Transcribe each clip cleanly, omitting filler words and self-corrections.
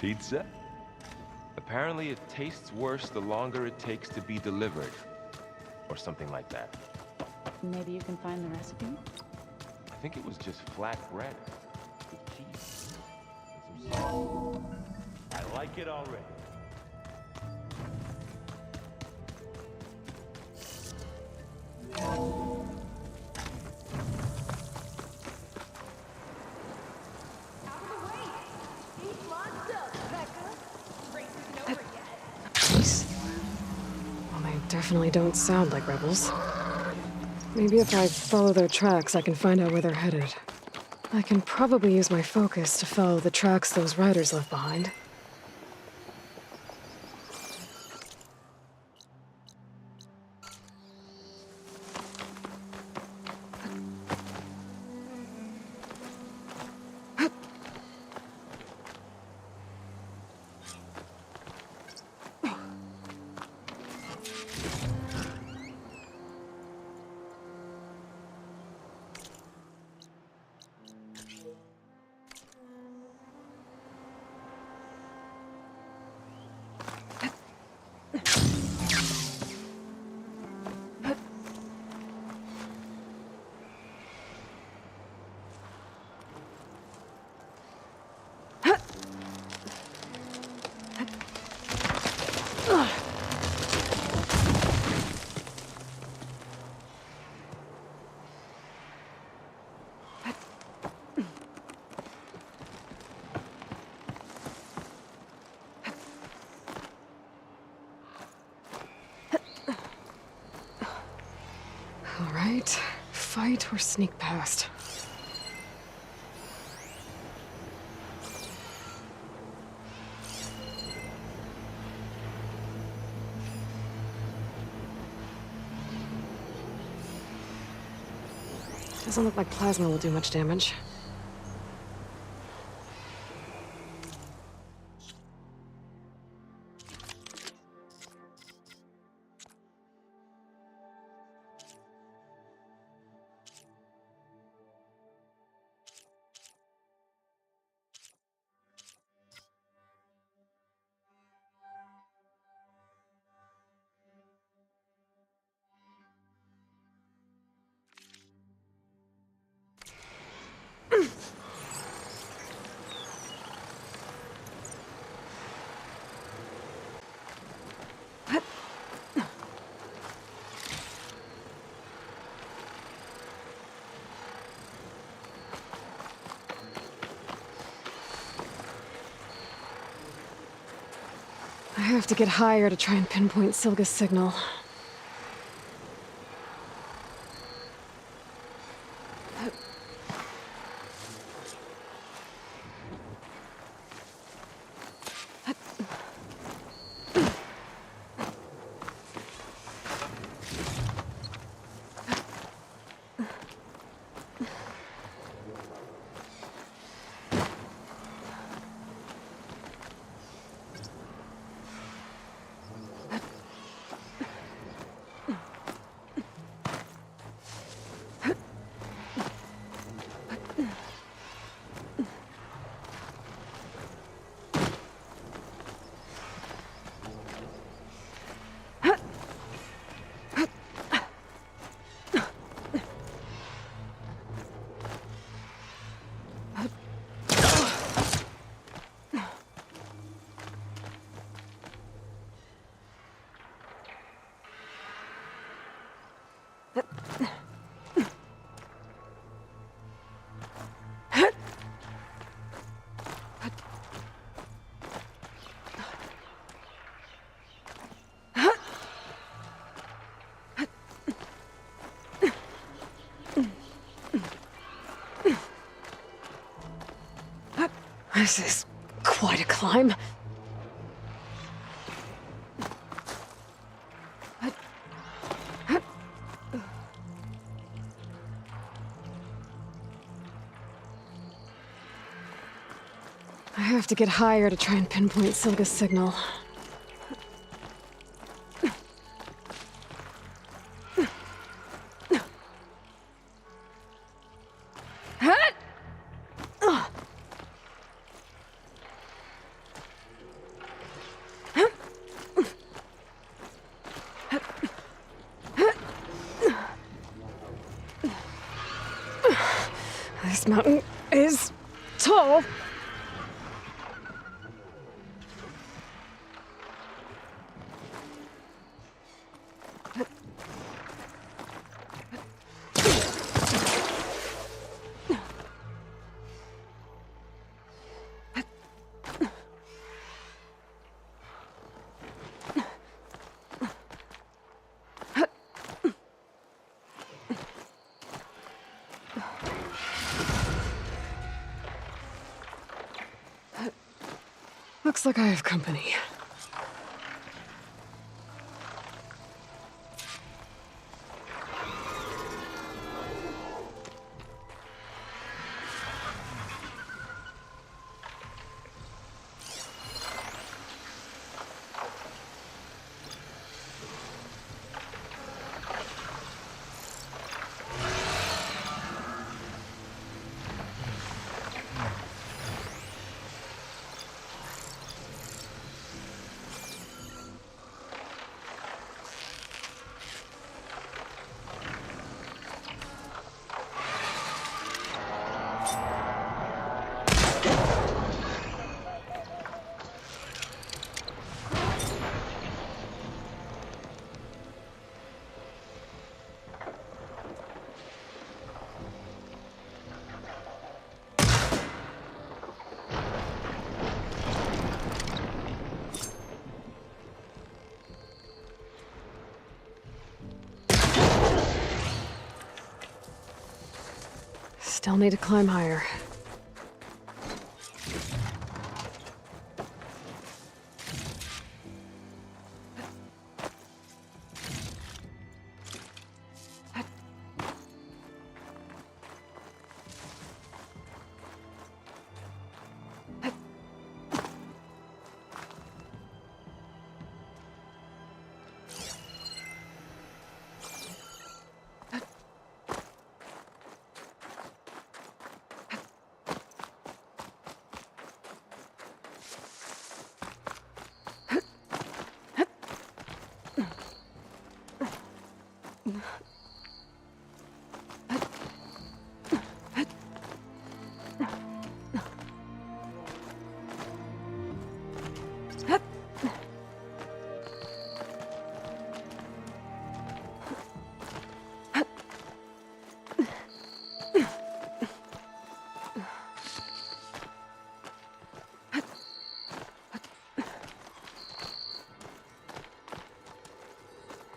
Pizza? Apparently it tastes worse the longer it takes to be delivered. Or something like that. Maybe you can find the recipe? I think it was just flat bread with cheese and some sauce. I like it already. Well, they definitely don't sound like rebels. Maybe if I follow their tracks, I can find out where they're headed. I can probably use my focus to follow the tracks those riders left behind. All right, fight or sneak past. Doesn't look like plasma will do much damage. I have to get higher to try and pinpoint Silga's signal. This is quite a climb. I have to get higher to try and pinpoint Silga's signal. This mountain is tall. Looks like I have company. Still need to climb higher.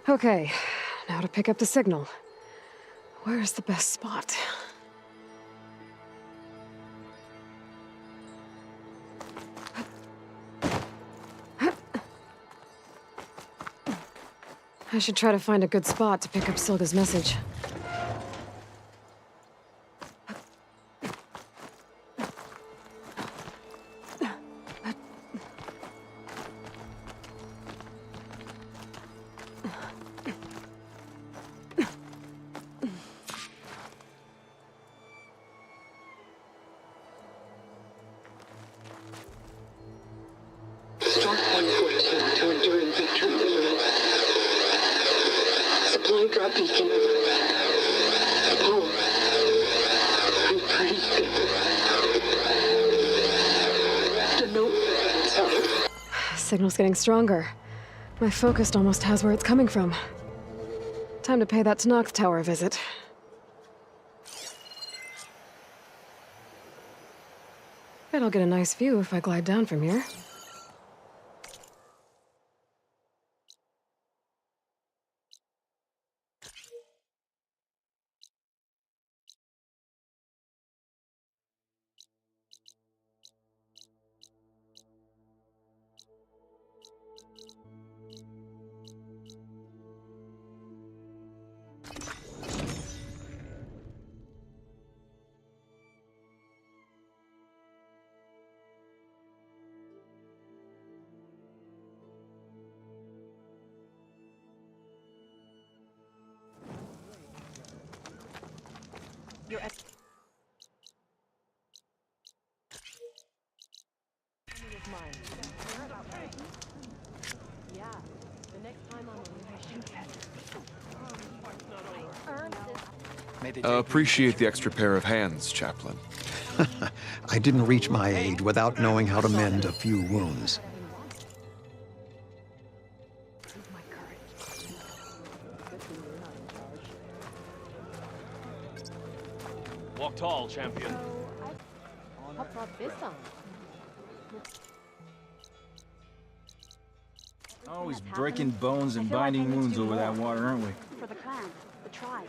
Okay, now to pick up the signal. Where's the best spot? I should try to find a good spot to pick up Silga's message. Start 114 to enduring victory. Supply drop beacon. Power. I'm pretty good. The note. Signal's getting stronger. My focus almost has where it's coming from. Time to pay that Tanakh Tower a visit. Bet I'll get a nice view if I glide down from here. Appreciate the extra pair of hands, Chaplain. I didn't reach my age without knowing how to mend a few wounds. Walk tall, champion. Always breaking bones and binding wounds over that water, aren't we? For the clan, the tribe.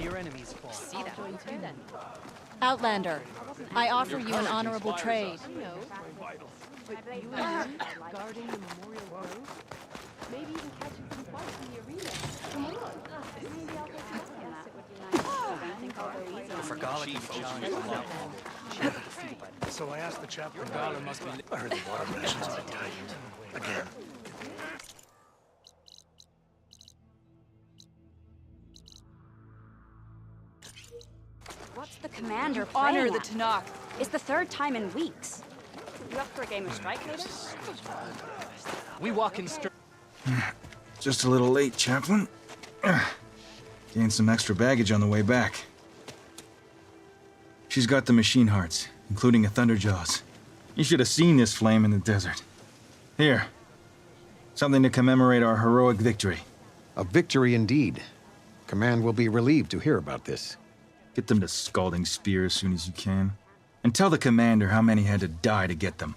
Your enemies fall. See that? Outlander, I offer you an honorable trade. Guarding the memorial grove? Maybe even catching some fights in the arena. Come on. Maybe I'll take a look at that. It would be nice. I don't think I'll go easy on For you. Gala can be challenged from now on. She was defeated by so I asked the chaplain. Gala must be. I heard the water rations are tightened. Again. What's the commander Honor playing the at? Tanakh. It's the third time in weeks. You up for a game of strike later? We walk in straight. Just a little late, Chaplain. Gained some extra baggage on the way back. She's got the machine hearts, including a Thunderjaws. You should have seen this flame in the desert. Here. Something to commemorate our heroic victory. A victory indeed. Command will be relieved to hear about this. Get them to Scalding Spear as soon as you can. And tell the commander how many had to die to get them.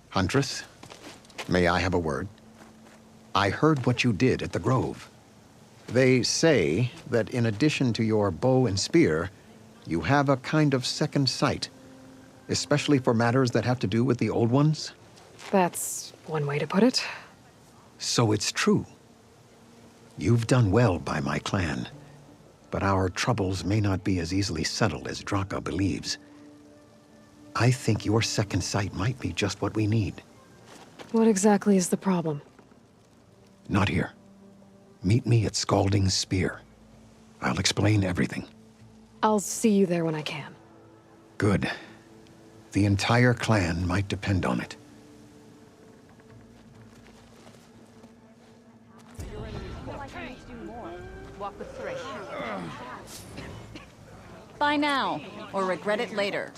Huntress, may I have a word? I heard what you did at the Grove. They say that in addition to your bow and spear, you have a kind of second sight, especially for matters that have to do with the old ones. That's one way to put it. So it's true. You've done well by my clan, but our troubles may not be as easily settled as Draka believes. I think your second sight might be just what we need. What exactly is the problem? Not here. Meet me at Scalding Spear. I'll explain everything. I'll see you there when I can. Good. The entire clan might depend on it. Walk with Thresh. Buy now, or regret it later.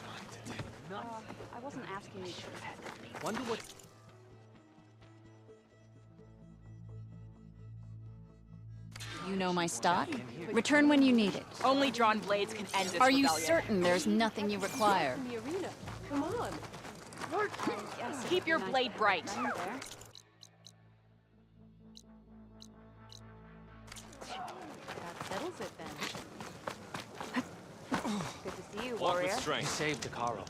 I wasn't asking you to. Wonder what. You know my stock? Return when you need it. Only drawn blades can end this Are you rebellion. certain there's nothing you require? In the arena. Come on. Work. Yes, Keep your blade bright. Right there. That settles it then. Good to see you, Walk warrior. with You strength. saved Takaro.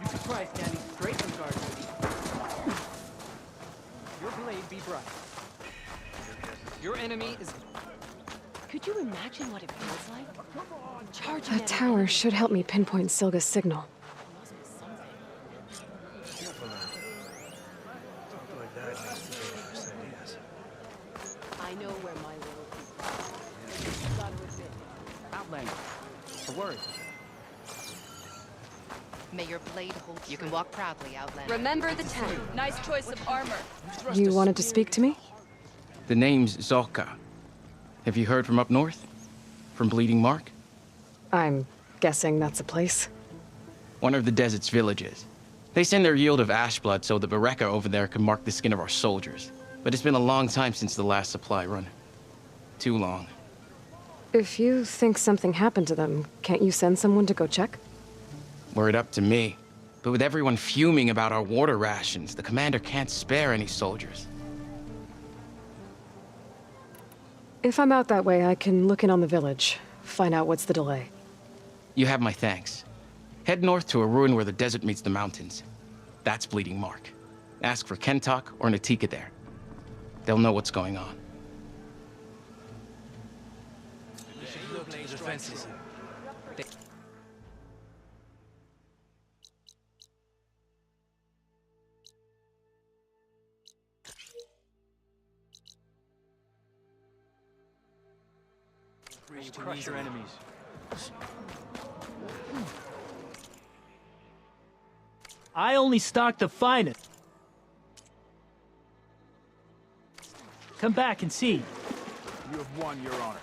You could try standing straight on guard duty. Your blade be bright. Your enemy is. Could you imagine what it feels like? Charging That tower should help me pinpoint Silga's signal. I know where my little people are. Gotta admit. Outlander. A word. May your blade hold. You can walk proudly, Outlander. Remember the town. Nice choice of armor. You wanted to speak to me? The name's Zalka. Have you heard from up north? From Bleeding Mark? I'm guessing that's a place. one of the desert's villages. They send their yield of ash blood so the Bereka over there can mark the skin of our soldiers. But it's been a long time since the last supply run. Too long. If you think something happened to them, can't you send someone to go check? Were it up to me. But with everyone fuming about our water rations, the commander can't spare any soldiers. If I'm out that way, I can look in on the village, find out what's the delay. You have my thanks. Head north to a ruin where the desert meets the mountains. That's Bleeding Mark. Ask for Kentok or Natika there. They'll know what's going on. Crush your enemies. I only stock the finest. Come back and see. You have won, Your Honor.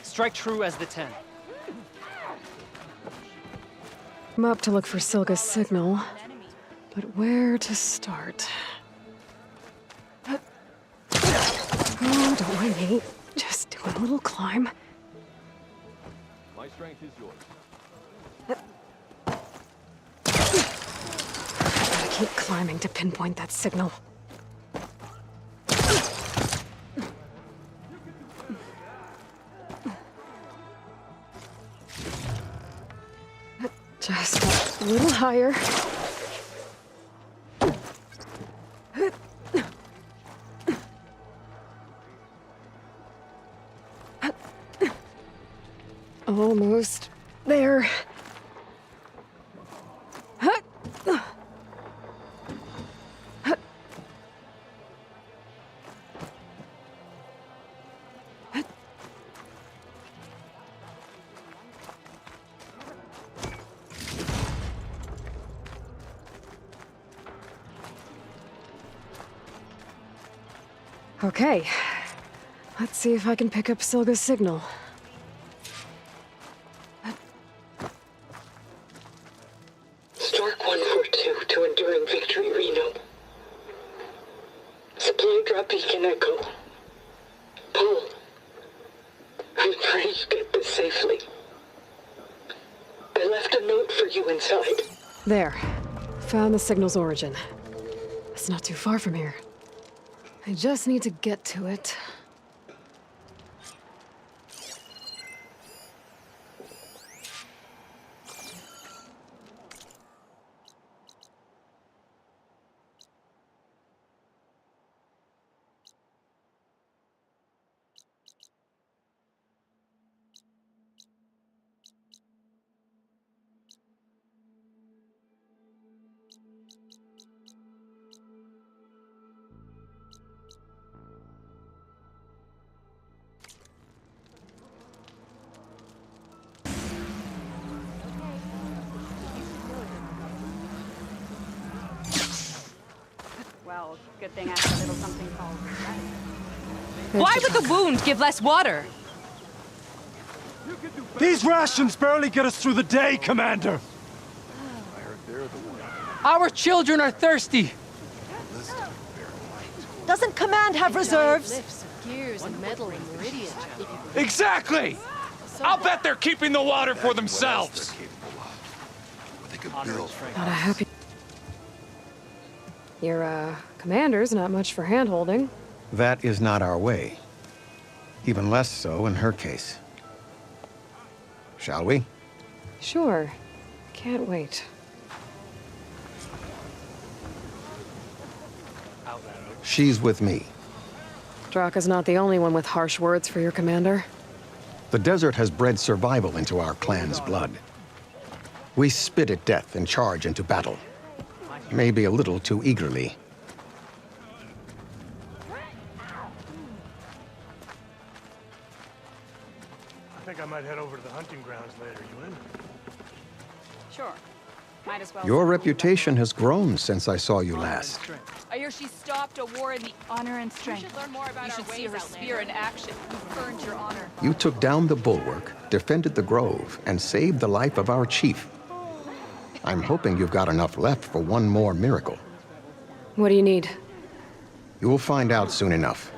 Strike true as the 10. I'm up to look for Silga's signal, but where to start? Oh, don't mind me. Just doing a little climb. My strength is yours. Gotta keep climbing to pinpoint that signal. Just a little higher. Almost there. Okay. Let's see if I can pick up Silga's signal. Stark 142 to Enduring Victory, Reno. Supply drop beacon echo. Paul, I'm afraid you get this safely. I left a note for you inside. There. Found the signal's origin. It's not too far from here. I just need to get to it. Well, good thing I have a little something called... Why would the wound give less water? These rations barely get us through the day, Commander. Our children are thirsty. Doesn't Command have reserves? Lifts of gears and metal and meridian. Exactly! I'll bet they're keeping the water for themselves. Not a happy... Your, commander's not much for hand-holding. That is not our way. Even less so in her case. Shall we? Sure. Can't wait. She's with me. Draka's not the only one with harsh words for your commander. The desert has bred survival into our clan's blood. We spit at death and charge into battle. Maybe a little too eagerly. I think I might head over to the hunting grounds later. You in? Sure. Might as well. Your reputation has grown since I saw you last. I hear she stopped a war in the Honor and strength. You should learn more about our ways, her spear in action. You've earned your honor. You took down the bulwark, defended the grove, and saved the life of our chief. I'm hoping you've got enough left for one more miracle. What do you need? You'll find out soon enough.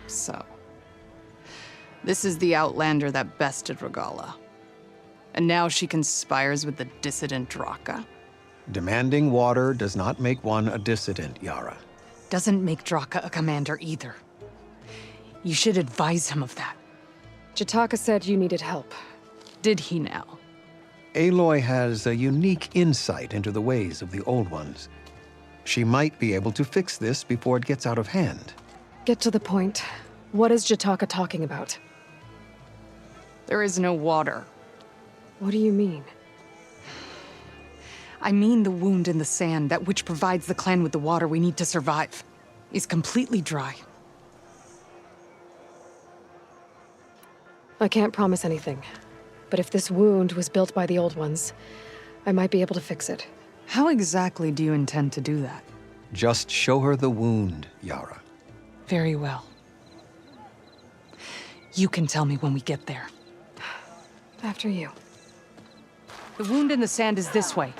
So, this is the Outlander that bested Regala. And now she conspires with the dissident Draka. Demanding water does not make one a dissident, Yara. Doesn't make Draka a commander either. You should advise him of that. Jataka said you needed help. Did he now? Aloy has a unique insight into the ways of the Old Ones. She might be able to fix this before it gets out of hand. Get to the point. What is Jataka talking about? There is no water. What do you mean? I mean the wound in the sand, that which provides the clan with the water we need to survive, is completely dry. I can't promise anything. But if this wound was built by the Old Ones, I might be able to fix it. How exactly do you intend to do that? Just show her the wound, Yara. Very well. You can tell me when we get there. After you. The wound in the sand is this way.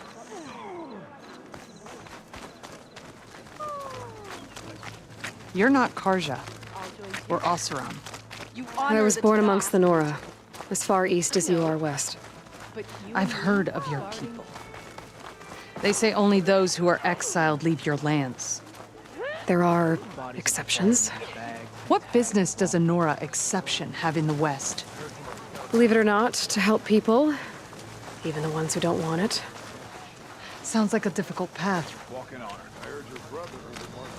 You're not Karja. We're Oseram. I was born amongst the Nora, as far east as you are west. I've heard of your people. They say only those who are exiled leave your lands. There are exceptions. What business does a Nora exception have in the West? Believe it or not, to help people, even the ones who don't want it. Sounds like a difficult path. Walking on it. I heard your brother heard the mark.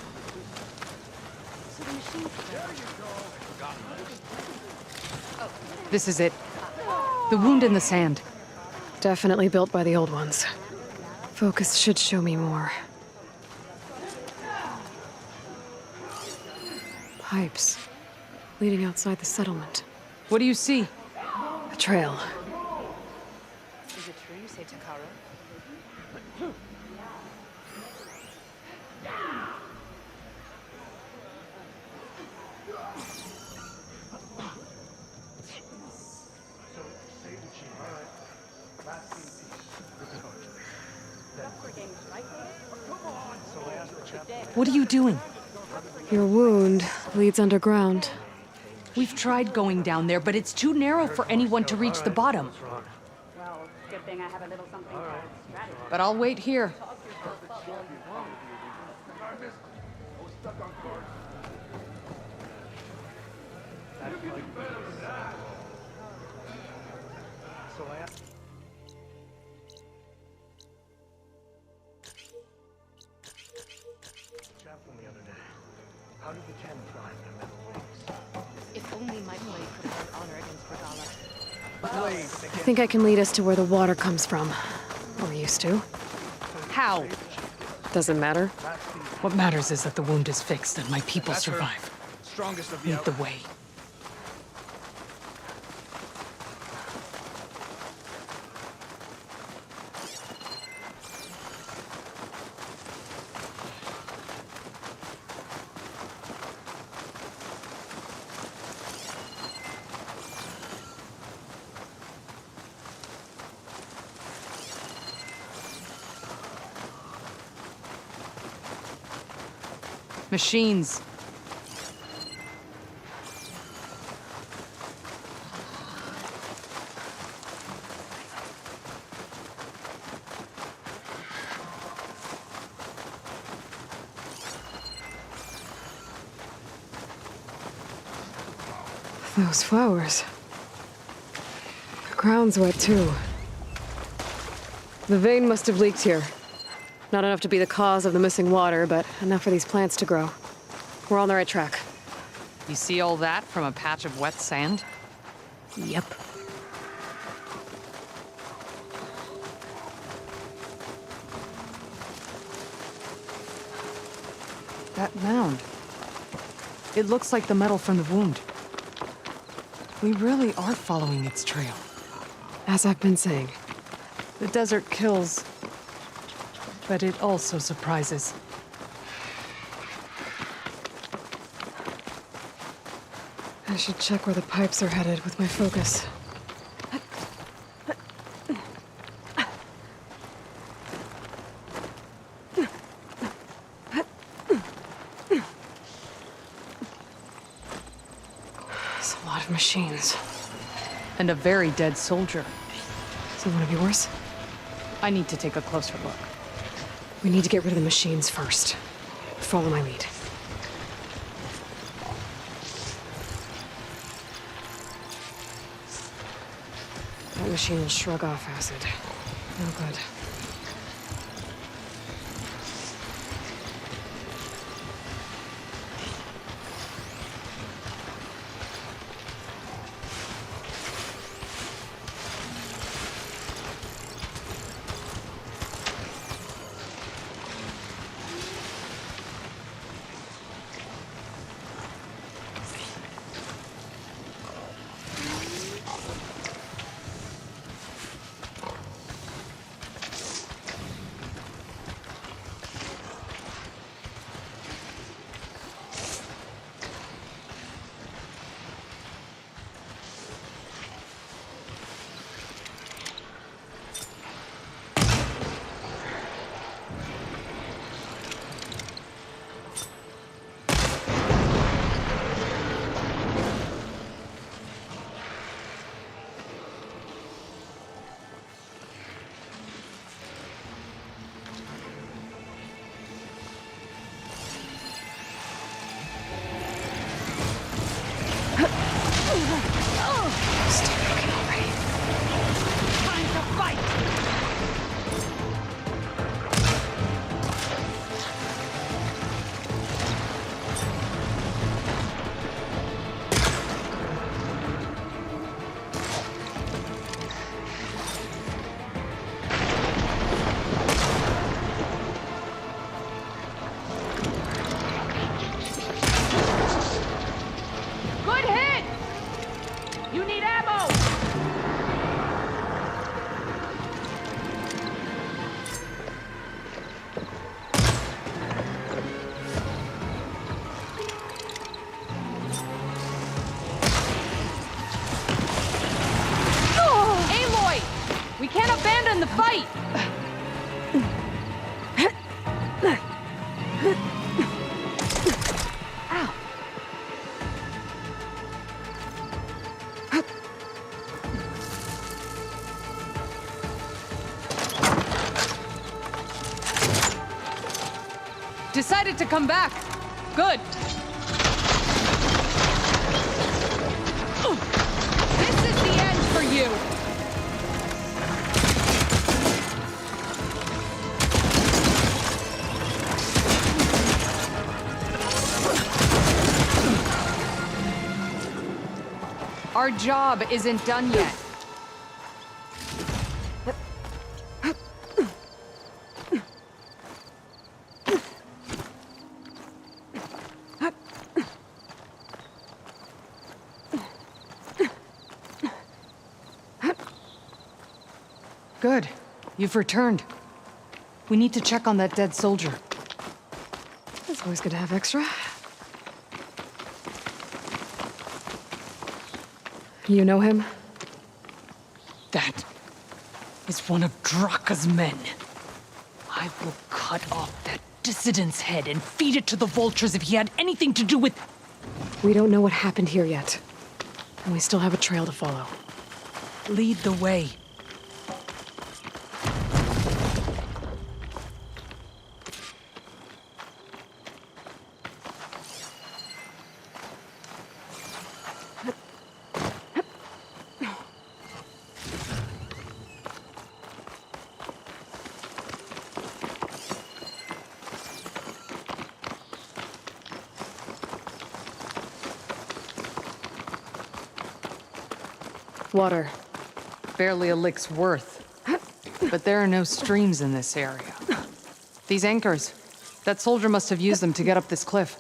This is it. The wound in the sand. Definitely built by the Old Ones. Focus should show me more. Pipes leading outside the settlement. What do you see? A trail. Is it true you say Takara? What are you doing? Your wound leads underground. We've tried going down there, but it's too narrow for anyone to reach the bottom. Well, good thing I have a little something called strategy. But I'll wait here. How did the ten fly in their metal wings? If only my blade could have done honor against Regala. I think I can lead us to where the water comes from. Or used to. How? Doesn't matter. What matters is that the wound is fixed and my people survive. Strongest of Lead the way. Machines. Those flowers. The ground's wet too. The vein must have leaked here. Not enough to be the cause of the missing water, but enough for these plants to grow. We're on the right track. You see all that from a patch of wet sand? Yep. That mound. It looks like the metal from the wound. We really are following its trail. As I've been saying. The desert kills, but it also surprises. I should check where the pipes are headed with my focus. There's a lot of machines. And a very dead soldier. So would it be worse? I need to take a closer look. We need to get rid of the machines first. Follow my lead. That machine will shrug off acid. No good. in the fight! Ow. Decided to come back. Good. This is the end for you. Our job isn't done yet. Good. You've returned. We need to check on that dead soldier. It's always good to have extra. You know him? That is one of Draka's men. I will cut off that dissident's head and feed it to the vultures if he had anything to do with... We don't know what happened here yet. And we still have a trail to follow. Lead the way. Water. Barely a lick's worth. But there are no streams in this area. These anchors. That soldier must have used them to get up this cliff.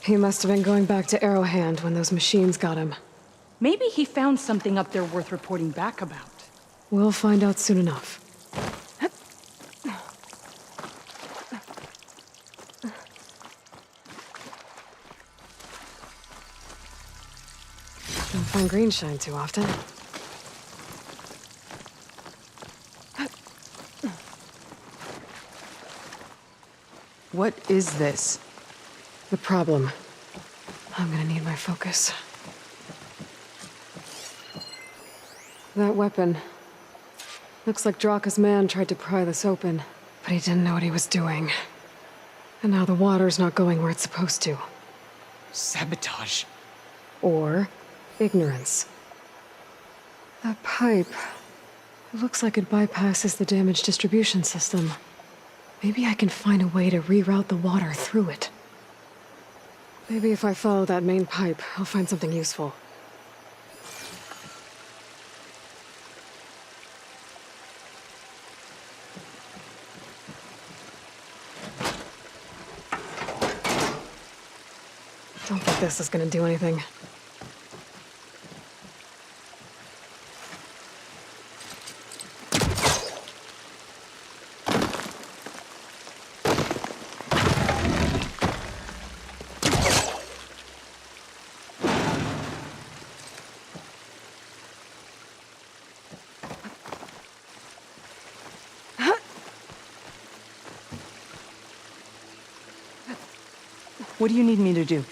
He must have been going back to Arrowhand when those machines got him. Maybe he found something up there worth reporting back about. We'll find out soon enough. Don't find green shine too often. What is this? The problem. I'm gonna need my focus. That weapon. Looks like Draka's man tried to pry this open, but he didn't know what he was doing. And now the water's not going where it's supposed to. Sabotage. Or ignorance. That pipe. It looks like it bypasses the damaged distribution system. Maybe I can find a way to reroute the water through it. Maybe if I follow that main pipe, I'll find something useful. Don't think this is gonna do anything. What do you need me to do?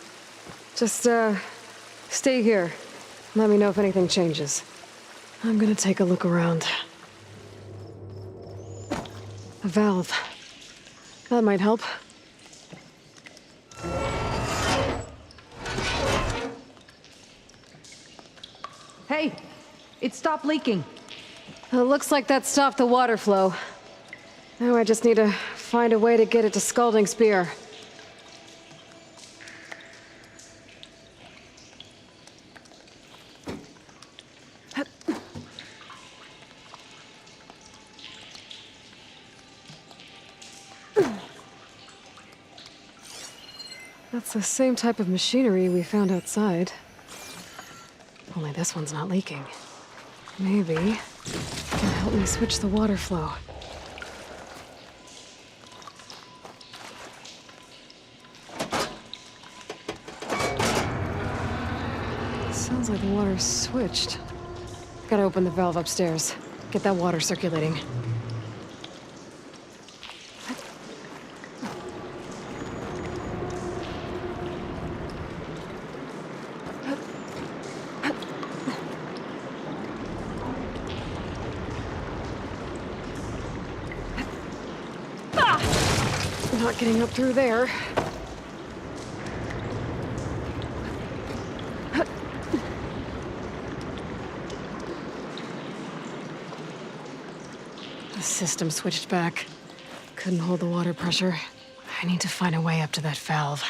Just, stay here. Let me know if anything changes. I'm gonna take a look around. A valve. That might help. Hey! It stopped leaking. It looks like that stopped the water flow. Now I just need to find a way to get it to Scalding Spear. That's the same type of machinery we found outside. Only this one's not leaking. Maybe it can help me switch the water flow. Sounds like the water's switched. Gotta open the valve upstairs. Get that water circulating. Not getting up through there. The system switched back. Couldn't hold the water pressure. I need to find a way up to that valve.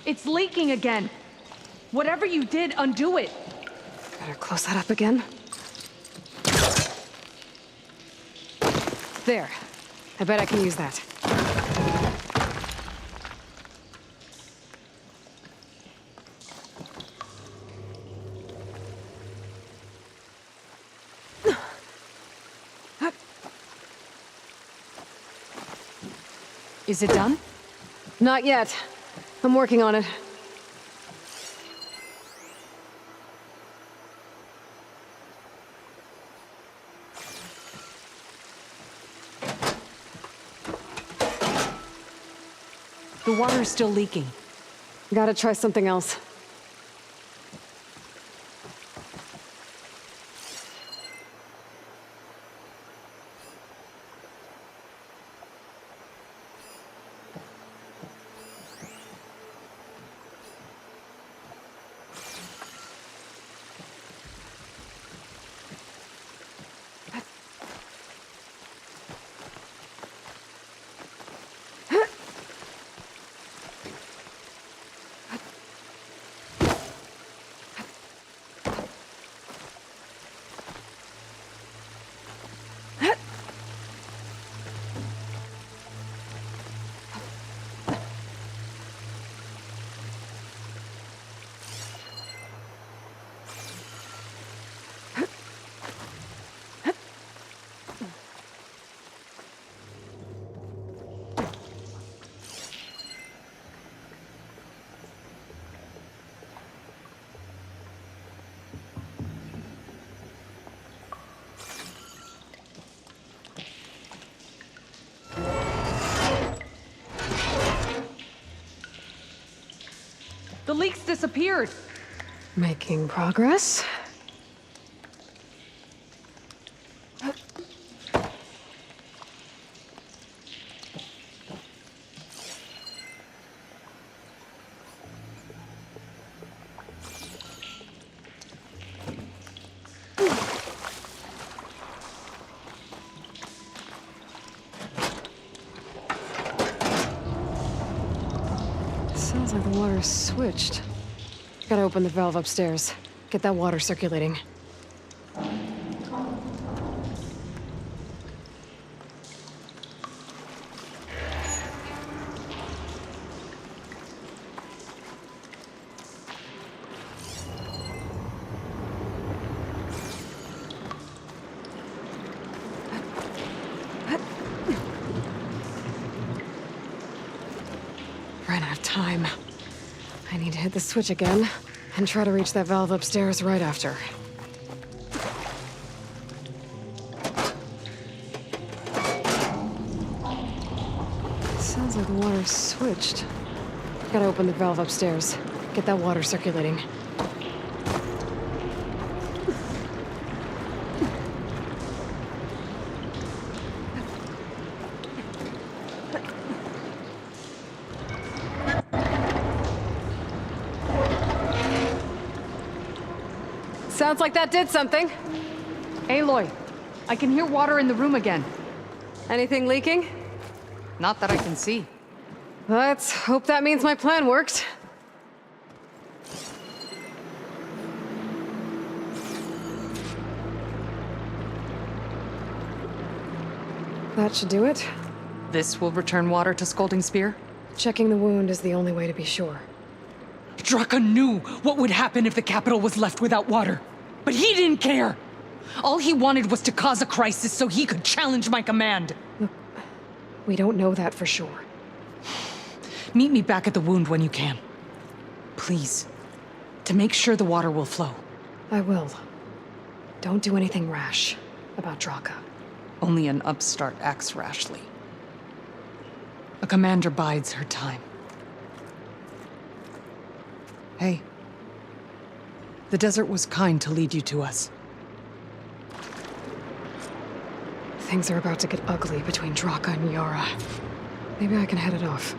It's leaking again. Whatever you did, undo it. Better close that up again. There. I bet I can use that. Is it done? Not yet. I'm working on it. The water's still leaking. Gotta try something else. The leaks disappeared. Making progress. Sounds like the water's switched. Gotta open the valve upstairs. Get that water circulating. Ran out of time. I need to hit the switch again and try to reach that valve upstairs right after. Sounds like the water's switched. Gotta open the valve upstairs. Get that water circulating. Sounds like that did something. Aloy, I can hear water in the room again. Anything leaking? Not that I can see. Let's hope that means my plan worked. That should do it. This will return water to Scolding Spear? Checking the wound is the only way to be sure. Draka knew what would happen if the capital was left without water. But he didn't care! All he wanted was to cause a crisis so he could challenge my command. Look, we don't know that for sure. Meet me back at the wound when you can. Please. To make sure the water will flow. I will. Don't do anything rash about Draka. Only an upstart acts rashly. A commander bides her time. Hey. The desert was kind to lead you to us. Things are about to get ugly between Draka and Yara. Maybe I can head it off.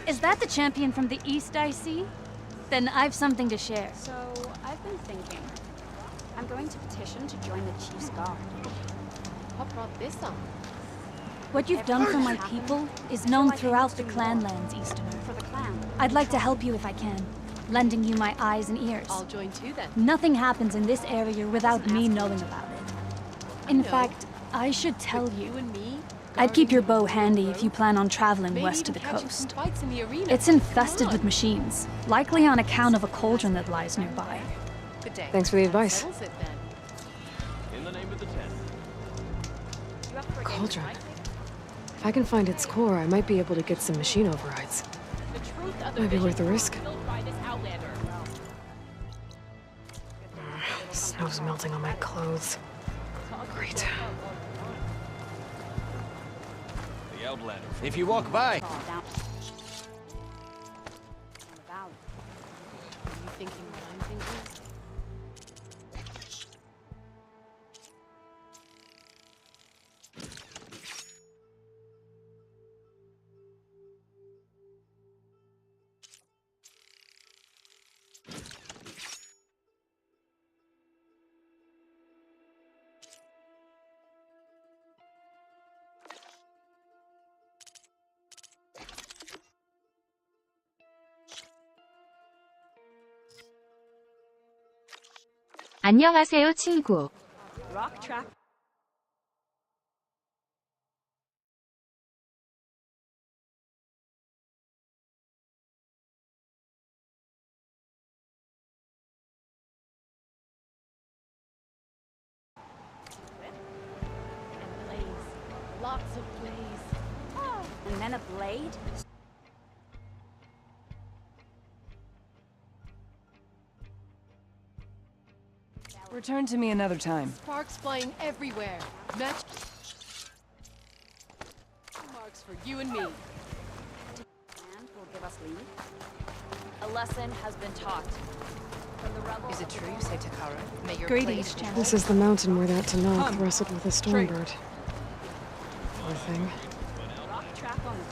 Is that the champion from the East I see? Then I've something to share. So, I've been thinking. I'm going to petition to join the Chief's Guard. What brought this on? What you've done for my people is known throughout the clan lands, Easterner. For the clan. I'd like to help you if I can, lending you my eyes and ears. I'll join too then. Nothing happens in this area without me knowing about it. In fact, I should tell you. I'd keep your bow handy if you plan on traveling west to the coast. In the arena. It's infested with machines, likely on account of a cauldron that lies nearby. Good day. Thanks for the advice. Settles it then. In the name of the 10. You up for a game Cauldron. tonight? If I can find its core, I might be able to get some machine overrides. The truth of the Might be vision worth the risk. revealed by this outlander. Snow's melting on my clothes. Great. The Outlander. If you walk by. You thinking what I'm thinking? 안녕하세요, 친구. Rock track. And blaze. Lots of blaze. Oh, and then a blade? Return to me another time. Sparks flying everywhere. Match. Marks for you and me. And will give us leave. A lesson has been taught. From the rebels. Is it true you say Takara? May your Greetings, blade- This is the mountain where that Tanakh wrestled with a stormbird. Poor thing. Rock track on it.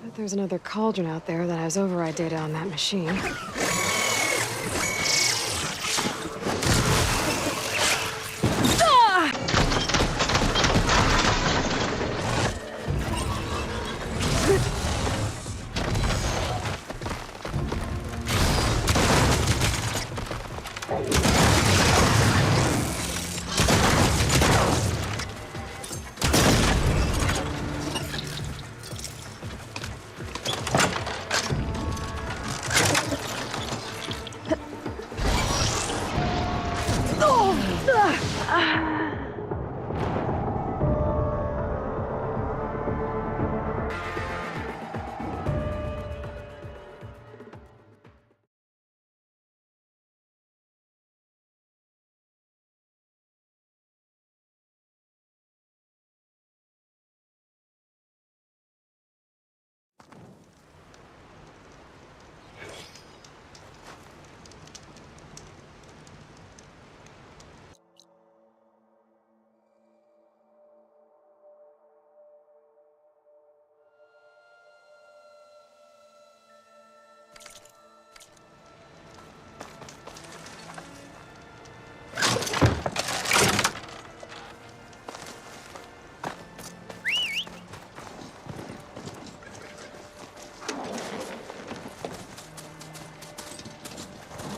Bet there's another cauldron out there that has override data on that machine.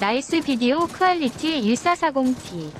나이스 비디오 퀄리티 1440T.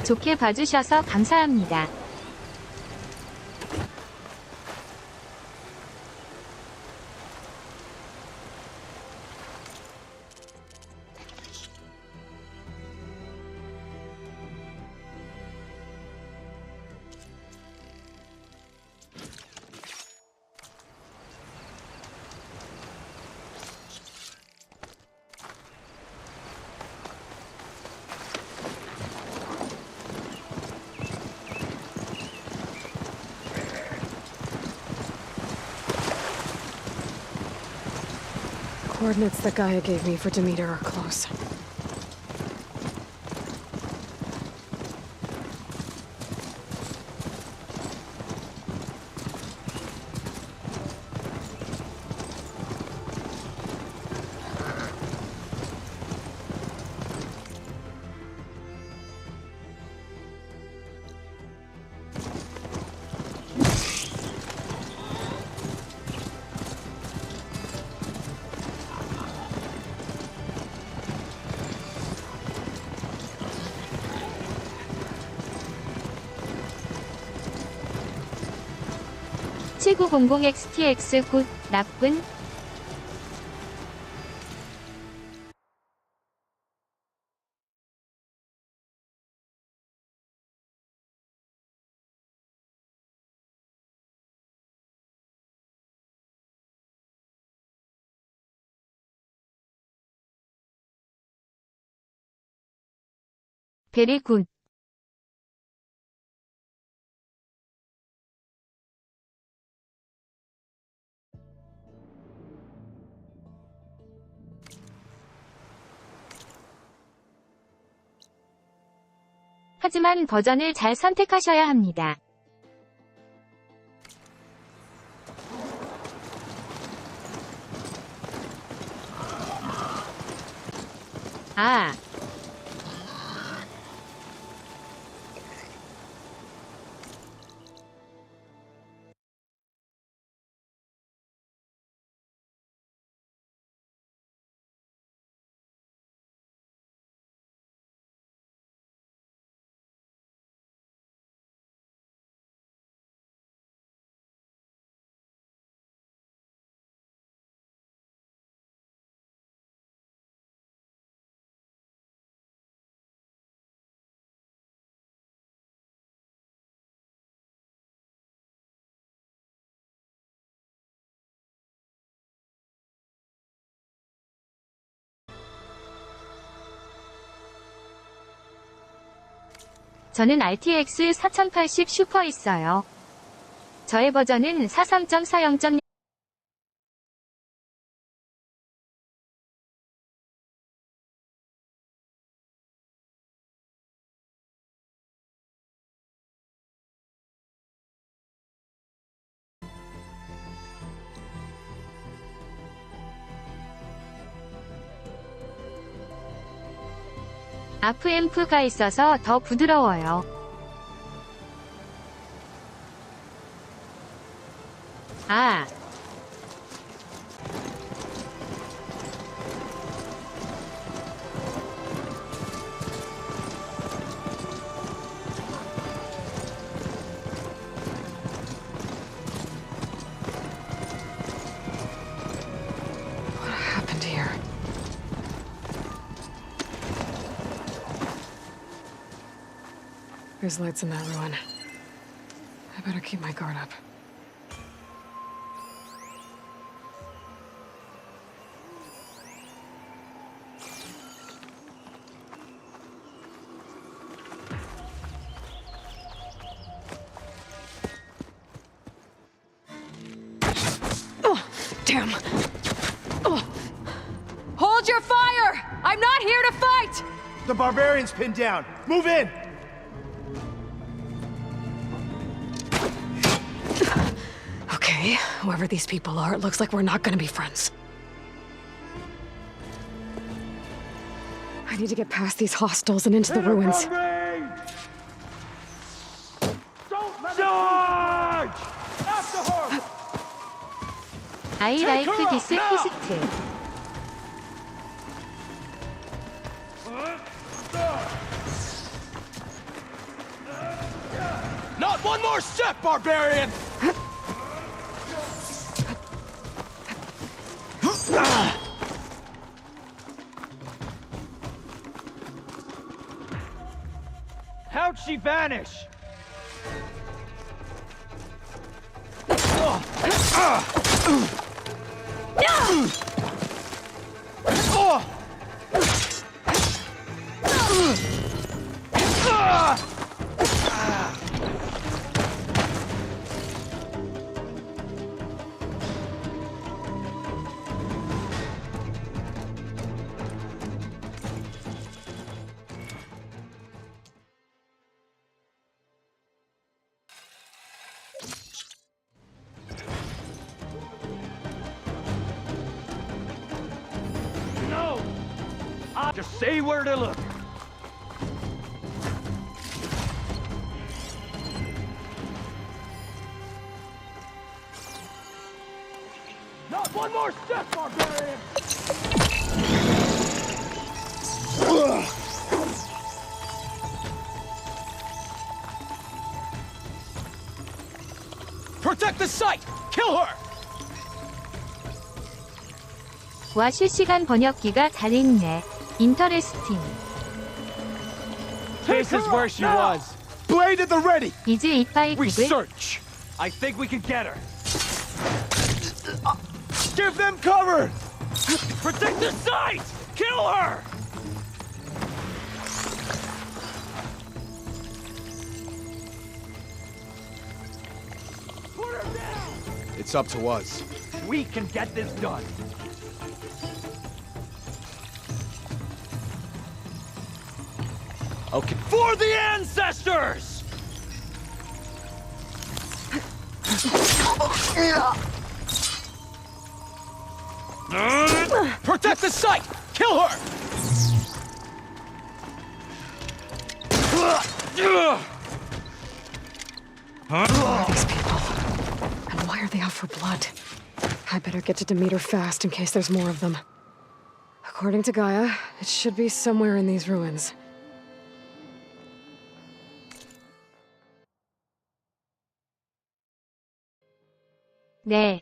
좋게 봐주셔서 감사합니다. coordinates that Gaia gave me for Demeter are close. (7900XTX) 굿, 나쁜. 베리 굿. 하지만 버전을 잘 선택하셔야 합니다. 아. 저는 RTX 4080 슈퍼 있어요. 저의 버전은 43.40. 앞앰프가 있어서 더 부드러워요. 아. What happened here? There's lights in that ruin. I better keep my guard up. Oh, damn. Oh. Hold your fire! I'm not here to fight! The barbarian's pinned down. Move in! Okay, whoever these people are, it looks like we're not gonna be friends. I need to get past these hostels and into the ruins. Charge! After her! I like this post. Not one more step, barbarian! How'd she vanish? Just say where to look. Not one more step, barbarian! Protect the site! Kill her! 와 실시간 번역기가 잘했네. 인터레스팅. This is where she was. Blade at the ready! 이즈 이파이 We 구글. search. I think we can get her. Give them cover! Protect the site! Kill her! Put her down! It's up to us. We can get this done. Okay. For the ancestors! Protect the site! Kill her! Who are these people? And why are they out for blood? I better get to Demeter fast in case there's more of them. According to Gaia, it should be somewhere in these ruins. 네.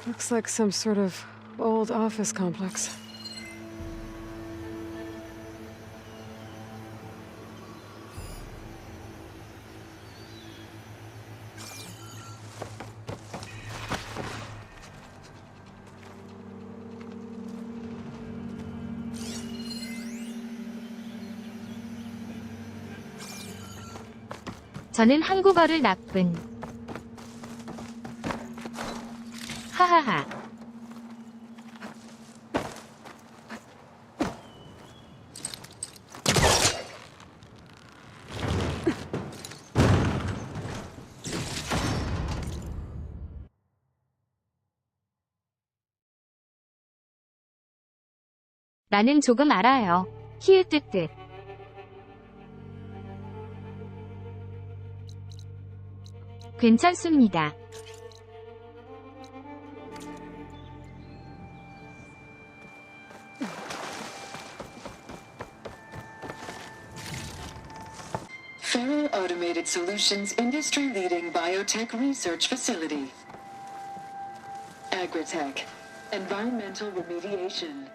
Looks like some sort of old office complex. 저는 한국어를 나쁜. 하하하. 나는 조금 알아요. 히읗뜻뜻. 괜찮습니다. Faro Automated Solutions industry-leading biotech research facility. Agritech, environmental remediation,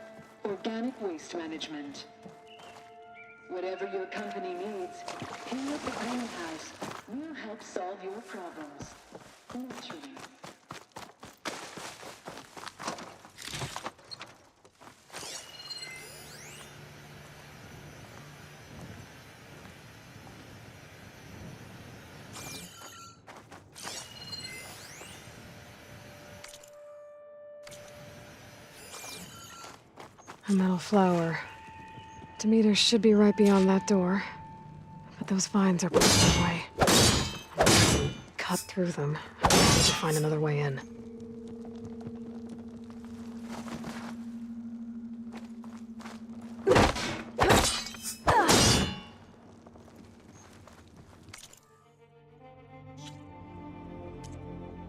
organic waste management. Whatever your company needs, here at the greenhouse, we'll help solve your problems. Naturally. A metal flower. Demeter should be right beyond that door. But those vines are blocking the way. Cut through them. Need to find another way in.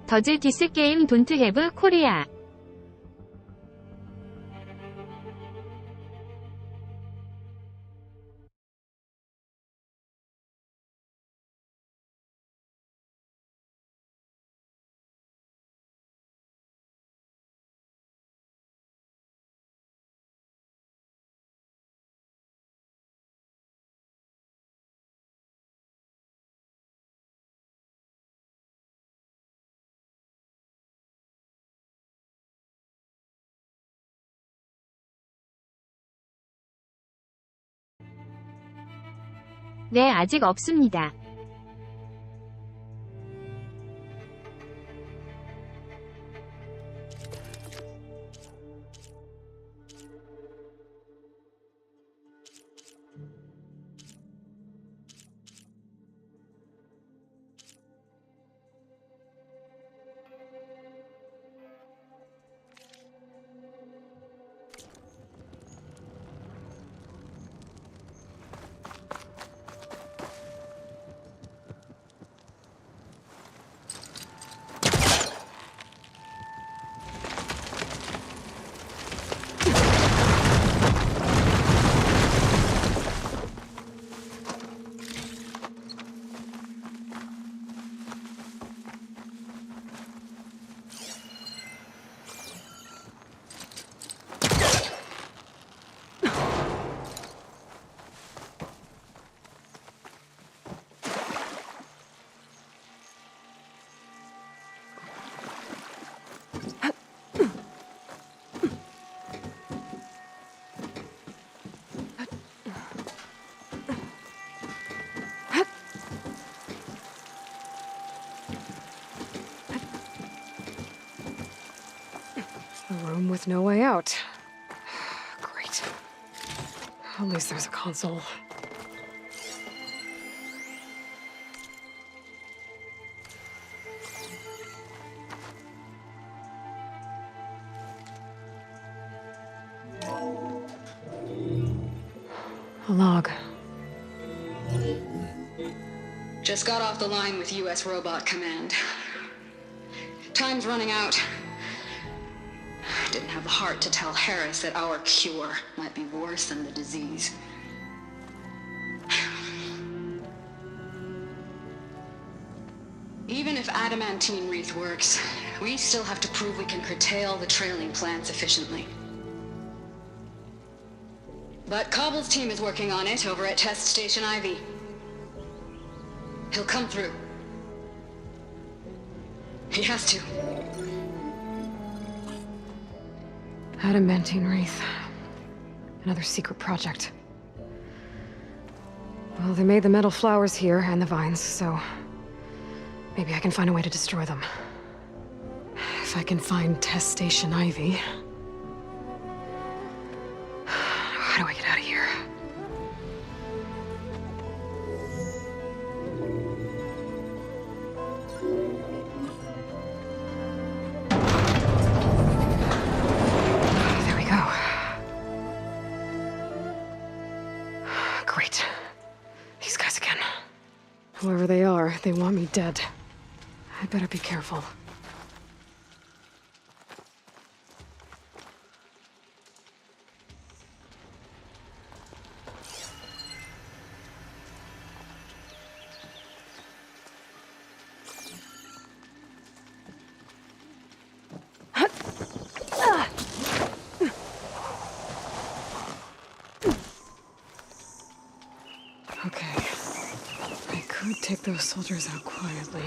더즈 디스 게임 돈트 해브 코리아. 네, 아직 없습니다. A room with no way out. Great. At least there's a console. A log. Just got off the line with U.S. Robot Command. Time's running out. Didn't have the heart to tell Harris that our cure might be worse than the disease. Even if adamantine wreath works, we still have to prove we can curtail the trailing plants efficiently. But Cobble's team is working on it over at Test Station Ivy. He'll come through. He has to. Adamantine wreath. Another secret project. Well, they made the metal flowers here and the vines, so maybe I can find a way to destroy them. If I can find Test Station Ivy. How do I get out of here? There we go. Great. These guys again. Whoever they are, they want me dead. I better be careful. Okay. I could take those soldiers out quietly.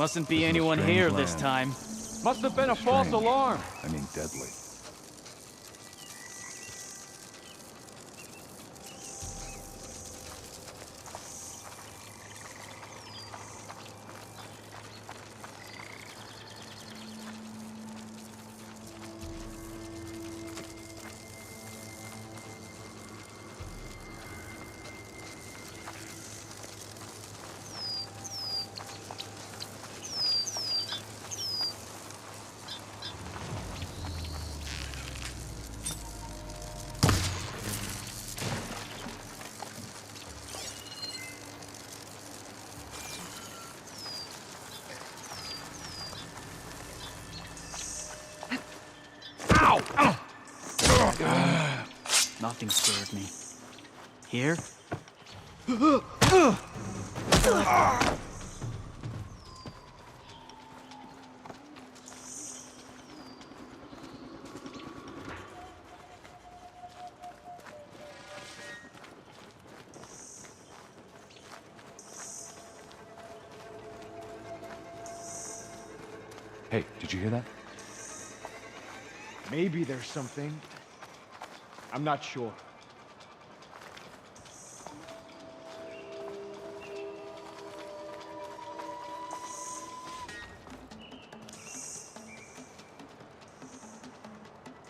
Mustn't be anyone here this time. Must have been a false Strange. alarm. I mean deadly. Nothing scared me. Here? Hey, did you hear that? Maybe there's something. I'm not sure.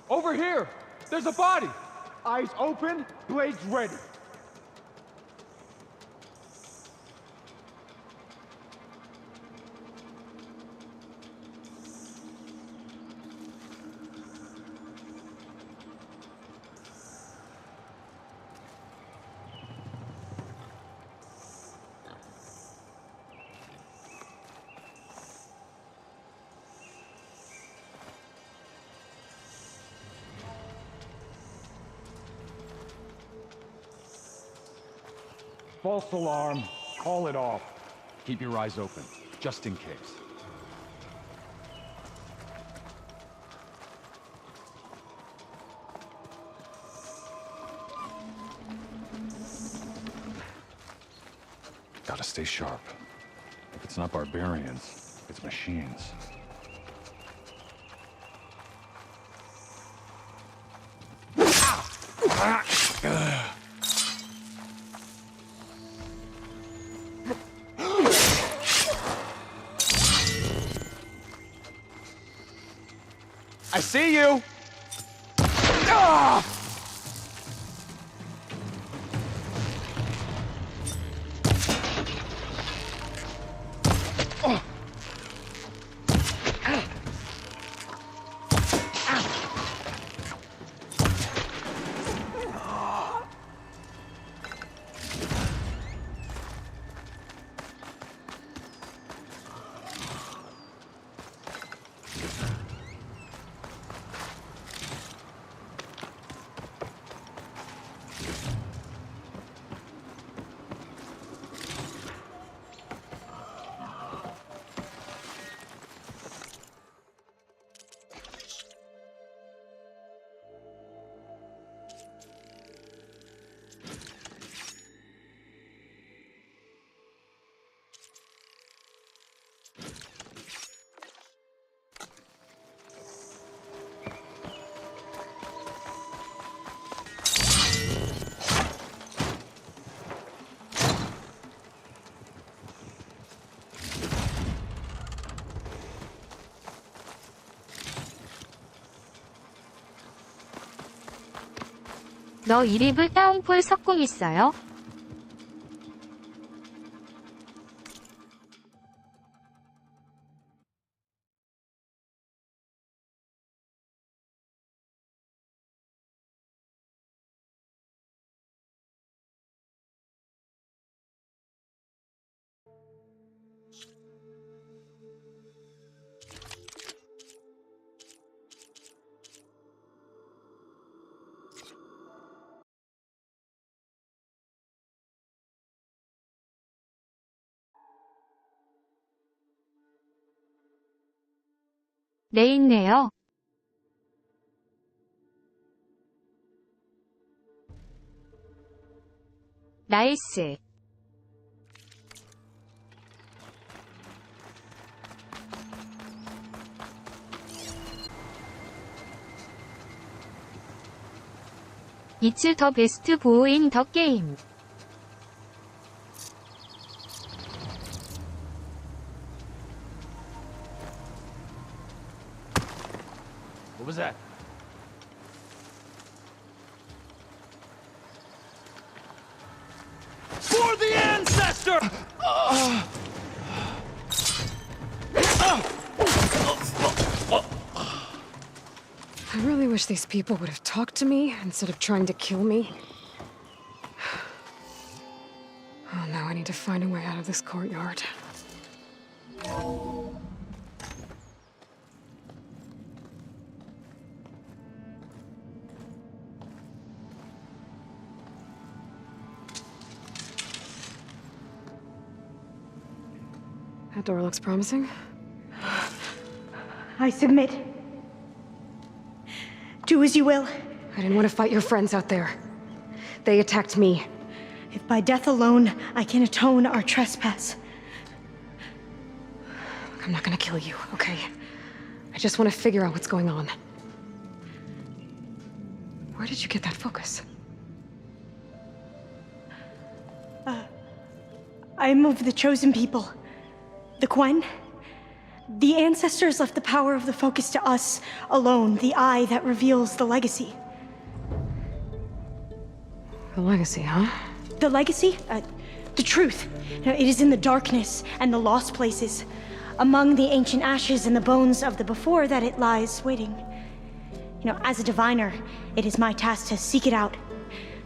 Over here! There's a body! Eyes open, blades ready. False alarm. Call it off. Keep your eyes open, just in case. Gotta stay sharp. If it's not barbarians, it's machines. I see you! Ah! 너 이리블 다운폴 석궁 있어요? 네, 있네요. 나이스. It's the best bow in the game. What was that? For the ancestor! I really wish these people would have talked to me instead of trying to kill me. Oh, now I need to find a way out of this courtyard. That door looks promising. I submit. Do as you will. I didn't want to fight your friends out there. They attacked me. If by death alone I can atone our trespass. Look, I'm not gonna kill you, okay? I just want to figure out what's going on. Where did you get that focus? I'm of the chosen people. The Quen. The ancestors left the power of the focus to us alone, the eye that reveals the legacy. The legacy, huh? The legacy? The truth. It is in the darkness and the lost places, among the ancient ashes and the bones of the before that it lies waiting. As a diviner, it is my task to seek it out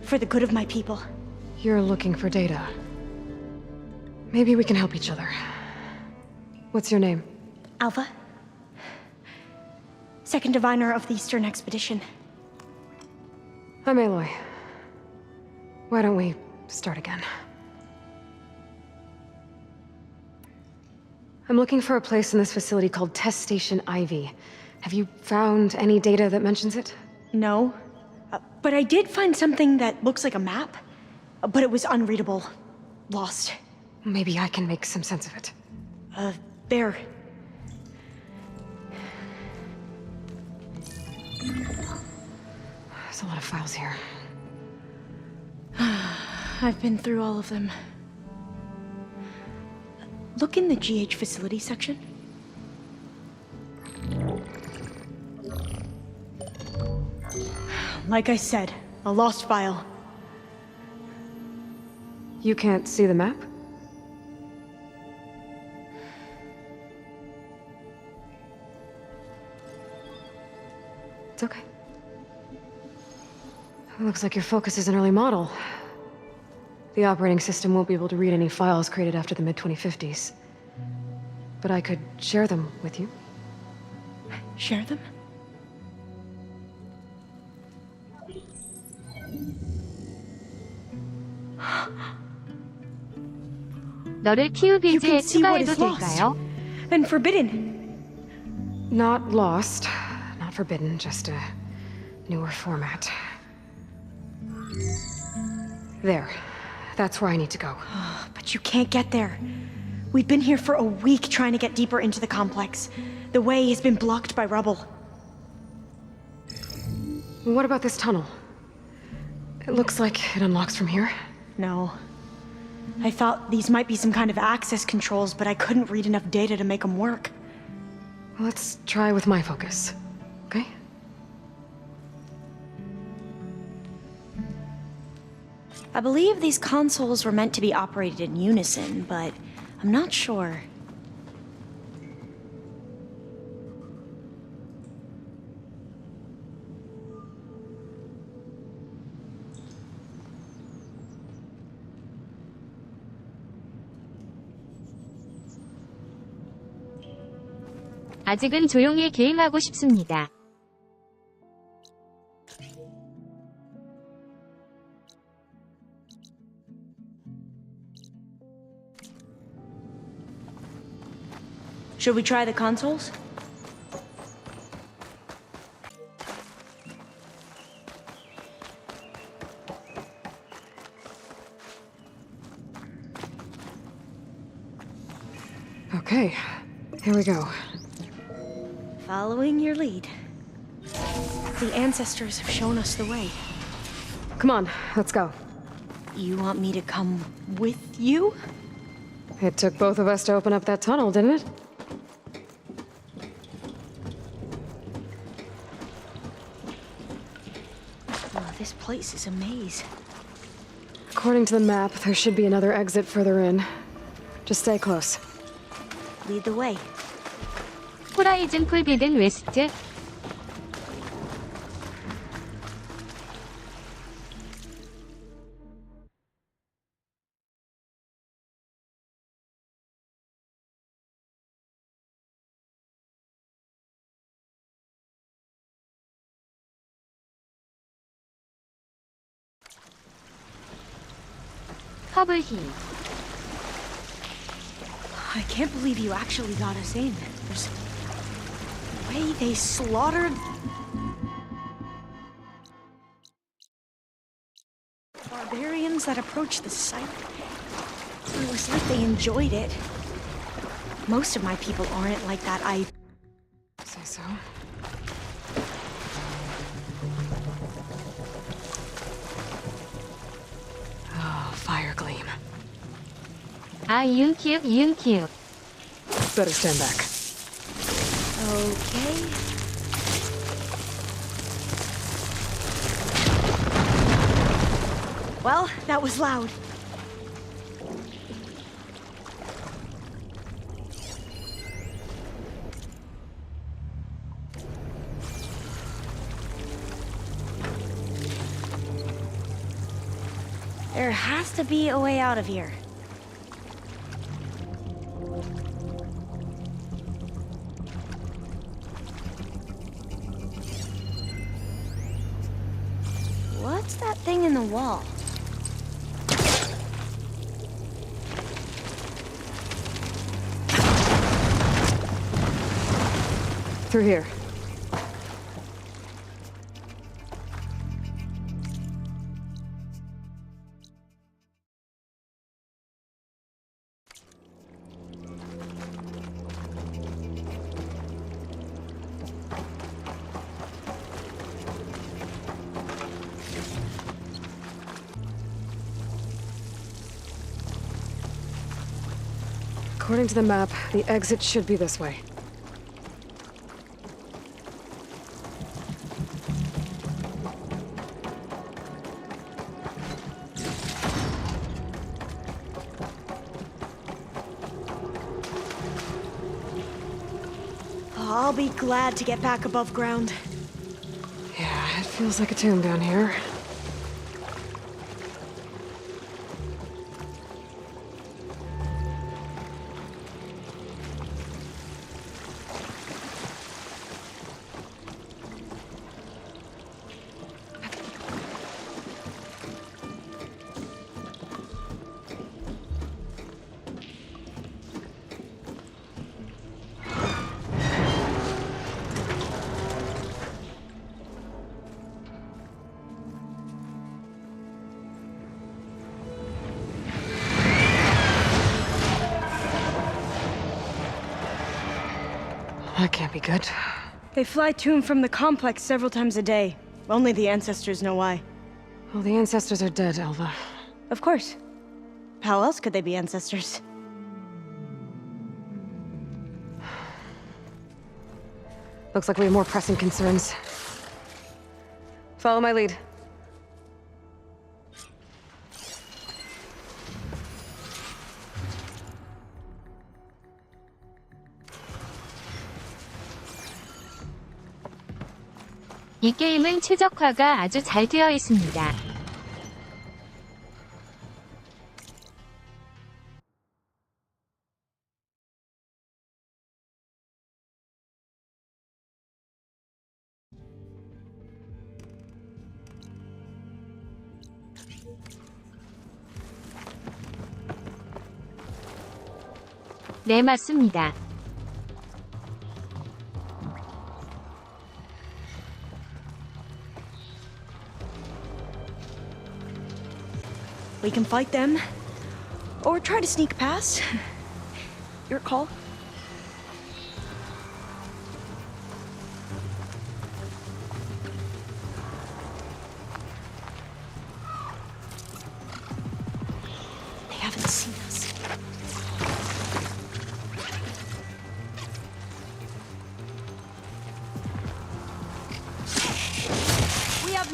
for the good of my people. You're looking for data. Maybe we can help each other. What's your name? Alpha. Second diviner of the Eastern Expedition. I'm Aloy. Why don't we start again? I'm looking for a place in this facility called Test Station Ivy. Have you found any data that mentions it? No. But I did find something that looks like a map. But it was unreadable. Lost. Maybe I can make some sense of it. There. There's a lot of files here. I've been through all of them. Look in the GH facility section. Like I said, a lost file. You can't see the map? It's okay. It looks like your focus is an early model. The operating system won't be able to read any files created after the mid-2050s. But I could share them with you. Share them? 너를 키우비즈에 추가해도 될까요? And forbidden. Not lost, not forbidden, just a newer format. There. That's where I need to go. But you can't get there. We've been here for a week trying to get deeper into the complex. The way has been blocked by rubble. What about this tunnel? It looks like it unlocks from here. No. I thought these might be some kind of access controls, but I couldn't read enough data to make them work. Let's try with my focus, okay? I believe these consoles were meant to be operated in unison, but I'm not sure. 아직은 조용히 게임하고 싶습니다. Should we try the consoles? Okay, here we go. Following your lead. The ancestors have shown us the way. Come on, let's go. You want me to come with you? It took both of us to open up that tunnel, didn't it? Oh, this place is a maze. According to the map, there should be another exit further in. Just stay close. Lead the way. 호라이즌 풀비든 웨스트. 허블히. I can't believe you actually got us in. There's the way they slaughtered barbarians that approached the site. It was like they enjoyed it. Most of my people aren't like that. I say so. Oh, fire gleam. 윤키읔. Better stand back. Okay. Well, that was loud. There has to be a way out of here. What's that thing in the wall? Through here. According to the map, the exit should be this way. I'll be glad to get back above ground. Yeah, it feels like a tomb down here. That can't be good. They fly to and from the complex several times a day. Only the ancestors know why. Well, the ancestors are dead, Elva. Of course. How else could they be ancestors? Looks like we have more pressing concerns. Follow my lead. 이 게임은 최적화가 아주 잘 되어 있습니다. 네, 맞습니다. We can fight them, or try to sneak past. Your call.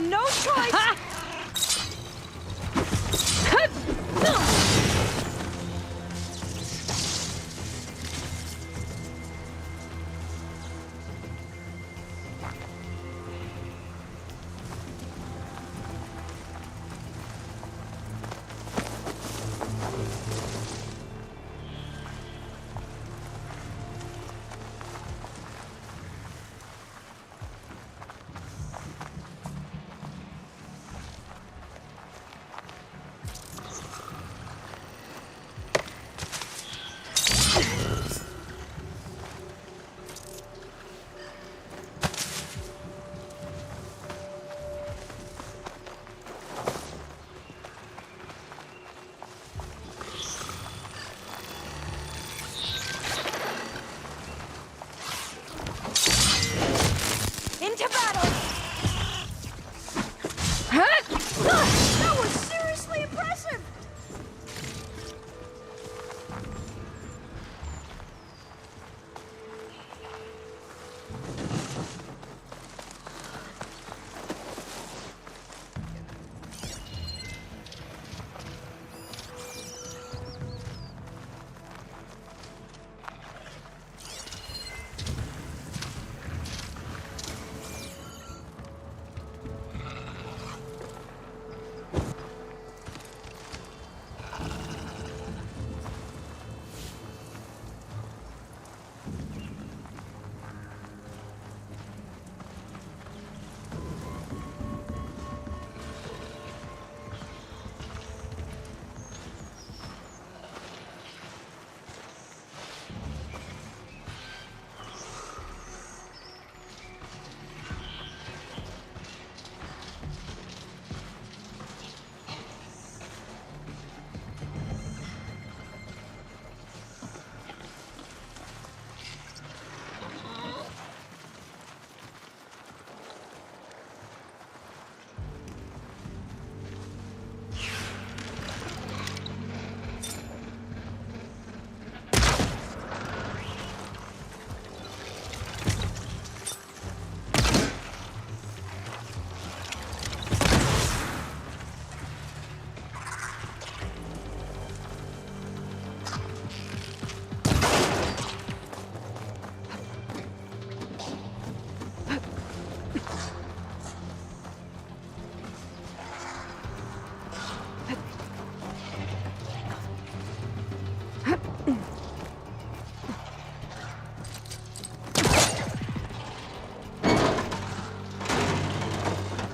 no choice! Into battle! That was seriously impressive!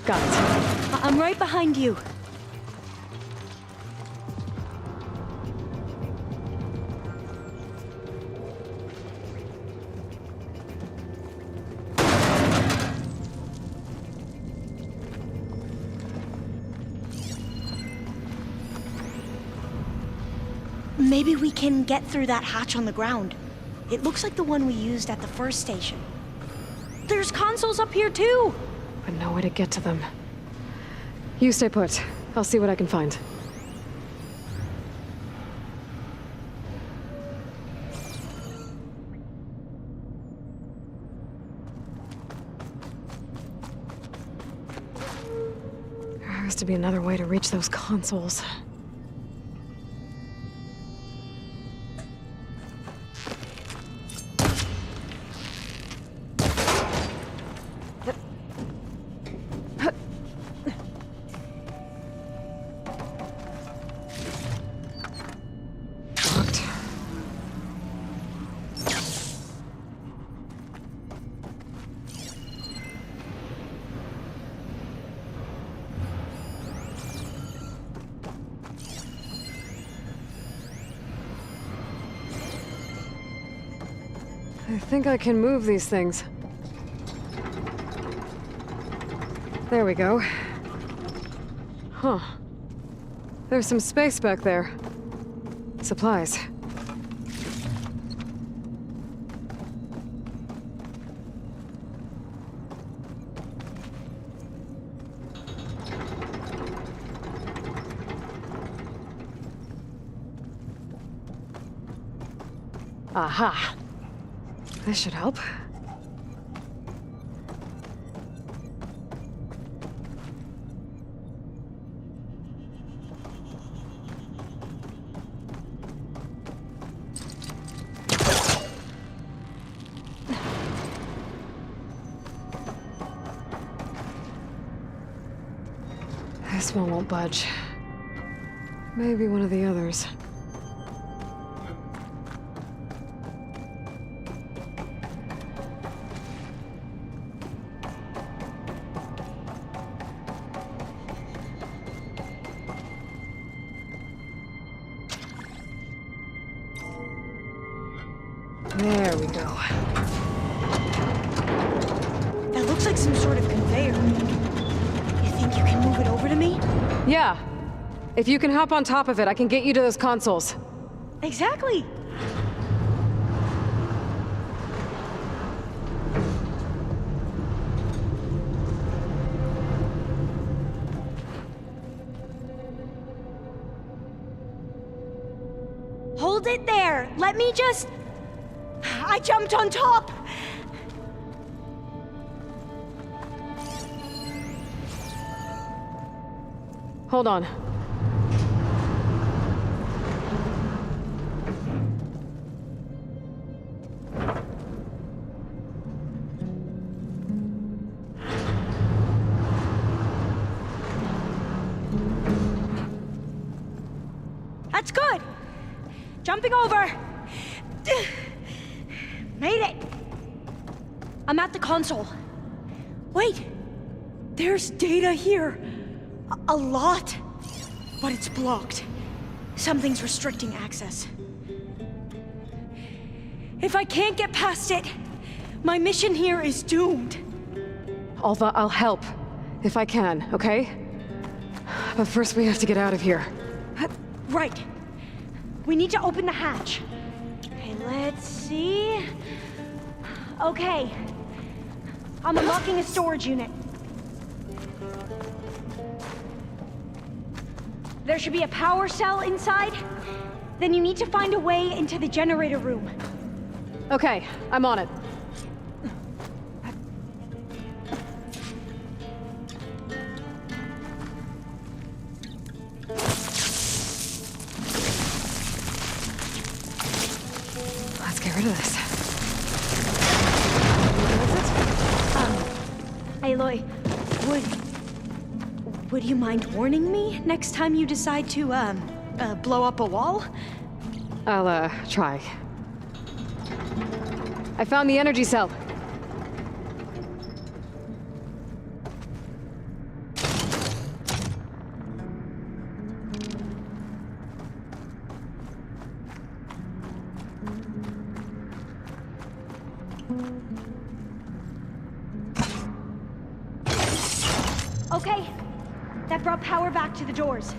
Got it. I'm right behind you. Maybe we can get through that hatch on the ground. It looks like the one we used at the first station. There's consoles up here too! But no way to get to them. You stay put. I'll see what I can find. There has to be another way to reach those consoles. I think I can move these things. There we go. Huh. There's some space back there. Supplies. Aha! This should help. This one won't budge. Maybe one of the others. There we go. That looks like some sort of conveyor. You think you can move it over to me? Yeah. If you can hop on top of it, I can get you to those consoles. Exactly. Hold it there. Let me just... I jumped on top. Hold on. That's good. Jumping over. Made it. I'm at the console. Wait. There's data here. A lot. But it's blocked. Something's restricting access. If I can't get past it, my mission here is doomed. Alva, I'll help. If I can, okay? But first we have to get out of here. Right. We need to open the hatch. Okay, let's see. Okay. I'm unlocking a storage unit. There should be a power cell inside. Then you need to find a way into the generator room. Okay, I'm on it. Let's get rid of this. Aloy, would you mind warning me next time you decide to, blow up a wall? I'll, try. I found the energy cell. Okay. That brought power back to the doors.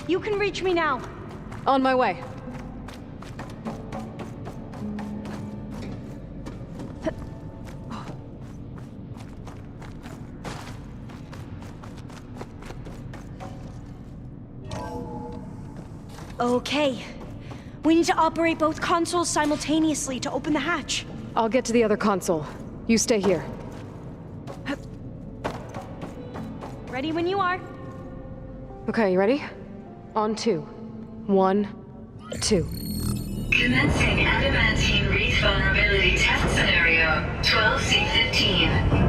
You can reach me now. On my way. Okay. We need to operate both consoles simultaneously to open the hatch. I'll get to the other console. You stay here. Ready when you are. Okay, you ready? On 2. 1, 2. Commencing adamantine wreath vulnerability test scenario 12C15.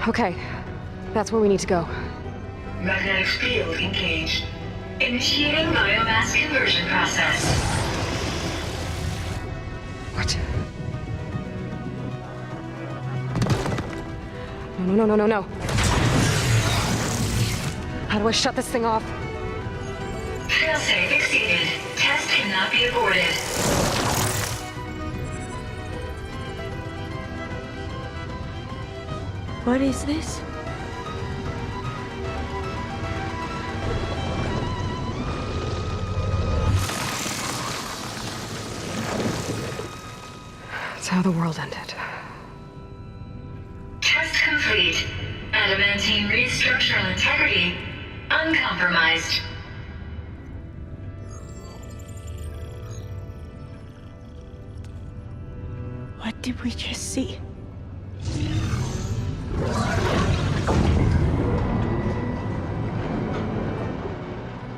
Okay, that's where we need to go. Magnetic field engaged. Initiating biomass conversion process. What? No. How do I shut this thing off? Failsafe exceeded. Test cannot be aborted. What is this? It's how the world ended. Test complete. Adamantine wreath structural integrity uncompromised. What did we just see?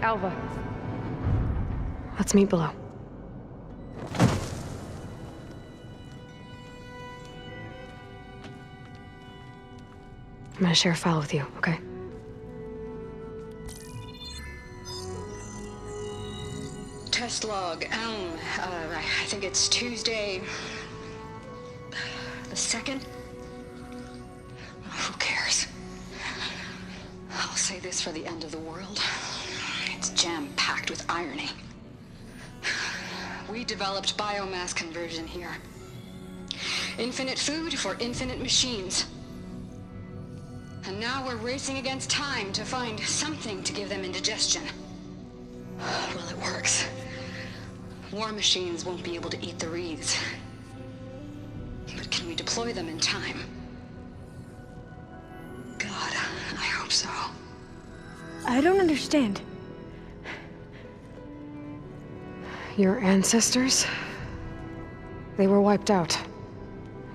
Alva. Let's meet below. I'm gonna share a file with you, okay? Test log, I think it's Tuesday the 2nd? Who cares? I'll say this for the end of the world. It's jam-packed with irony. We developed biomass conversion here. Infinite food for infinite machines. And now we're racing against time to find something to give them indigestion. Well, it works. War machines won't be able to eat the wreaths. But can we deploy them in time? God, I hope so. I don't understand. Your ancestors? They were wiped out.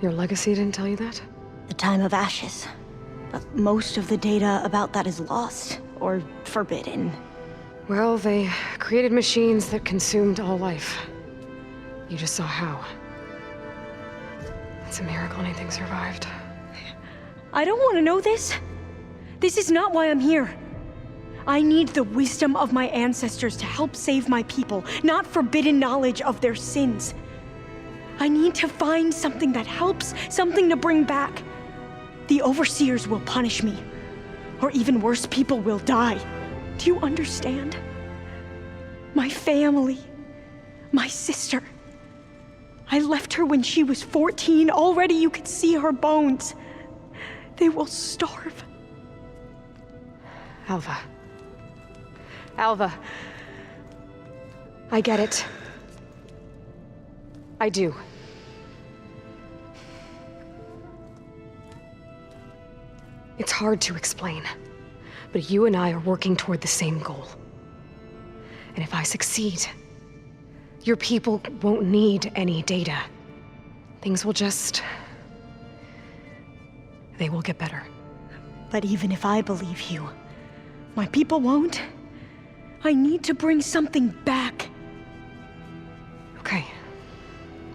Your legacy didn't tell you that? The time of ashes. But most of the data about that is lost, or forbidden. Well, they created machines that consumed all life. You just saw how. It's a miracle anything survived. I don't want to know this. This is not why I'm here. I need the wisdom of my ancestors to help save my people, not forbidden knowledge of their sins. I need to find something that helps, something to bring back. The overseers will punish me. Or even worse, people will die. Do you understand? My family, my sister. I left her when she was 14. Already you could see her bones. They will starve. Alva. Alva. I get it. I do. It's hard to explain, but you and I are working toward the same goal. And if I succeed, your people won't need any data. Things will just... they will get better. But even if I believe you, my people won't. I need to bring something back. Okay.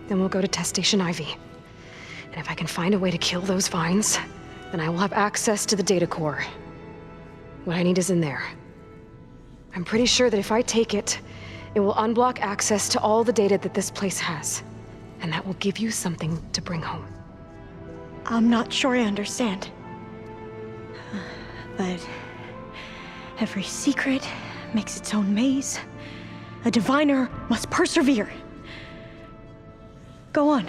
Then we'll go to Test Station Ivy. And if I can find a way to kill those vines, then I will have access to the data core. What I need is in there. I'm pretty sure that if I take it, it will unblock access to all the data that this place has. And that will give you something to bring home. I'm not sure I understand. But every secret makes its own maze. A diviner must persevere. Go on.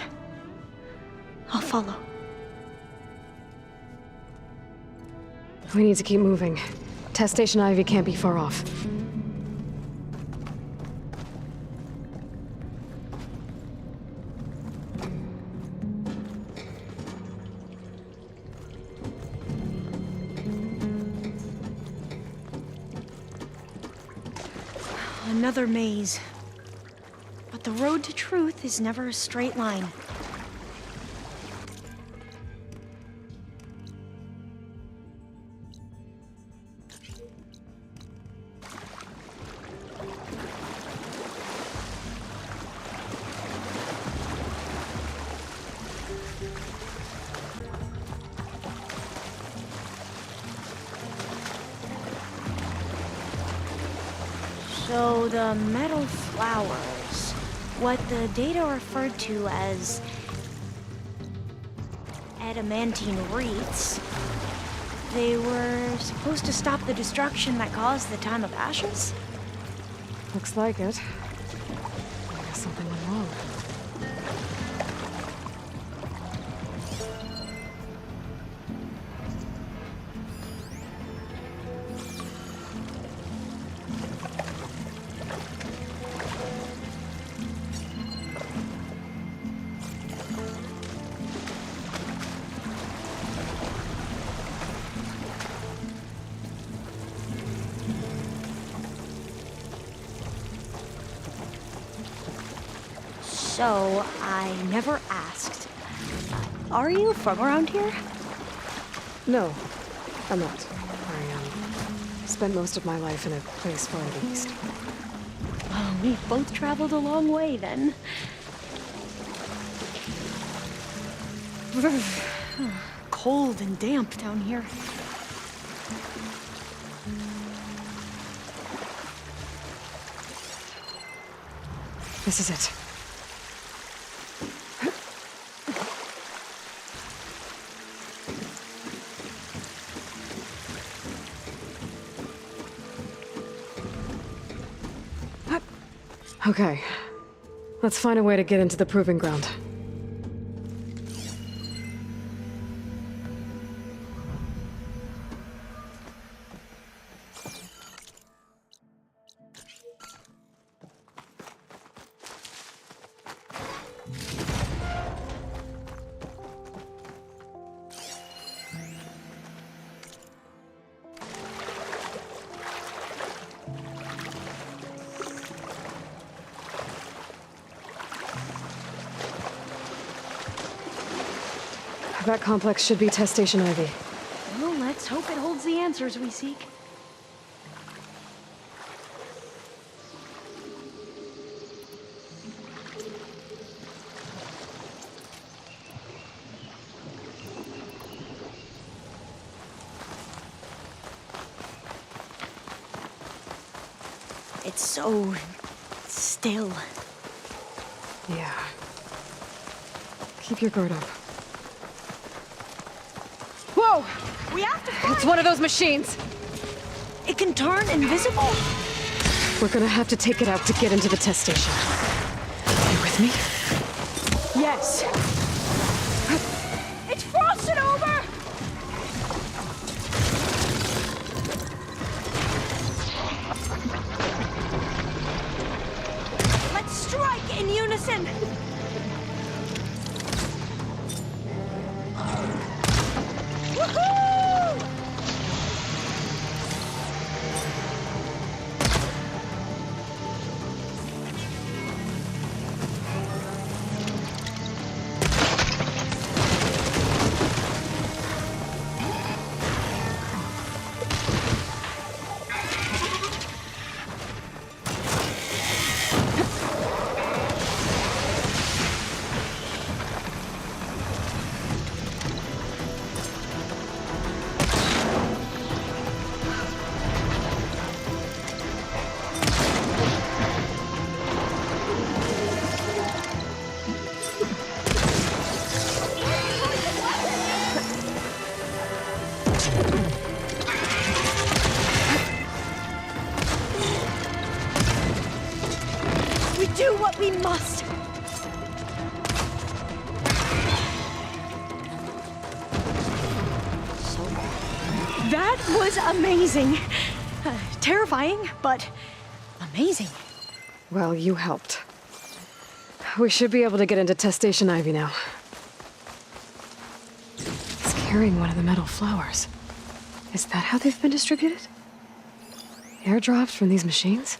I'll follow. We need to keep moving. Test Station Ivy can't be far off. Another maze. But the road to truth is never a straight line. So the metal flowers, what the data referred to as adamantine wreaths, they were supposed to stop the destruction that caused the time of ashes? Looks like it. I guess something went wrong. So, I never asked. Are you from around here? No, I'm not. I Spent most of my life in a place far to the east. Oh, we've both traveled a long way then. Cold and damp down here. This is it. Okay. Let's find a way to get into the proving ground. That complex should be Test Station Ivy. Well, let's hope it holds the answers we seek. It's so still. Yeah. Keep your guard up. Whoa! We have to find... It's one of those machines! It can turn invisible? We're gonna have to take it out to get into the test station. You with me? Yes. It's frosted over! Let's strike in unison! Do what we must. That was amazing. Terrifying, but amazing. Well, you helped. We should be able to get into Test Station Ivy now. It's carrying one of the metal flowers. Is that how they've been distributed? Airdropped from these machines?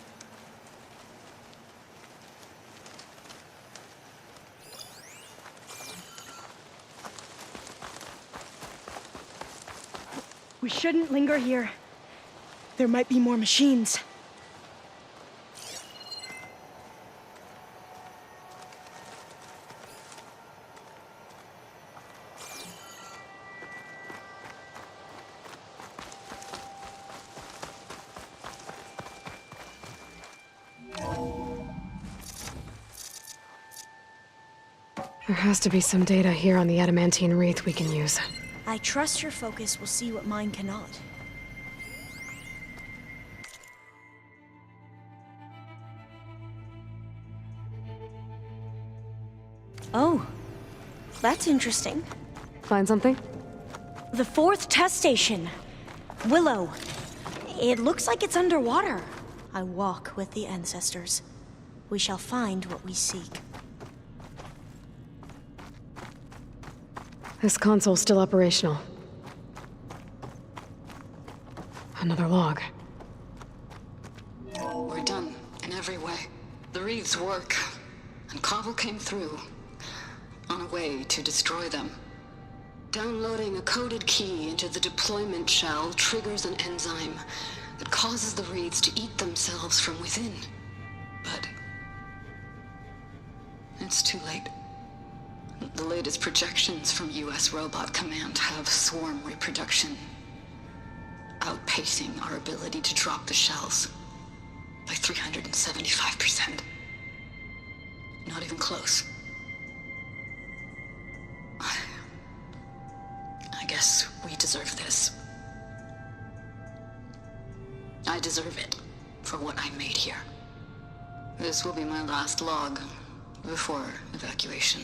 We shouldn't linger here. There might be more machines. There has to be some data here on the adamantine wreath we can use. I trust your focus will see what mine cannot. Oh, that's interesting. Find something? The 4th test station. Willow. It looks like it's underwater. I walk with the ancestors. We shall find what we seek. This console's still operational. Another log. We're done in every way. The wreaths work, and Cobble came through on a way to destroy them. Downloading a coded key into the deployment shell triggers an enzyme. that causes the wraiths to eat themselves from within. But it's too late. The latest projections from US Robot Command have swarm reproduction, outpacing our ability to drop the shells by 375%. Not even close. I guess we deserve this. I deserve it for what I made here. This will be my last log before evacuation.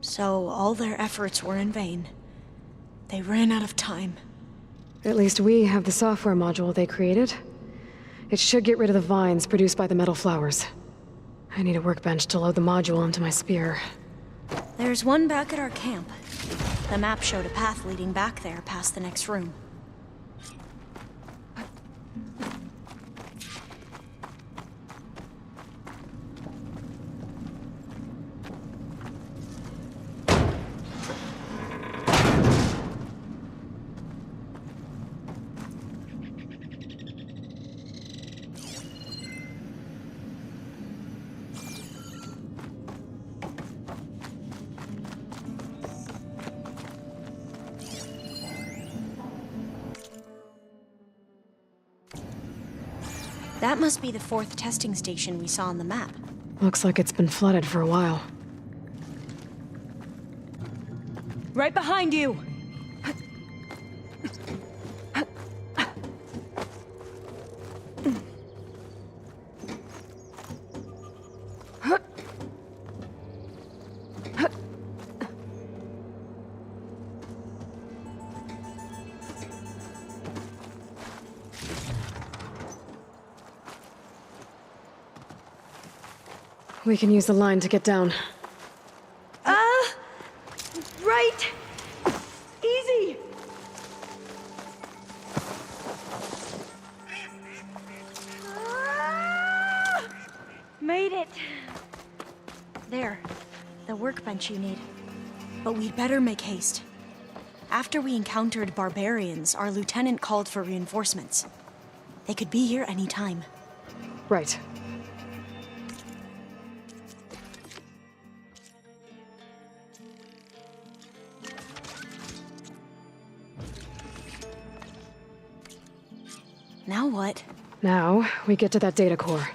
So all their efforts were in vain. They ran out of time. At least we have the software module they created. It should get rid of the vines produced by the metal flowers. I need a workbench to load the module into my spear. There's one back at our camp. The map showed a path leading back there past the next room. That must be the 4th testing station we saw on the map. Looks like it's been flooded for a while. Right behind you! We can use the line to get down. Right! Easy! Made it! There. The workbench you need. But we'd better make haste. After we encountered barbarians, our lieutenant called for reinforcements. They could be here any time. Right. Now what? Now, we get to that data core.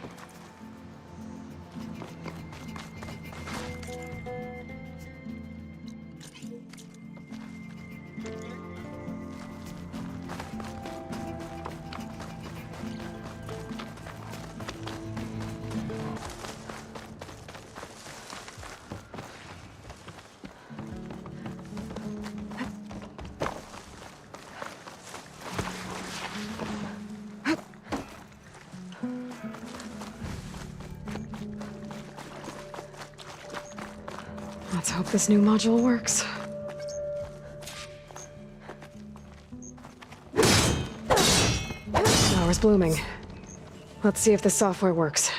Let's hope this new module works. Flower's blooming. Let's see if the software works.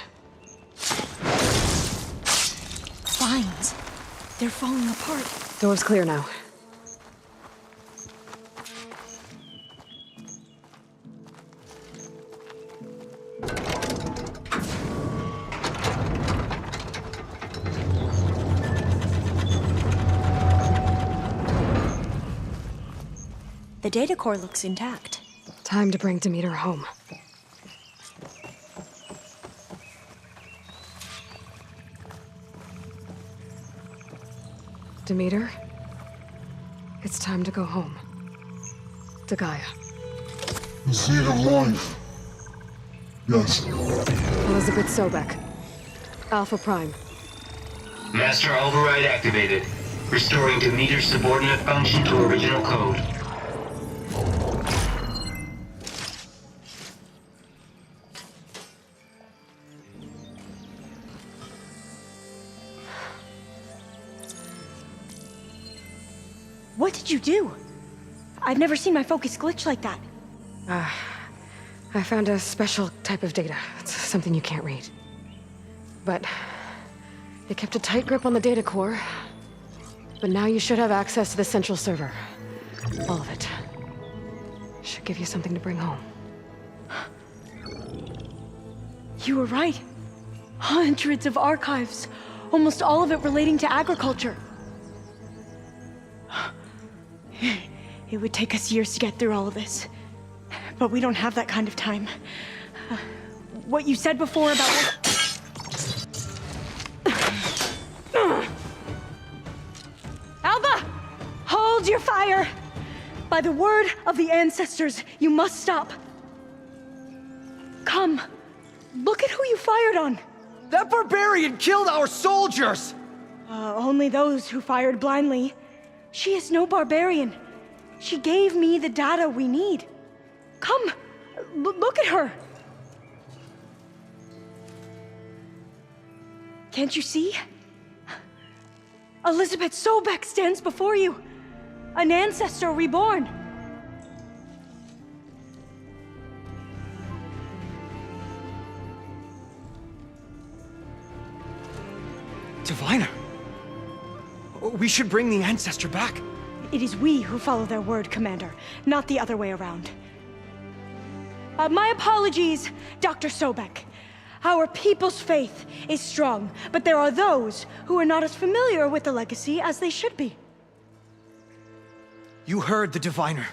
Vines. They're falling apart. Door's clear now. The data core looks intact. Time to bring Demeter home. Demeter, it's time to go home. To Gaia. The seed of life. Yes. Elizabeth Sobek. Alpha Prime. Master override activated. Restoring Demeter's subordinate function to original code. What did you do? I've never seen my focus glitch like that. I found a special type of data. It's something you can't read. But it kept a tight grip on the data core. But now you should have access to the central server. All of it. Should give you something to bring home. You were right. Hundreds of archives. Almost all of it relating to agriculture. It would take us years to get through all of this. But we don't have that kind of time. What you said before about... Alba! Hold your fire! By the word of the ancestors, you must stop. Come. Look at who you fired on. That barbarian killed our soldiers! Only those who fired blindly. She is no barbarian. She gave me the data we need. Come, look at her. Can't you see? Elizabeth Sobek stands before you. An ancestor reborn. Diviner! We should bring the ancestor back. It is we who follow their word, Commander, not the other way around. My apologies, Dr. Sobek. Our people's faith is strong, but there are those who are not as familiar with the legacy as they should be. You heard the diviner.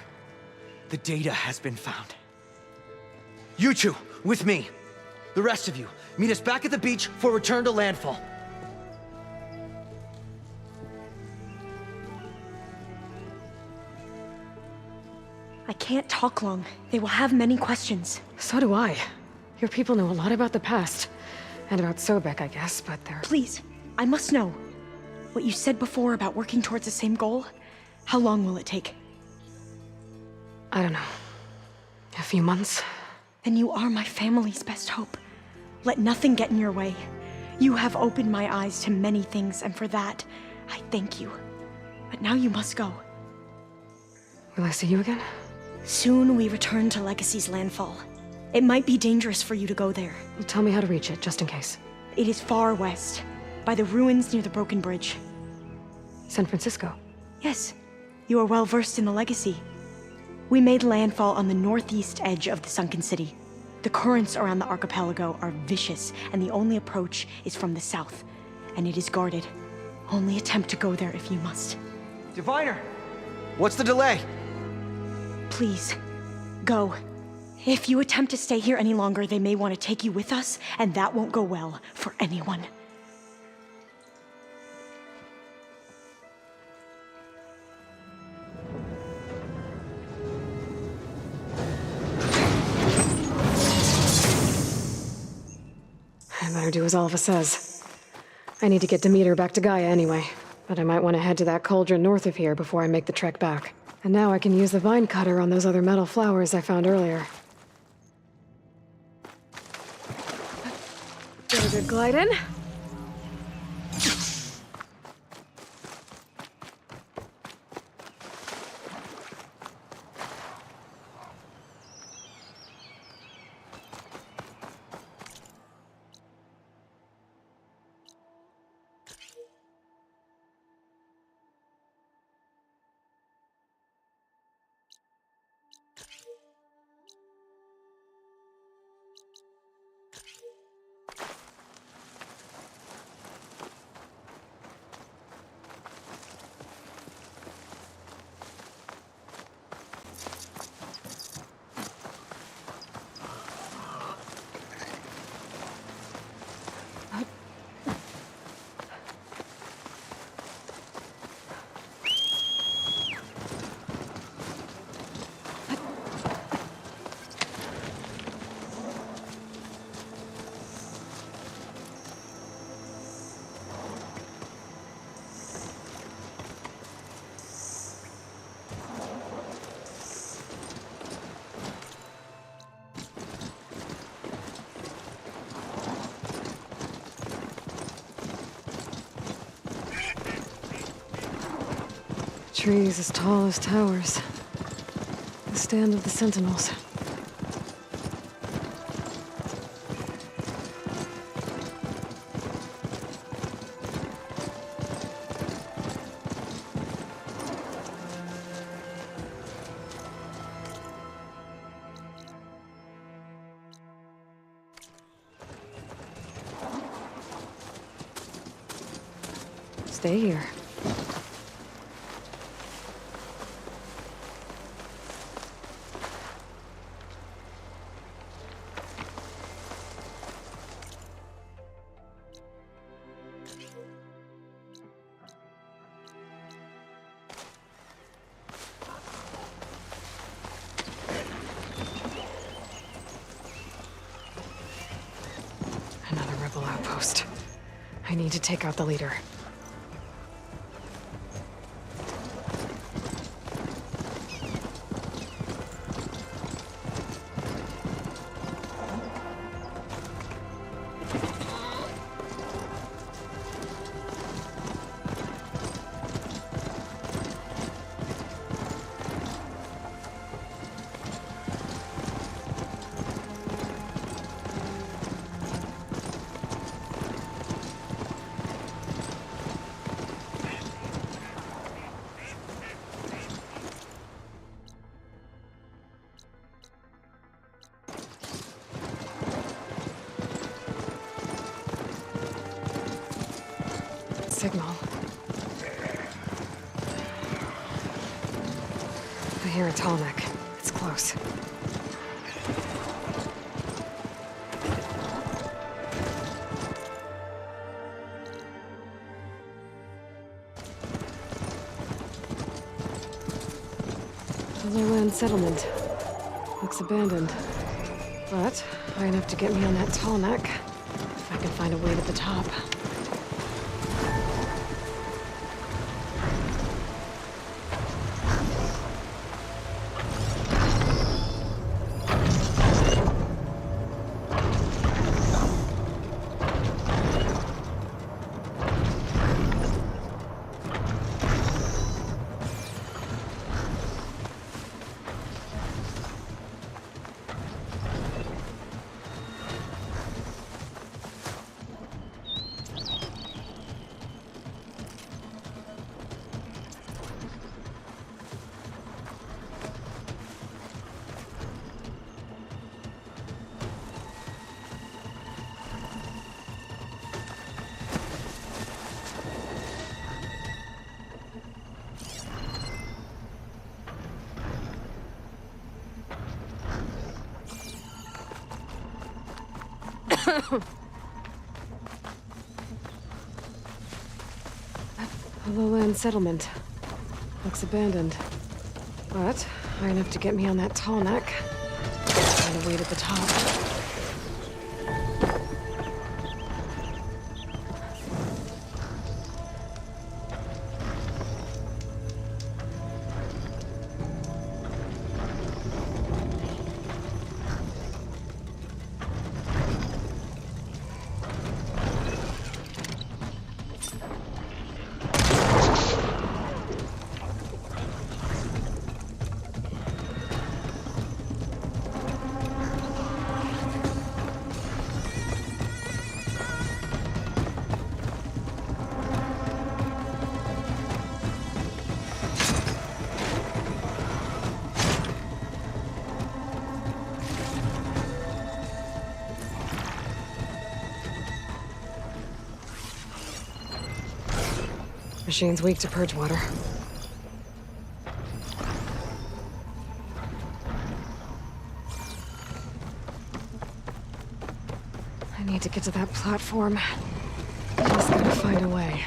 The data has been found. You two, with me. The rest of you, meet us back at the beach for return to landfall. I can't talk long. They will have many questions. So do I. Your people know a lot about the past. And about Sobek, I guess, but they're... Please, I must know. What you said before about working towards the same goal, how long will it take? I don't know. A few months? Then you are my family's best hope. Let nothing get in your way. You have opened my eyes to many things, and for that, I thank you. But now you must go. Will I see you again? Soon we return to Legacy's landfall. It might be dangerous for you to go there. Well, tell me how to reach it, just in case. It is far west, by the ruins near the broken bridge. San Francisco? Yes. You are well versed in the Legacy. We made landfall on the northeast edge of the sunken city. The currents around the archipelago are vicious, and the only approach is from the south. And it is guarded. Only attempt to go there if you must. Diviner! What's the delay? Please, go. If you attempt to stay here any longer, they may want to take you with us, and that won't go well for anyone. I better do as Alva says. I need to get Demeter back to Gaia anyway, but I might want to head to that cauldron north of here before I make the trek back. And now I can use the vine cutter on those other metal flowers I found earlier. Get a good glide in. Trees as tall as towers. The stand of the sentinels. Stay here. Another rebel outpost. I need to take out the leader. Signal. I hear a tall neck. It's close. The lowland settlement. Looks abandoned. But high enough to get me on that tall neck. If I can find a way to the top. A lowland settlement. Looks abandoned. But high enough to get me on that tall neck. Find a way to the top. Machine's weak to purge water. I need to get to that platform. Just gotta find a way.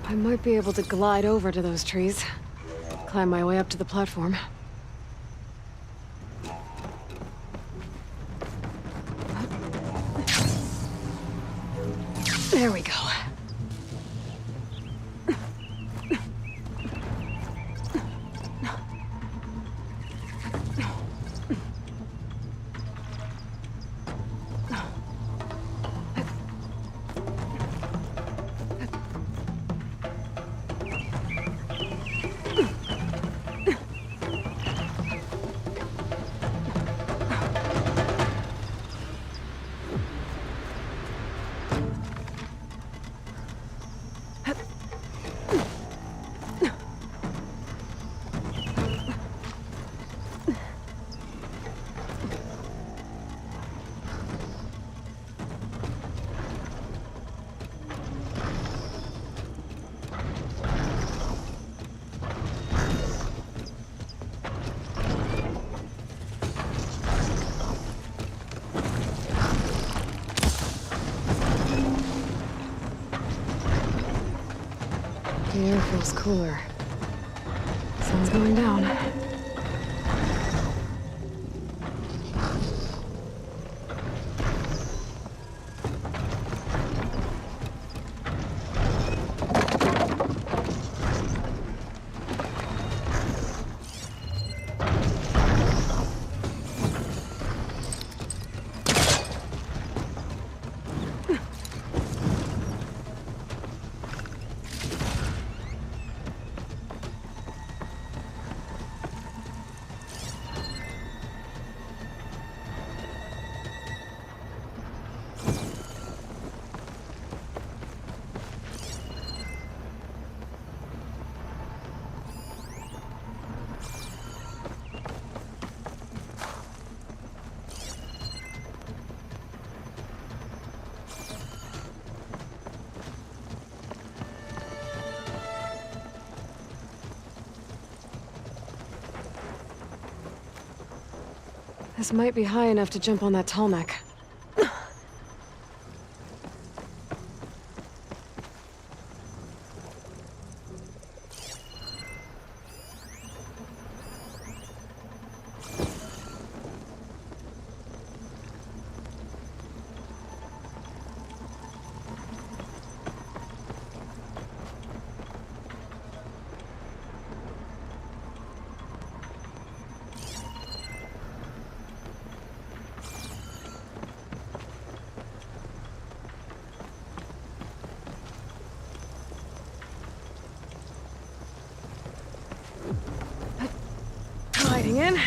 I might be able to glide over to those trees. Climb my way up to the platform. There we go. The air feels cooler. Sun's going down. This might be high enough to jump on that tall neck. Gliding in.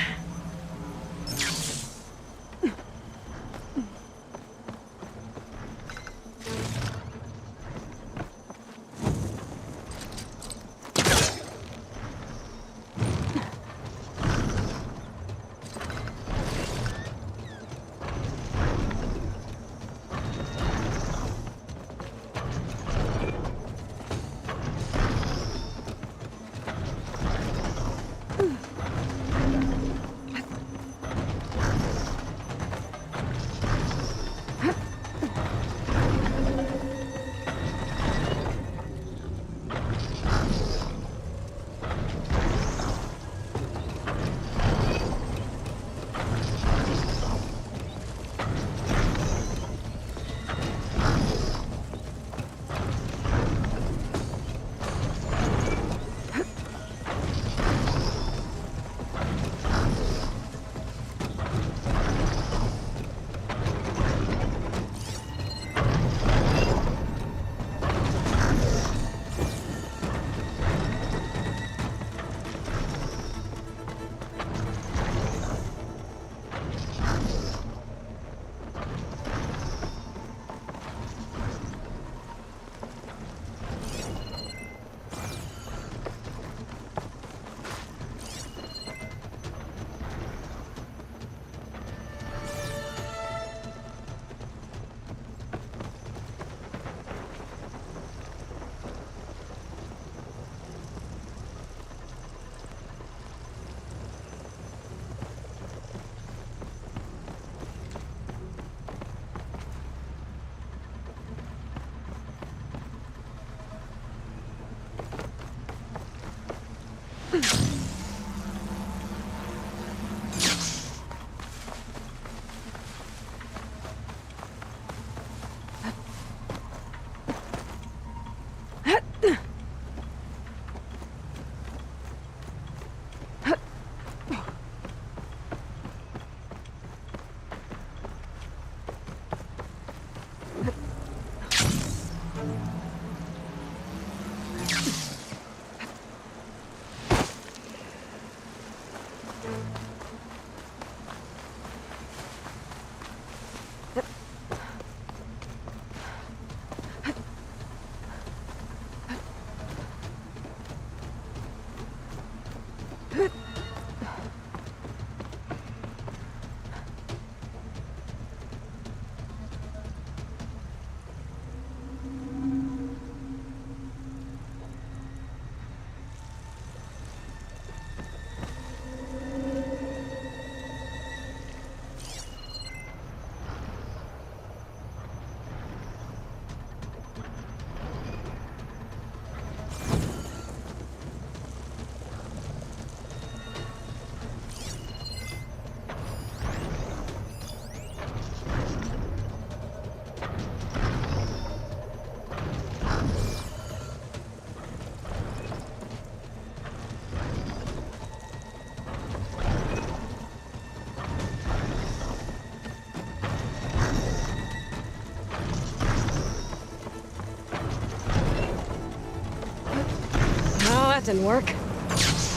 That didn't work.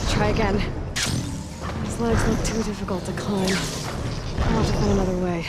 Try again. These legs look too difficult to climb. I'll have to find another way.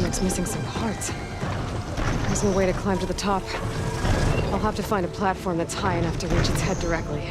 It's missing some parts. There's no way to climb to the top. I'll have to find a platform that's high enough to reach its head directly.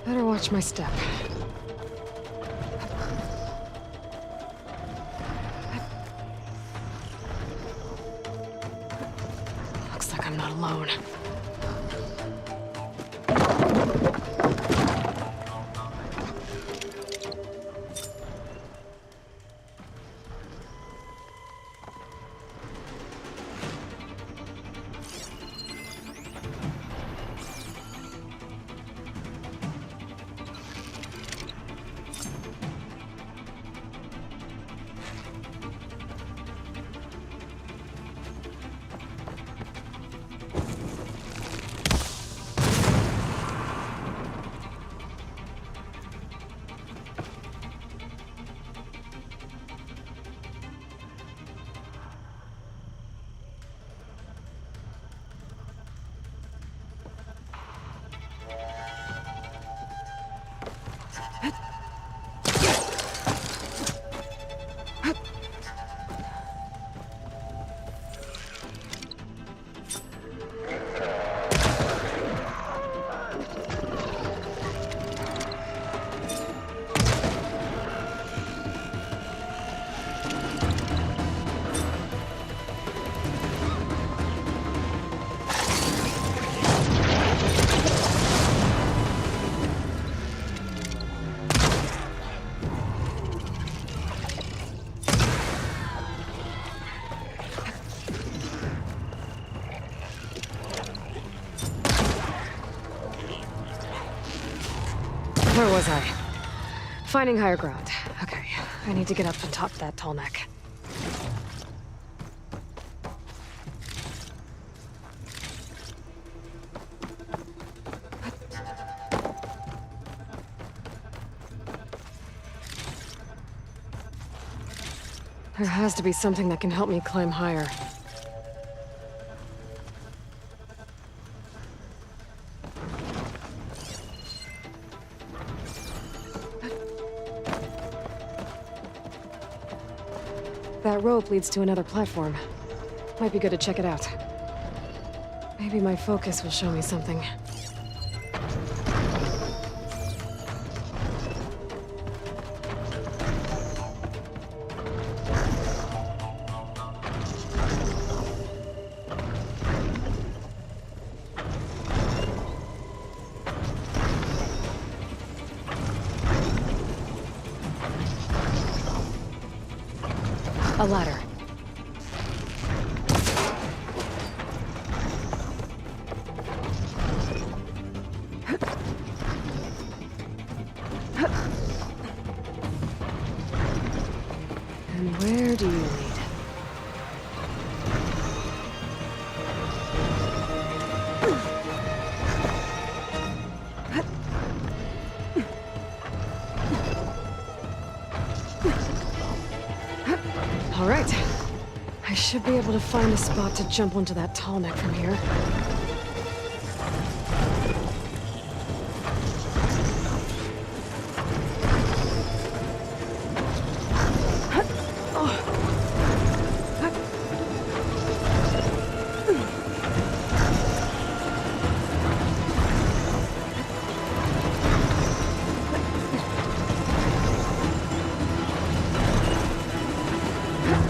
Better watch my step. Looks like I'm not alone. Where was I? Finding higher ground. Okay, I need to get up on top of that tall neck. There has to be something that can help me climb higher. That rope leads to another platform. Might be good to check it out. Maybe my focus will show me something. A ladder. And where do you lead? All right. I should be able to find a spot to jump onto that tall neck from here.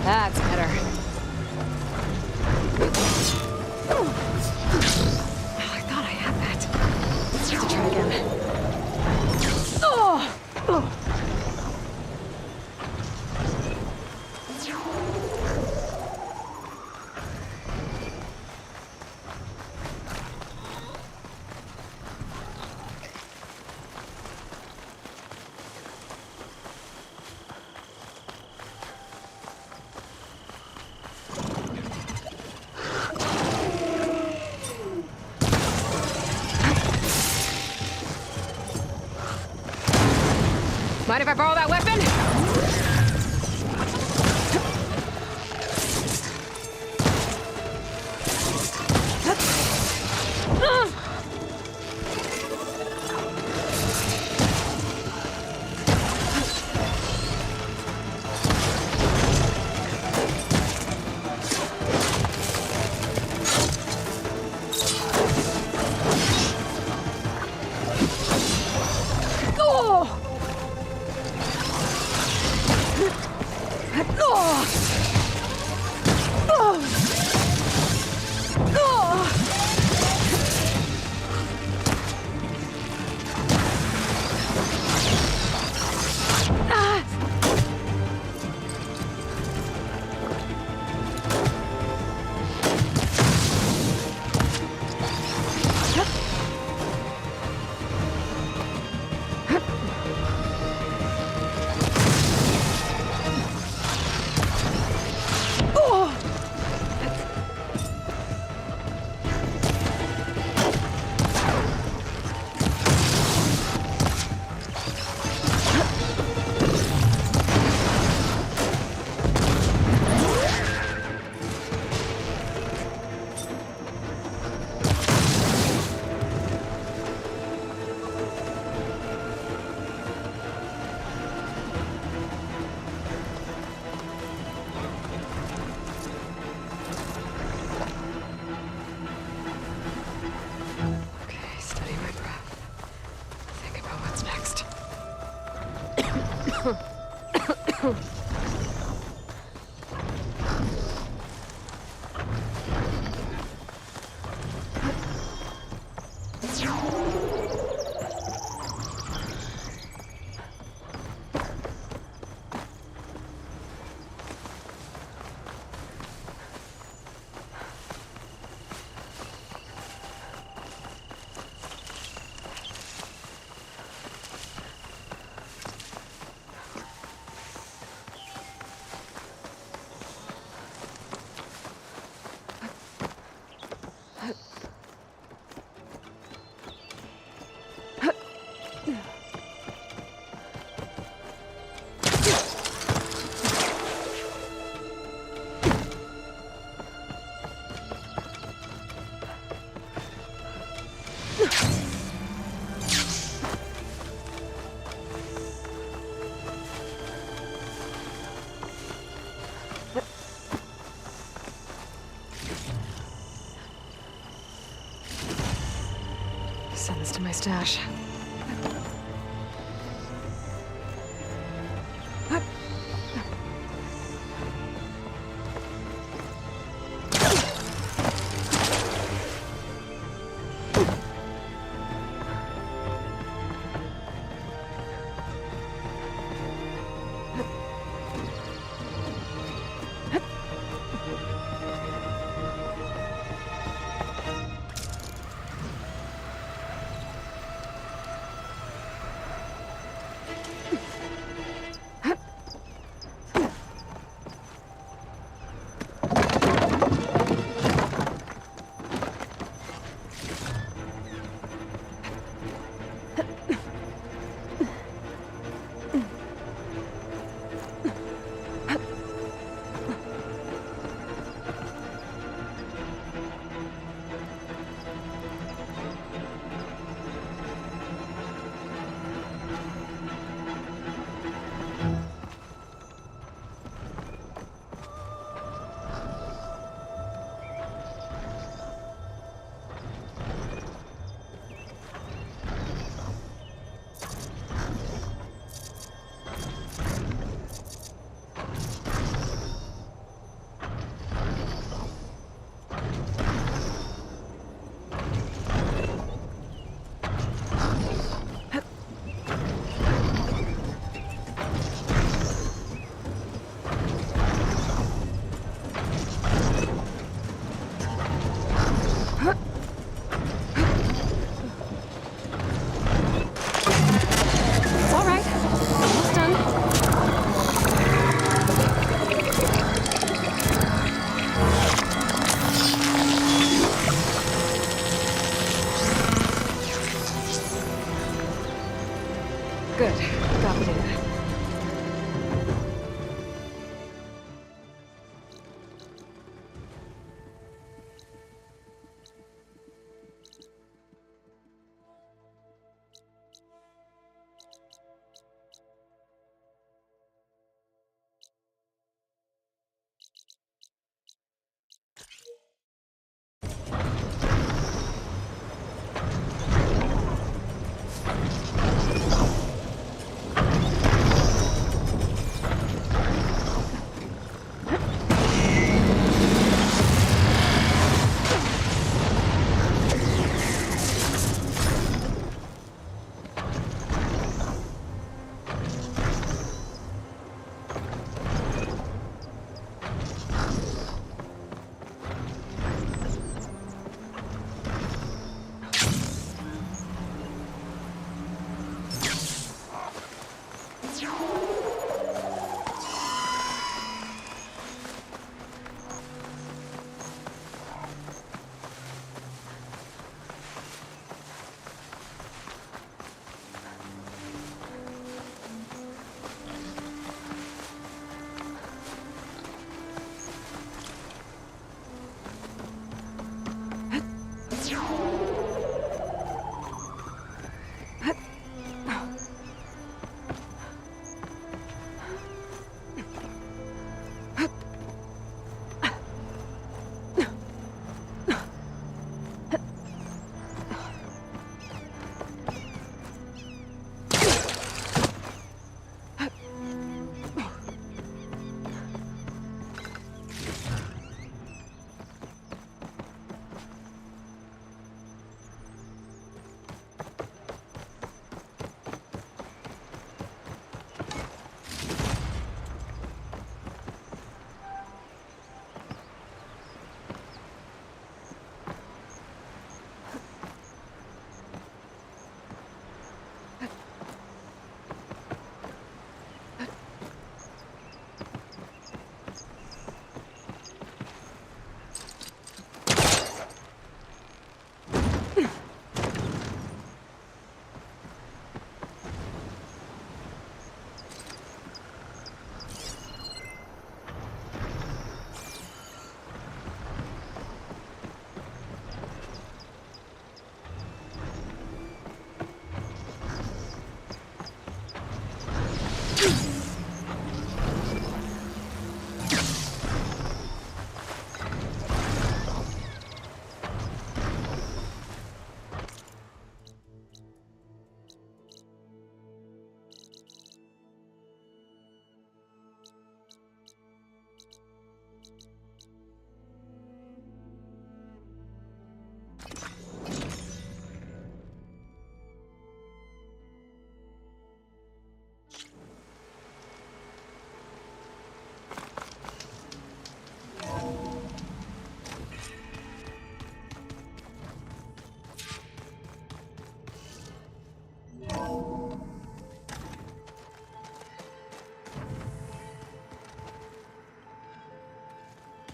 That's better. Oh, I thought I had that. Let's have to try again. Oh! Oh! Mind if I borrow that weapon? Send this to my stash.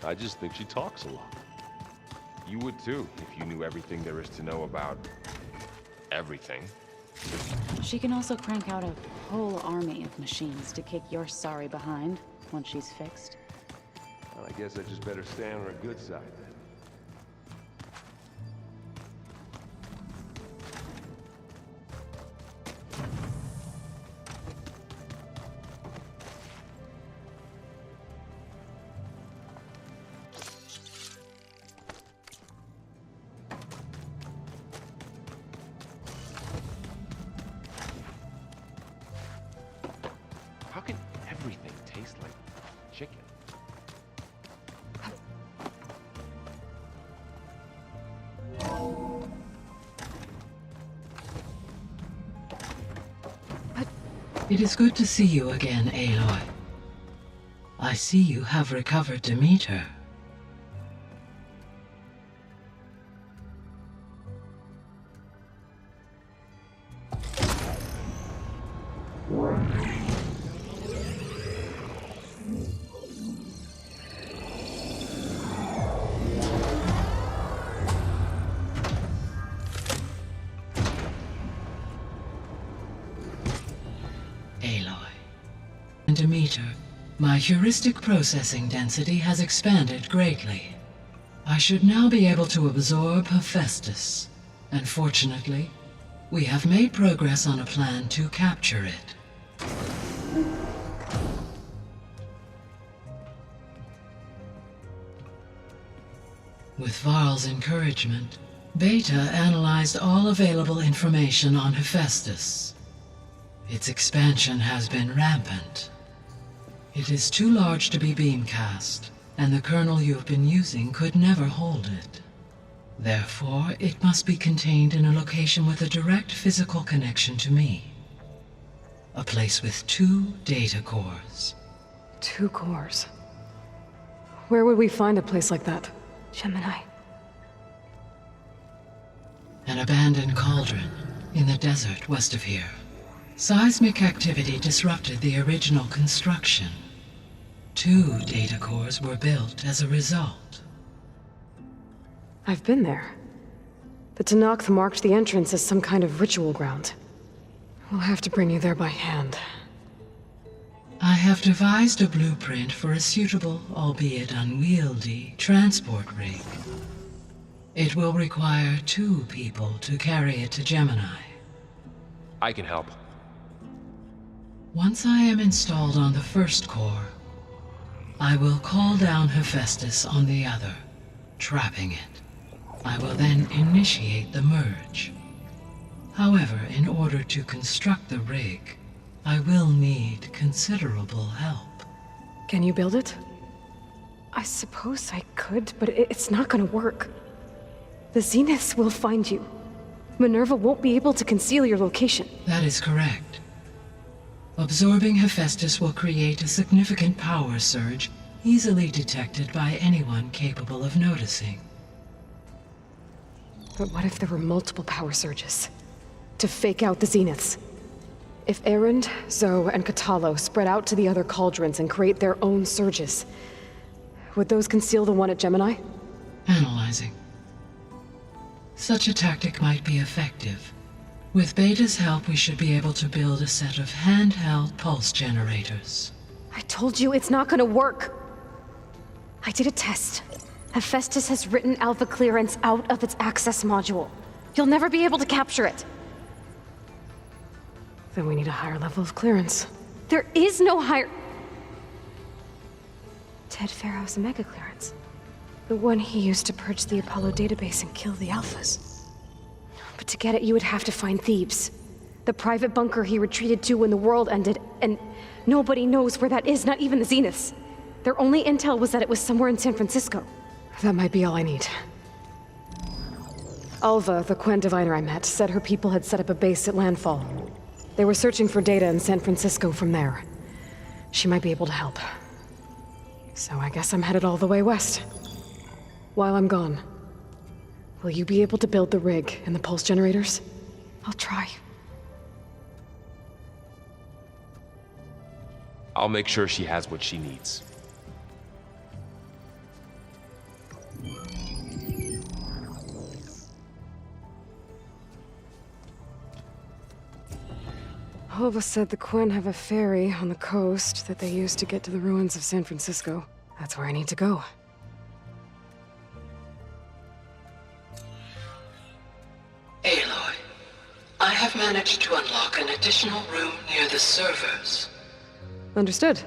I just think she talks a lot. You would too, if you knew everything there is to know about everything. She can also crank out a whole army of machines to kick your sorry behind once she's fixed. Well, I guess I just better stay on her good side then. How can everything taste like chicken? It is good to see you again, Aloy. I see you have recovered Demeter. Demeter, my heuristic processing density has expanded greatly. I should now be able to absorb Hephaestus, and fortunately, we have made progress on a plan to capture it. With Varl's encouragement, Beta analyzed all available information on Hephaestus. Its expansion has been rampant. It is too large to be beamcast, and the kernel you've been using could never hold it. Therefore, it must be contained in a location with a direct physical connection to me. A place with 2 data cores. 2 cores? Where would we find a place like that? Gemini. An abandoned cauldron in the desert west of here. Seismic activity disrupted the original construction. 2 data cores were built as a result. I've been there. The Tenakth marked the entrance as some kind of ritual ground. We'll have to bring you there by hand. I have devised a blueprint for a suitable, albeit unwieldy, transport rig. It will require 2 people to carry it to Gemini. I can help. Once I am installed on the first core, I will call down Hephaestus on the other, trapping it. I will then initiate the merge. However, in order to construct the rig, I will need considerable help. Can you build it? I suppose I could, but it's not gonna work. The Zeniths will find you. Minerva won't be able to conceal your location. That is correct. Absorbing Hephaestus will create a significant power surge, easily detected by anyone capable of noticing. But what if there were multiple power surges? To fake out the Zeniths? If Erend, Zoe, and Katalo spread out to the other cauldrons and create their own surges, would those conceal the one at Gemini? Analyzing. Such a tactic might be effective. With Beta's help, we should be able to build a set of handheld pulse generators. I told you it's not gonna work! I did a test. Hephaestus has written Alpha clearance out of its access module. You'll never be able to capture it. Then we need a higher level of clearance. There is no higher... Ted Pharaoh's mega clearance. The one he used to purge the Apollo database and kill the Alphas. But to get it, you would have to find Thebes. The private bunker he retreated to when the world ended, and nobody knows where that is, not even the Zeniths. Their only intel was that it was somewhere in San Francisco. That might be all I need. Alva, the Quen diviner I met, said her people had set up a base at landfall. They were searching for data in San Francisco from there. She might be able to help. So I guess I'm headed all the way west. While I'm gone, will you be able to build the rig and the pulse generators? I'll try. I'll make sure she has what she needs. All of us said the Quen have a ferry on the coast that they use to get to the ruins of San Francisco. That's where I need to go. Aloy, I have managed to unlock an additional room near the servers. Understood.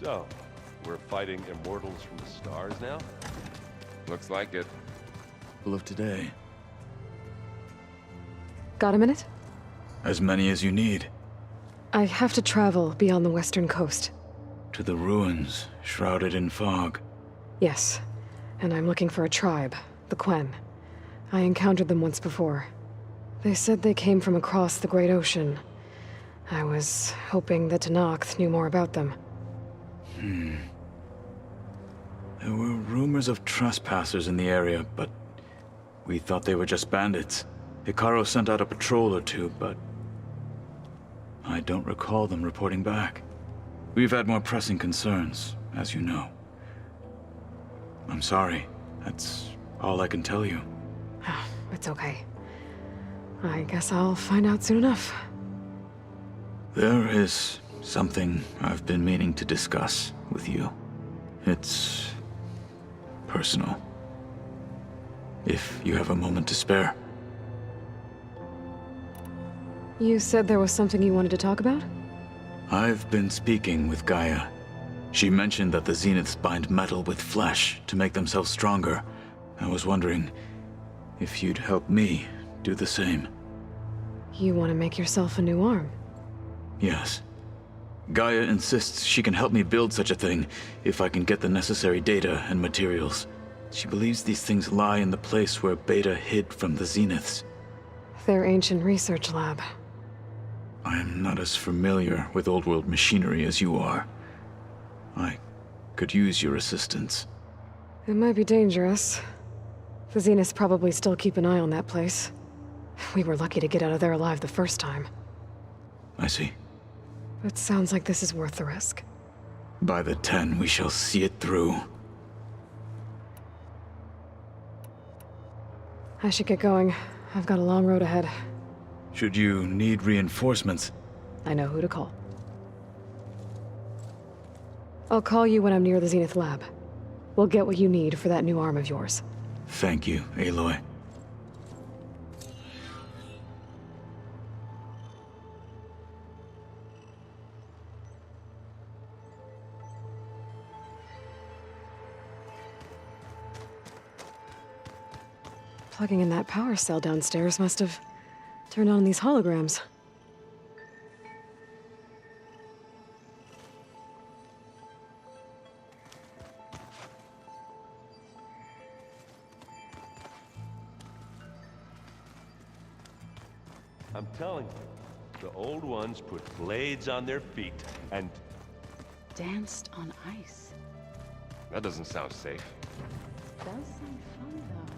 So, we're fighting immortals from the stars now? Looks like it. Full of today. Got a minute? As many as you need. I have to travel beyond the western coast. To the ruins, shrouded in fog. Yes, and I'm looking for a tribe, the Quen. I encountered them once before. They said they came from across the Great Ocean. I was hoping that Tenakth knew more about them. There were rumors of trespassers in the area, but we thought they were just bandits. Hikaru sent out a patrol or two, but I don't recall them reporting back. We've had more pressing concerns, as you know. I'm sorry. That's all I can tell you. It's okay. I guess I'll find out soon enough. There is something I've been meaning to discuss with you. It's personal. If you have a moment to spare. You said there was something you wanted to talk about? I've been speaking with Gaia. She mentioned that the Zeniths bind metal with flesh to make themselves stronger. I was wondering if you'd help me do the same. You want to make yourself a new arm? Yes. Gaia insists she can help me build such a thing if I can get the necessary data and materials. She believes these things lie in the place where Beta hid from the Zeniths. Their ancient research lab. I am not as familiar with old-world machinery as you are. I could use your assistance. It might be dangerous. The Zeniths probably still keep an eye on that place. We were lucky to get out of there alive the first time. I see. It sounds like this is worth the risk. By the 10, we shall see it through. I should get going. I've got a long road ahead. Should you need reinforcements? I know who to call. I'll call you when I'm near the Zenith lab. We'll get what you need for that new arm of yours. Thank you, Aloy. Plugging in that power cell downstairs must have turned on these holograms. I'm telling you, the old ones put blades on their feet and... Danced on ice. That doesn't sound safe. Does sound fun, though.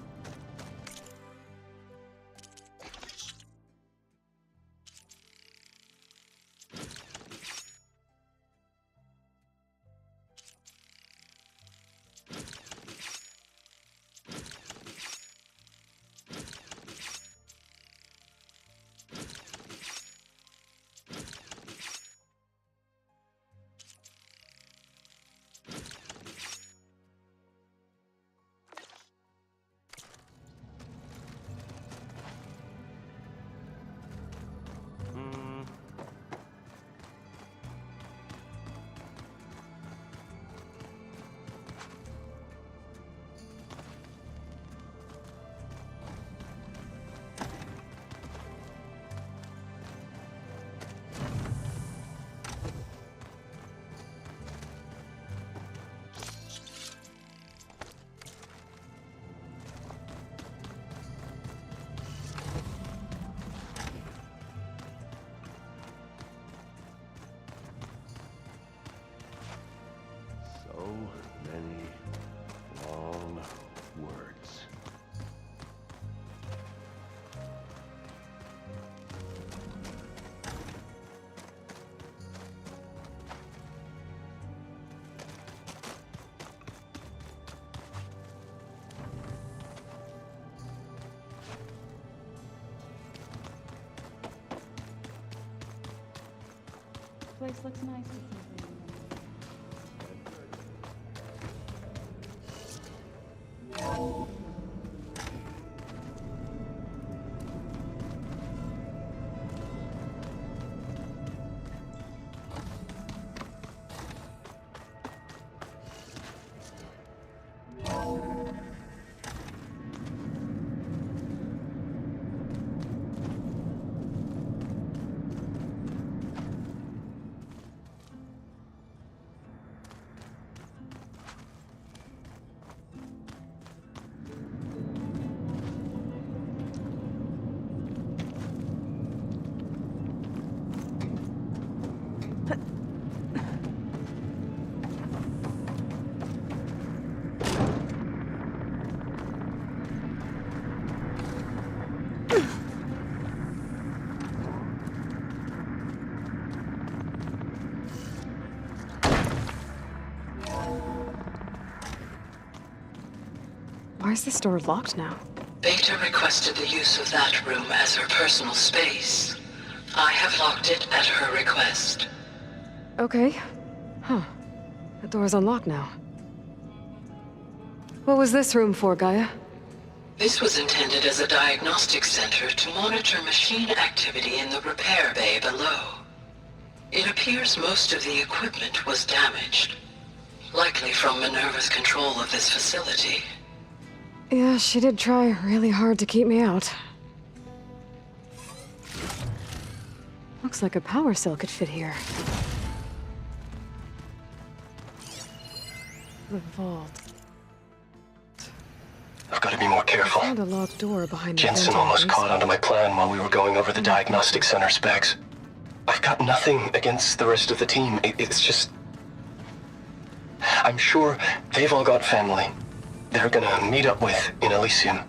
place looks nice with some green. Why is this door locked now? Beta requested the use of that room as her personal space. I have locked it at her request. Okay. Huh. The door's unlocked now. What was this room for, Gaia? This was intended as a diagnostic center to monitor machine activity in the repair bay below. It appears most of the equipment was damaged, likely from Minerva's control of this facility. Yeah, she did try really hard to keep me out. Looks like a power cell could fit here. The vault. I've got to be more careful. I found a locked door behind the Jensen almost caught onto my plan while we were going over the diagnostic center specs. I've got nothing against the rest of the team. It's just... I'm sure they've all got family they're gonna meet up with in Elysium.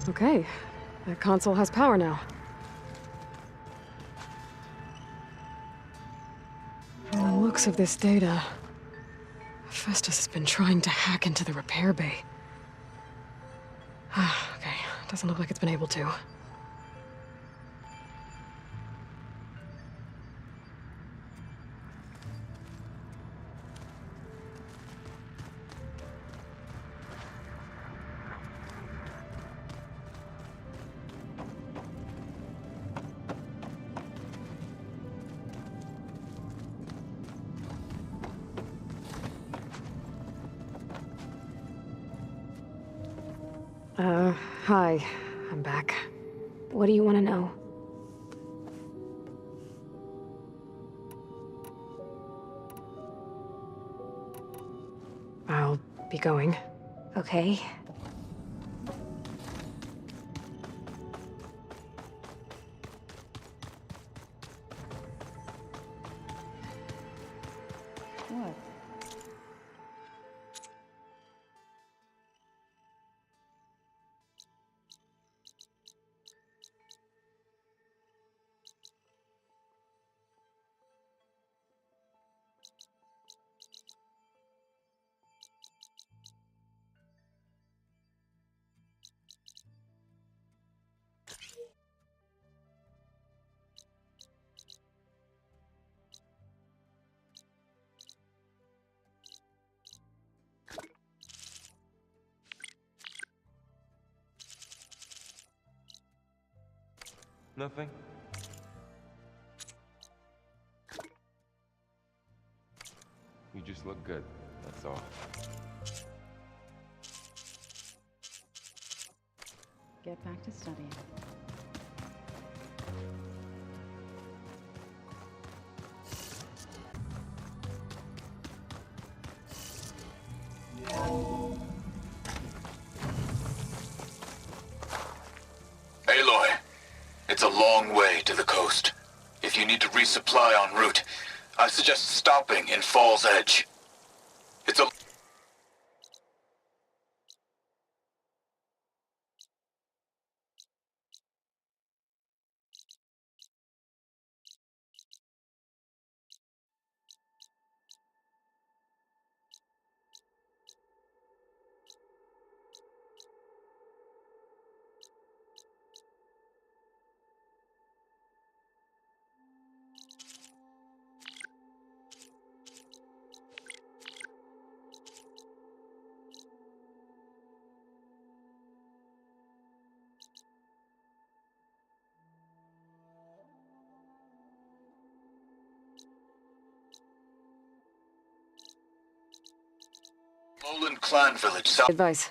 Okay. That console has power now. From the looks of this data, Hephaestus has been trying to hack into the repair bay. Okay, doesn't look like it's been able to. Hi. I'm back. What do you want to know? I'll be going. Okay. What? Nothing? You just look good, that's all. Get back to studying. Aloy, it's a long way to the coast. If you need to resupply en route, I suggest stopping in Fall's Edge. It's a... Poland clan village south. Advice.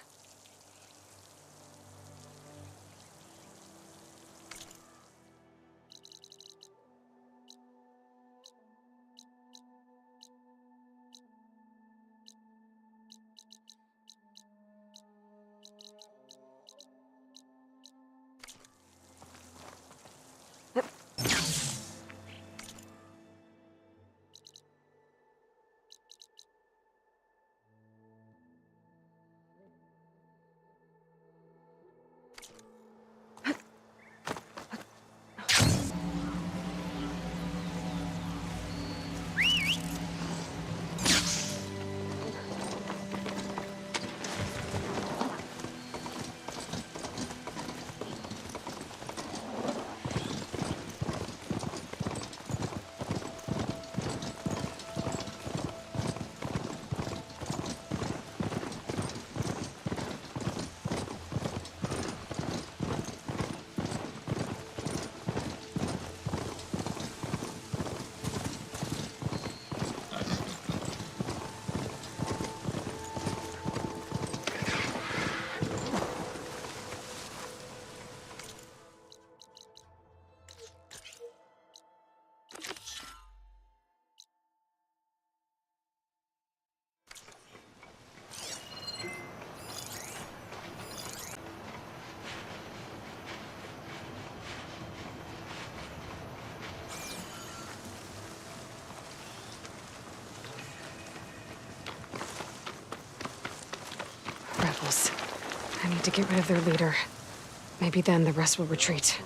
Rebels. I need to get rid of their leader. Maybe then the rest will retreat.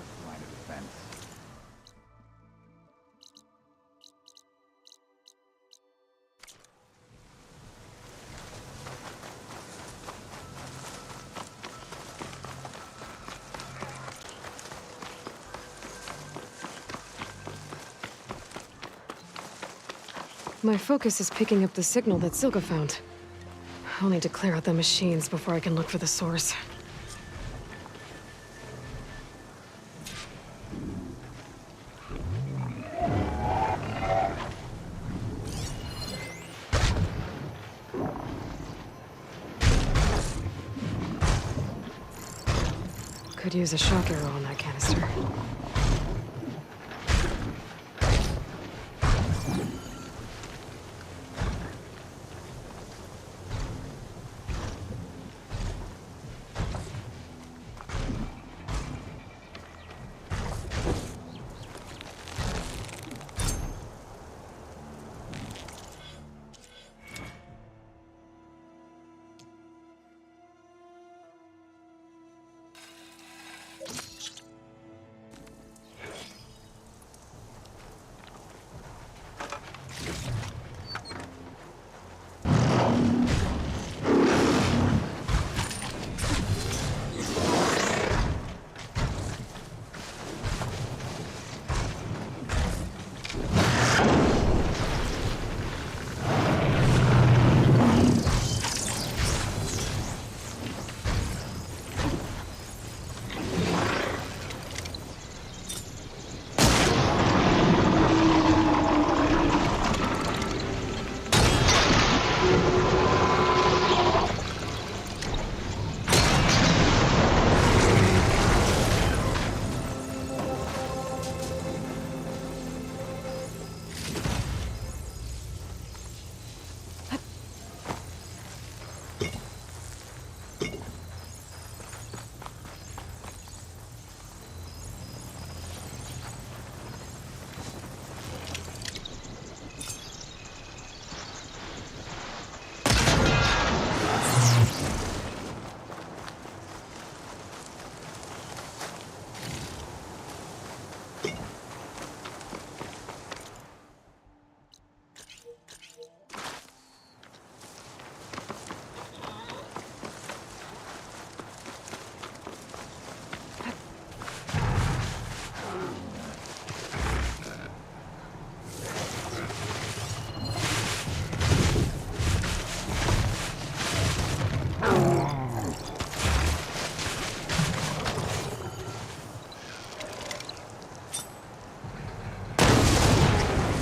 My focus is picking up the signal that Silka found. I'll need to clear out the machines before I can look for the source. Could use a shock arrow on that canister.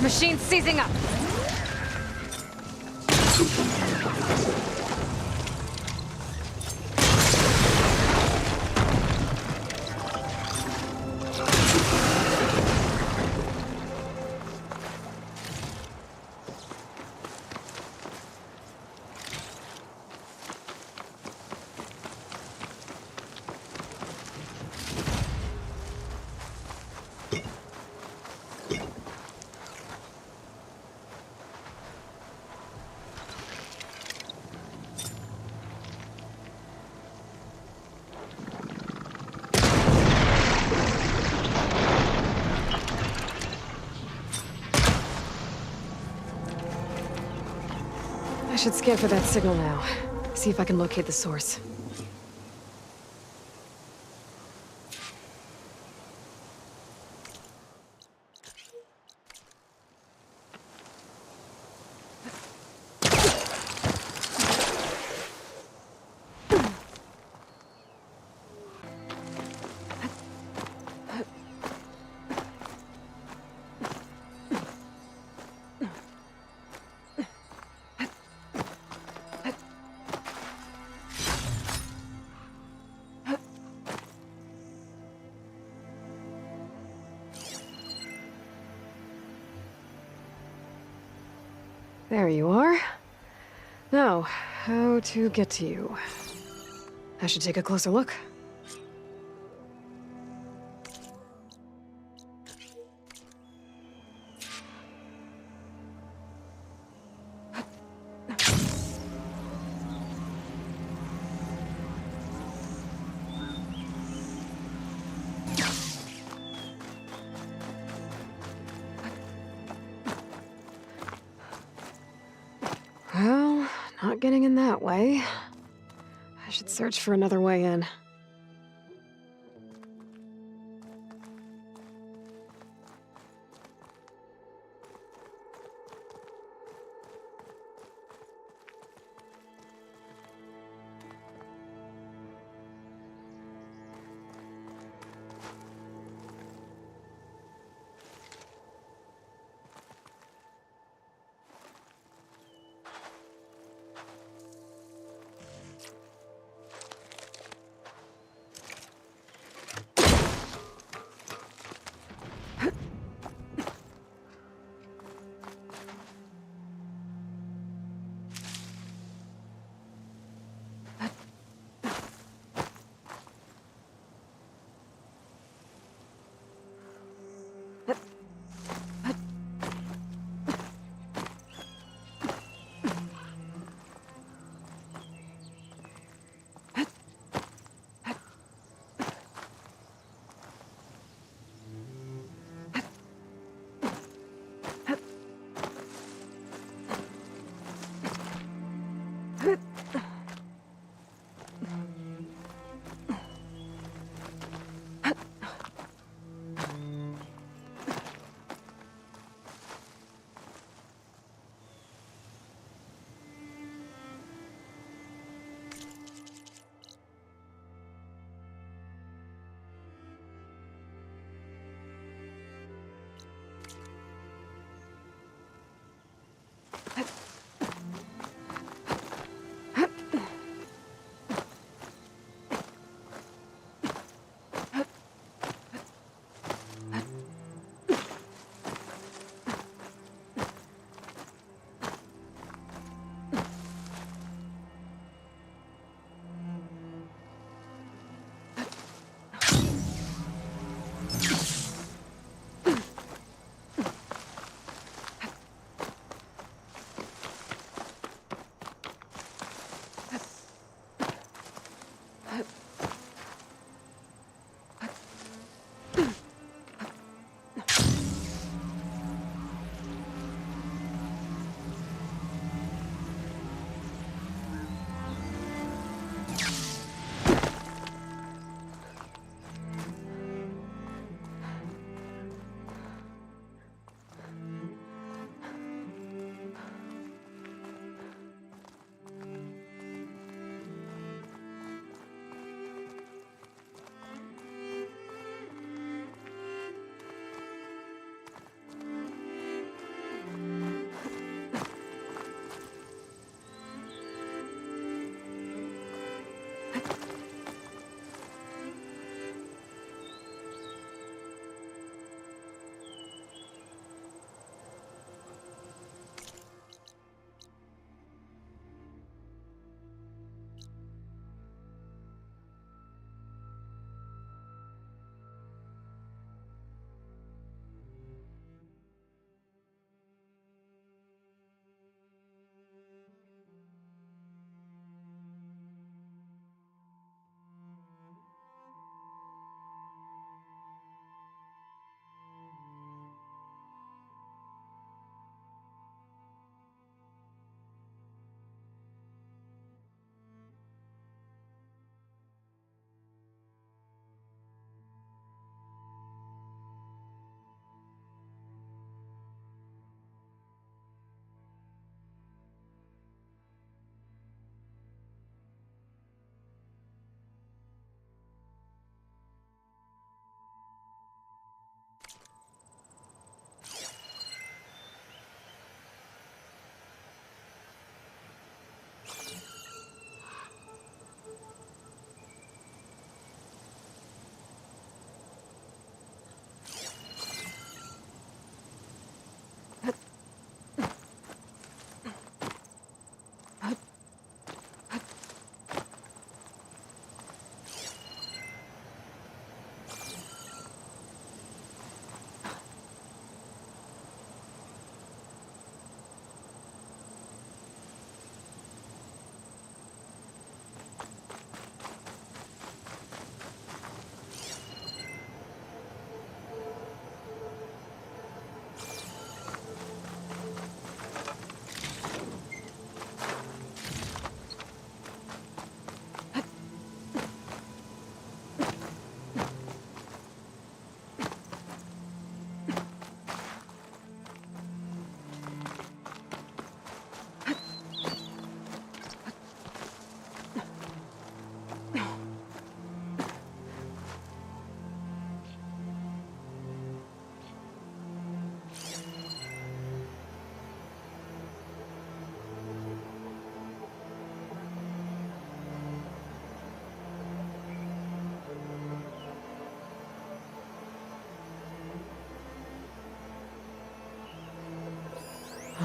Machine seizing up. should scan for that signal now. See if I can locate the source. There you are. Now, how to get to you? I should take a closer look. Well, not getting in that way. I should search for another way in.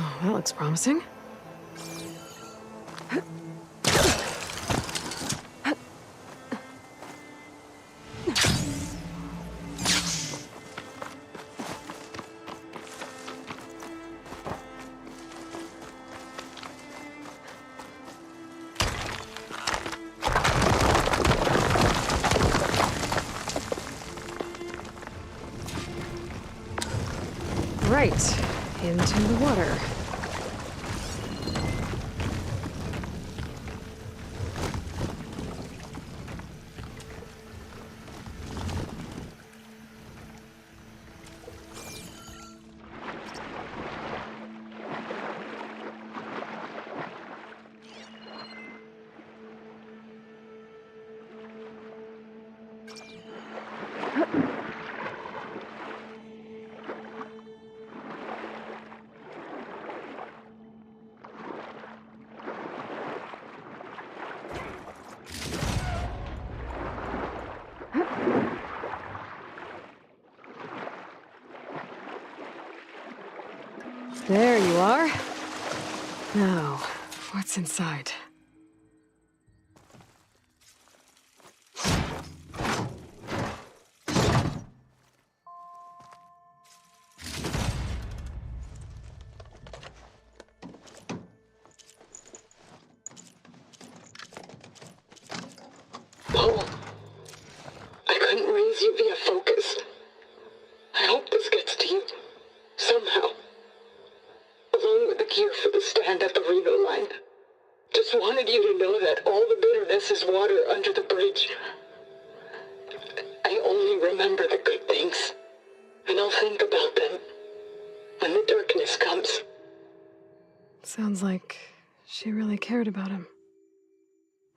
Oh, that looks promising. Right, into the water. There you are. Now, what's inside? Paul, I couldn't raise you via focus. I hope this gets to you, somehow. Along with the gear for the stand at the Reno line. Just wanted you to know that all the bitterness is water under the bridge. I only remember the good things, and I'll think about them when the darkness comes. Sounds like she really cared about him.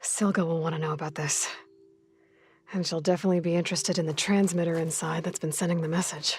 Silga will want to know about this. And she'll definitely be interested in the transmitter inside that's been sending the message.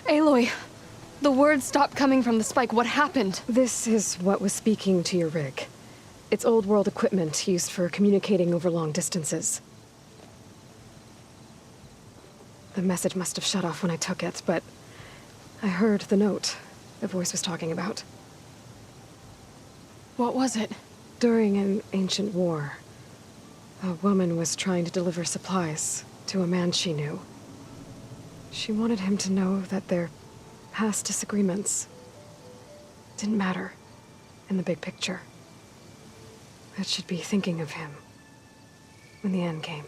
Aloy, the words stopped coming from the spike. What happened? This is what was speaking to your rig. It's old world equipment used for communicating over long distances. The message must have shut off when I took it, but I heard the note the voice was talking about. What was it? During an ancient war, a woman was trying to deliver supplies to a man she knew. She wanted him to know that their past disagreements didn't matter in the big picture. That she'd be thinking of him when the end came.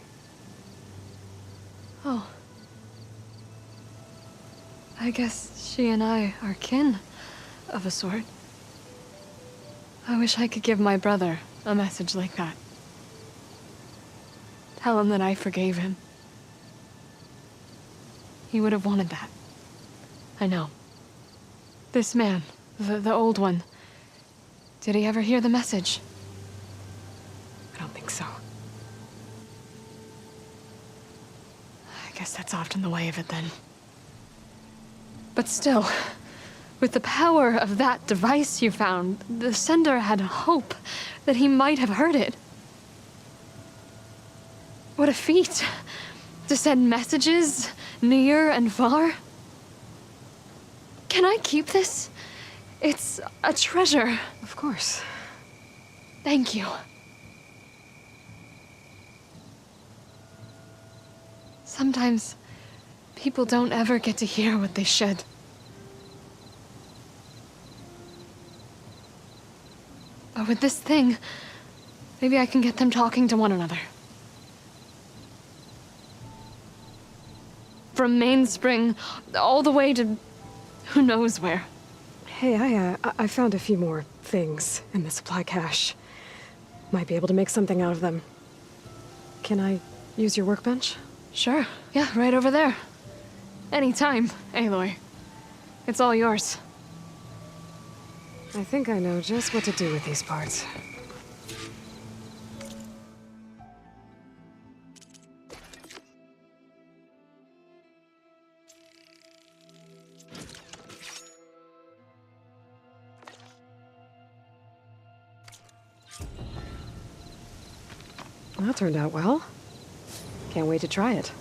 Oh. I guess she and I are kin, of a sort. I wish I could give my brother a message like that. Tell him that I forgave him. He would have wanted that. I know. This man, the old one, did he ever hear the message? I don't think so. I guess that's often the way of it then. But still, With the power of that device you found, the sender had hope that he might have heard it. What a feat! To send messages near and far. Can I keep this? It's a treasure. Of course. Thank you. Sometimes people don't ever get to hear what they should. But with this thing, maybe I can get them talking to one another. From Mainspring all the way to who knows where. Hey, I found a few more things in the supply cache. Might be able to make something out of them. Can I use your workbench? Sure. Yeah, right over there. Anytime, Aloy. It's all yours. I think I know just what to do with these parts. That turned out well. Can't wait to try it.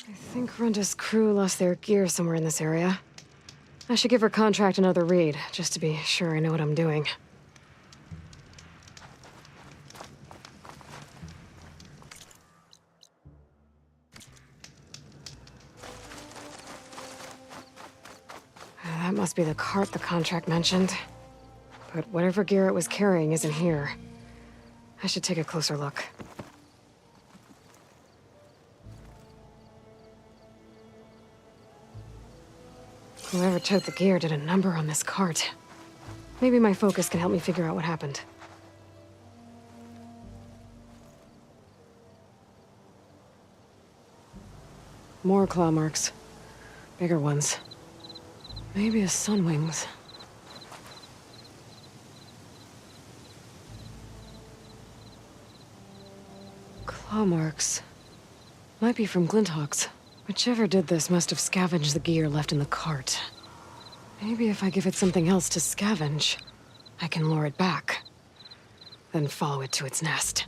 I think Runda's crew lost their gear somewhere in this area. I should give her contract another read, just to be sure I know what I'm doing. That must be the cart the contract mentioned. But whatever gear it was carrying isn't here. I should take a closer look. Whoever took the gear did a number on this cart. Maybe my focus can help me figure out what happened. More claw marks. Bigger ones. Maybe a sunwings. Claw marks. Might be from Glinthawks. Whichever did this must have scavenged the gear left in the cart. Maybe if I give it something else to scavenge, I can lure it back. Then follow it to its nest.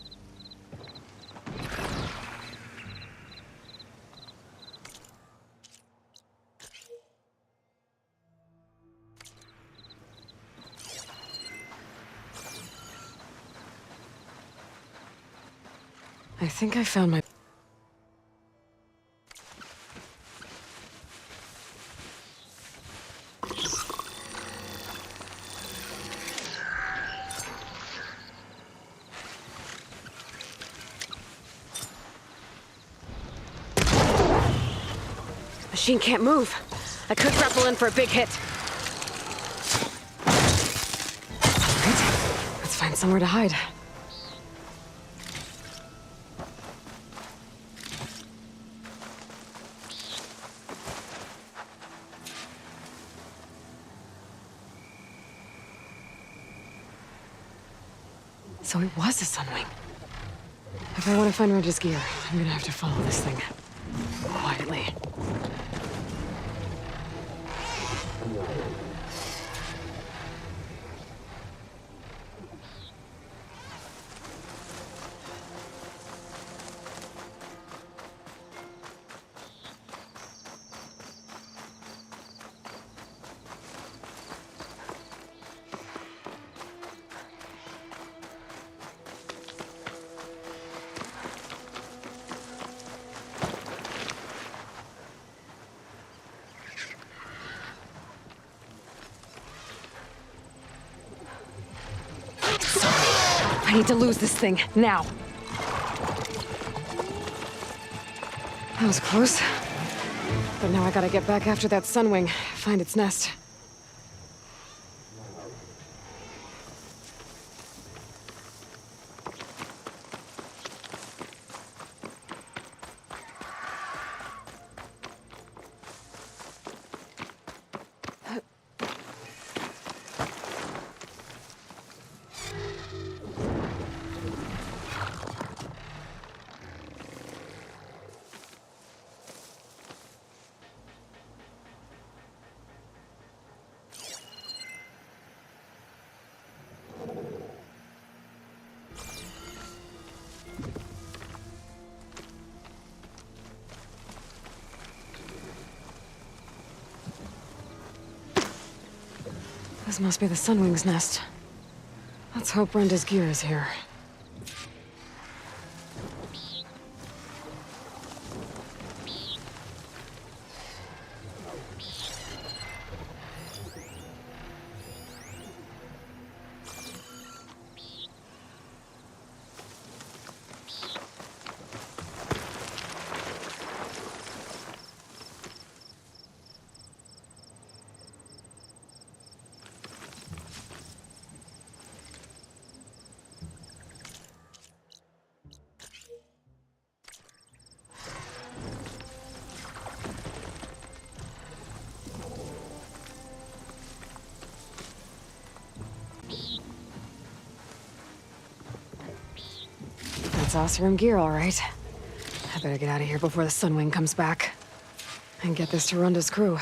I think I found my... Machine can't move. I could grapple in for a big hit. Alright, let's find somewhere to hide. So it was a sunwing. If I want to find Reggie's gear, I'm gonna have to follow this thing. Quietly. I need to lose this thing, now. That was close. But now I gotta get back after that sunwing, find its nest. This must be the Sunwing's nest. Let's hope Brenda's gear is here. That's Oseram gear, all right. I better get out of here before the Sunwing comes back. And get this to Runda's crew.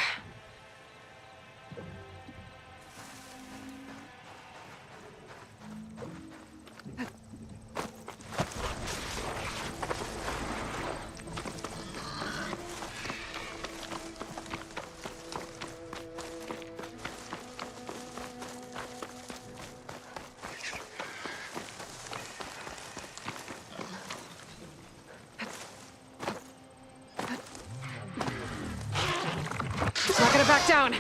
Not gonna back down.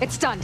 It's done.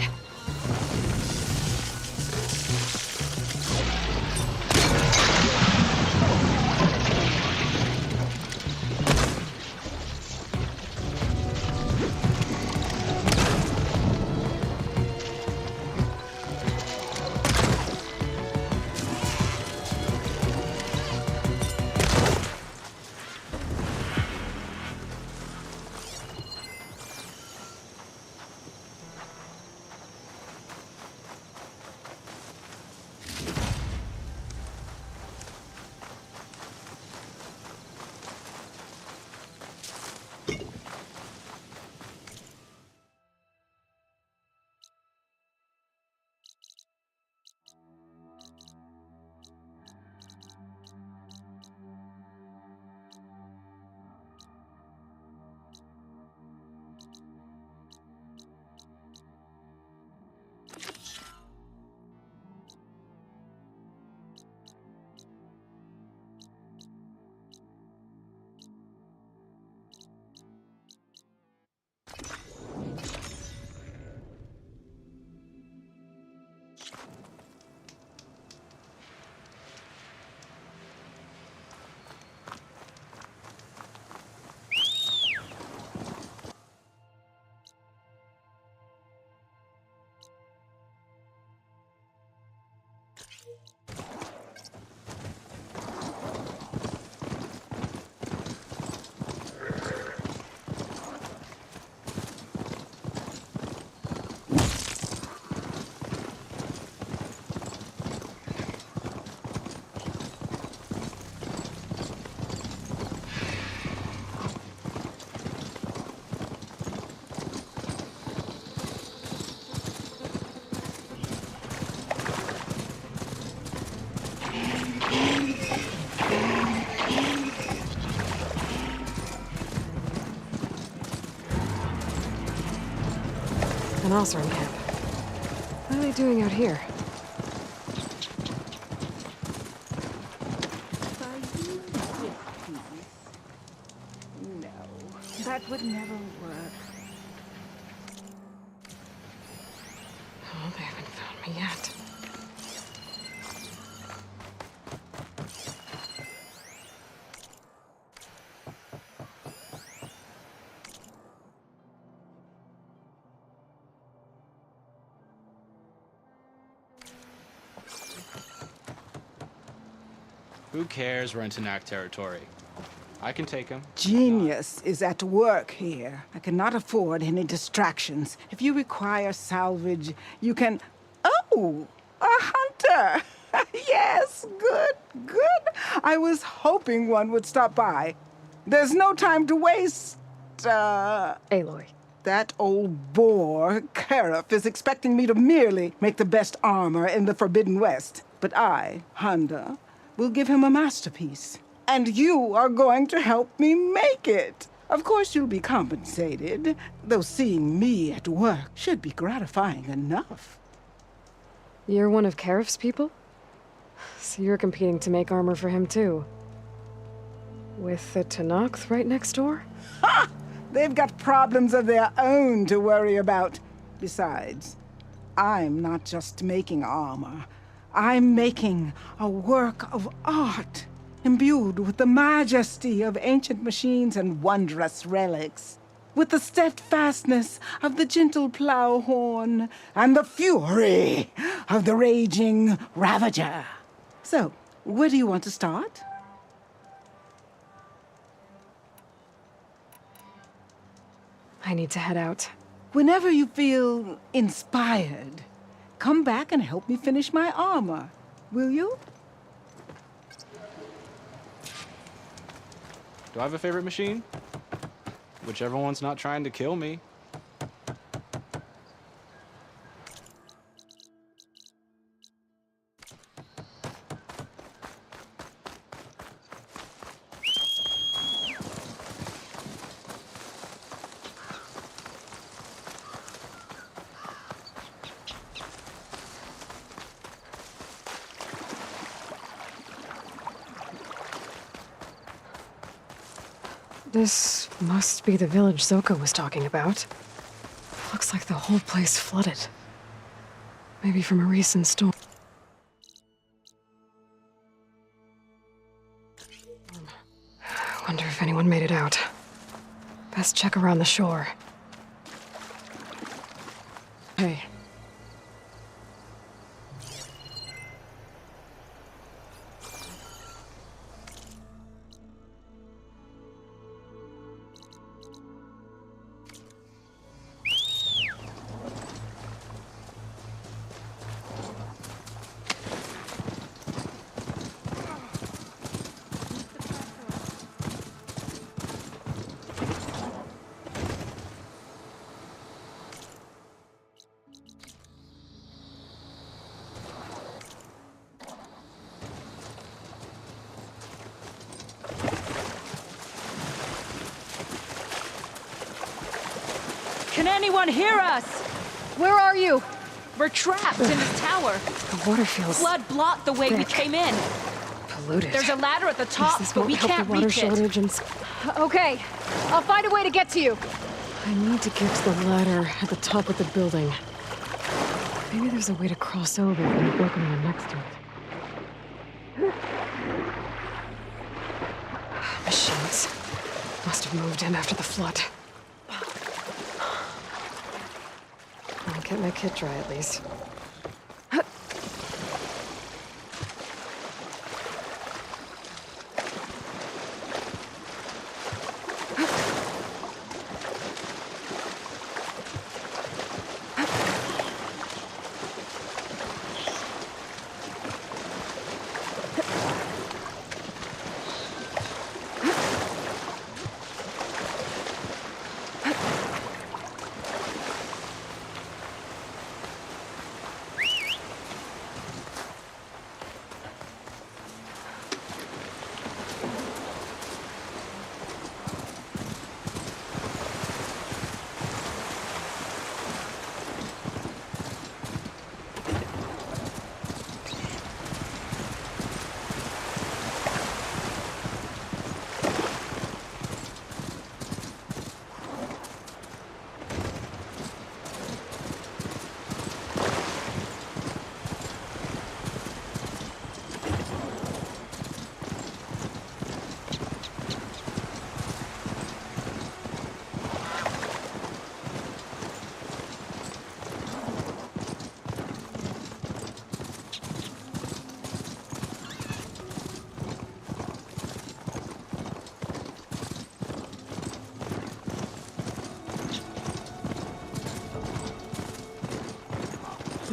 An Osram camp. What are they doing out here? No, that would never work. Oh, they haven't found me yet. Who cares? We're in Tanakh territory. I can take him. Genius is at work here. I cannot afford any distractions. If you require salvage, you can... Oh! A hunter! Yes, good. I was hoping one would stop by. There's no time to waste, Aloy. That old boar, Karif, is expecting me to merely make the best armor in the Forbidden West. But I, Honda, will give him a masterpiece. And you are going to help me make it. Of course you'll be compensated, though seeing me at work should be gratifying enough. You're one of Karif's people? So you're competing to make armor for him too. With the Tanakh right next door? Ha! They've got problems of their own to worry about. Besides, I'm not just making armor. I'm making a work of art, imbued with the majesty of ancient machines and wondrous relics, with the steadfastness of the gentle plow horn and the fury of the raging Ravager. So, where do you want to start? I need to head out. Whenever you feel inspired, come back and help me finish my armor, will you? Do I have a favorite machine? Whichever one's not trying to kill me. This must be the village Zoka was talking about. Looks like the whole place flooded. Maybe from a recent storm. Wonder if anyone made it out. Best check around the shore. Hey. Can anyone hear us? Where are you? We're trapped in this tower. The water feels Flood blocked the way we came in. polluted. There's a ladder at the top, This but won't we help can't the water reach shortage it. and... Okay, I'll find a way to get to you. I need to get to the ladder at the top of the building. Maybe there's a way to cross over from the broken one next to it. Machines. Must have moved in after the flood. I'll get my kit dry at least.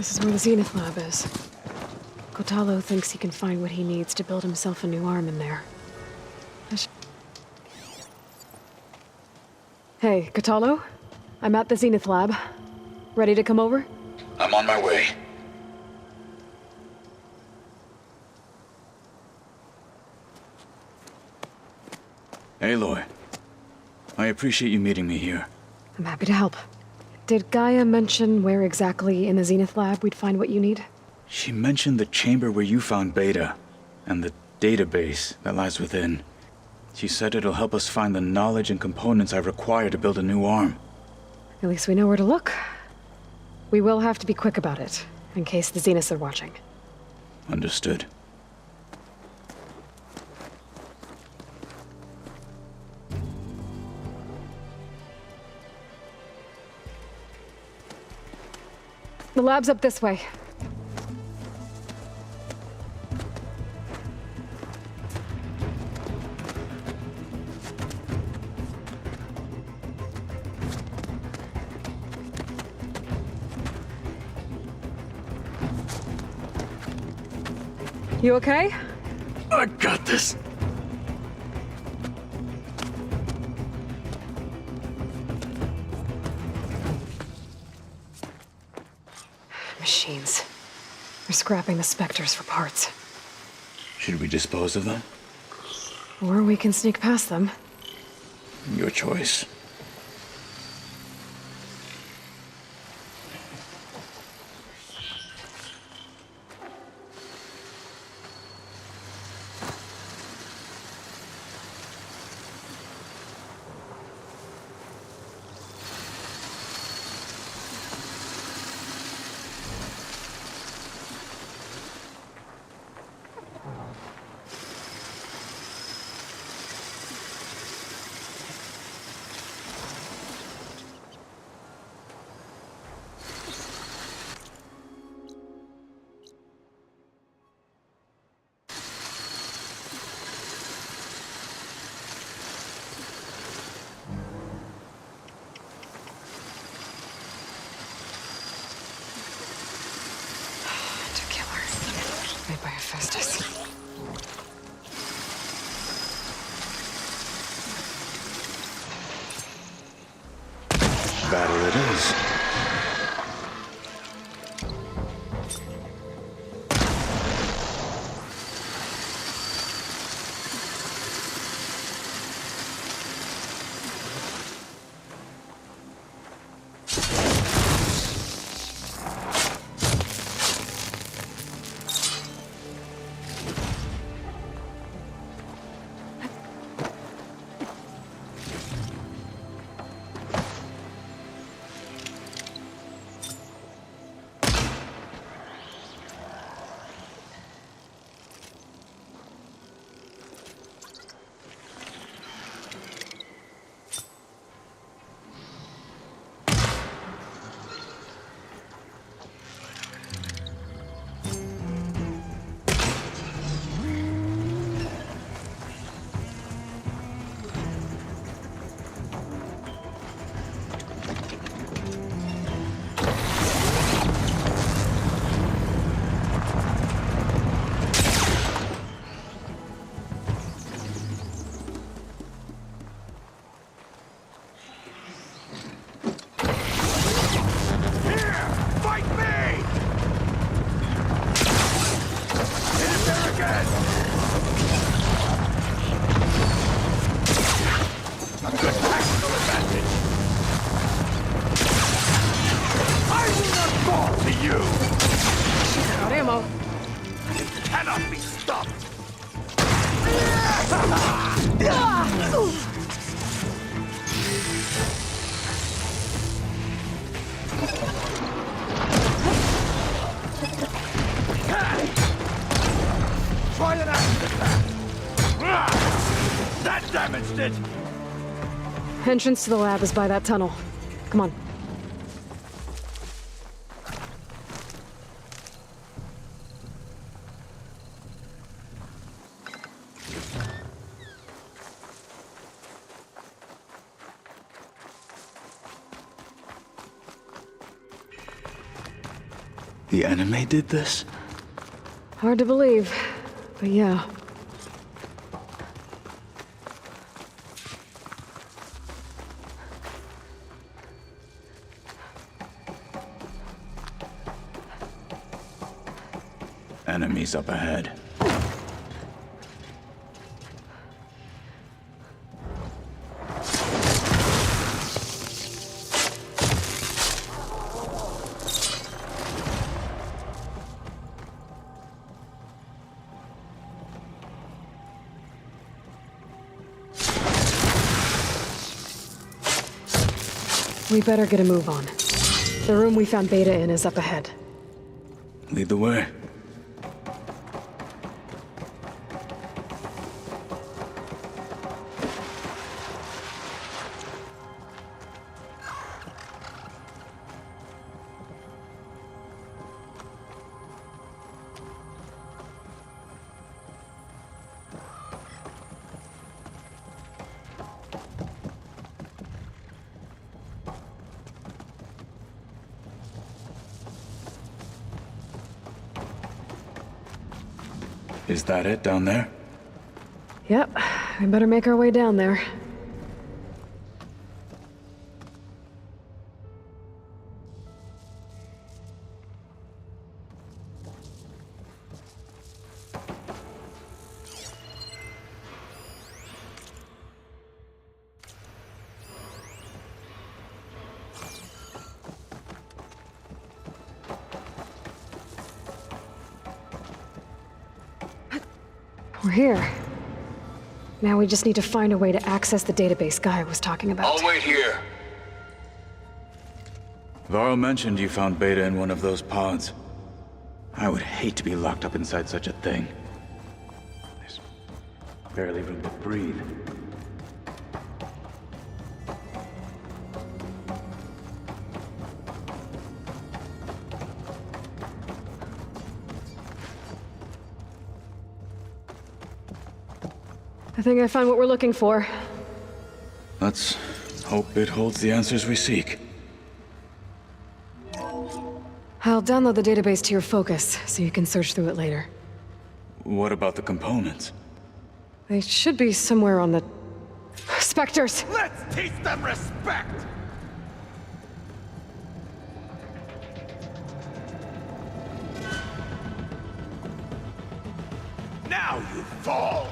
This is where the Zenith Lab is. Kotalo thinks he can find what he needs to build himself a new arm in there. Hey, Kotalo? I'm at the Zenith Lab. Ready to come over? I'm on my way. Aloy, I appreciate you meeting me here. I'm happy to help. Did Gaia mention where exactly in the Zenith Lab we'd find what you need? She mentioned the chamber where you found Beta, and the database that lies within. She said it'll help us find the knowledge and components I require to build a new arm. At least we know where to look. We will have to be quick about it, in case the Zeniths are watching. Understood. The lab's up this way. You okay? I got this. Machines. They're scrapping the Spectres for parts. Should we dispose of them? Or we can sneak past them. Your choice. Made by Hephaestus. Battle it is. Entrance to the lab is by that tunnel. Come on. The enemy did this? Hard to believe, but yeah. Enemies up ahead. We better get a move on. The room we found Beta in is up ahead. Lead the way. Is that it down there? Yep, we better make our way down there. We're here. Now we just need to find a way to access the database Guy was talking about. I'll wait here. Varl mentioned you found Beta in one of those pods. I would hate to be locked up inside such a thing. There's barely room to breathe. I think I found what we're looking for. Let's hope it holds the answers we seek. I'll download the database to your Focus, so you can search through it later. What about the components? They should be somewhere on the... Spectres! Let's teach them respect! Now you fall!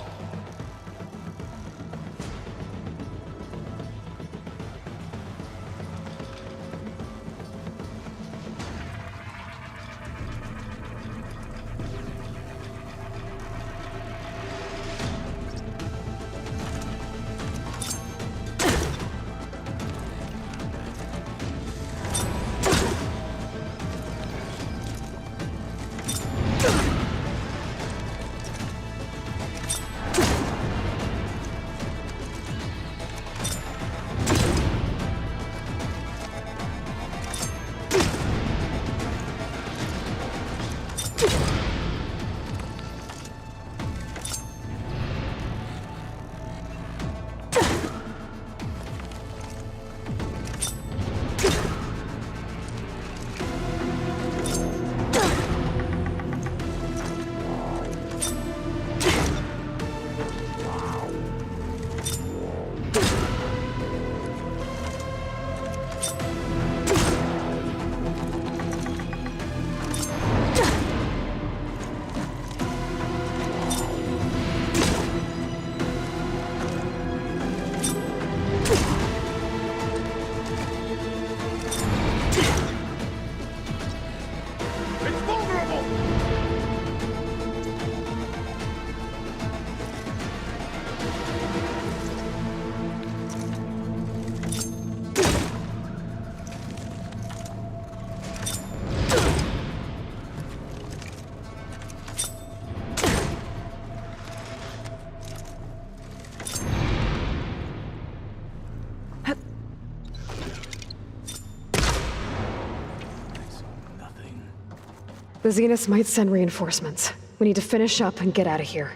The Zeniths might send reinforcements. We need to finish up and get out of here.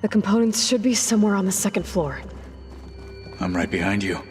The components should be somewhere on the second floor. I'm right behind you.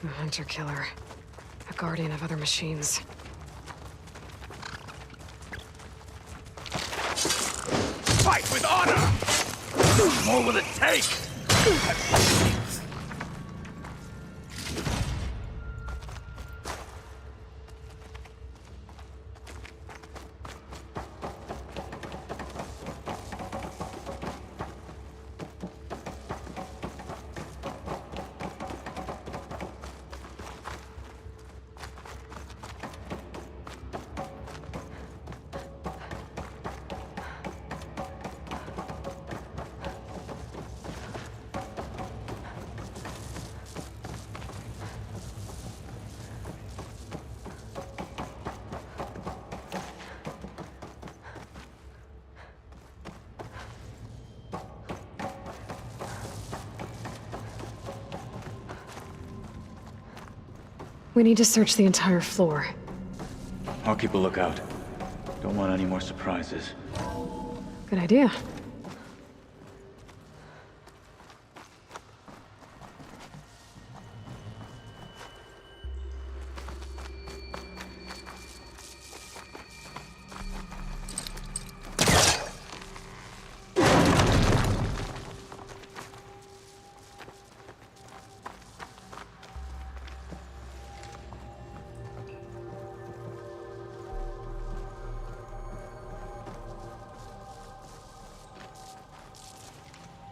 A hunter-killer. A guardian of other machines. Fight with honor! More will it take? We need to search the entire floor. I'll keep a lookout. Don't want any more surprises. Good idea.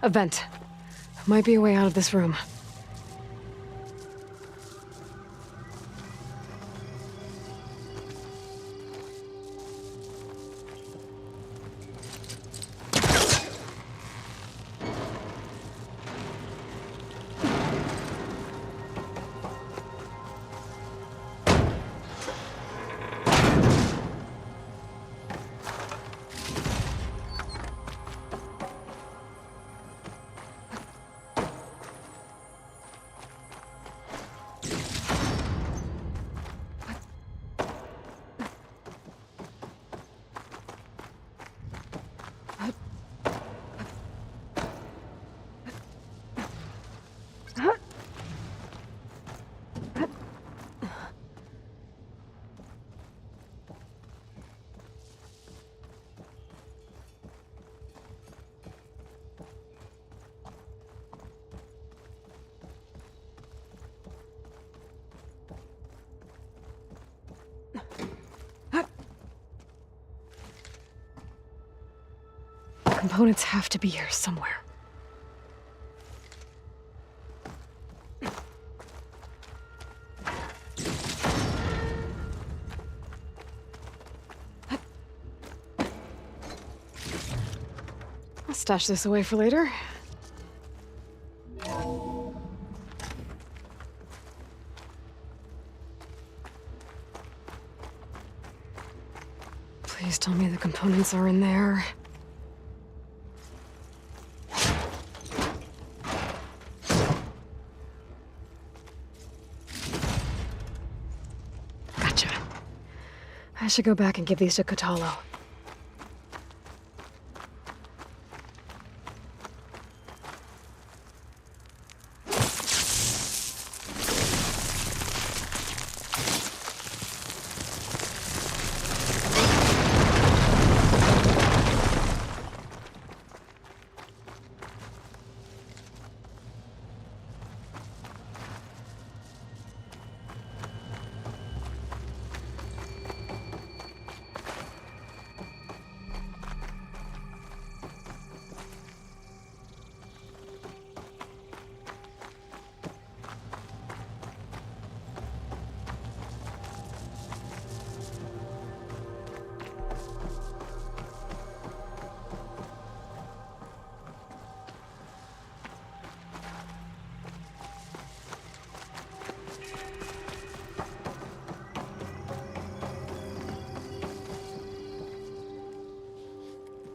A vent. Might be a way out of this room. Components have to be here somewhere. I'll stash this away for later. Please tell me the components are in there. I should go back and give these to Kotalo.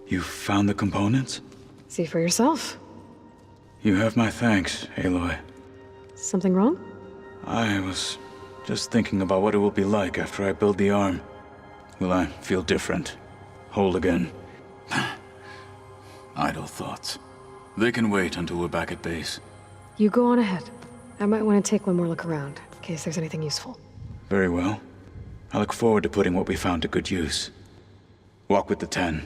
You found the components? See for yourself. You have my thanks, Aloy. Something wrong? I was just thinking about what it will be like after I build the arm. Will I feel different? Whole again? Idle thoughts. They can wait until we're back at base. You go on ahead. I might want to take one more look around, in case there's anything useful. Very well. I look forward to putting what we found to good use. Walk with the 10.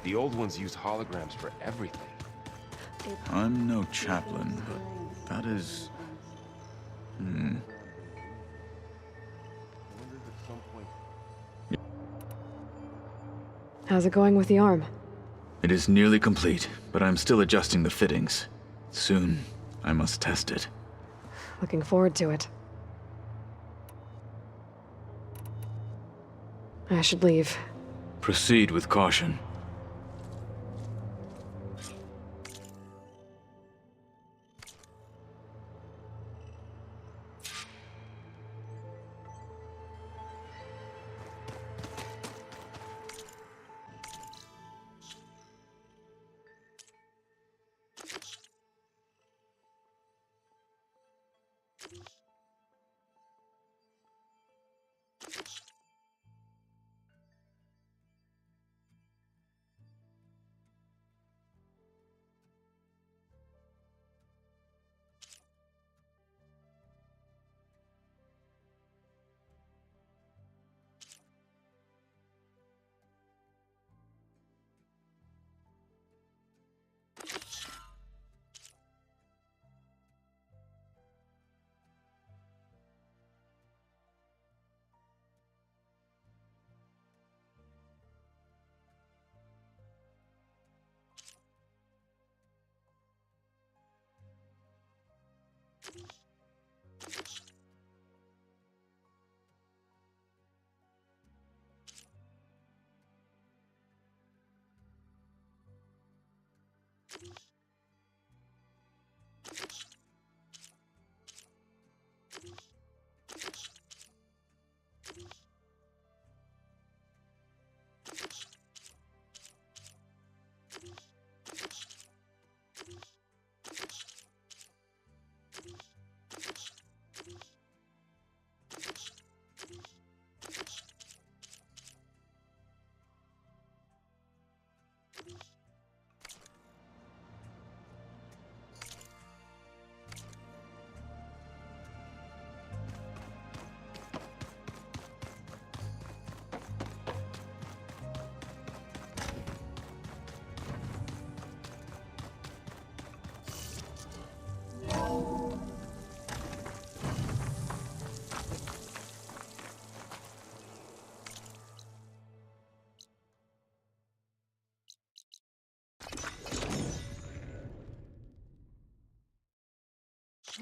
The old ones used holograms for everything. I'm no chaplain, but that is... How's it going with the arm? It is nearly complete, but I'm still adjusting the fittings. Soon, I must test it. Looking forward to it. I should leave. Proceed with caution.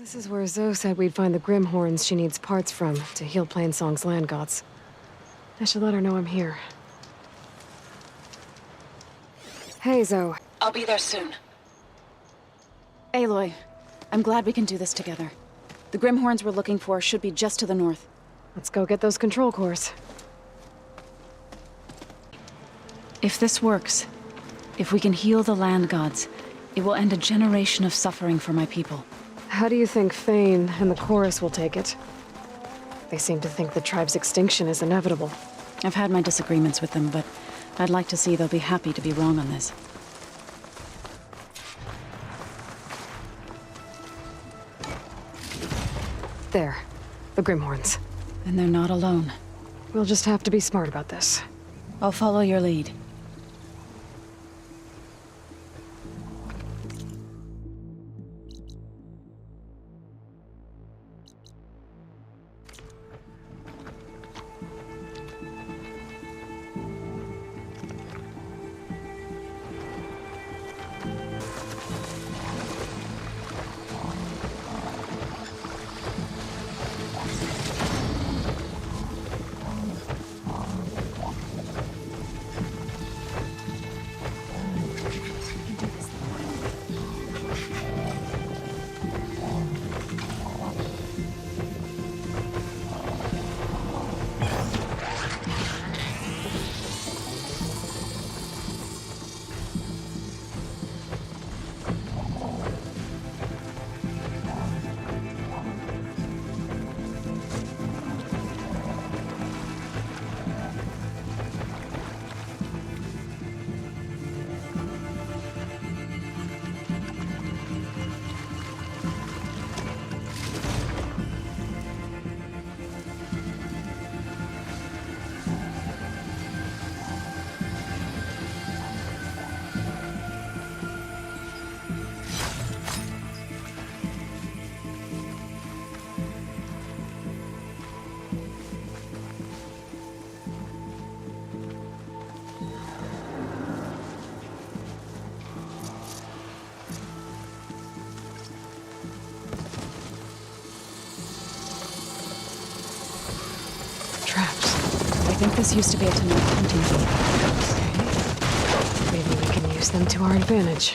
This is where Zoe said we'd find the Grimhorns she needs parts from to heal Plainsong's land gods. I should let her know I'm here. Hey, Zoe. I'll be there soon. Aloy, I'm glad we can do this together. The Grimhorns we're looking for should be just to the north. Let's go get those control cores. If this works, if we can heal the land gods, it will end a generation of suffering for my people. How do you think Thane and the chorus will take it? They seem to think the tribe's extinction is inevitable. I've had my disagreements with them, but I'd like to see they'll be happy to be wrong on this. There. The Grimhorns. And they're not alone. We'll just have to be smart about this. I'll follow your lead. I think this used to be a Tenok hunting field. Okay. Maybe we can use them to our advantage.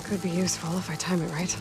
Could be useful if I time it right.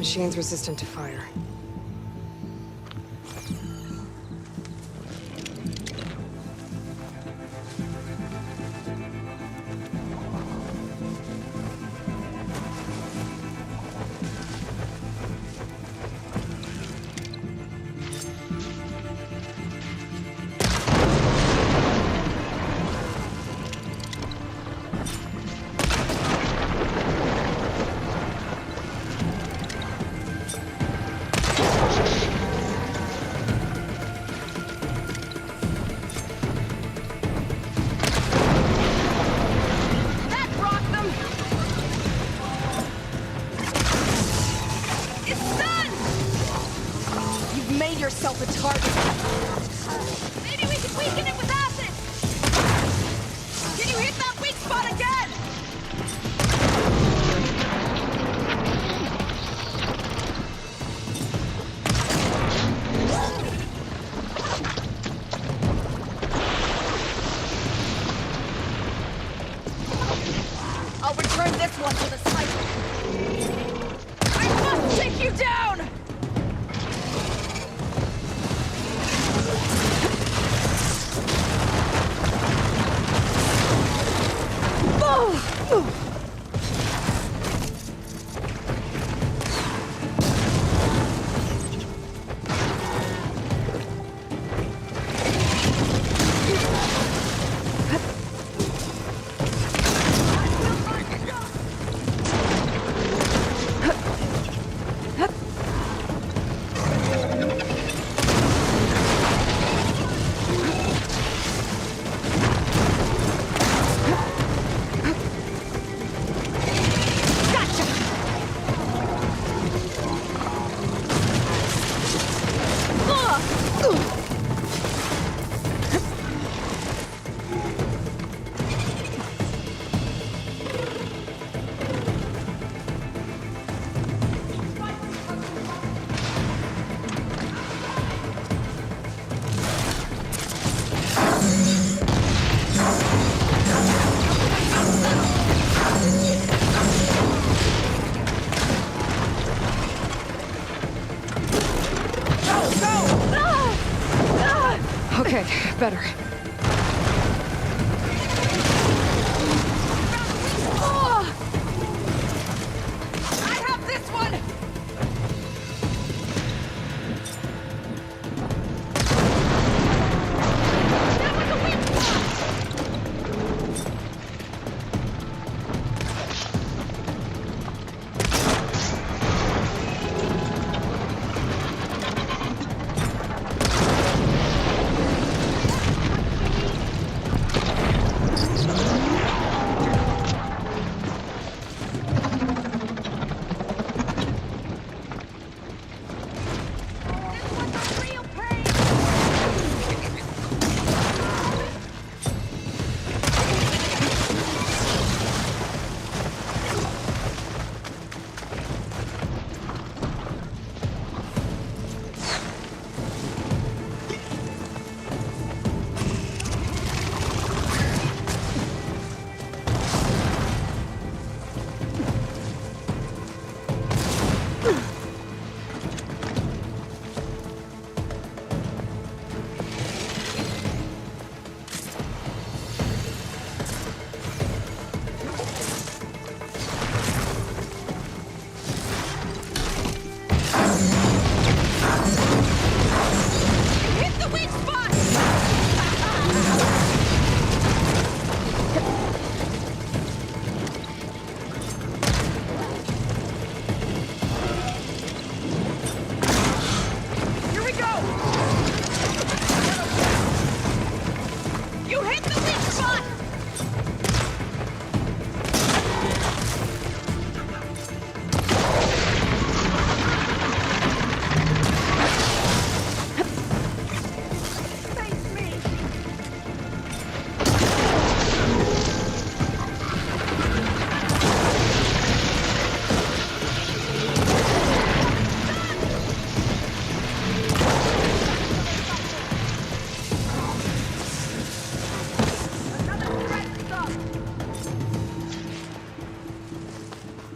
Machine's resistant to fire. Yourself a target. Maybe we can weaken it with acid. Can you hit that weak spot again? I'll return this one to the cycle. I must take you down! Okay, better. I have this one! That was a weak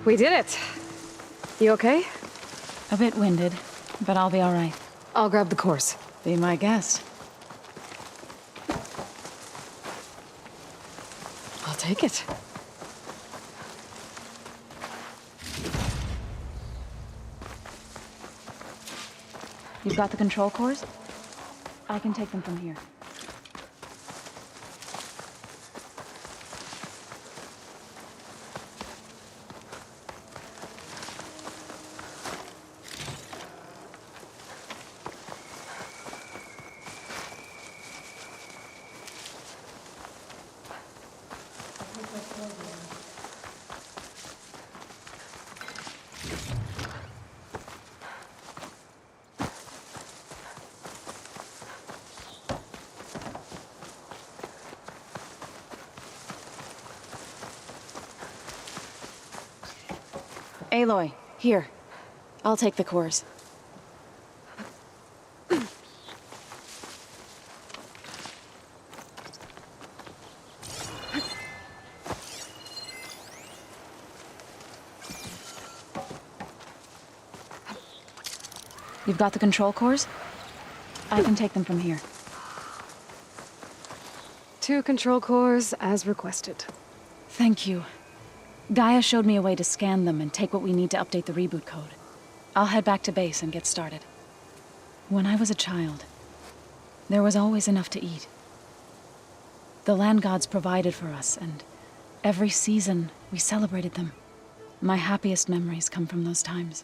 We did it. You okay? A bit winded, but I'll be all right. I'll grab the course. Be my guest. I'll take it. You've got the control cores? I can take them from here. Aloy, here. I'll take the cores. You've got the control cores? I can take them from here. 2 control cores as requested. Thank you. Gaia showed me a way to scan them and take what we need to update the reboot code. I'll head back to base and get started. When I was a child, there was always enough to eat. The land gods provided for us, and every season we celebrated them. My happiest memories come from those times.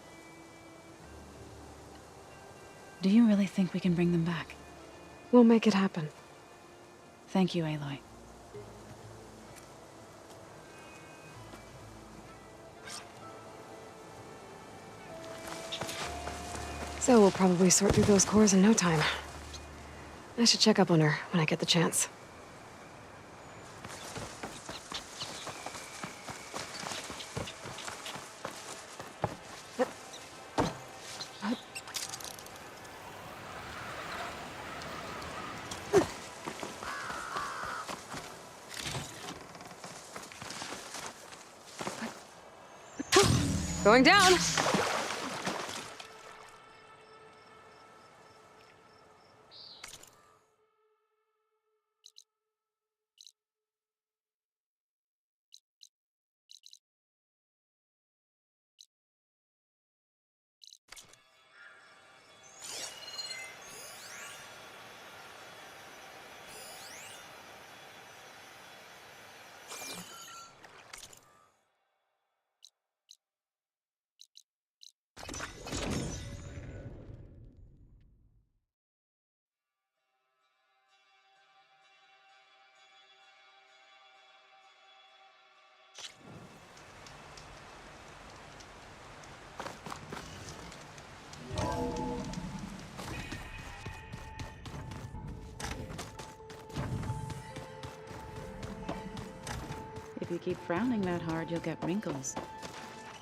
Do you really think we can bring them back? We'll make it happen. Thank you, Aloy. So we'll probably sort through those cores in no time. I should check up on her when I get the chance. Going down! If you keep frowning that hard, you'll get wrinkles.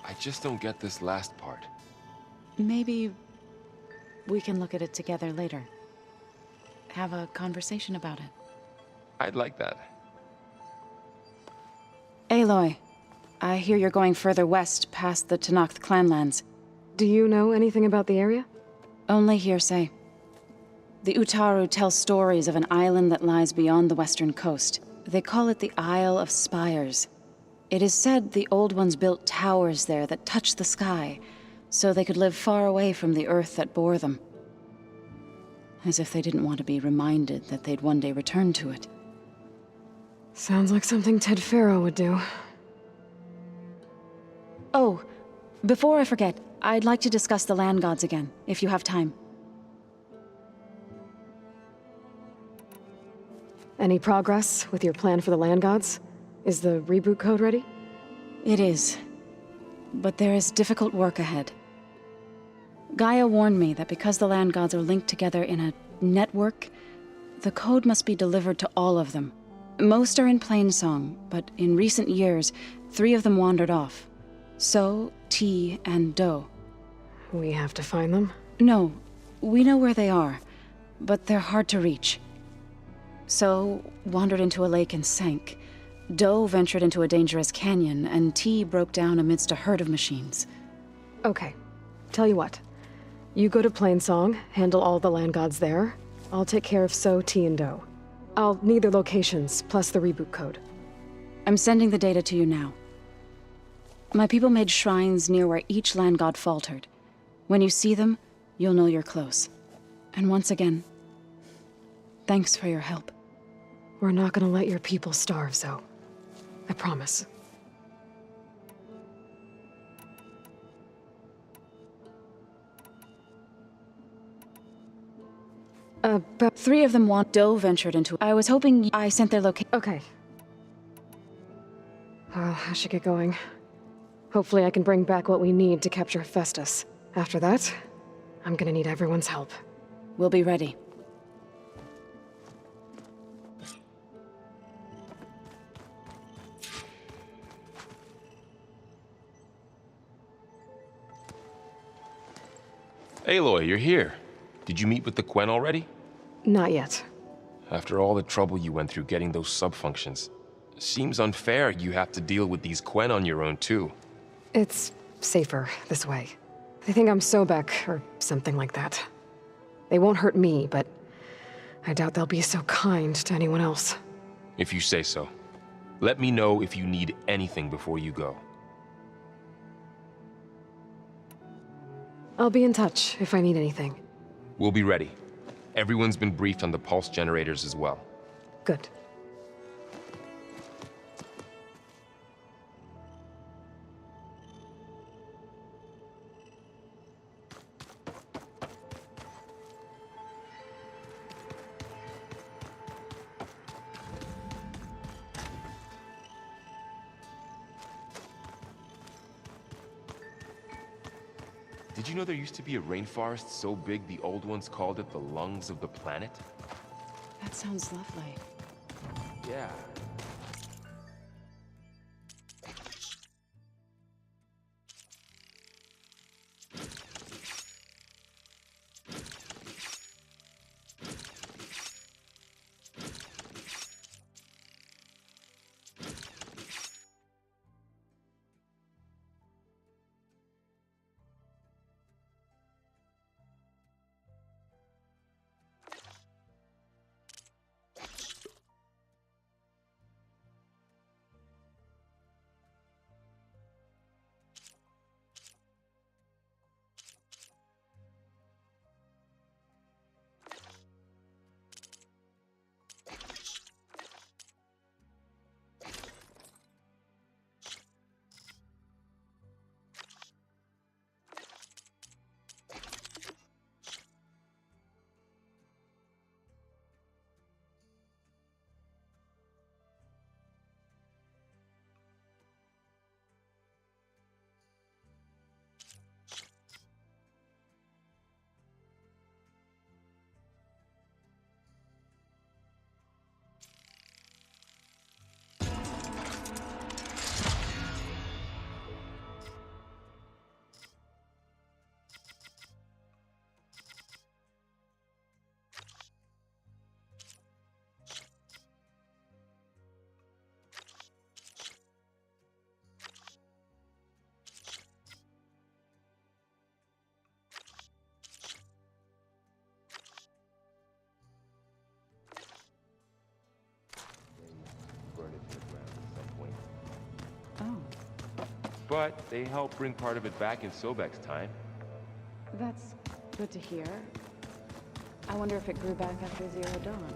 I just don't get this last part. Maybe we can look at it together later. Have a conversation about it. I'd like that. Aloy, I hear you're going further west past the Tenakth clanlands. Do you know anything about the area? Only hearsay. The Utaru tell stories of an island that lies beyond the western coast. They call it the Isle of Spires. It is said the Old Ones built towers there that touch the sky, so they could live far away from the earth that bore them. As if they didn't want to be reminded that they'd one day return to it. Sounds like something Ted Faro would do. Oh, before I forget, I'd like to discuss the land gods again, if you have time. Any progress with your plan for the land gods? Is the reboot code ready? It is. But there is difficult work ahead. Gaia warned me that because the land gods are linked together in a network, the code must be delivered to all of them. Most are in plainsong, but in recent years, 3 of them wandered off. So, T, and Do. We have to find them? No, we know where they are, but they're hard to reach. So, wandered into a lake and sank. Do ventured into a dangerous canyon, and T broke down amidst a herd of machines. Okay. Tell you what. You go to Plainsong, handle all the land gods there. I'll take care of So, T, and Do. I'll need their locations, plus the reboot code. I'm sending the data to you now. My people made shrines near where each land god faltered. When you see them, you'll know you're close. And once again, thanks for your help. We're not gonna let your people starve, Zo. I promise. But 3 of them want Do ventured into. I was hoping I sent their location. Okay. I should get going. Hopefully I can bring back what we need to capture Hephaestus. After that, I'm gonna need everyone's help. We'll be ready. Aloy, you're here. Did you meet with the Quen already? Not yet. After all the trouble you went through getting those subfunctions, seems unfair you have to deal with these Quen on your own too. It's safer this way. They think I'm Sobek, or something like that. They won't hurt me, but I doubt they'll be so kind to anyone else. If you say so. Let me know if you need anything before you go. I'll be in touch if I need anything. We'll be ready. Everyone's been briefed on the pulse generators as well. Good. Did you know there used to be a rainforest so big the old ones called it the lungs of the planet? That sounds lovely. Yeah. But they helped bring part of it back in Sobek's time. That's good to hear. I wonder if it grew back after Zero Dawn.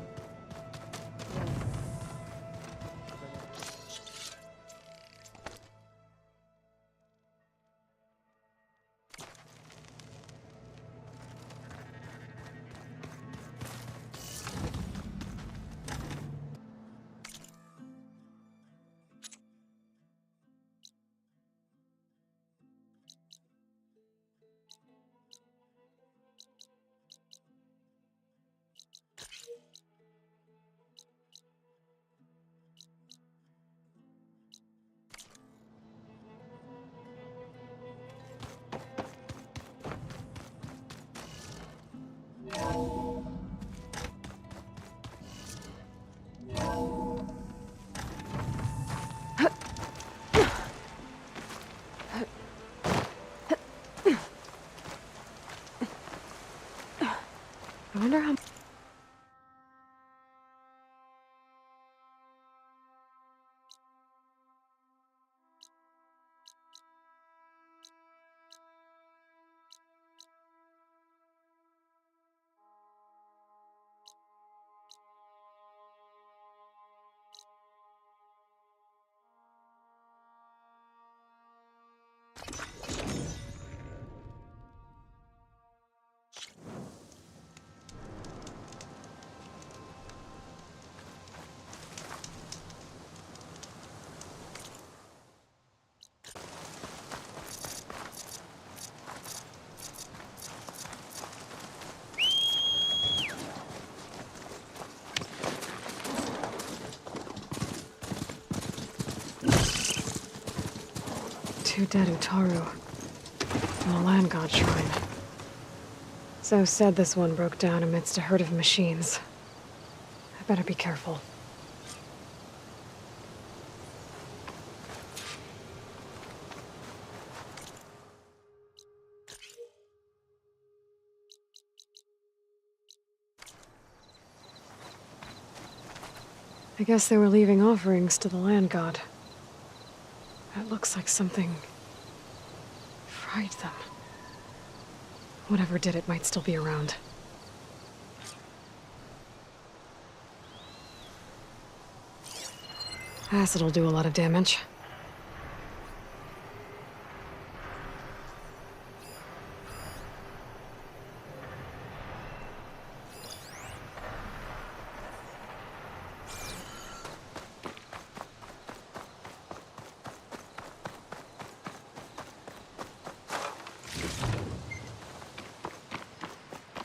2 dead Utaru. And the land god shrine. So said this one broke down amidst a herd of machines. I better be careful. I guess they were leaving offerings to the land god. It looks like something fried them. Whatever did it might still be around. Acid'll do a lot of damage.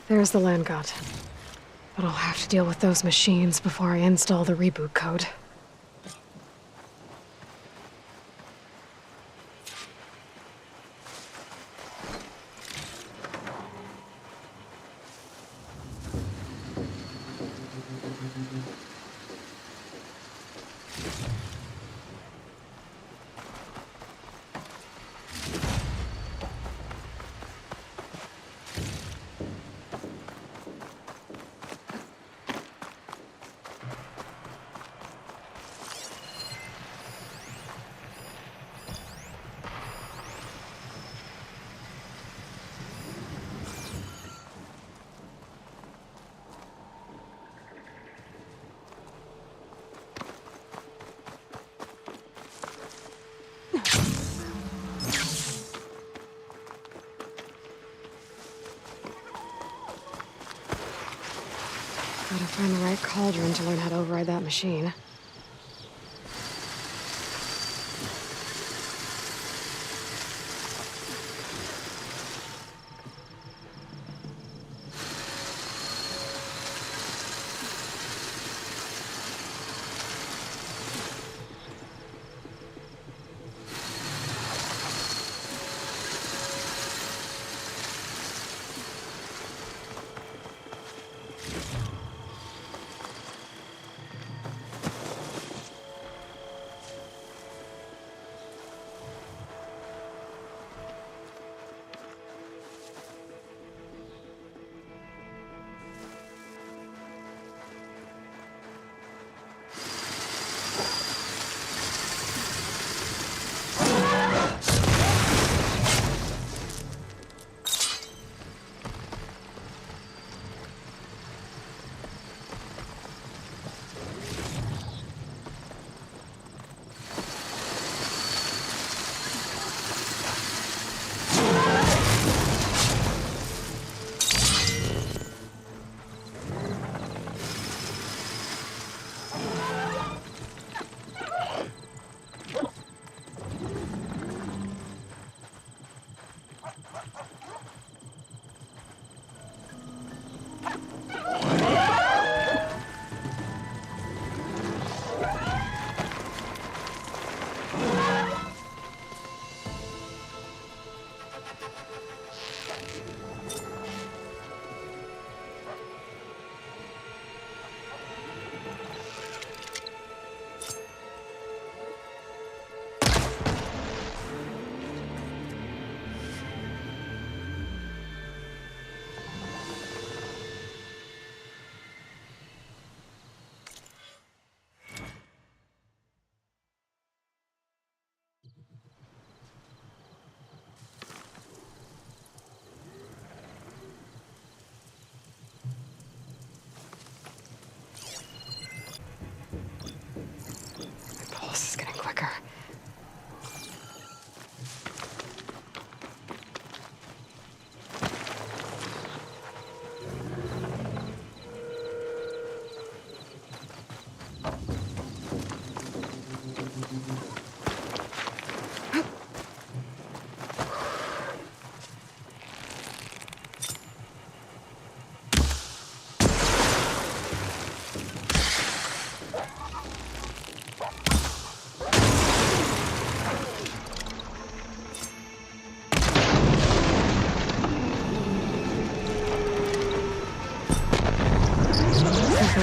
There's the land god. But I'll have to deal with those machines before I install the reboot code. Gotta find the right cauldron to learn how to override that machine.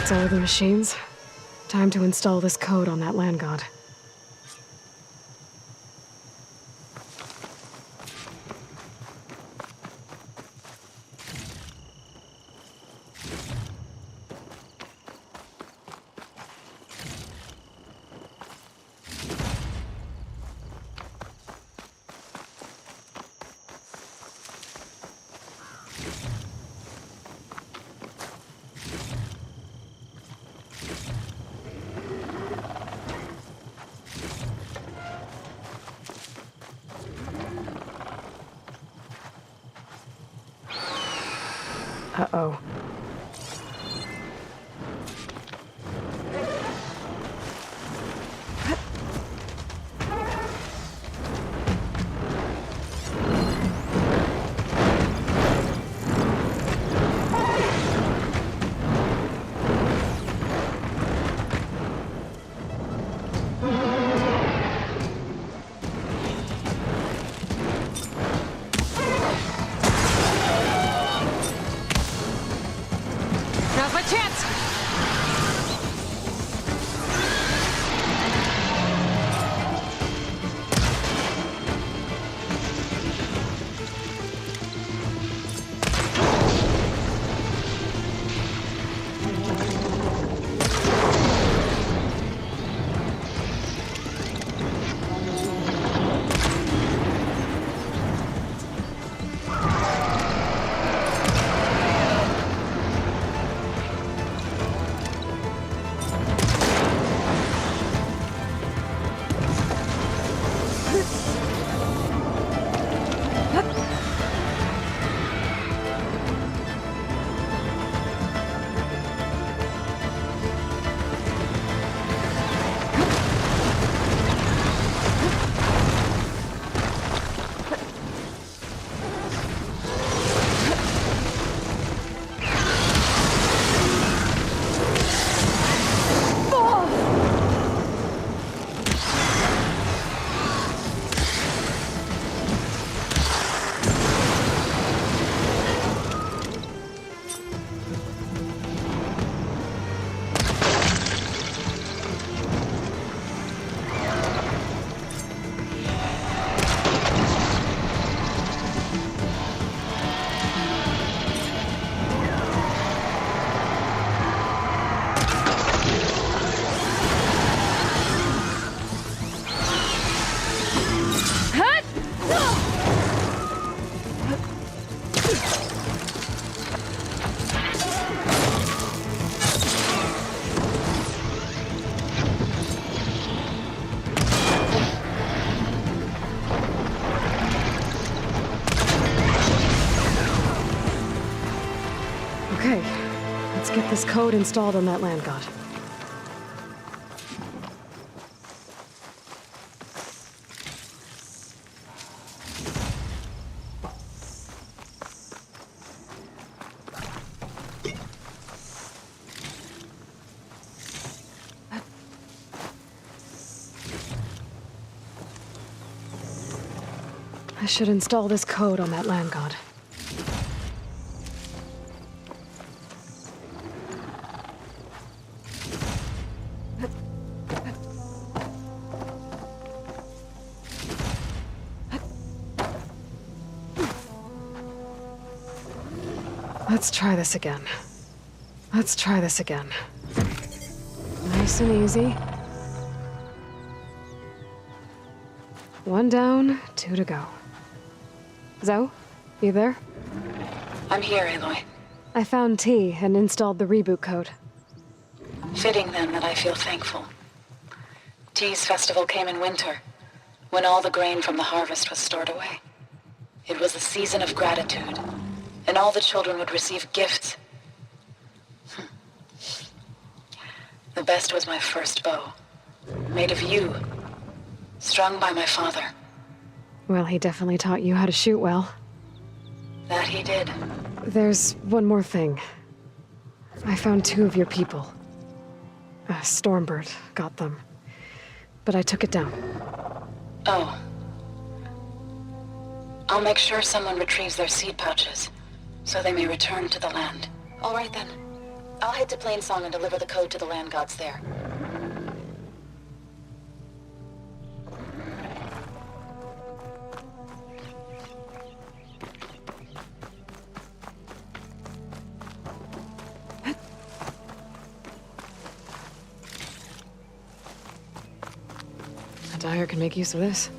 That's all of the machines. Time to install this code on that land god. Uh-oh. Now's my chance! Okay, let's get this code installed on that land god. I should install this code on that land god. Let's try this again. Let's try this again. Nice and easy. 1 down, 2 to go. Zoe, you there? I'm here, Aloy. I found T and installed the reboot code. Fitting then that I feel thankful. T's festival came in winter, when all the grain from the harvest was stored away. It was a season of gratitude, and all the children would receive gifts. The best was my first bow, made of yew, strung by my father. Well, he definitely taught you how to shoot well. That he did. There's one more thing. I found 2 of your people. Stormbird got them, but I took it down. Oh. I'll make sure someone retrieves their seed pouches, so they may return to the land. All right then. I'll head to Plainsong and deliver the code to the land gods there. Dyer can make use of this.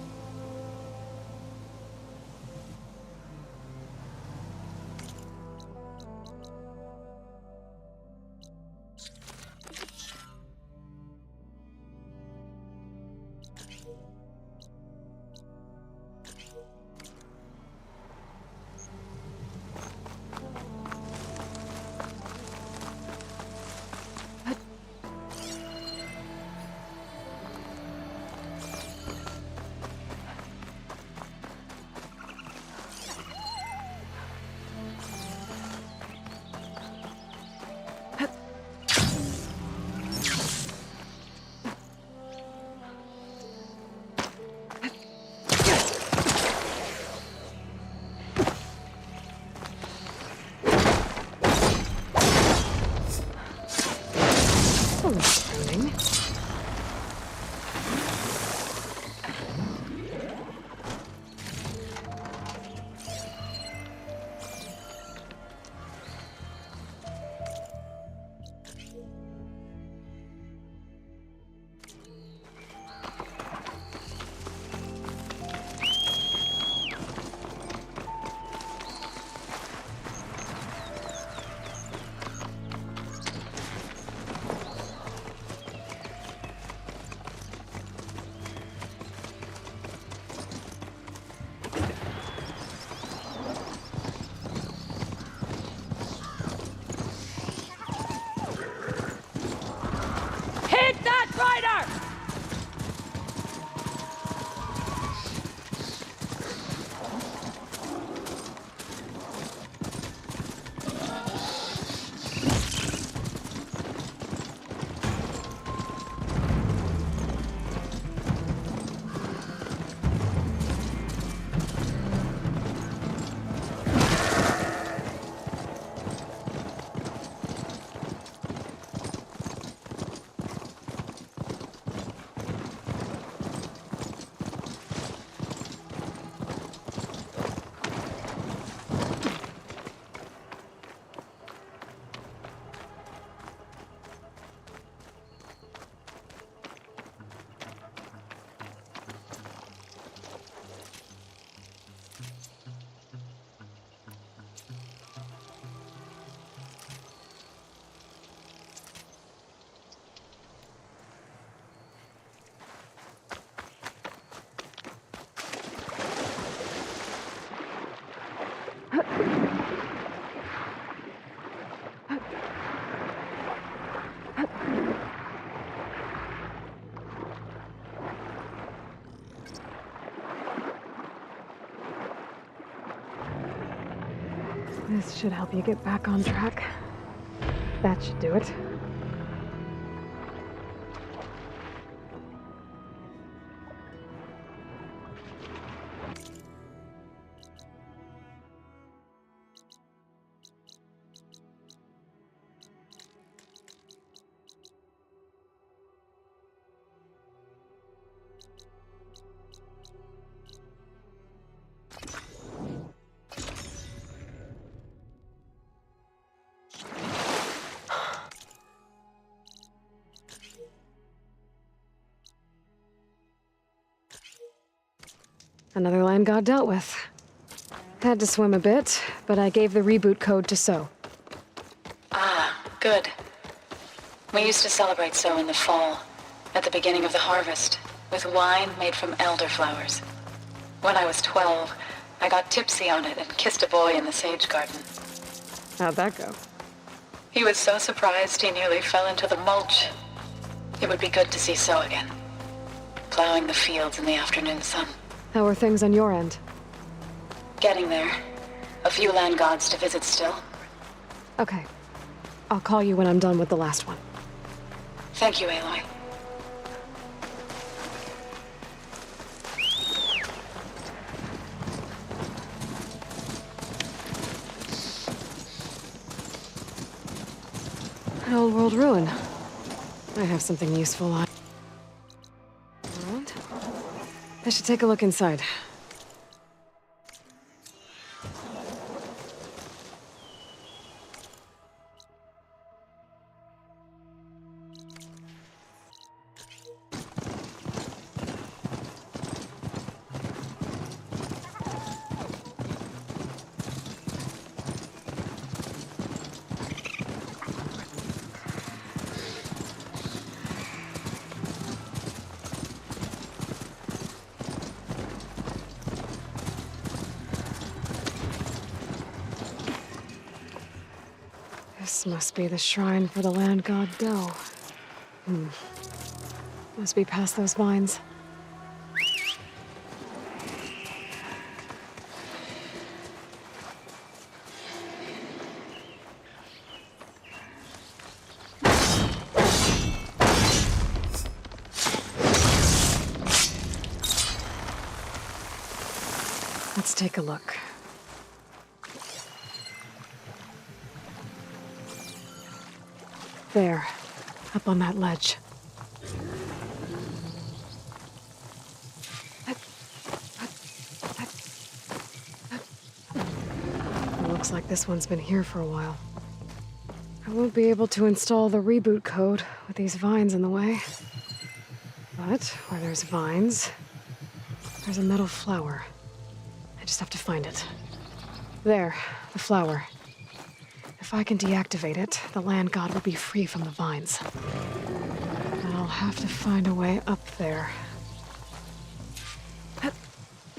This should help you get back on track. That should do it. Another land god dealt with. Had to swim a bit, but I gave the reboot code to So. Ah, good. We used to celebrate So in the fall, at the beginning of the harvest, with wine made from elderflowers. When I was 12, I got tipsy on it and kissed a boy in the sage garden. How'd that go? He was so surprised he nearly fell into the mulch. It would be good to see So again, plowing the fields in the afternoon sun. How are things on your end? Getting there. A few land gods to visit still. Okay. I'll call you when I'm done with the last one. Thank you, Aloy. An old world ruin. I have something useful on. I should take a look inside. This must be the shrine for the land god Do. Must be past those vines. Let's take a look. There, up on that ledge. Looks like this one's been here for a while. I won't be able to install the reboot code with these vines in the way. But where there's vines, there's a metal flower. I just have to find it. There, the flower. If I can deactivate it, the land god will be free from the vines. And I'll have to find a way up there.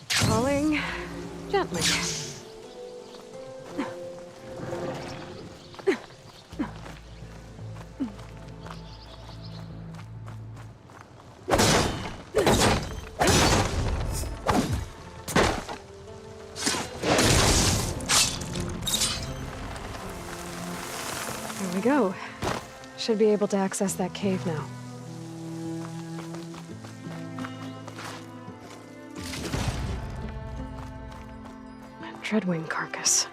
Falling gently. There we go. Should be able to access that cave now. A dreadwing carcass.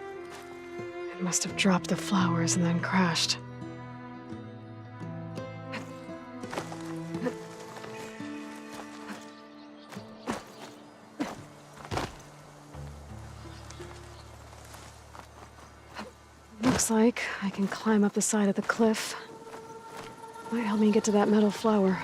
It must have dropped the flowers and then crashed. Looks like I can climb up the side of the cliff. Might help me get to that metal flower.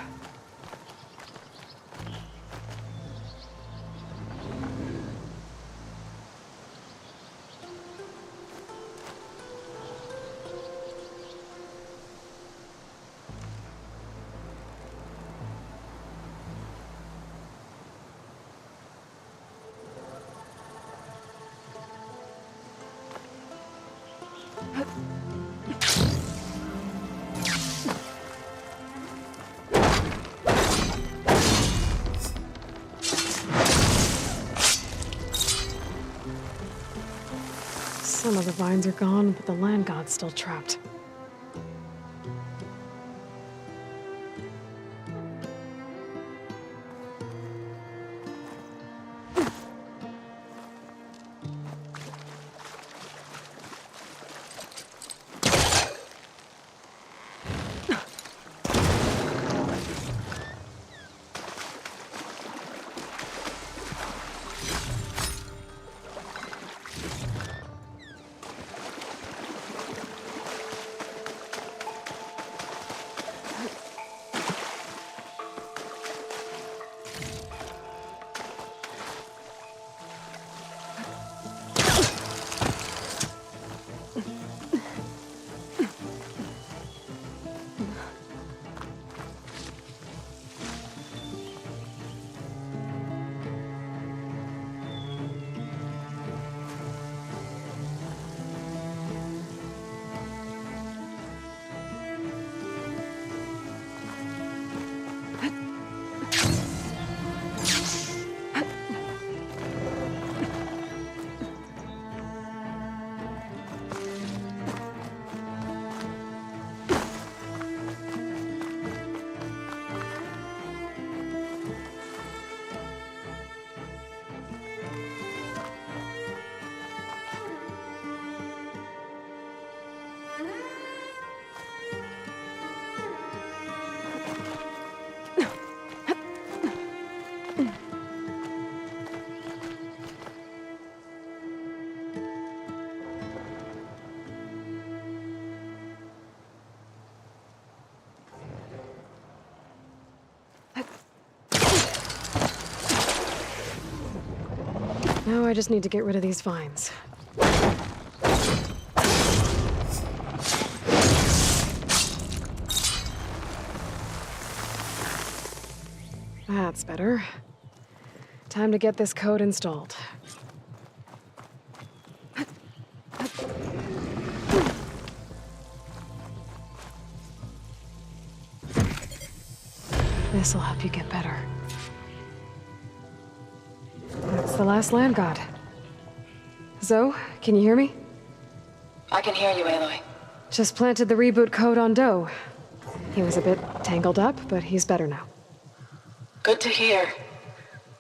Some of the vines are gone, but the land god's still trapped. Now I just need to get rid of these vines. That's better. Time to get this code installed. This'll help you get better. That's the last land god. Zoe, can you hear me? I can hear you, Aloy. Just planted the reboot code on Doe. He was a bit tangled up, but he's better now. Good to hear.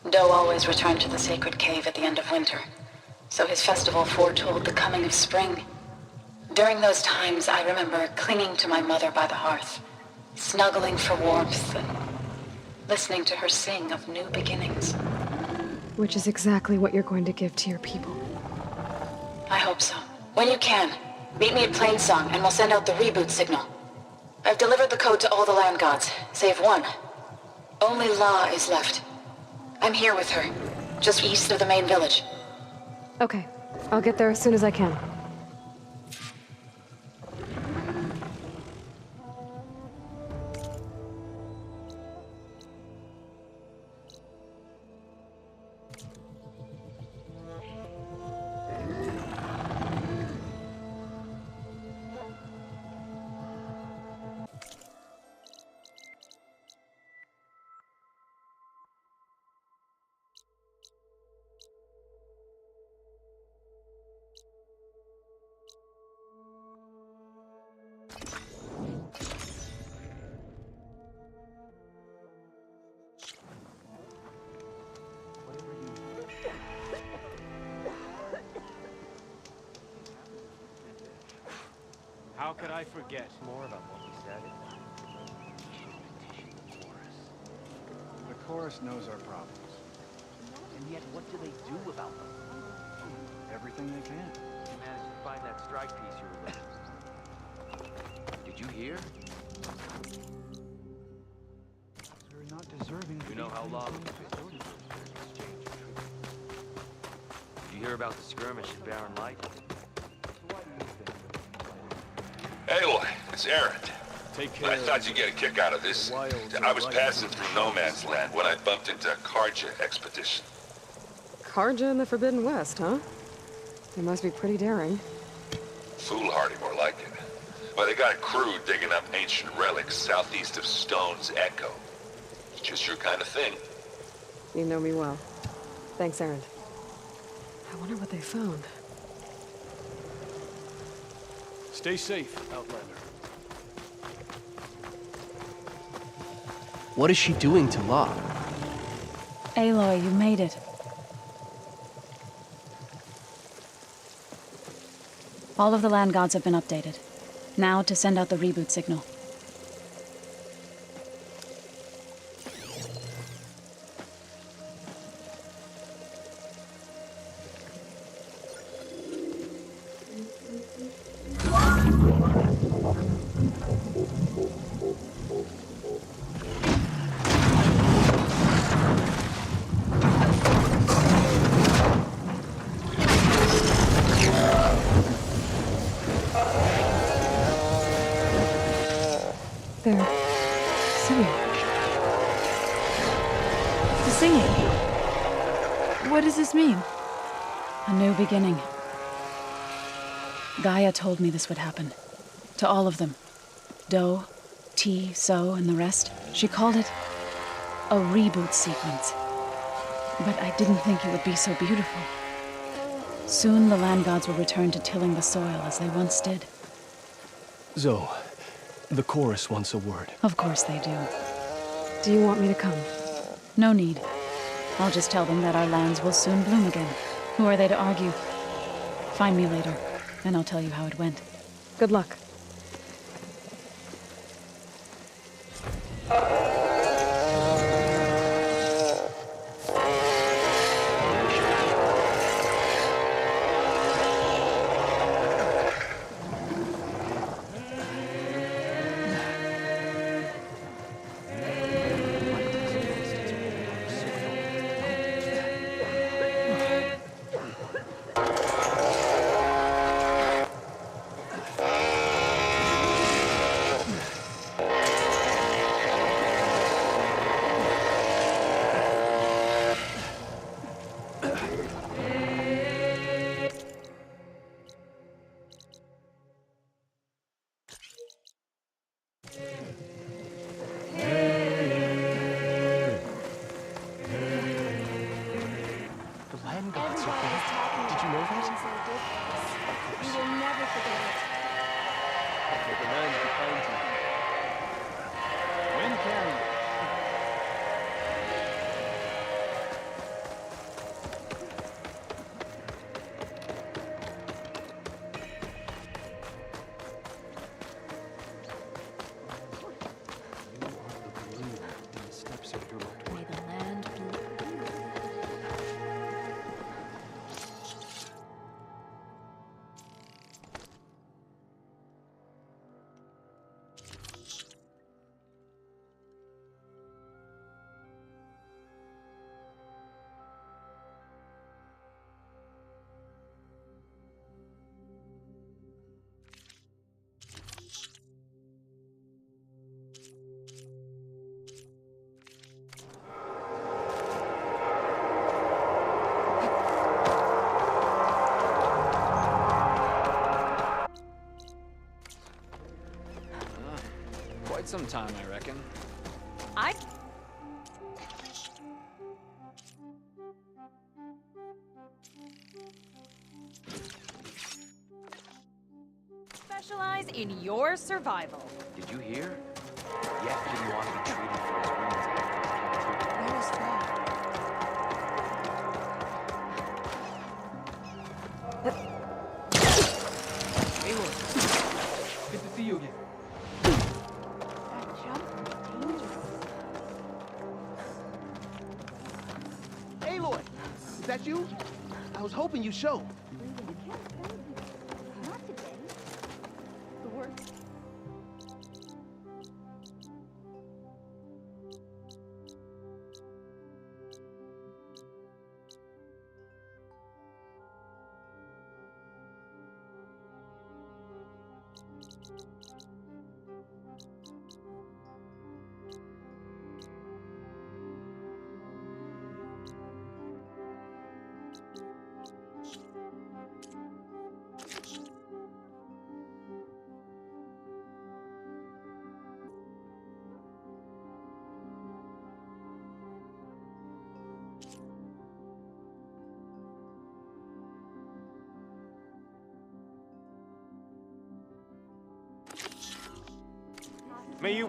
Doe always returned to the sacred cave at the end of winter, so his festival foretold the coming of spring. During those times, I remember clinging to my mother by the hearth, snuggling for warmth, and listening to her sing of new beginnings. Which is exactly what you're going to give to your people. I hope so. When you can, meet me at Plainsong and we'll send out the reboot signal. I've delivered the code to all the land gods, save one. Only La is left. I'm here with her, just east of the main village. Okay, I'll get there as soon as I can. How could I forget? More about what we said. The chorus knows our problems. And yet, what do they do about them? Everything they can. You managed to find that strike piece you were looking. Did you hear? They're not deserving. You know how long exchange troops. Did you hear about the skirmish at Barren Light? Aloy, it's Aaron. Take care. I thought you'd get a kick out of this. I was passing through No Man's Land when I bumped into a Karja expedition. Karja in the Forbidden West, huh? They must be pretty daring. Foolhardy, more like it. Well, they got a crew digging up ancient relics southeast of Stone's Echo. It's just your kind of thing. You know me well. Thanks, Aaron. I wonder what they found. Stay safe, Outlander. What is she doing to La? Aloy, you made it. All of the land gods have been updated. Now to send out the reboot signal. They're singing. The singing? What does this mean? A new beginning. Gaia told me this would happen. To all of them. Do, T, So, and the rest. She called it a reboot sequence. But I didn't think it would be so beautiful. Soon the land gods will return to tilling the soil as they once did. Zoe, the chorus wants a word. Of course they do. Do you want me to come? No need. I'll just tell them that our lands will soon bloom again. Who are they to argue? Find me later, and I'll tell you how it went. Good luck. time, I reckon. I... specialize in your survival. Did you hear? Yak didn't want to be treated for his wounds after his captivity. Where is that? Aloy, good to see you again. That jump was dangerous. Aloy, is that you? I was hoping you'd show. Not today. The work. May you...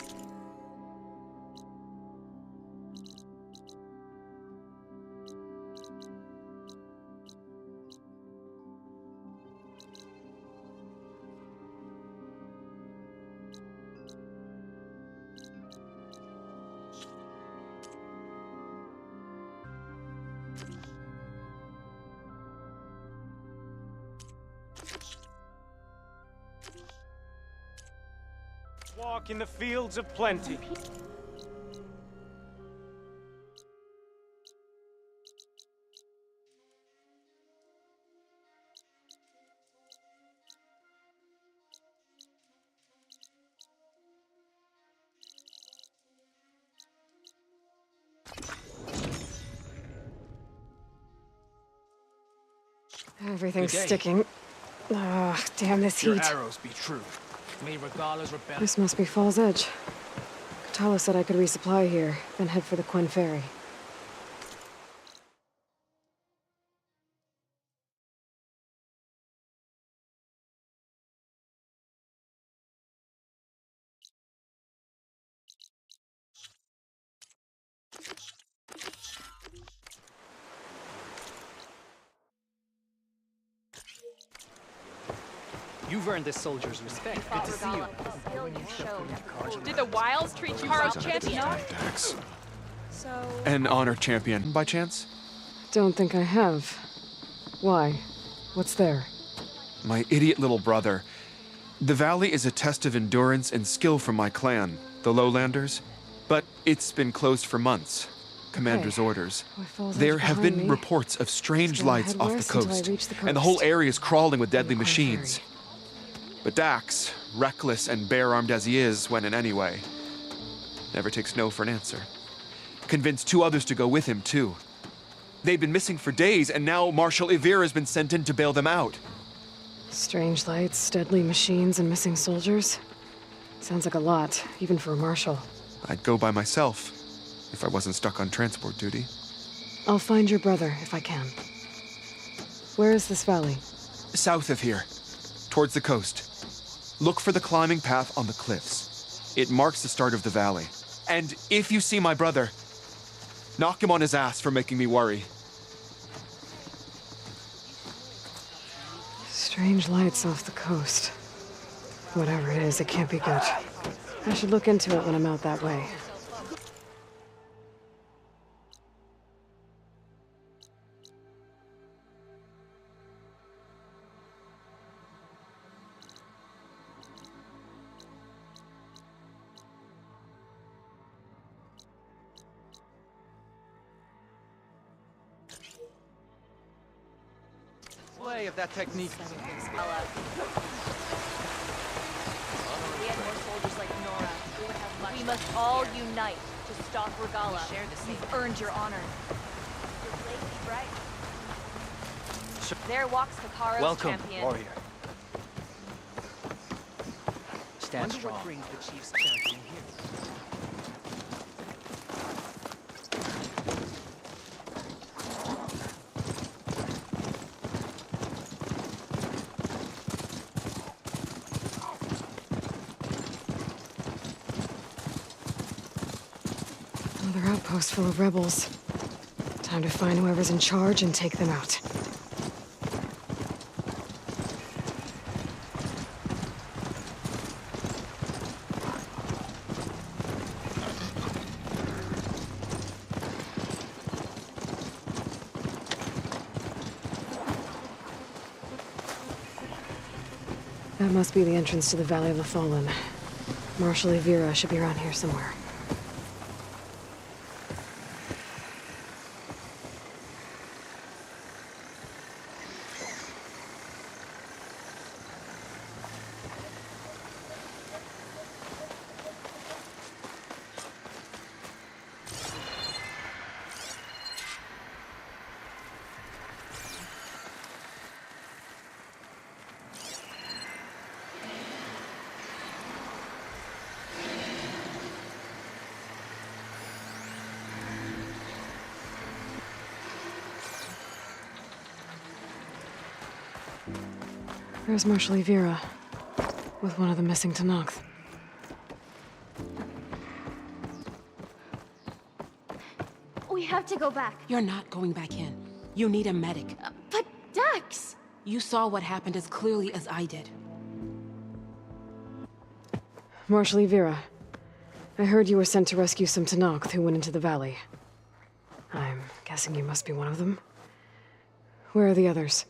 walk in the fields of plenty. Everything's sticking. Ah, damn this heat. Your arrows be true. May Regala's rebellion. This must be Fall's Edge. Katala said I could resupply here, then head for the Quinn Ferry. You've earned this soldier's respect. Good to see you. Did the Wilds treat you as champion? So... An honor champion, by chance? Don't think I have. Why? What's there? My idiot little brother. The valley is a test of endurance and skill from my clan, the Lowlanders. But it's been closed for months. Commander's orders. There have been reports of strange lights off the coast, and the whole area is crawling with deadly machines. But Dax, reckless and bare-armed as he is when in any way, never takes no for an answer. Convinced 2 others to go with him, too. They've been missing for days, and now Marshal Ivir has been sent in to bail them out. Strange lights, deadly machines, and missing soldiers? Sounds like a lot, even for a marshal. I'd go by myself, if I wasn't stuck on transport duty. I'll find your brother, if I can. Where is this valley? South of here, towards the coast. Look for the climbing path on the cliffs. It marks the start of the valley. And if you see my brother, knock him on his ass for making me worry. Strange lights off the coast. Whatever it is, it can't be good. I should look into it when I'm out that way. Of that technique. We had more soldiers like Nora. We would have much. We must all unite to stop Regala. You've earned your honor. Your blade is bright. There walks Kakaro's Welcome, champion. warrior. Stand Wonder strong. what brings the chief's champion here. coast full of rebels. Time to find whoever's in charge and take them out. That must be the entrance to the Valley of the Fallen. Marshal Vera should be around here somewhere. There's Marshal Vera, with one of the missing Tanakh. We have to go back. You're not going back in. You need a medic. But Dex! You saw what happened as clearly as I did. Marshal Vera, I heard you were sent to rescue some Tanakh who went into the valley. I'm guessing you must be one of them. Where are the others?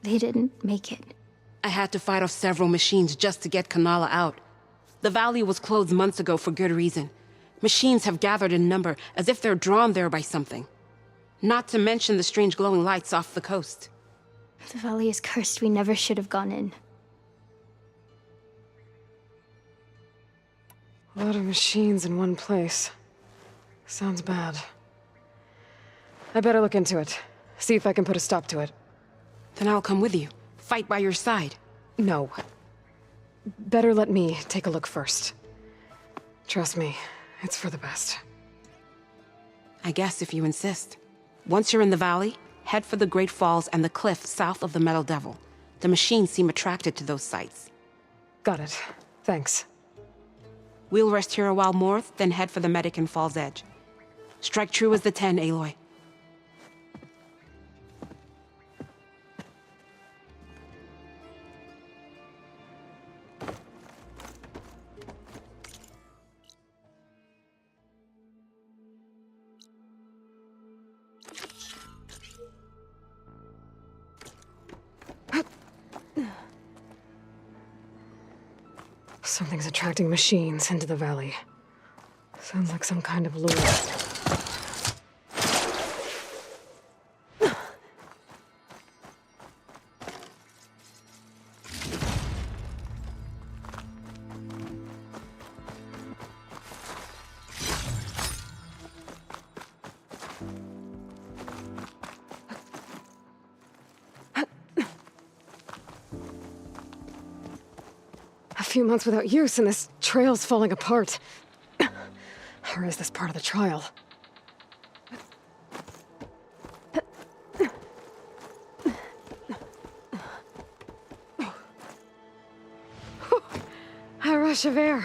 They didn't make it. I had to fight off several machines just to get Kanala out. The valley was closed months ago for good reason. Machines have gathered in number, as if they're drawn there by something. Not to mention the strange glowing lights off the coast. The valley is cursed. We never should have gone in. A lot of machines in one place. Sounds bad. I better look into it. See if I can put a stop to it. Then I'll come with you. Fight by your side. No. Better let me take a look first. Trust me, it's for the best. I guess if you insist. Once you're in the valley, head for the Great Falls and the cliff south of the Metal Devil. The machines seem attracted to those sites. Got it. Thanks. We'll rest here a while more, then head for the medic in Fall's Edge. Strike true as the 10, Aloy. Something's attracting machines into the valley. Sounds like some kind of lure. A few months without use and this trail's falling apart. Or is this part of the trial? A rush of air.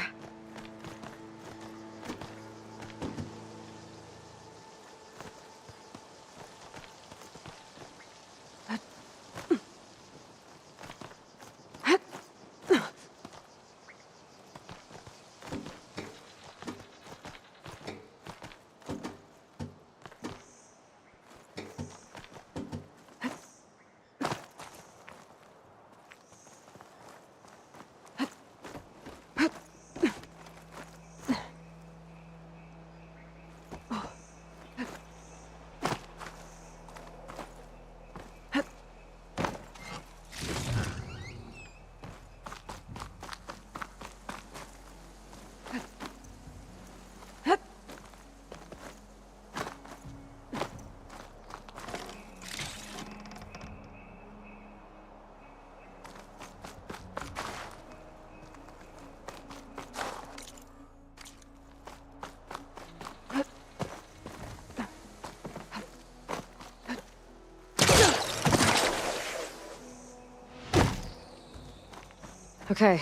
Okay,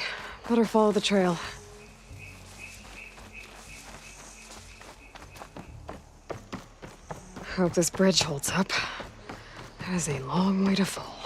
better follow the trail. Hope this bridge holds up. That is a long way to fall.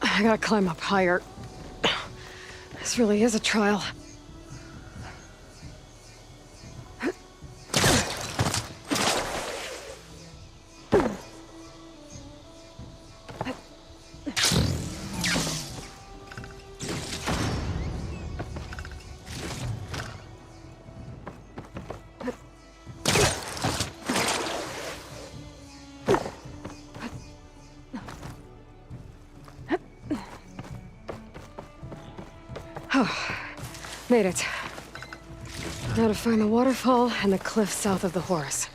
I gotta climb up higher. This really is a trial. Made it. Now to find the waterfall and the cliff south of the Horus.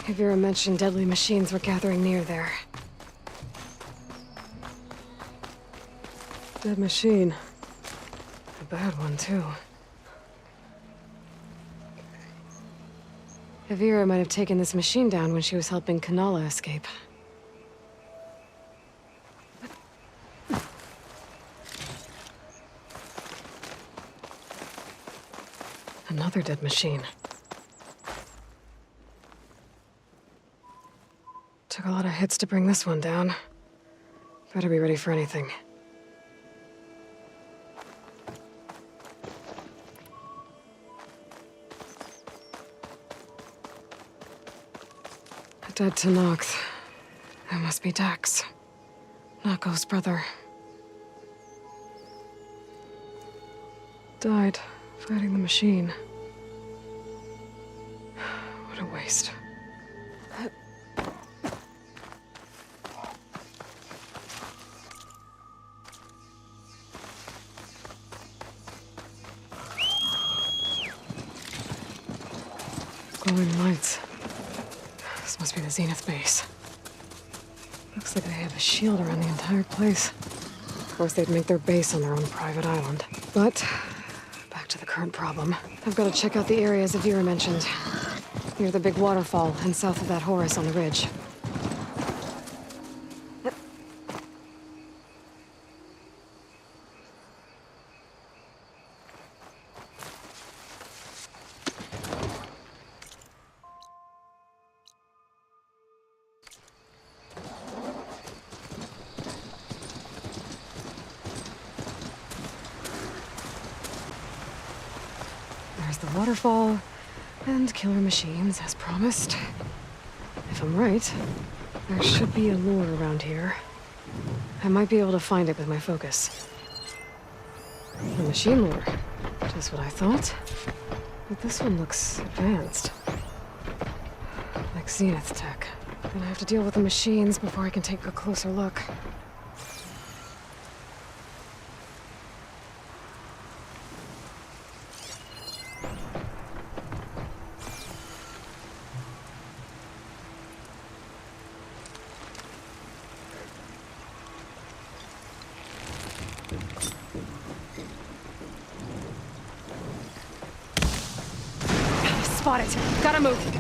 Vera mentioned deadly machines were gathering near there. Dead machine. A bad one, too. Vera might have taken this machine down when she was helping Kanala escape. Another dead machine. Took a lot of hits to bring this one down. Better be ready for anything. A dead Tanox. That must be Dax. Nako's brother. Died fighting the machine. What a waste. Glowing lights. This must be the Zenith base. Looks like they have a shield around the entire place. Of course, they'd make their base on their own private island. But back to the current problem. I've got to check out the areas Vera mentioned. Near the big waterfall and south of that Horus on the ridge. There's the waterfall, and killer machines, as promised. If I'm right, there should be a lure around here. I might be able to find it with my focus. The machine lure. Just what I thought. But this one looks advanced. Like Zenith tech. Gonna have to deal with the machines before I can take a closer look. Spot it. Gotta move.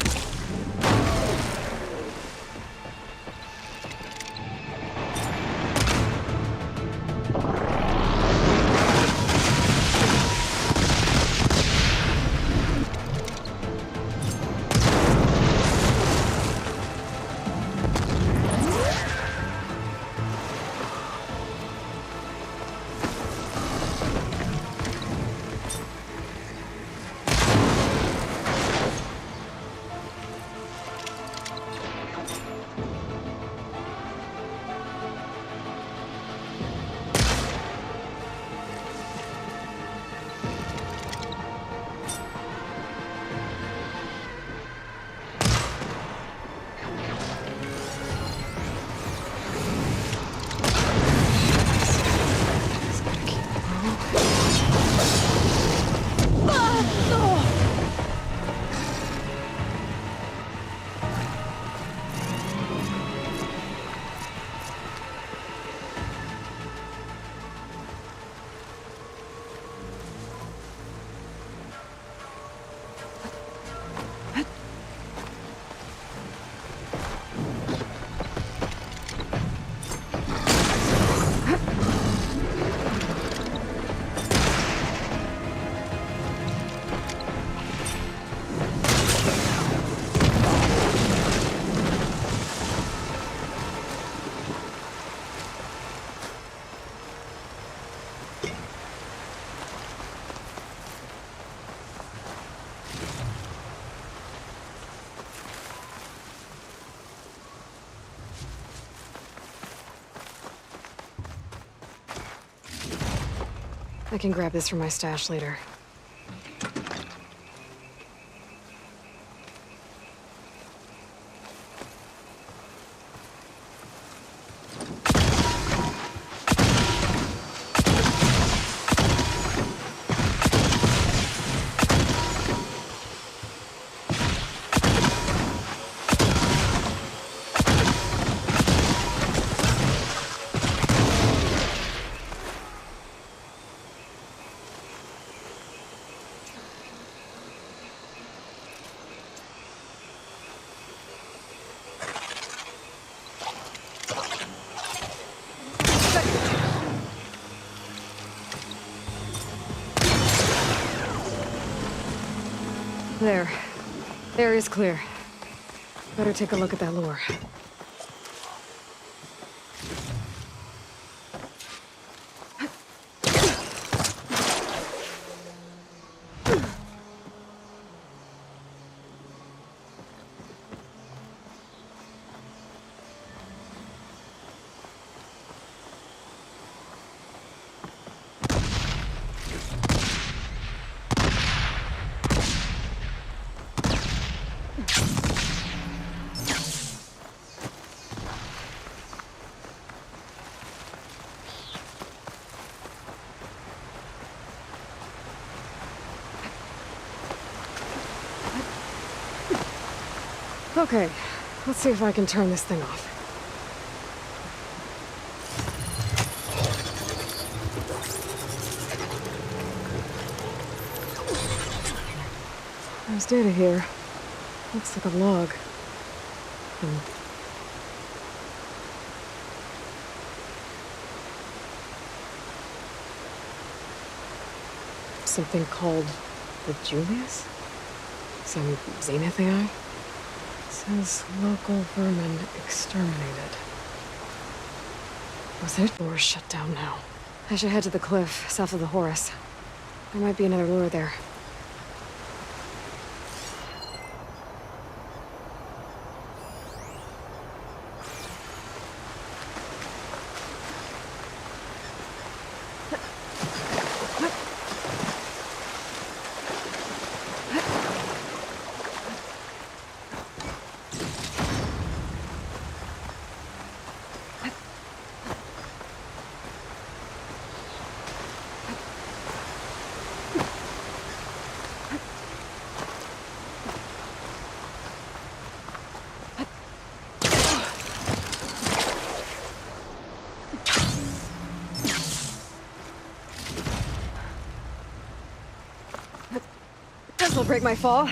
I can grab this from my stash later. There. The area's clear. Better take a look at that lure. Okay, let's see if I can turn this thing off. There's data here. Looks like a log. Something called the Julius? Some Zenith AI? Says local vermin exterminated. Was it? Lure's shut down now. I should head to the cliff south of the Horus. There might be another lure there. This'll break my fall.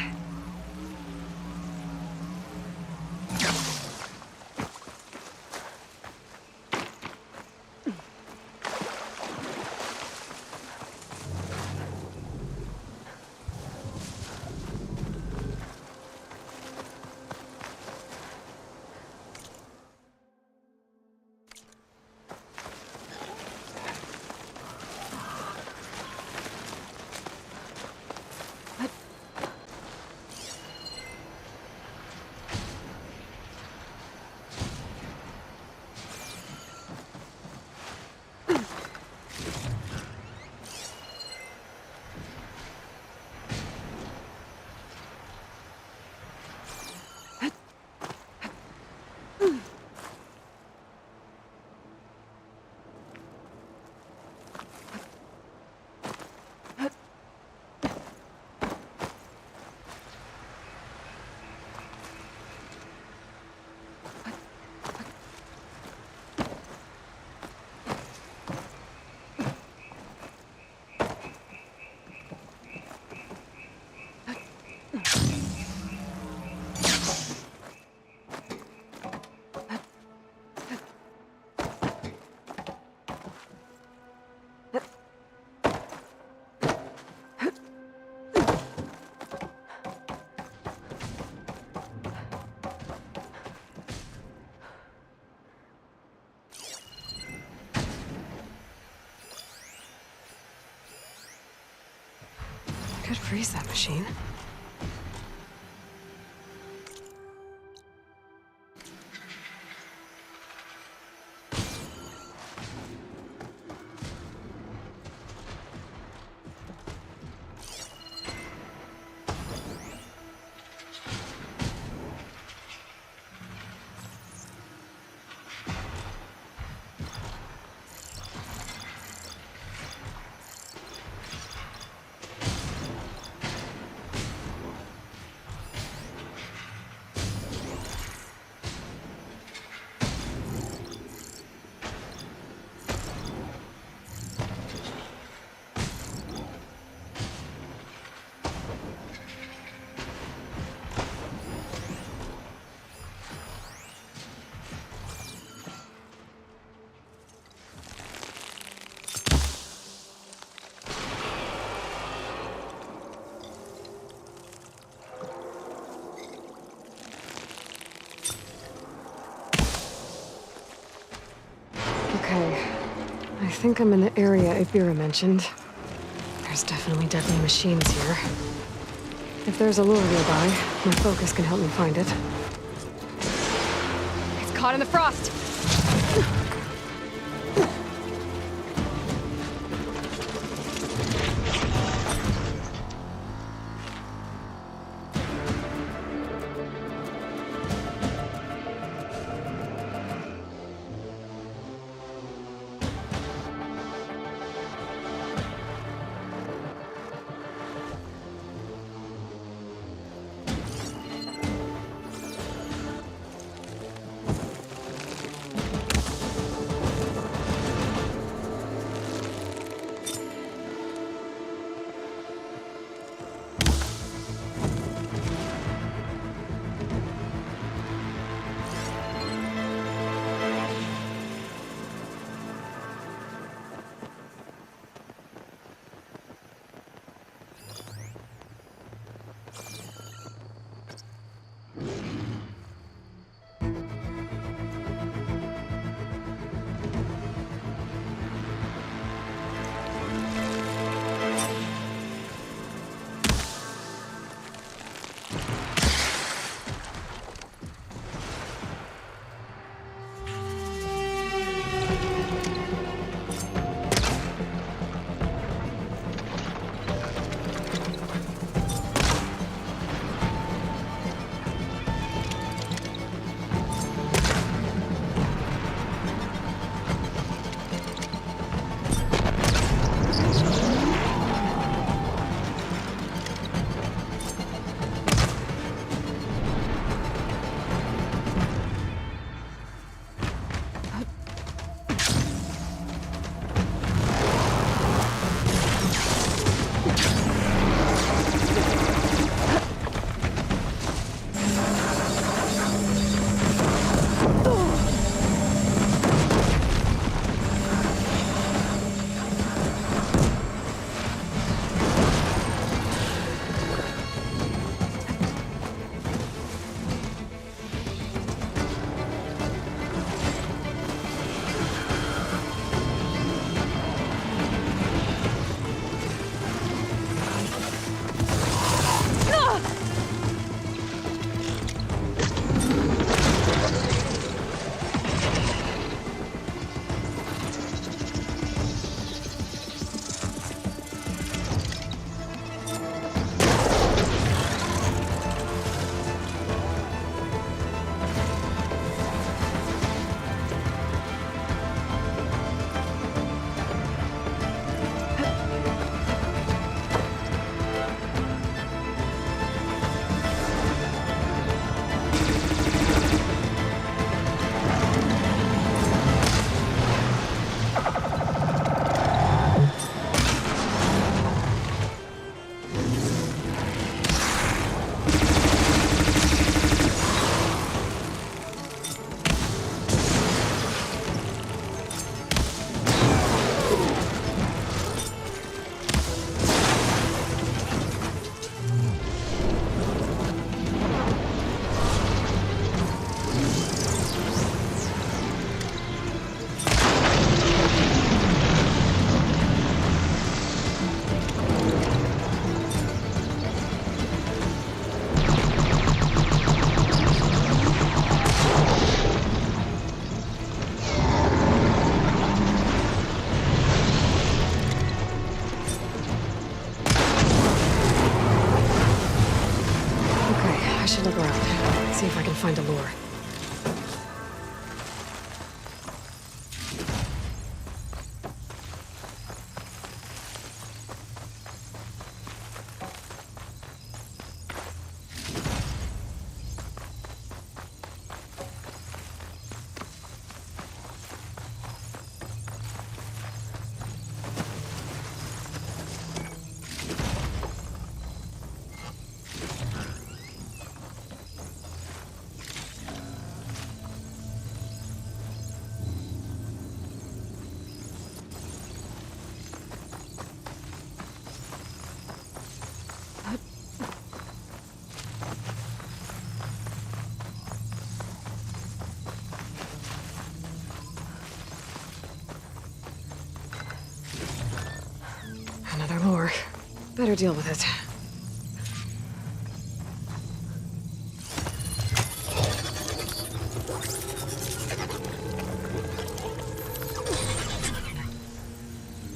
Could freeze that machine. think I'm in the area Ibira mentioned. There's definitely deadly machines here. If there's a lure nearby, my focus can help me find it. It's caught in the frost! Better deal with it.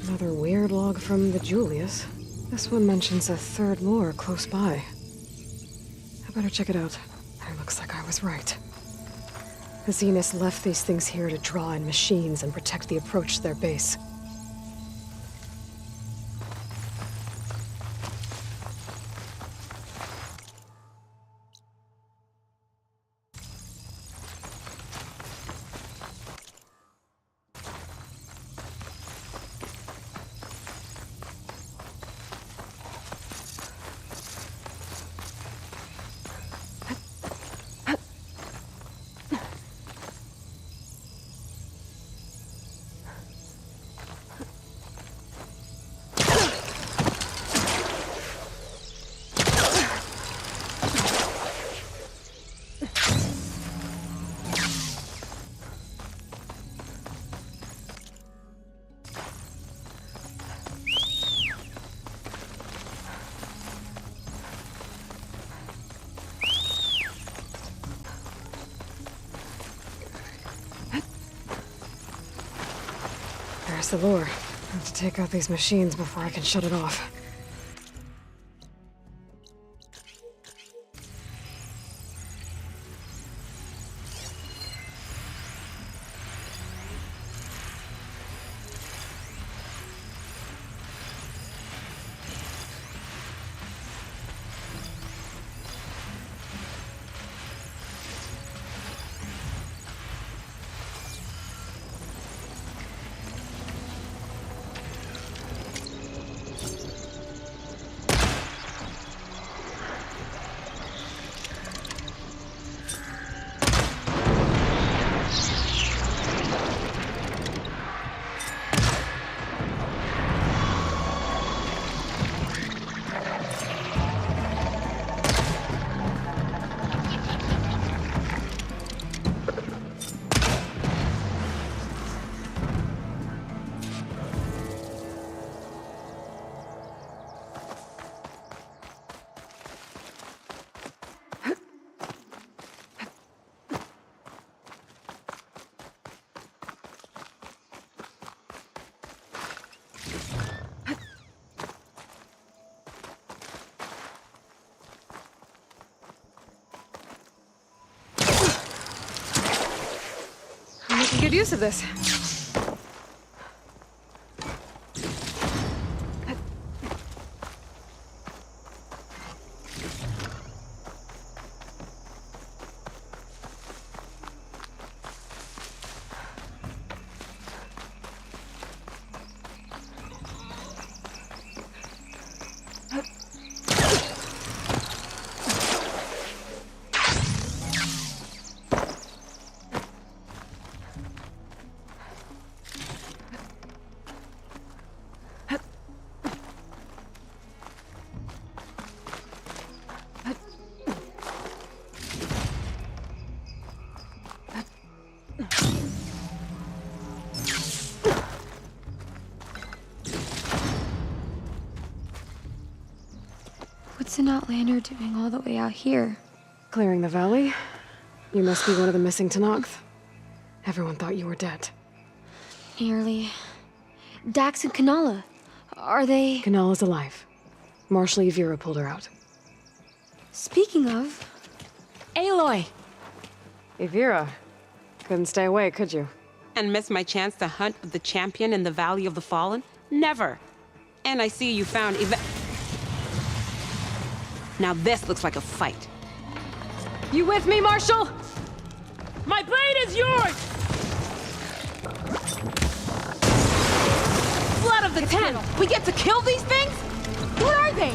Another weird log from the Julius. This one mentions a third lure close by. I better check it out. It looks like I was right. The Zeniths left these things here to draw in machines and protect the approach to their base. There's the lure. I have to take out these machines before I can shut it off. Good use of this. What's an Outlander doing all the way out here? Clearing the valley? You must be one of the missing Tenakth. Everyone thought you were dead. Nearly. Dax and Kanala. Are they... Kanala's alive. Marshal Yvira pulled her out. Speaking of... Aloy! Yvira. Couldn't stay away, could you? And miss my chance to hunt with the champion in the Valley of the Fallen? Never! And I see you found Now this looks like a fight. You with me, Marshal? My blade is yours! Blood of the Ten! We get to kill these things? What are they?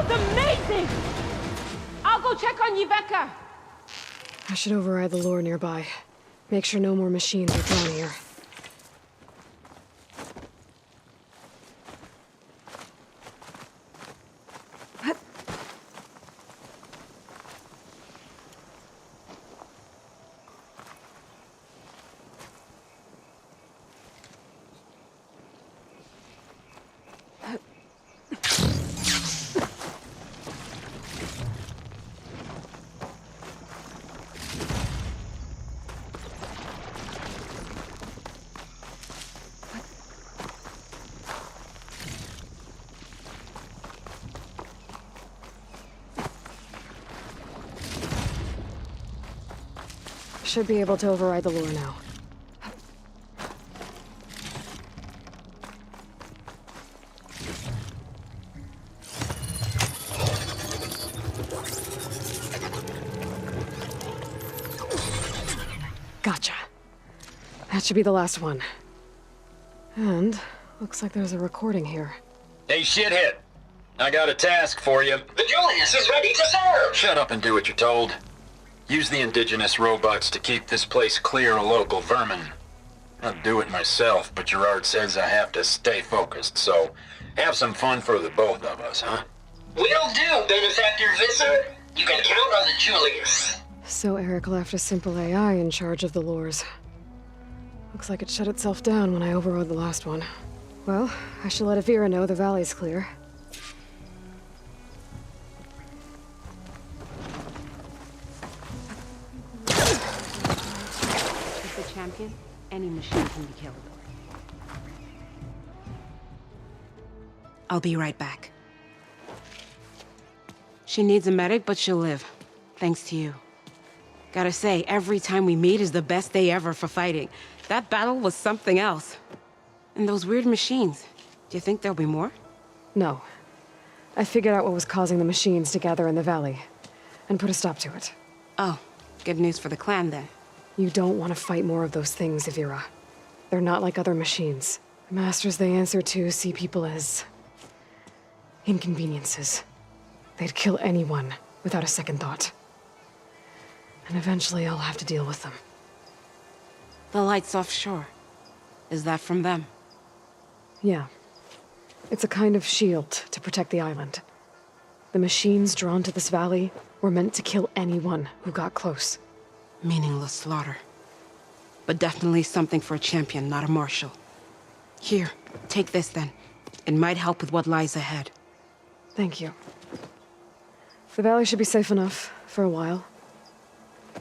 was amazing! I'll go check on Yveka. I should override the lure nearby. Make sure no more machines are drawn here. Should be able to override the lure now. Gotcha. That should be the last one. And looks like there's a recording here. Hey, shithead. I got a task for you. The Julius is ready to serve! Shut up and do what you're told. Use the indigenous robots to keep this place clear of local vermin. I'd do it myself, but Gerard says I have to stay focused, so have some fun for the both of us, huh? Will do, Benefactor Visser. You can count on the Julius. So Eric left a simple AI in charge of the lures. Looks like it shut itself down when I overrode the last one. Well, I should let Avira know the valley's clear. Champion, any machine can be killed. I'll be right back. She needs a medic, but she'll live. Thanks to you. Gotta say, every time we meet is the best day ever for fighting. That battle was something else. And those weird machines, do you think there'll be more? No. I figured out what was causing the machines to gather in the valley, and put a stop to it. Oh, good news for the clan then. You don't want to fight more of those things, Avira. They're not like other machines. The masters they answer to see people as inconveniences. They'd kill anyone without a second thought. And eventually I'll have to deal with them. The lights offshore. Is that from them? Yeah. It's a kind of shield to protect the island. The machines drawn to this valley were meant to kill anyone who got close. Meaningless slaughter. But definitely something for a champion, not a marshal. Here, take this then. It might help with what lies ahead. Thank you. The valley should be safe enough for a while.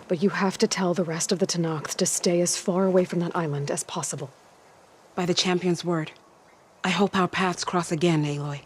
But you have to tell the rest of the Tenakth to stay as far away from that island as possible. By the champion's word. I hope our paths cross again, Aloy.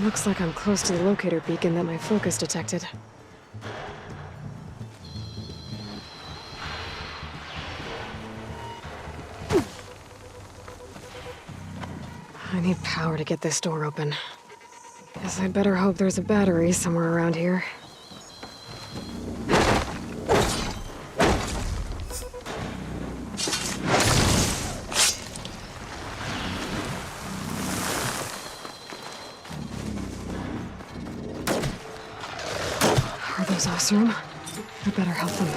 Looks like I'm close to the locator beacon that my focus detected. I need power to get this door open. Guess I'd better hope there's a battery somewhere around here. Room. I better help them.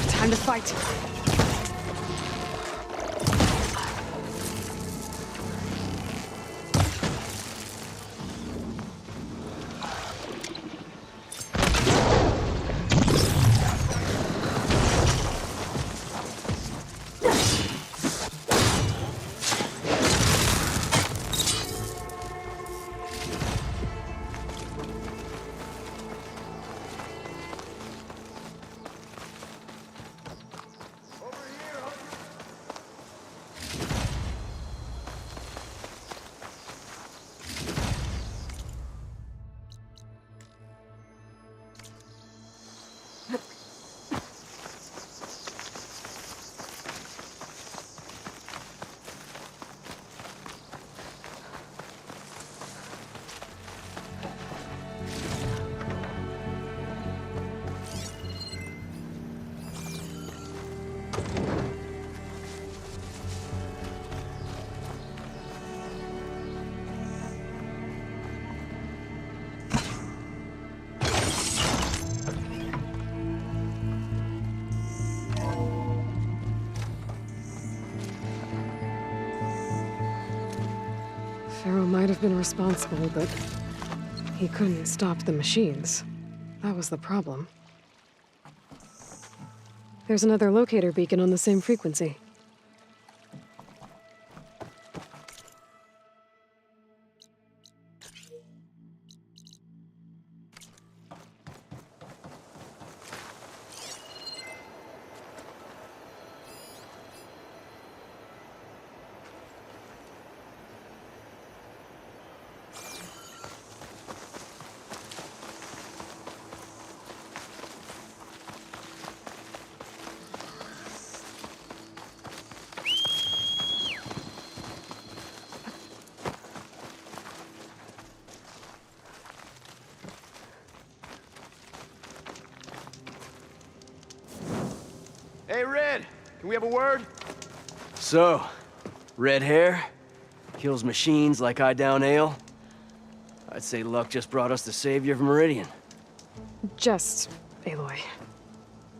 Time to fight. Pharaoh might have been responsible, but he couldn't stop the machines. That was the problem. There's another locator beacon on the same frequency. Hey, Red! Can we have a word? So, red hair? Kills machines like I down ale? I'd say luck just brought us the savior of Meridian. Just, Aloy.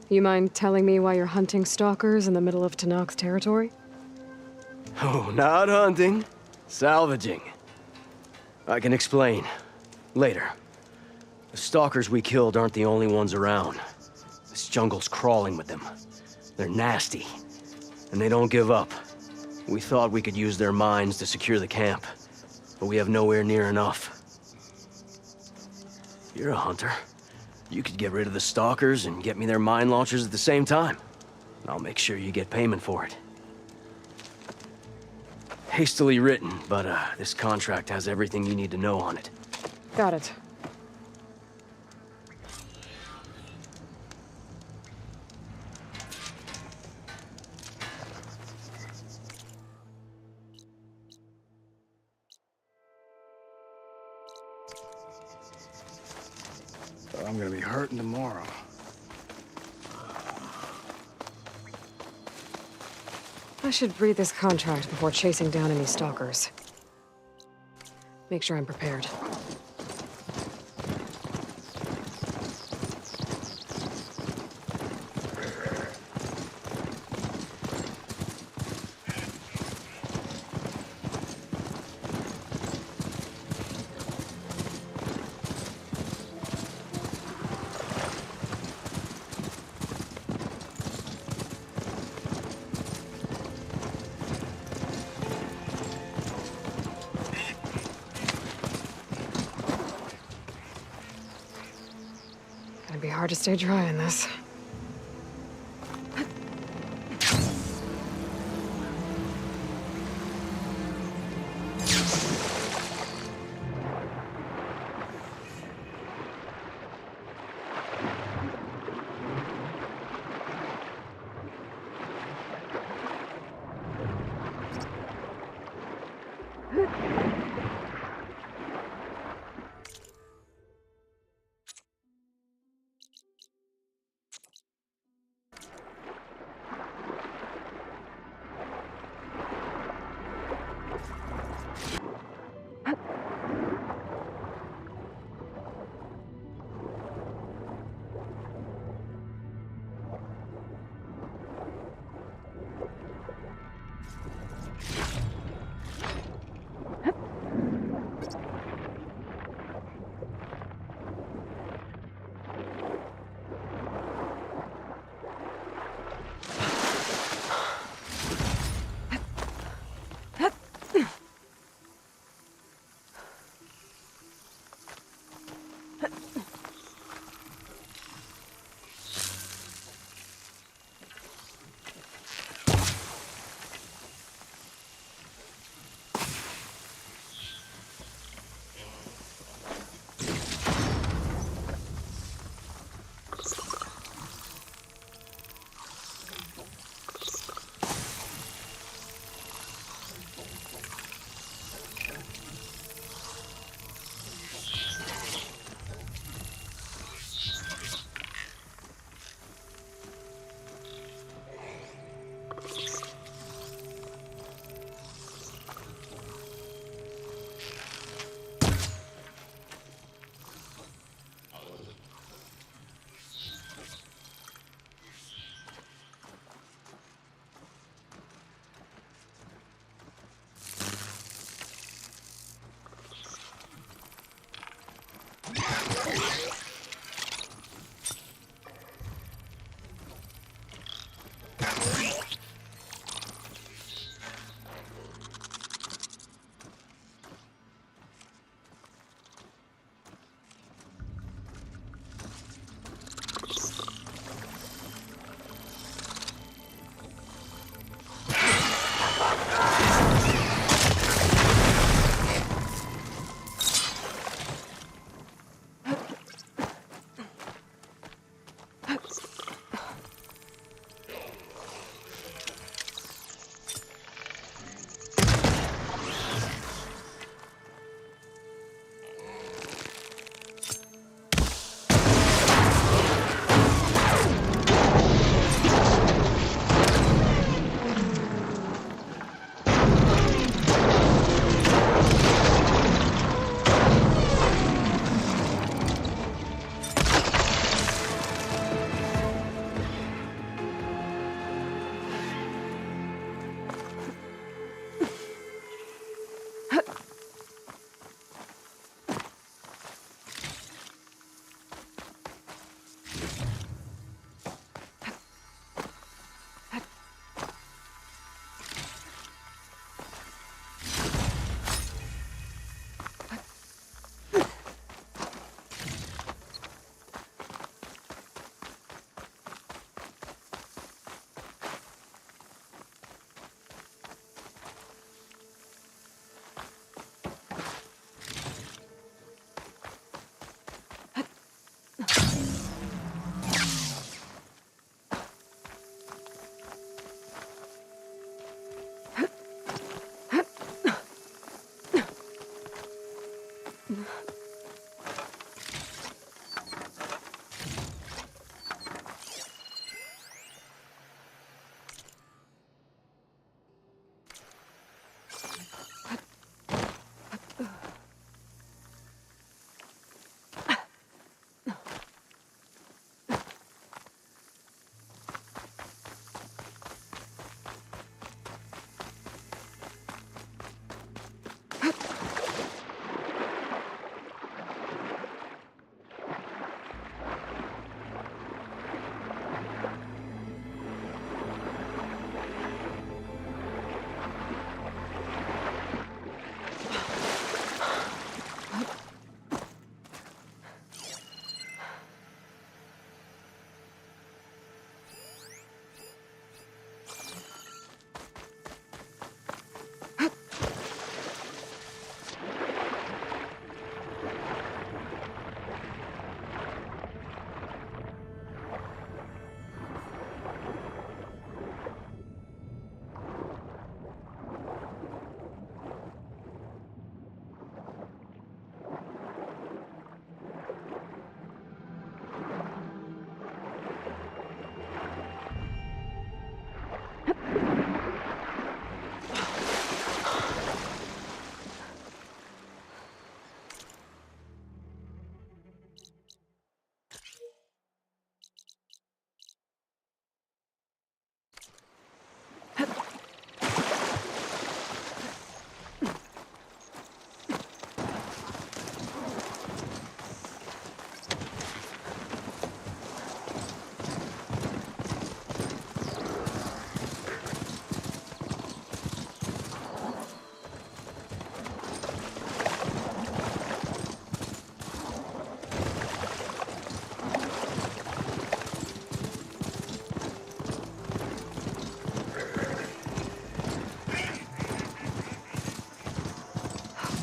You mind telling me why you're hunting stalkers in the middle of Tenakth's territory? Oh, not hunting. Salvaging. I can explain. Later. The stalkers we killed aren't the only ones around. This jungle's crawling with them. They're nasty. And they don't give up. We thought we could use their mines to secure the camp. But we have nowhere near enough. You're a hunter. You could get rid of the stalkers and get me their mine launchers at the same time. I'll make sure you get payment for it. Hastily written, but this contract has everything you need to know on it. Got it. I'm gonna be hurting tomorrow. I should read this contract before chasing down any stalkers. Make sure I'm prepared. Gonna be hard to stay dry in this.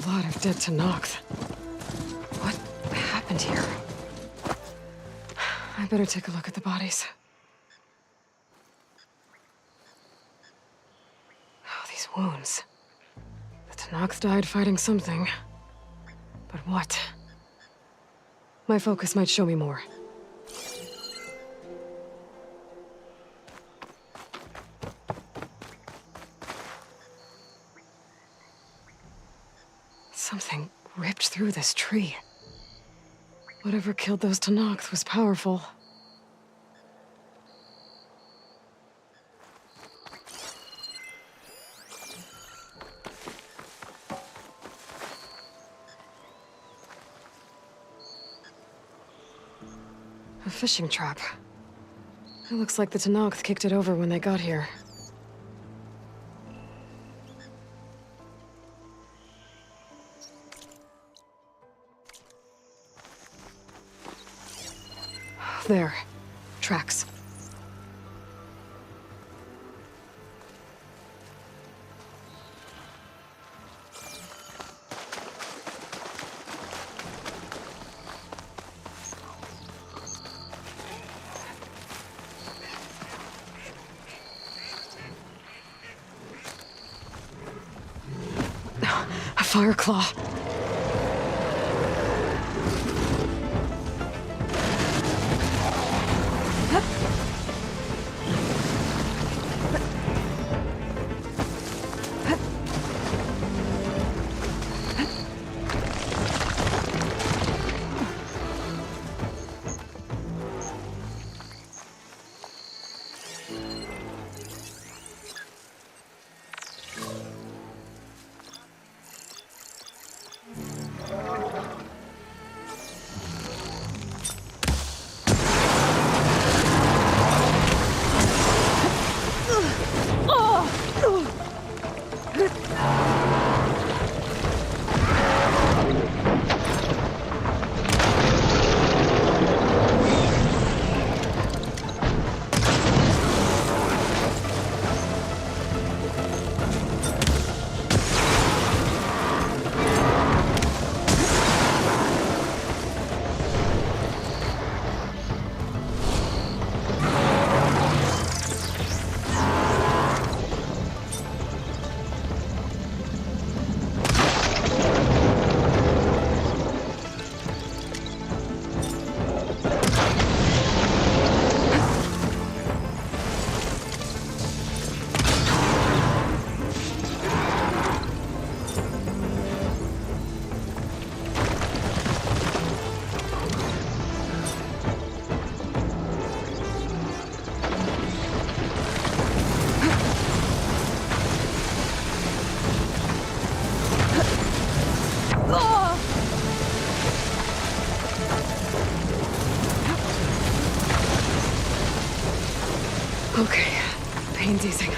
lot of dead Tanakh. What happened here? I better take a look at the bodies. Oh, these wounds. The Tanakh died fighting something. But what? My focus might show me more. Something ripped through this tree. Whatever killed those Tanakh was powerful. A fishing trap. It looks like the Tanakh kicked it over when they got here. There. Tracks. A fire claw. Okay, pain's easing.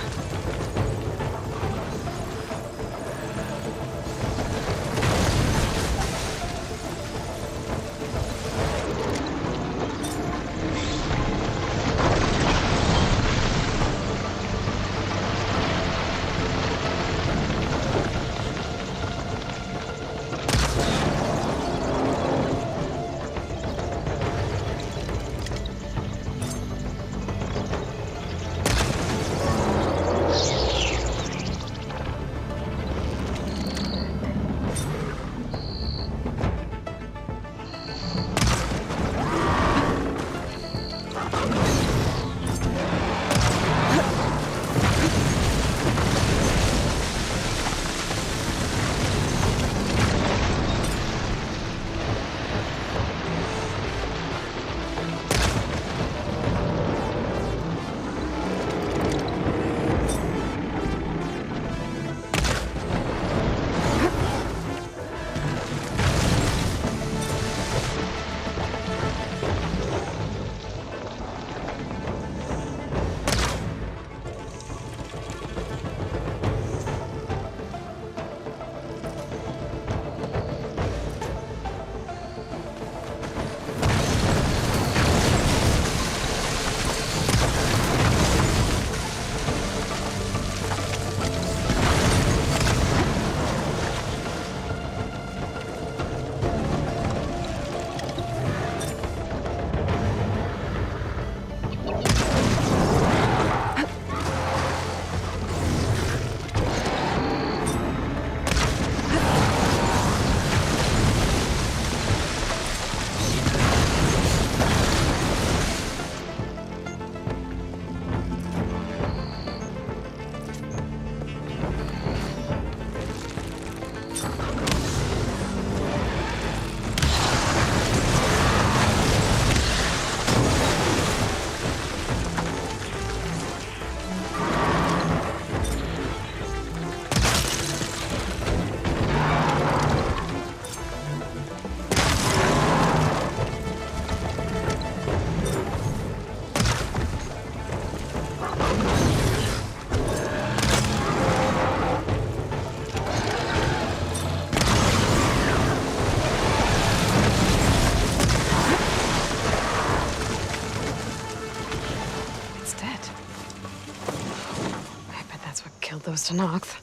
those Tenakth.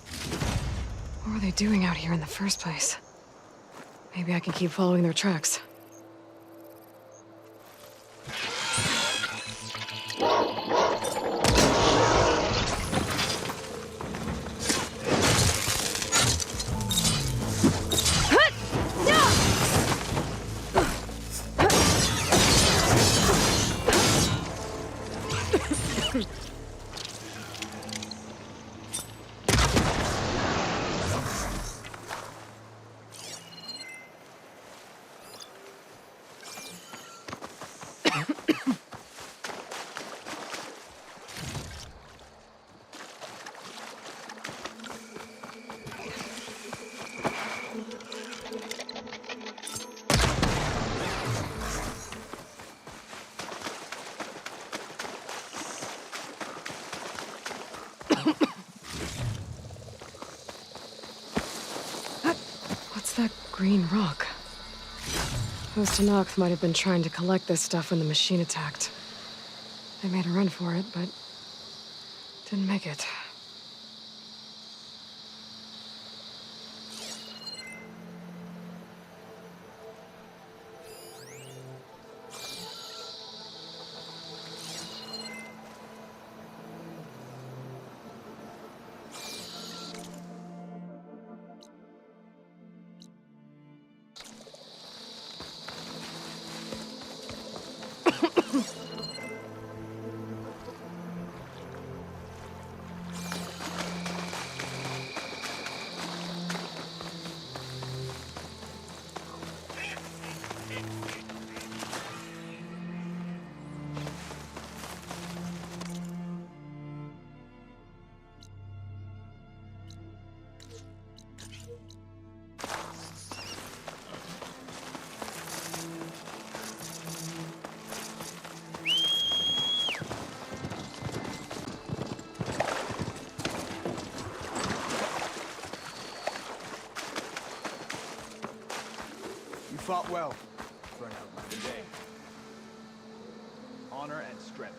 What were they doing out here in the first place? Maybe I can keep following their tracks. That green rock. Those Tenakth might have been trying to collect this stuff when the machine attacked. They made a run for it, but didn't make it. You fought well. Burn out today. Honor and strength.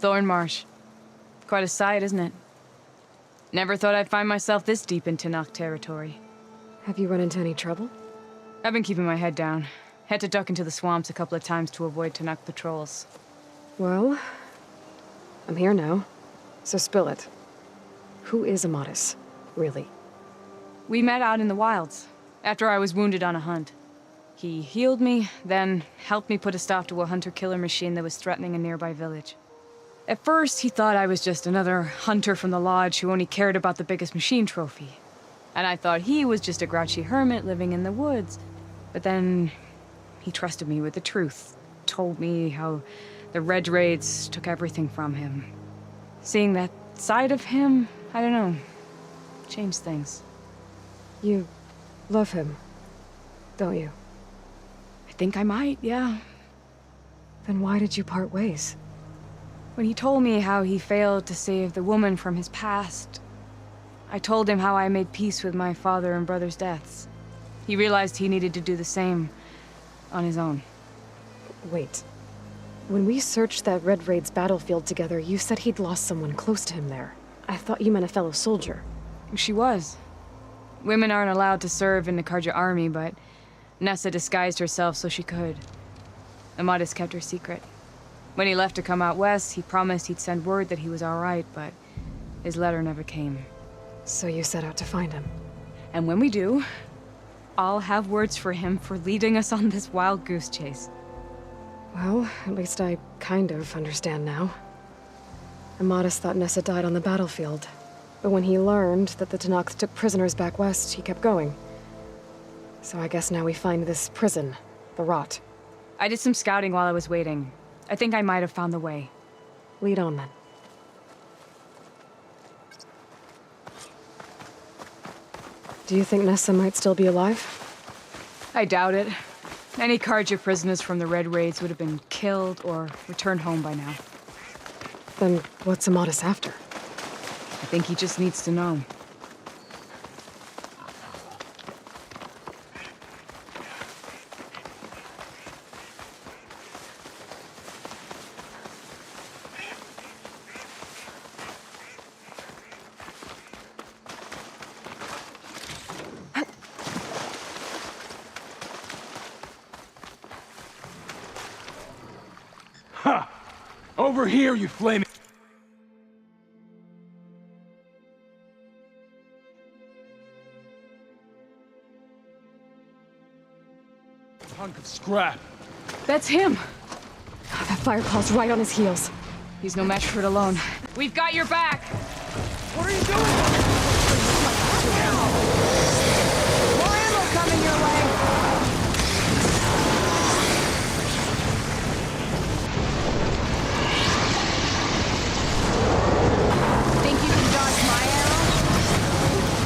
Thornmarsh. Quite a sight, isn't it? Never thought I'd find myself this deep in Tenakth territory. Have you run into any trouble? I've been keeping my head down. Had to duck into the swamps a couple of times to avoid Tenakth patrols. Well, I'm here now, so spill it. Who is Amadis, really? We met out in the wilds, after I was wounded on a hunt. He healed me, then helped me put a stop to a hunter-killer machine that was threatening a nearby village. At first, he thought I was just another hunter from the lodge who only cared about the biggest machine trophy. And I thought he was just a grouchy hermit living in the woods. But then, he trusted me with the truth. Told me how the Red Raids took everything from him. Seeing that side of him, I don't know, changed things. You love him, don't you? I think I might, yeah. Then why did you part ways? When he told me how he failed to save the woman from his past, I told him how I made peace with my father and brother's deaths. He realized he needed to do the same on his own. Wait. When we searched that Red Raid's battlefield together, you said he'd lost someone close to him there. I thought you meant a fellow soldier. She was. Women aren't allowed to serve in the Karja army, but Nessa disguised herself so she could. Amadis kept her secret. When he left to come out west, he promised he'd send word that he was all right, but his letter never came. So you set out to find him? And when we do, I'll have words for him for leading us on this wild goose chase. Well, at least I kind of understand now. Amadis thought Nessa died on the battlefield. But when he learned that the Tenakth took prisoners back west, he kept going. So I guess now we find this prison, the Rot. I did some scouting while I was waiting. I think I might have found the way. Lead on, then. Do you think Nessa might still be alive? I doubt it. Any Karja prisoners from the Red Raids would have been killed or returned home by now. Then what's Amadis after? I think he just needs to know. over here, you flaming... hunk of scrap. That's him! Oh, that firecall's right on his heels. He's no match for it alone. We've got your back! What are you doing? More ammo coming your way! Think you can dodge my arrow?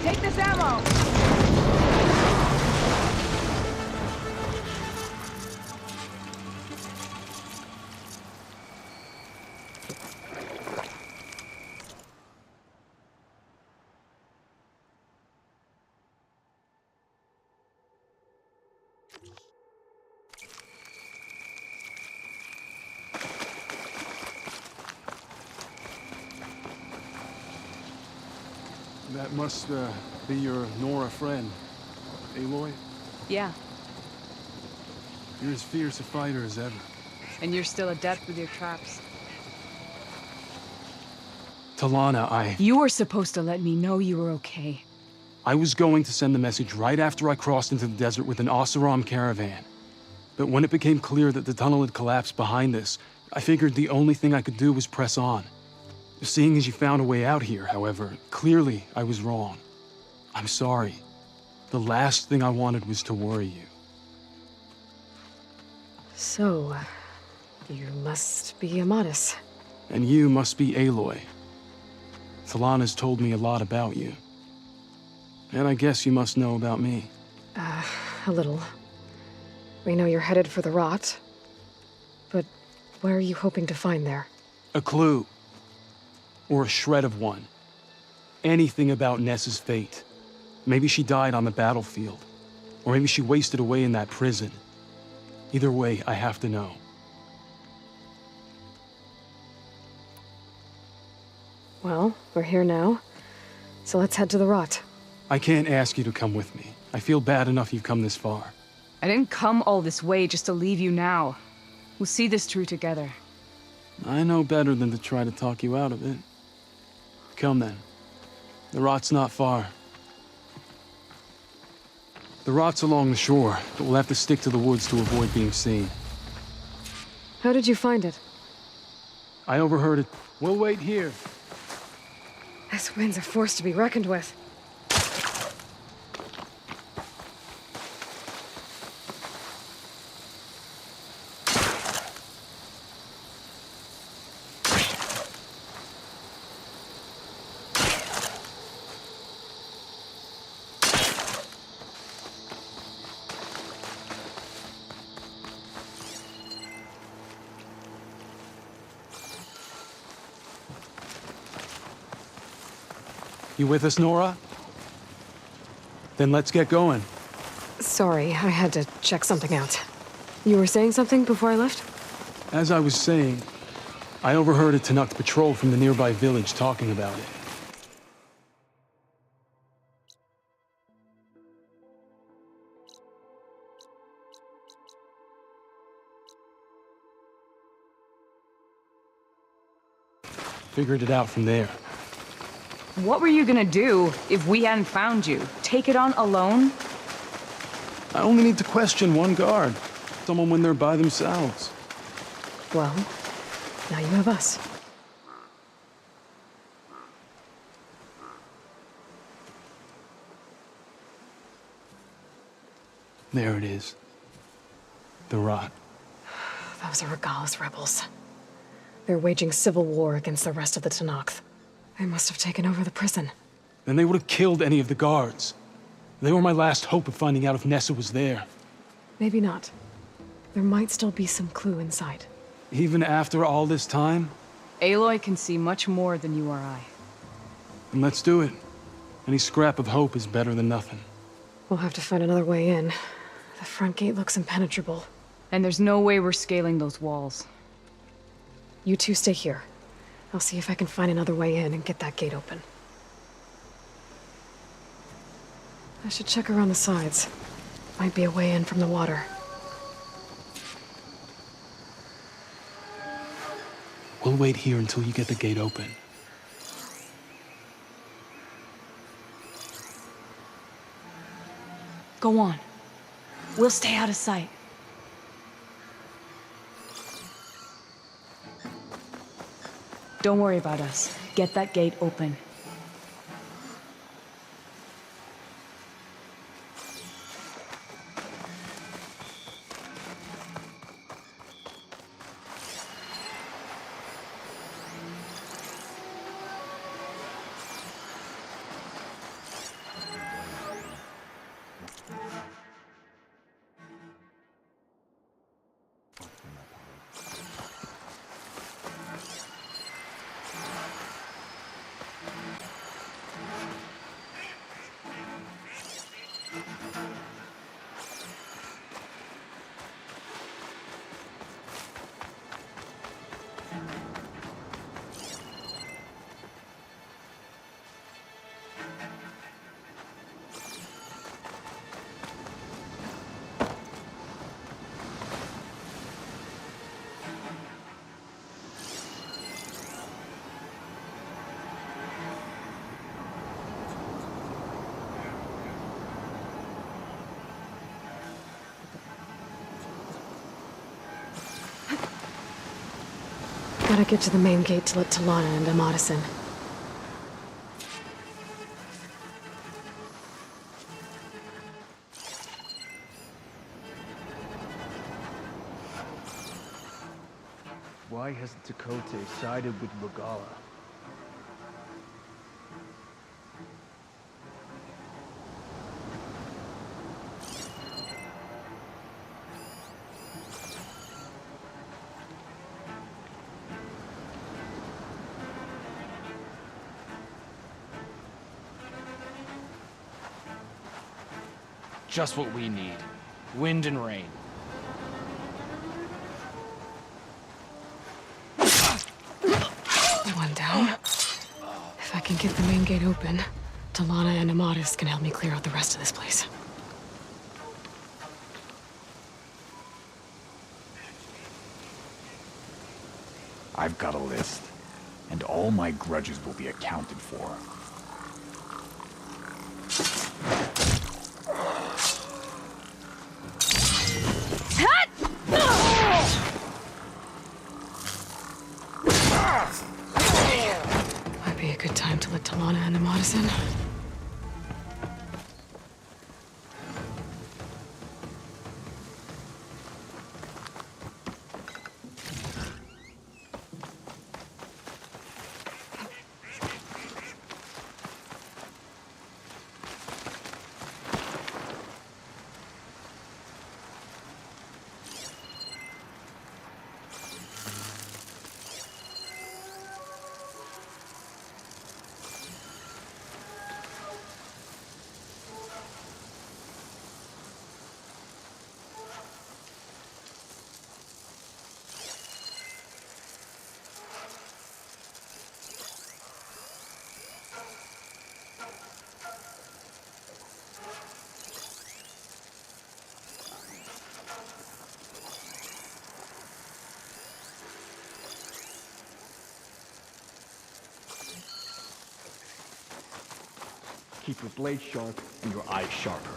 Take this ammo! That must be your Nora friend, Aloy? Yeah, You're as fierce a fighter as ever. and you're still adept with your traps. Talana, You were supposed to let me know you were okay. I was going to send the message right after I crossed into the desert with an Oseram caravan. But when it became clear that the tunnel had collapsed behind us, I figured the only thing I could do was press on. Seeing as you found a way out here, however, clearly I was wrong. I'm sorry. The last thing I wanted was to worry you. So, you must be Amatis. And you must be Aloy. Talana's told me a lot about you. And I guess you must know about me. A little. We know you're headed for the rot. But what are you hoping to find there? A clue. Or a shred of one. Anything about Ness's fate. Maybe she died on the battlefield. Or maybe she wasted away in that prison. Either way, I have to know. Well, we're here now. So let's head to the rot. I can't ask you to come with me. I feel bad enough you've come this far. I didn't come all this way just to leave you now. We'll see this through together. I know better than to try to talk you out of it. Come then. The rot's not far. The rot's along the shore, but we'll have to stick to the woods to avoid being seen. How did you find it? I overheard it. We'll wait here. This wind's a force to be reckoned with. You with us, Nora? Then let's get going. Sorry, I had to check something out. You were saying something before I left? As I was saying, I overheard a Tanukh patrol from the nearby village talking about it. Figured it out from there. What were you gonna do if we hadn't found you? Take it on alone? I only need to question one guard. Someone when they're by themselves. Well, now you have us. There it is. The rot. Those are Regala's rebels. They're waging civil war against the rest of the Tenakth. They must have taken over the prison. Then they would have killed any of the guards. They were my last hope of finding out if Nessa was there. Maybe not. There might still be some clue inside. Even after all this time? Aloy can see much more than you or I. Then let's do it. Any scrap of hope is better than nothing. We'll have to find another way in. The front gate looks impenetrable. And there's no way we're scaling those walls. You two stay here. I'll see if I can find another way in and get that gate open. I should check around the sides. Might be a way in from the water. We'll wait here until you get the gate open. Go on. We'll stay out of sight. Don't worry about us. Get that gate open. Gotta get to the main gate to let Talana and Amadis in. Why hasn't Taekeukii sided with Regala? Just what we need. Wind and rain. One down. If I can get the main gate open, Talana and Amadis can help me clear out the rest of this place. I've got a list, and all my grudges will be accounted for. Might be a good time to let Talana and Amadis in. Keep your blade sharp and your eyes sharper.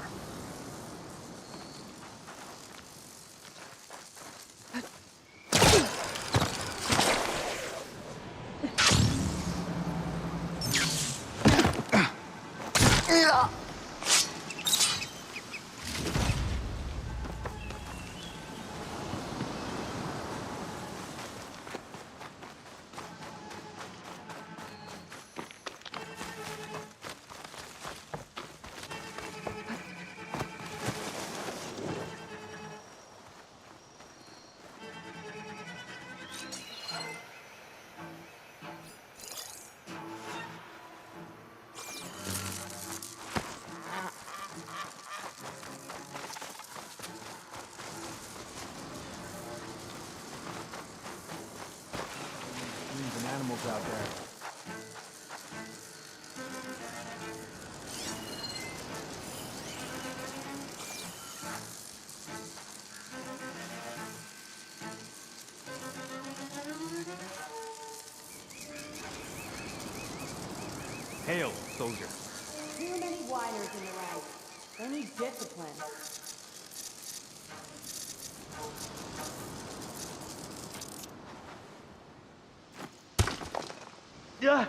Animals out there. Hail, soldier. Too many whiners in the ranks. They need discipline. Yeah.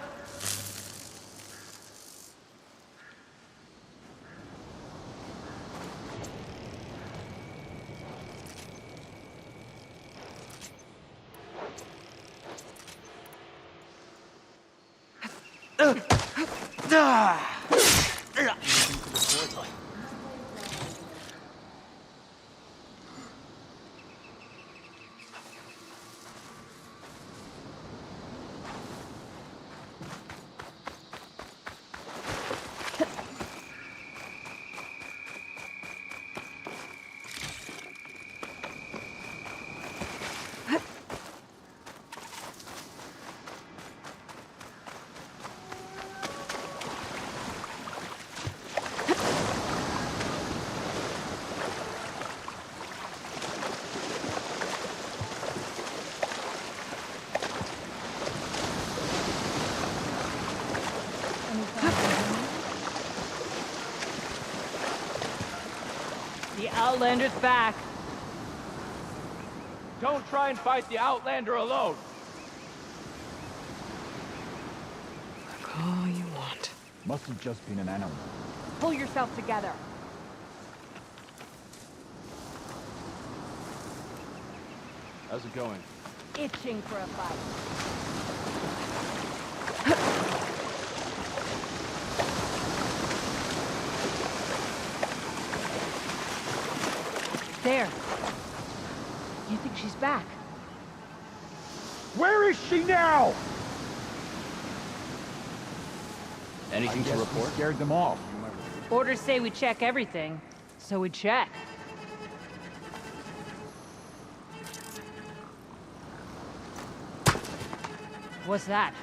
The Outlander's back. Don't try and fight the Outlander alone. All you want. Must have just been an animal. Pull yourself together. How's it going? Itching for a fight. There. You think she's back? Where is she now? Anything to report? Scared them off. Orders say we check everything, so we check. What's that?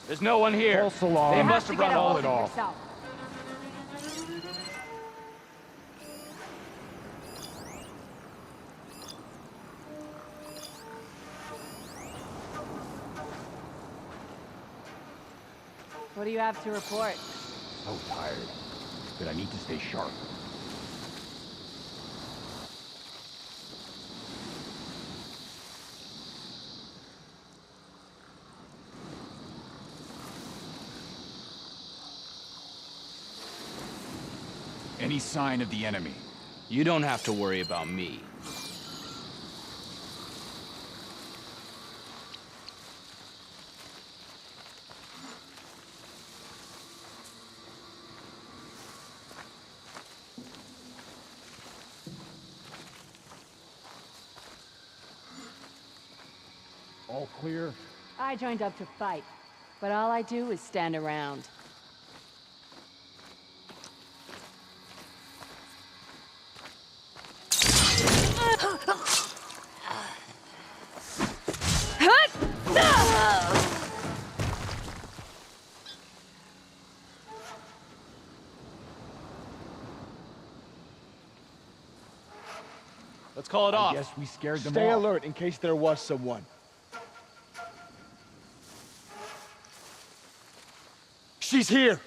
There's no one here. False alarm. They must have run all it off. What do you have to report? So tired, but I need to stay sharp. Any sign of the enemy? You don't have to worry about me. All clear? I joined up to fight, but all I do is stand around. call it off. Yes, we scared them Stay all. alert in case there was someone. She's here.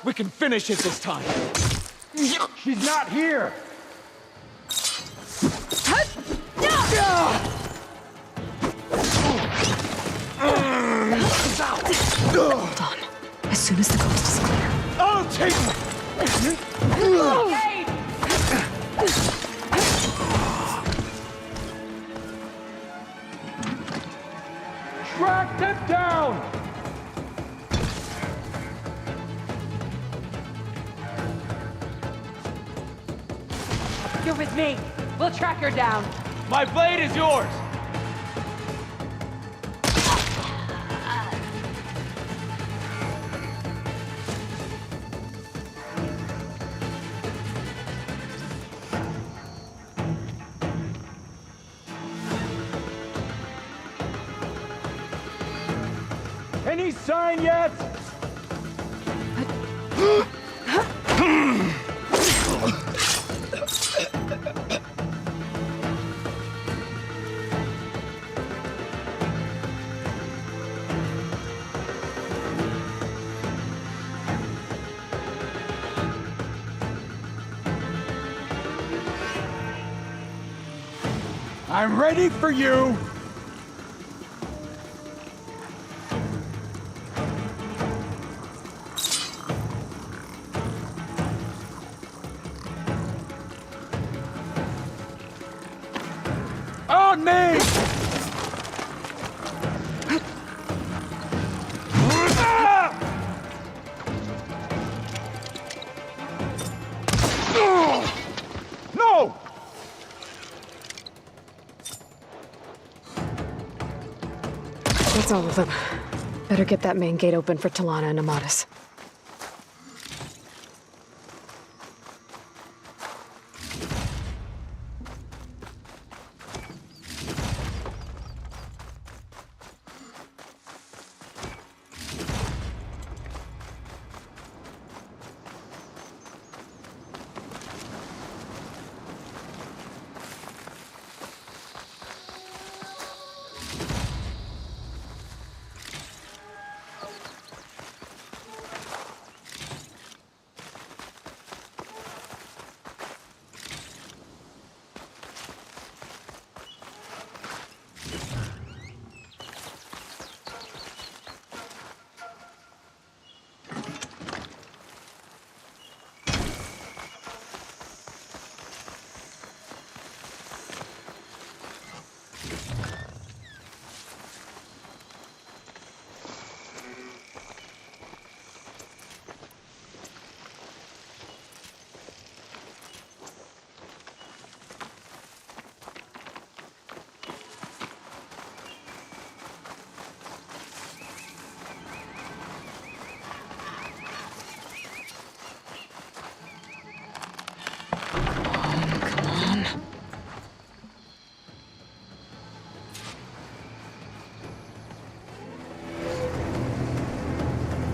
We can finish it this time. She's not here. Hold on. As soon as the coast is clear. I'll take Track them down! You're with me. We'll track her down. My blade is yours. Any sign yet? I'm ready for you! On me! No! That's all of them. Better get that main gate open for Talana and Amatis.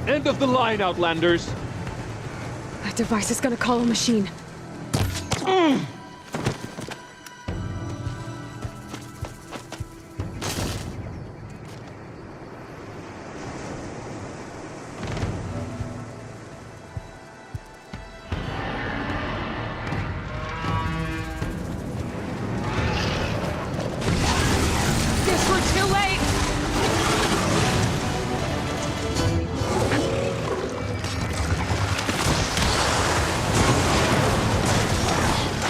End of the line, Outlanders. That device is gonna call a machine. Guess we're too late.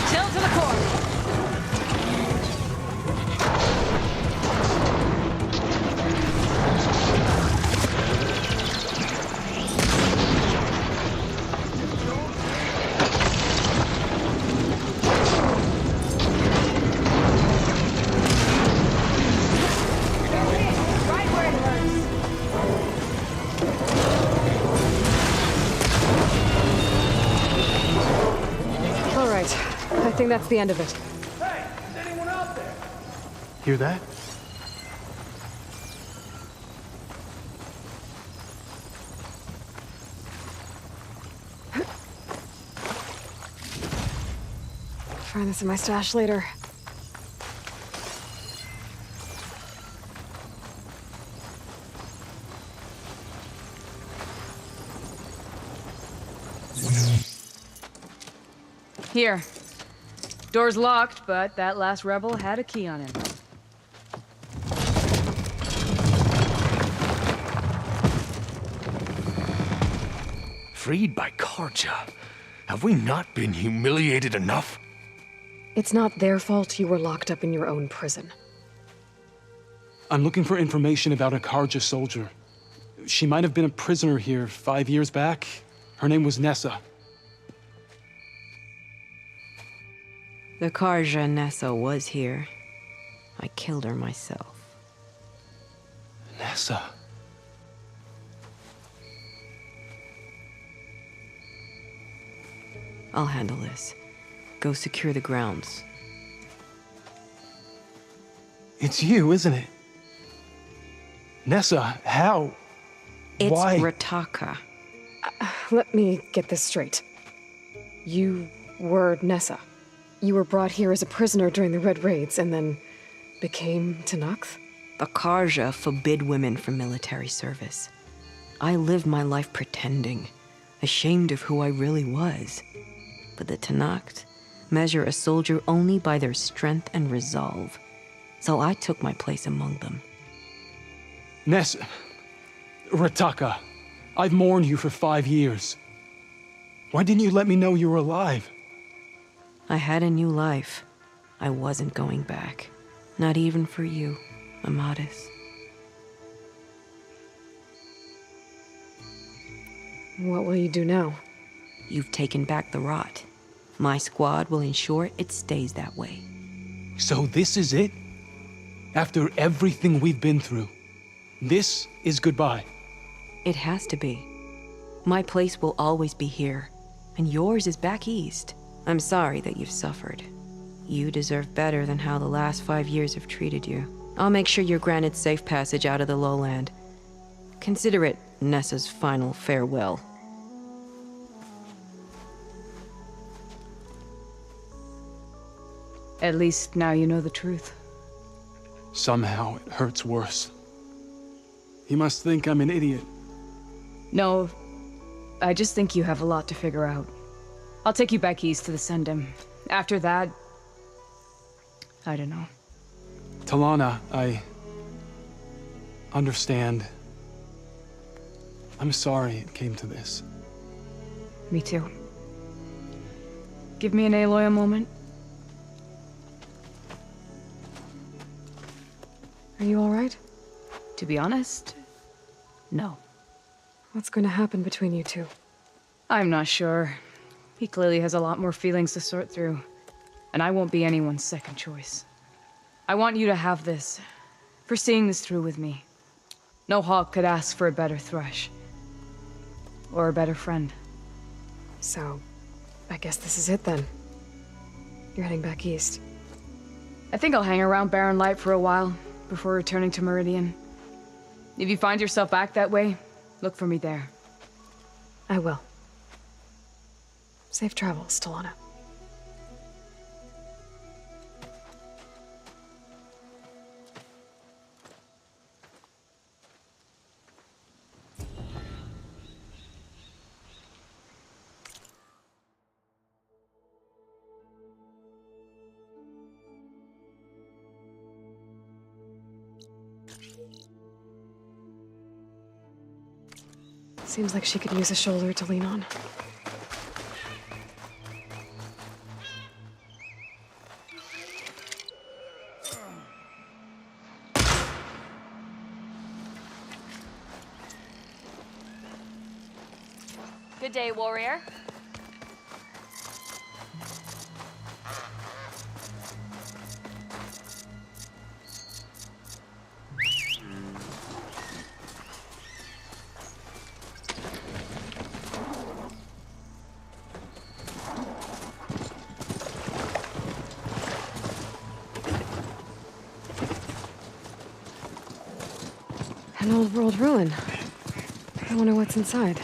Tilt to the core. Right where it hurts. All right. I think that's the end of it. Hey, is anyone out there? Hear that? Find this in my stash later. Here. Door's locked, but that last rebel had a key on him. Freed by Karja. Have we not been humiliated enough? It's not their fault you were locked up in your own prison. I'm looking for information about a Karja soldier. She might have been a prisoner here 5 years back. Her name was Nessa. The Karja Nessa was here. I killed her myself. Nessa. I'll handle this. Go secure the grounds. It's you, isn't it? Nessa, how? It's Why? Rataka. Let me get this straight. You were Nessa. You were brought here as a prisoner during the Red Raids and then became Tenakth? The Karja forbid women from military service. I lived my life pretending, ashamed of who I really was. But the Tenakth measure a soldier only by their strength and resolve. So I took my place among them. Nessa. Rataka. I've mourned you for 5 years. Why didn't you let me know you were alive? I had a new life. I wasn't going back. Not even for you, Amadis. What will you do now? You've taken back the rot. My squad will ensure it stays that way. So this is it? After everything we've been through, this is goodbye? It has to be. My place will always be here, and yours is back east. I'm sorry that you've suffered. You deserve better than how the last 5 years have treated you. I'll make sure you're granted safe passage out of the lowland. Consider it Nessa's final farewell. At least now you know the truth. Somehow it hurts worse. He must think I'm an idiot. No, I just think you have a lot to figure out. I'll take you back east to the Sendem. After that, I don't know. Talana, I understand. I'm sorry it came to this. Me too. Give me an Aloy a moment. Are you all right? To be honest, no. What's going to happen between you two? I'm not sure. He clearly has a lot more feelings to sort through, and I won't be anyone's second choice. I want you to have this, for seeing this through with me. No hawk could ask for a better thrush. Or a better friend. So, I guess this is it then. You're heading back east. I think I'll hang around Barren Light for a while, before returning to Meridian. If you find yourself back that way, look for me there. I will. Safe travels, Talana. Seems like she could use a shoulder to lean on. Good day, warrior. An old world ruin. I wonder what's inside.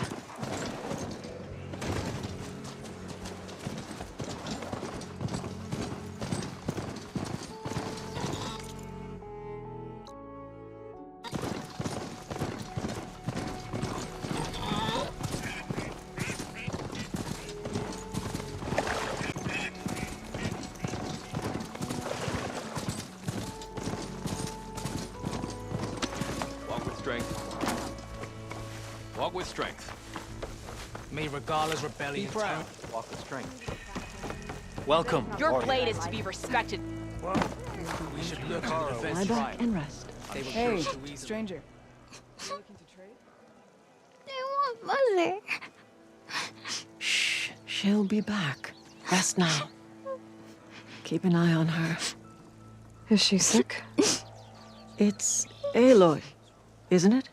strength. Walk with strength. May Regala's rebellion Be proud. Walk with strength. Welcome. Your blade is to be respected. We should look to the best Lie back tribe. and rest. They were Hey, close to Weasel. stranger. I want Mother. Shh. She'll be back. Rest now. Keep an eye on her. Is she sick? It's Aloy, isn't it?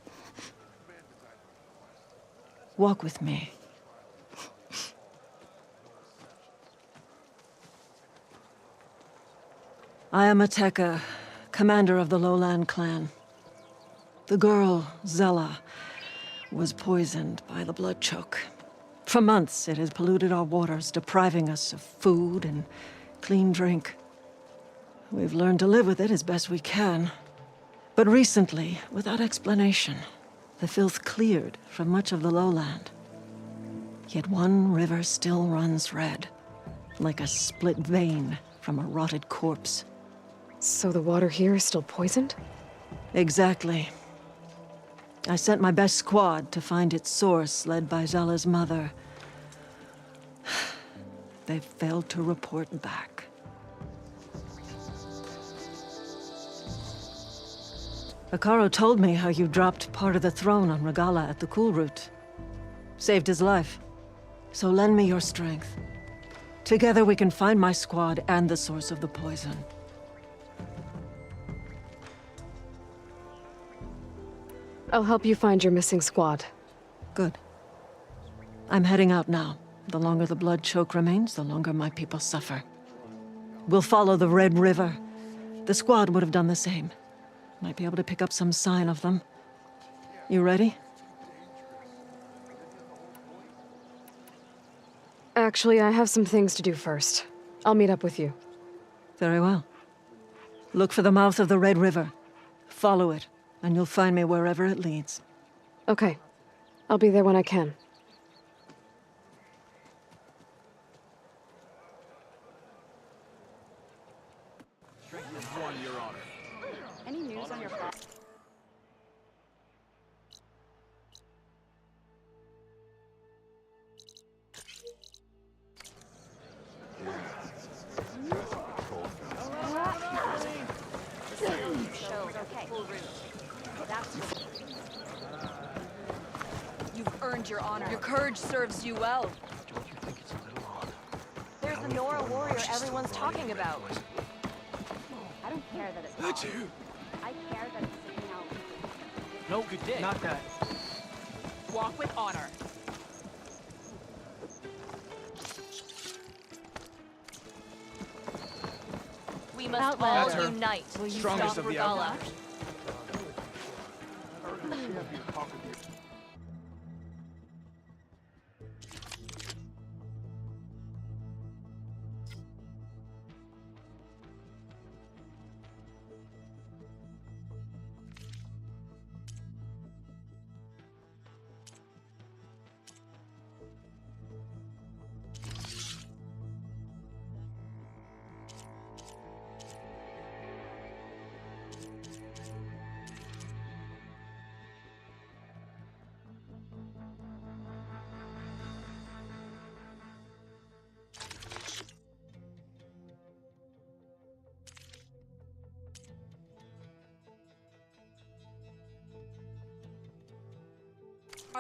Walk with me. I am Ateka, commander of the Lowland clan. The girl, Zella, was poisoned by the blood choke. For months, it has polluted our waters, depriving us of food and clean drink. We've learned to live with it as best we can. But recently, without explanation, the filth cleared from much of the lowland. Yet one river still runs red, like a split vein from a rotted corpse. So the water here is still poisoned? Exactly. I sent my best squad to find its source, led by Zella's mother. They've failed to report back. Akaro told me how you dropped part of the throne on Regala at the Cool Route. Saved his life. So lend me your strength. Together we can find my squad and the source of the poison. I'll help you find your missing squad. Good. I'm heading out now. The longer the blood choke remains, the longer my people suffer. We'll follow the Red River. The squad would have done the same. Might be able to pick up some sign of them. You ready? Actually, I have some things to do first. I'll meet up with you. Very well. Look for the mouth of the Red River. Follow it, and you'll find me wherever it leads. Okay. I'll be there when I can. Any news on your father? You've earned your honor. Your courage serves you well. There's the Nora warrior everyone's talking about. I don't care that it's I care that it's sticking out. No, good day. Not that. Walk with honor. We must all unite to Strongest stop of the Regala.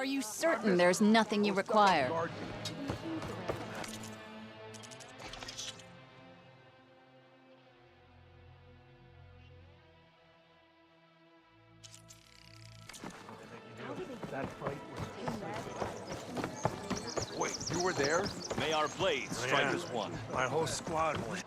Are you certain there's nothing you require? Wait, you were there? May our blades strike as one. My whole squad went.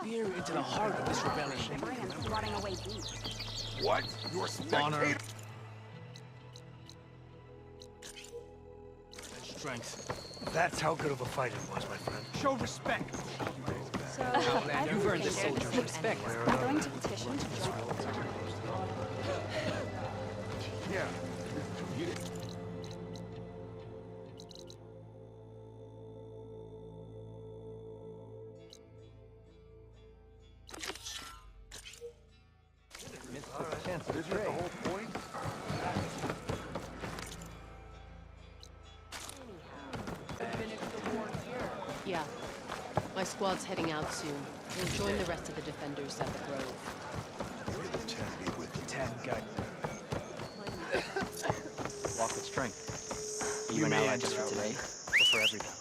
Spear into the heart of this rebellion. What? Your Honor. Strength. That's how good of a fight it was, my friend. Show respect. You've earned this soldier's respect. I'm going to petition to join. Yeah. Isn't that the whole point? Yeah. My squad's heading out soon. We'll join the rest of the defenders at the Grove. With the taekeukii. Walk with strength. You Even may ally enter just for our today, ranks. or for every battle.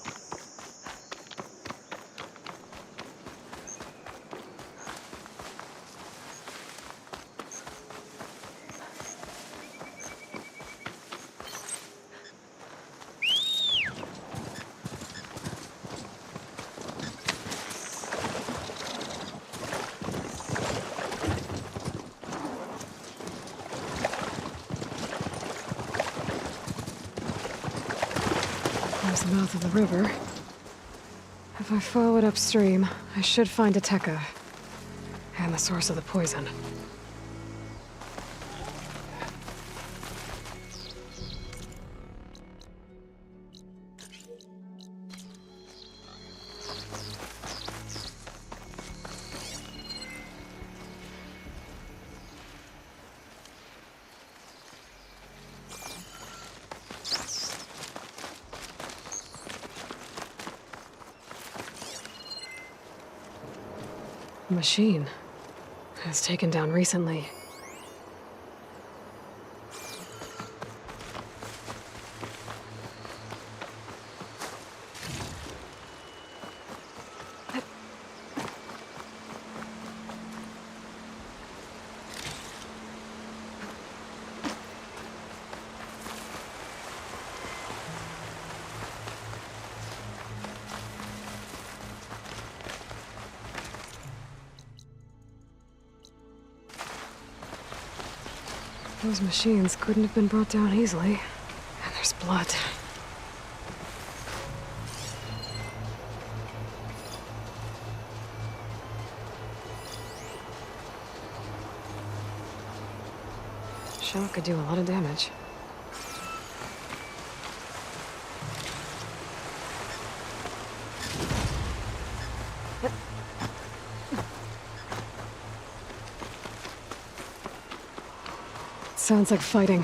There's the mouth of the river. If I follow it upstream, I should find a taekeukii. And the source of the poison. Machine. It was taken down recently. Those machines couldn't have been brought down easily. And there's blood. Shell could do a lot of damage. Sounds like fighting.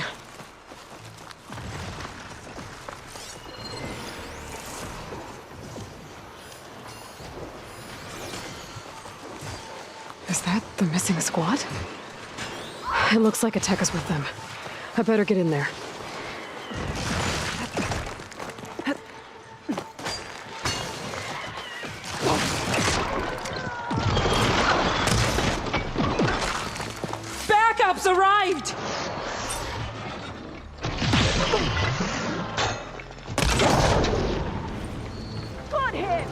Is that the missing squad? It looks like a taekeukii's with them. I better get in there. Backup's arrived! Put him!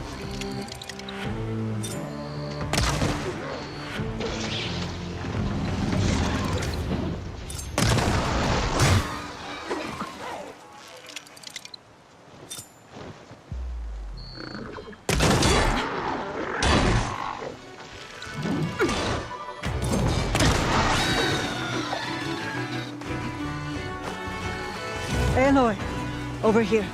Aloy, over here.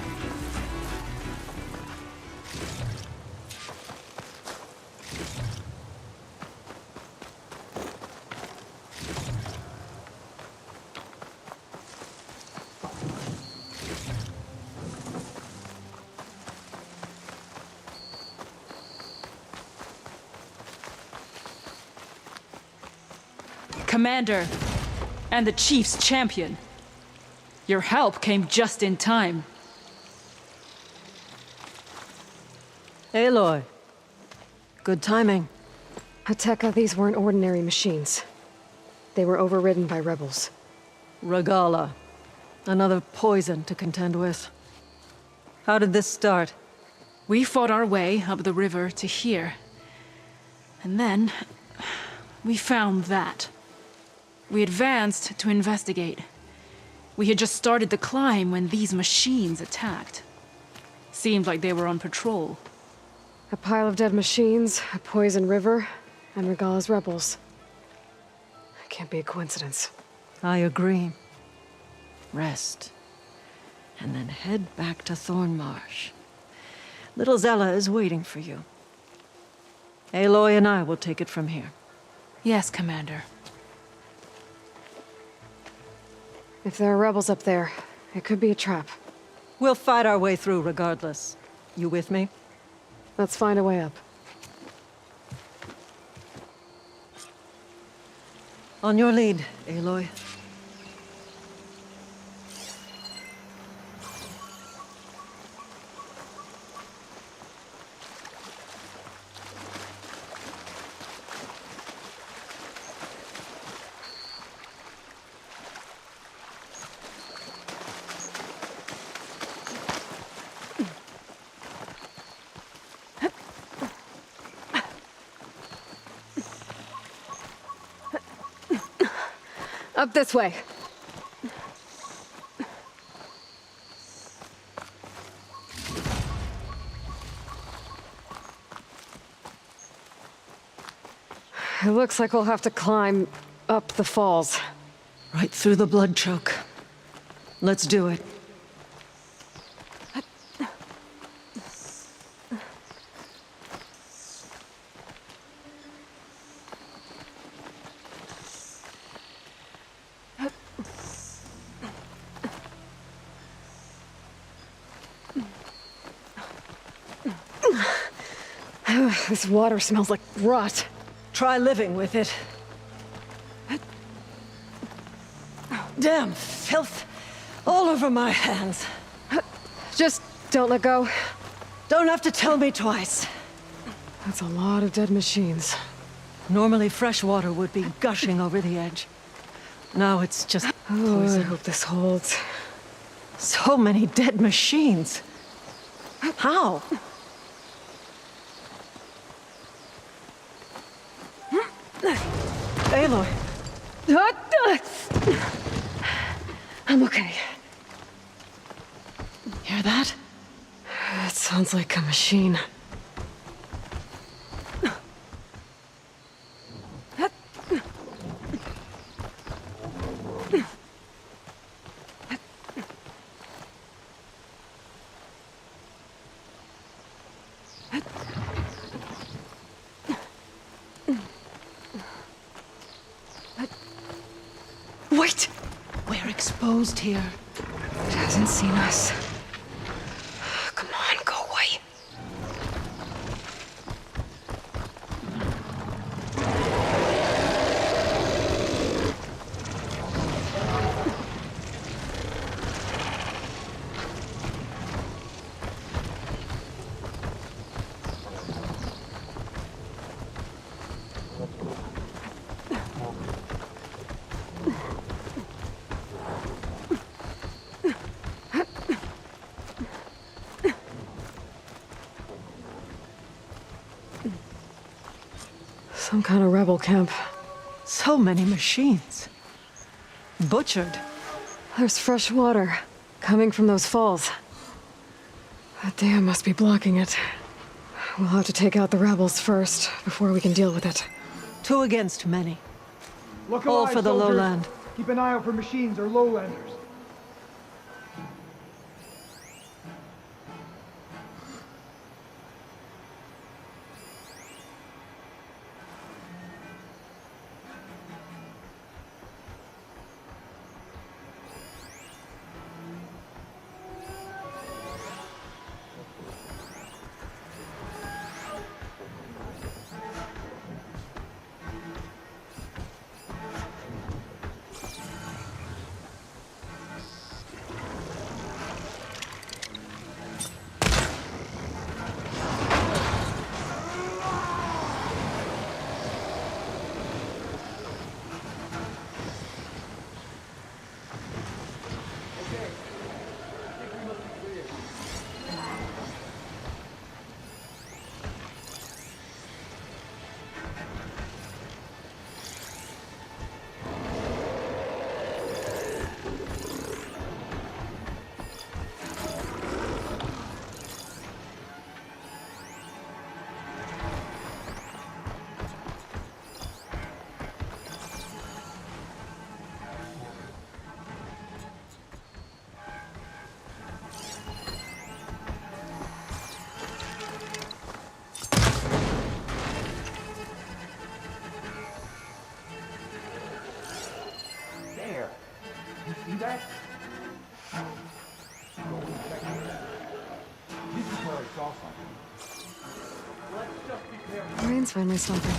Commander, and the Chief's champion. Your help came just in time. Aloy. Good timing. Taekeukii, these weren't ordinary machines. They were overridden by rebels. Regala. Another poison to contend with. How did this start? We fought our way up the river to here. And then, we found that. We advanced to investigate. We had just started the climb when these machines attacked. Seemed like they were on patrol. A pile of dead machines, a poison river, and Regala's rebels. It can't be a coincidence. I agree. Rest. And then head back to Thornmarsh. Little Zella is waiting for you. Aloy and I will take it from here. Yes, Commander. If there are rebels up there, it could be a trap. We'll fight our way through regardless. You with me? Let's find a way up. On your lead, Aloy. Up this way. It looks like we'll have to climb up the falls. Right through the blood choke. Let's do it. This water smells like rot. Try living with it. Damn filth all over my hands. Just don't let go. Don't have to tell me twice. That's a lot of dead machines. Normally fresh water would be gushing over the edge. Now it's just poison. I hope this holds. So many dead machines. How? Aloy. I'm okay. Hear that? It sounds like a machine. Wait! We're exposed here. It hasn't seen us. Come on, go away. Some kind of rebel camp. So many machines. Butchered. There's fresh water coming from those falls. That dam must be blocking it. We'll have to take out the rebels first before we can deal with it. 2 against many. Look All alive, for the soldiers. lowland. Keep an eye out for machines or lowlanders. that? This is where I saw something. Let's just be careful. Rain's finally stopping.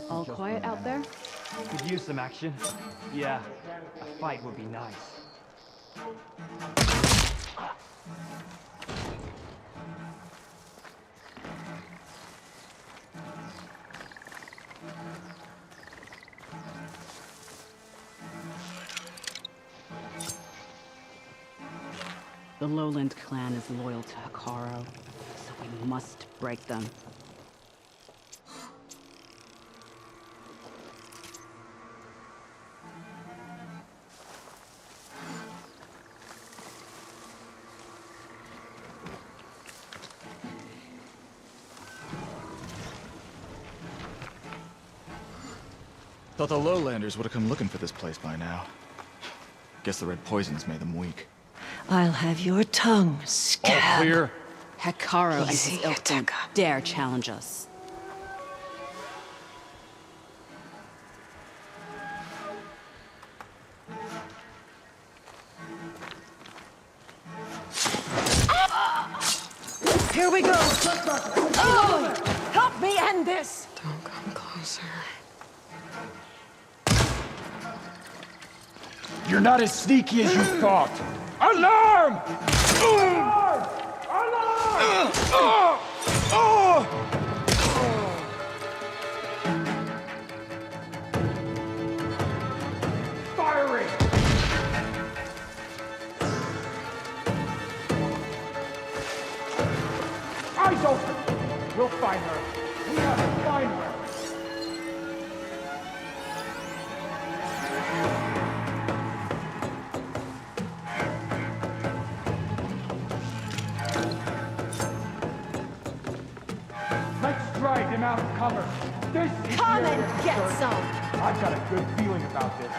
All quiet out there? Could use some action. Yeah, a fight would be nice. The Lowland clan is loyal to Hekarro, so we must break them. Thought the Lowlanders would have come looking for this place by now. Guess the red poisons made them weak. I'll have your tongue All scab. clear? Hekarro and Easy, his ilk don't dare challenge us. Here we go. Oh, help me end this. Don't come closer. You're not as sneaky as you thought. Alarm! Alarm! Alarm! Firing! Eyes open! We'll find her. We have to find her. Let's drag him out of cover. This is Come the and area, get sir. some. I've got a good feeling about this.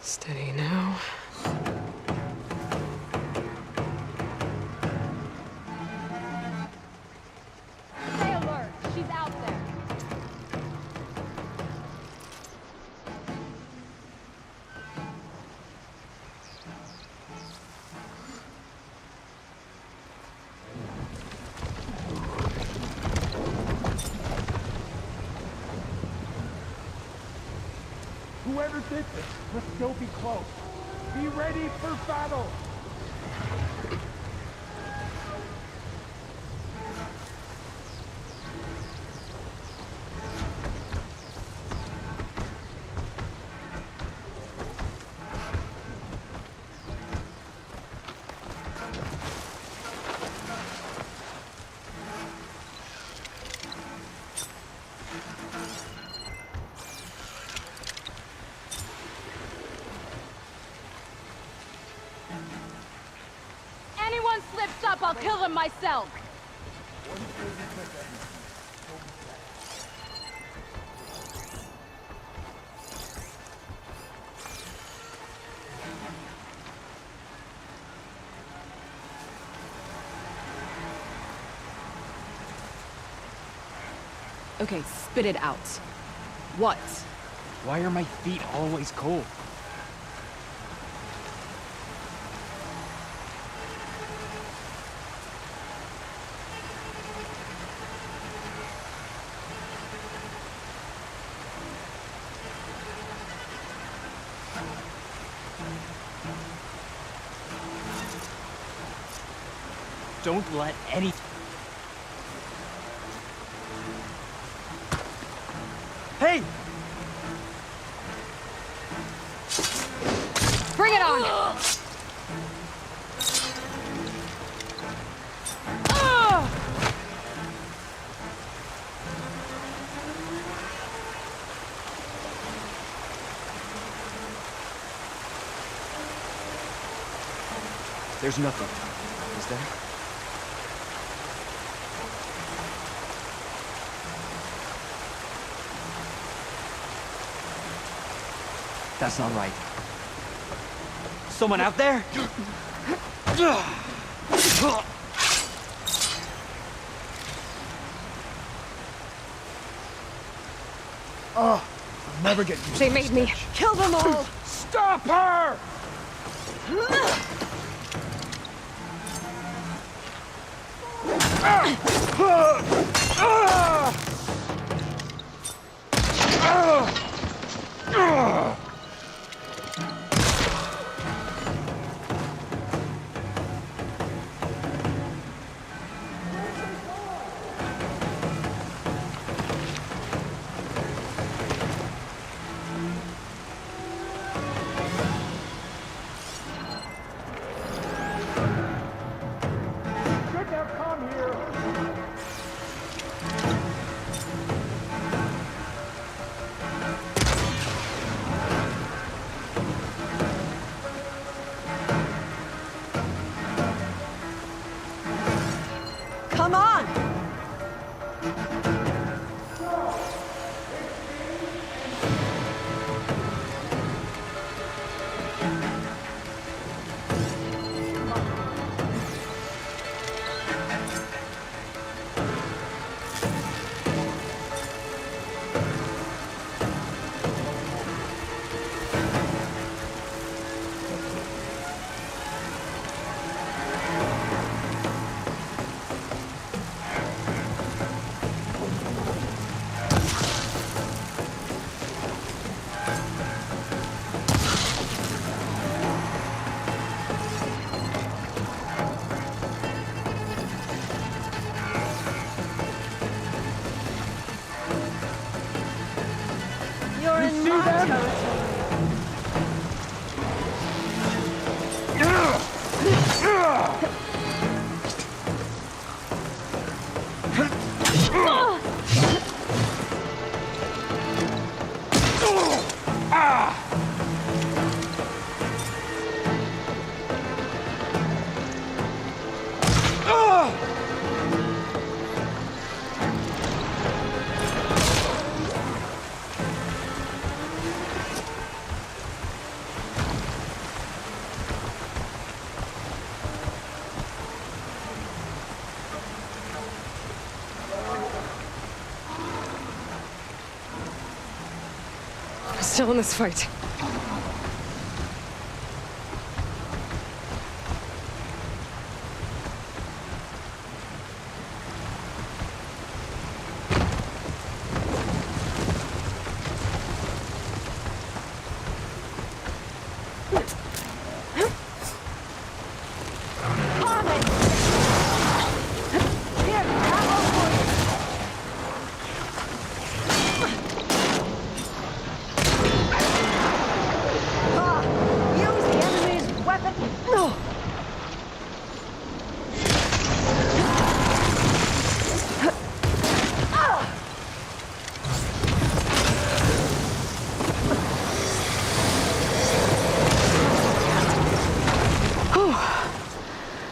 Steady now. Stay alert. She's out there. Whoever did this must still be close. Be ready for battle! Anyone slips up, I'll kill them myself. Okay, spit it out. What? Why are my feet always cold? Don't let any... Hey! Bring it on! There's nothing, is there? That's not right. Someone out there? Oh, I'll never get used They to made me kill them all! Stop her! Come on! You're in my territory. I'm still in this fight.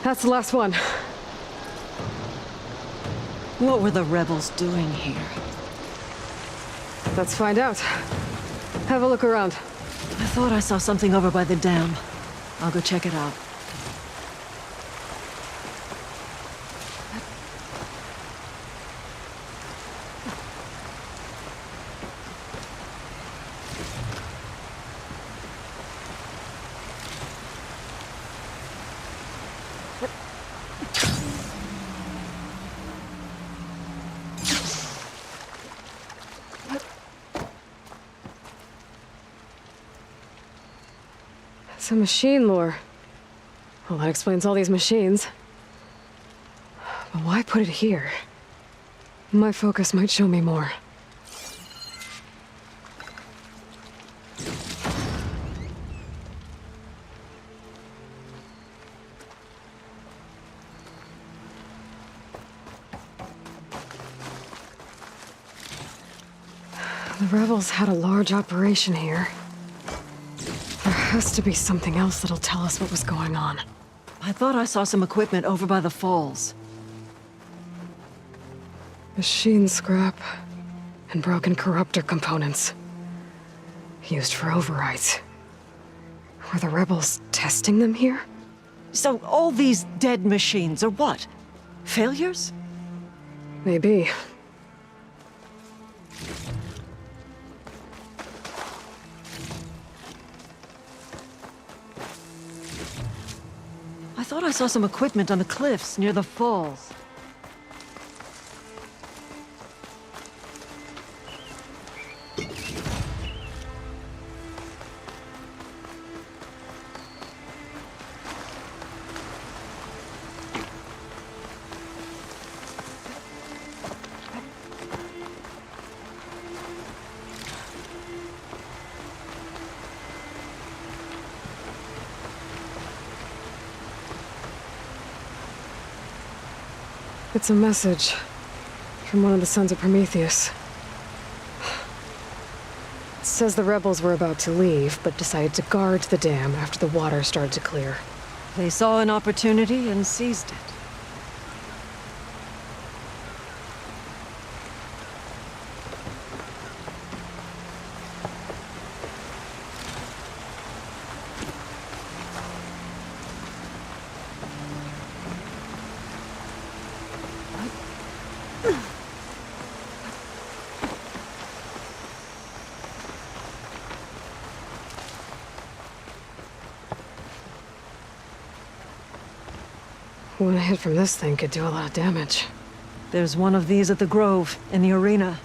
That's the last one. What were the rebels doing here? Let's find out. Have a look around. I thought I saw something over by the dam. I'll go check it out. Some machine lore. Well, that explains all these machines. But why put it here? My focus might show me more. The rebels had a large operation here. There has to be something else that'll tell us what was going on. I thought I saw some equipment over by the falls. Machine scrap and broken corruptor components. Used for overrides. Were the rebels testing them here? So all these dead machines are what? Failures? Maybe. I thought I saw some equipment on the cliffs near the falls. It's a message from one of the sons of Prometheus. It says the rebels were about to leave, but decided to guard the dam after the water started to clear. They saw an opportunity and seized it. One hit from this thing could do a lot of damage. There's one of these at the Grove, in the arena.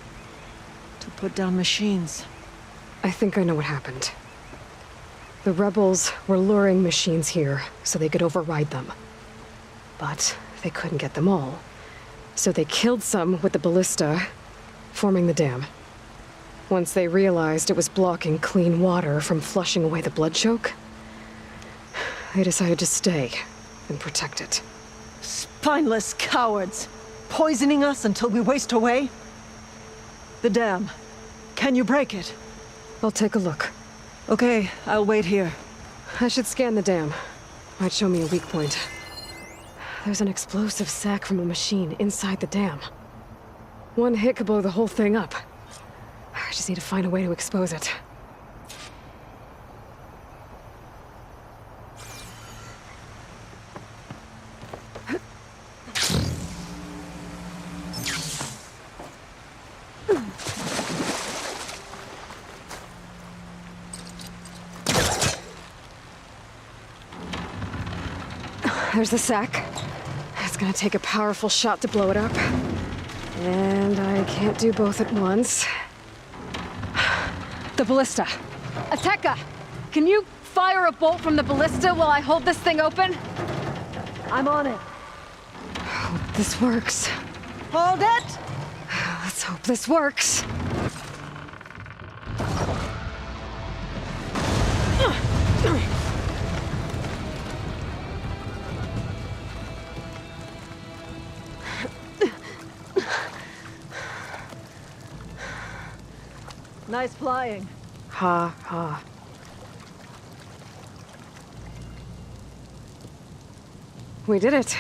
To put down machines. I think I know what happened. The rebels were luring machines here so they could override them. But they couldn't get them all. So they killed some with the ballista, forming the dam. Once they realized it was blocking clean water from flushing away the blood choke, they decided to stay and protect it. Spineless cowards! Poisoning us until we waste away? The dam. Can you break it? I'll take a look. Okay, I'll wait here. I should scan the dam. Might show me a weak point. There's an explosive sac from a machine inside the dam. One hit could blow the whole thing up. I just need to find a way to expose it. There's the sack. It's gonna take a powerful shot to blow it up. And I can't do both at once. The ballista. Ateka! Can you fire a bolt from the ballista while I hold this thing open? I'm on it. Hope this works. Hold it! Let's hope this works. Nice flying. Ha ha. We did it.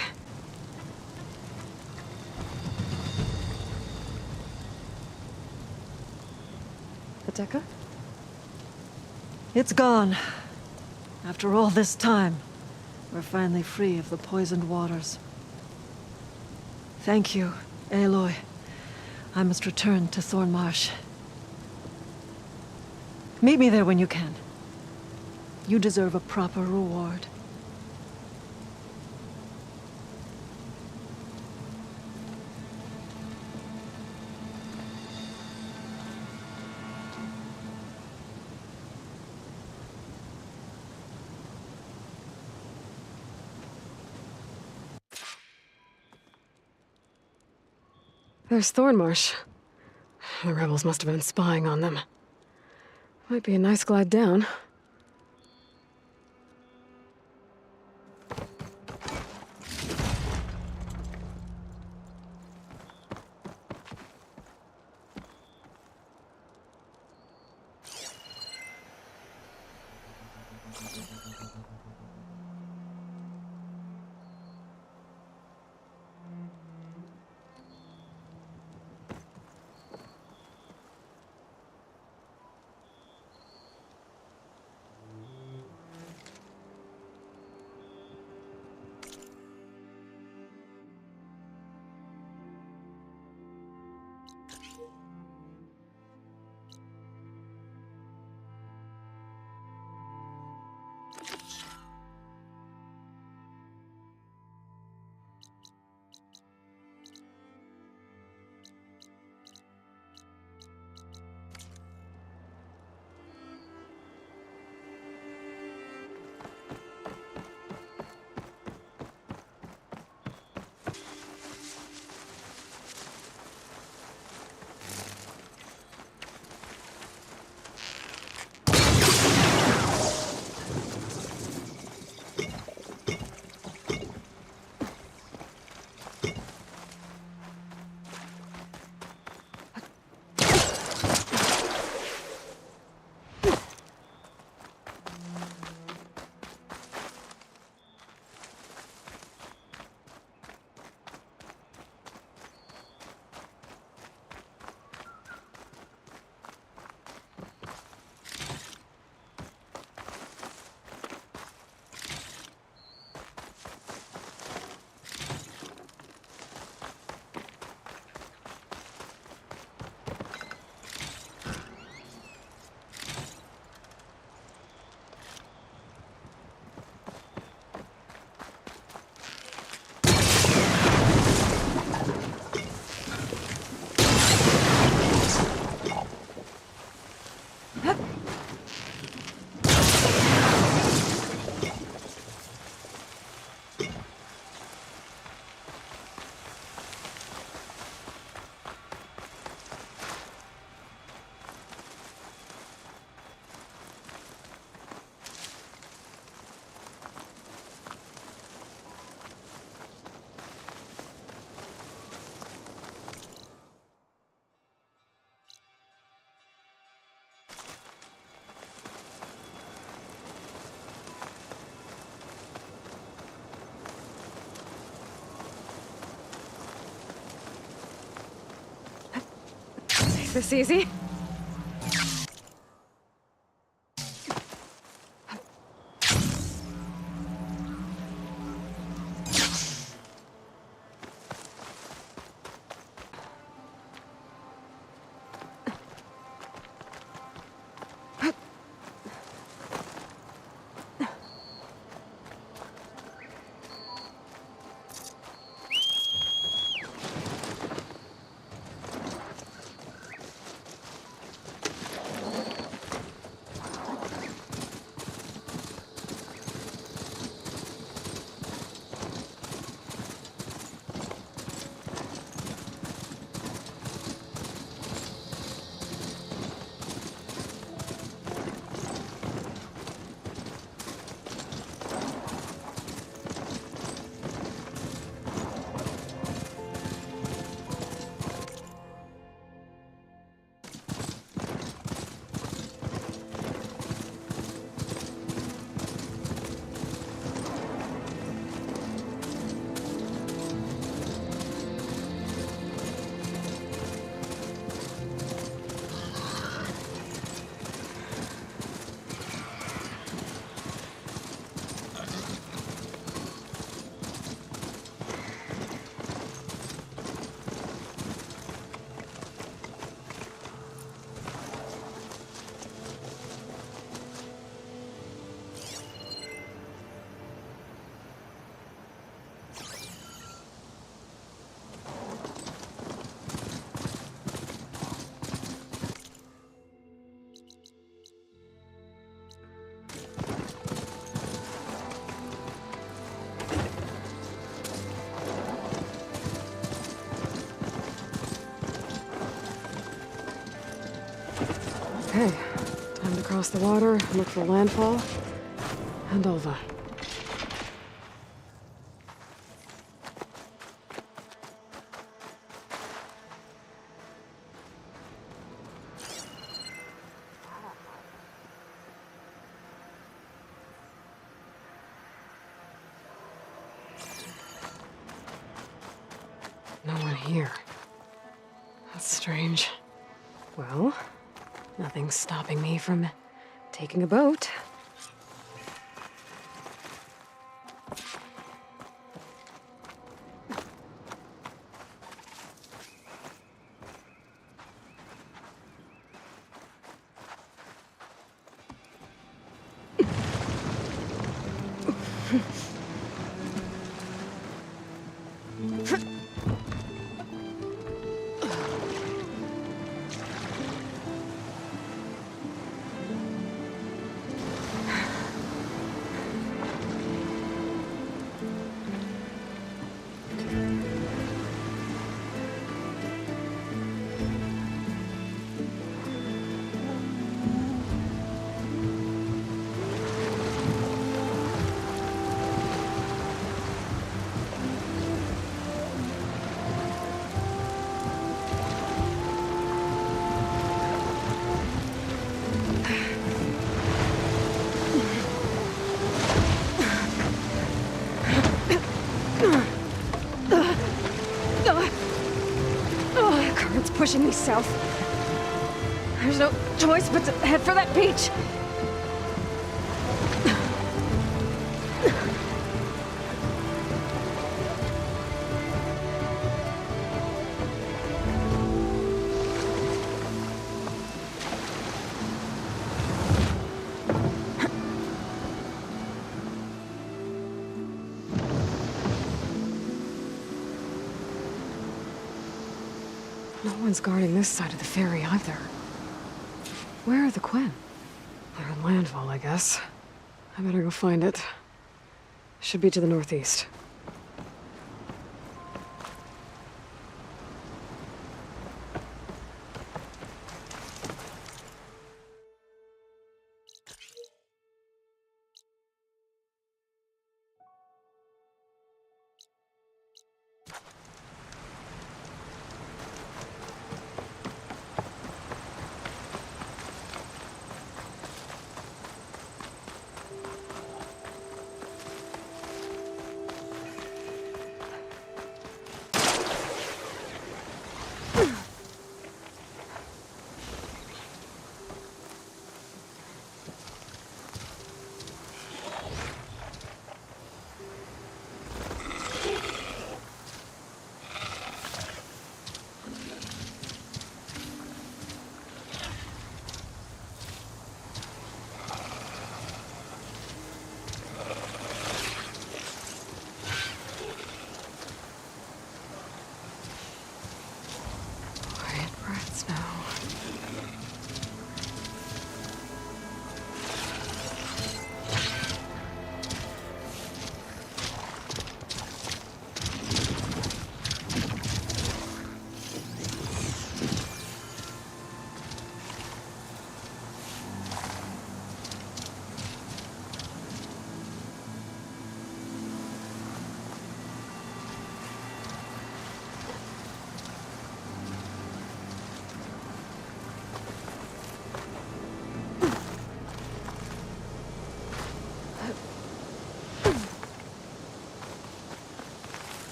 Ateka? It's gone. After all this time, we're finally free of the poisoned waters. Thank you, Aloy. I must return to Thornmarsh. Meet me there when you can. You deserve a proper reward. There's Thornmarsh. The rebels must have been spying on them. Might be a nice glide down. This easy? across the water, look for landfall, and Ulva. No one here. That's strange. Well, nothing's stopping me from taking a boat. Current's pushing me south. There's no choice but to head for that beach. No one's guarding this side of the ferry either. Where are the Quen? They're on landfall, I guess. I better go find it. Should be to the northeast.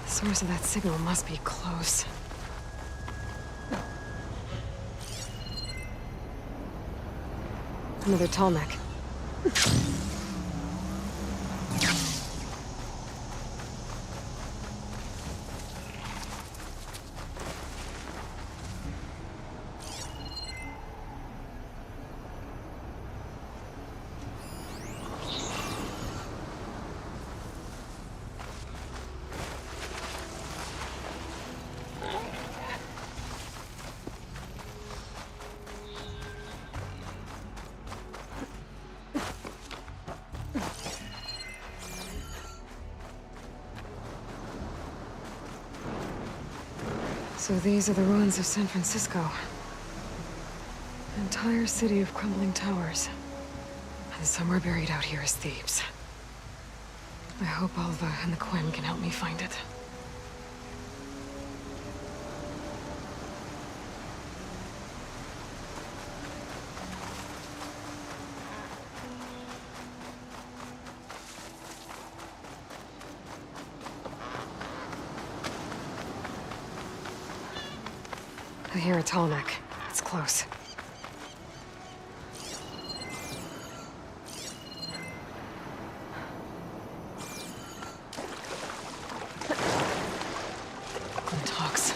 The source of that signal must be close. Another tall neck. So these are the ruins of San Francisco. An entire city of crumbling towers. And somewhere buried out here is Thebes. I hope Alva and the Quen can help me find it. I hear a tall neck. It's close. Talks.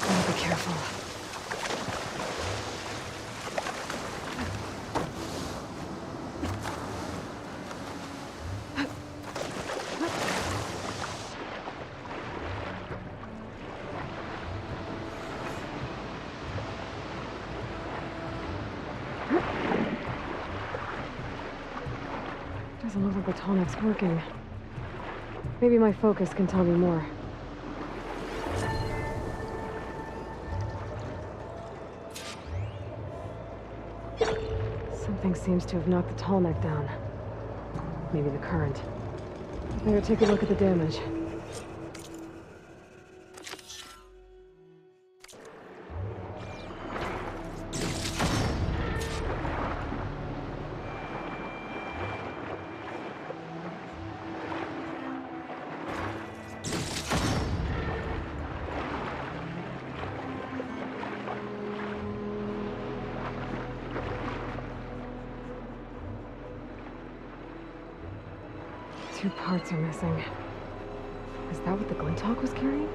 Gotta be careful. Doesn't look like the tonic's working. Maybe my focus can tell me more. Something seems to have knocked the tall neck down. Maybe the current. I better take a look at the damage. Two parts are missing. Is that what the Glinthawk was carrying?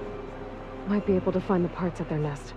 Might be able to find the parts at their nest.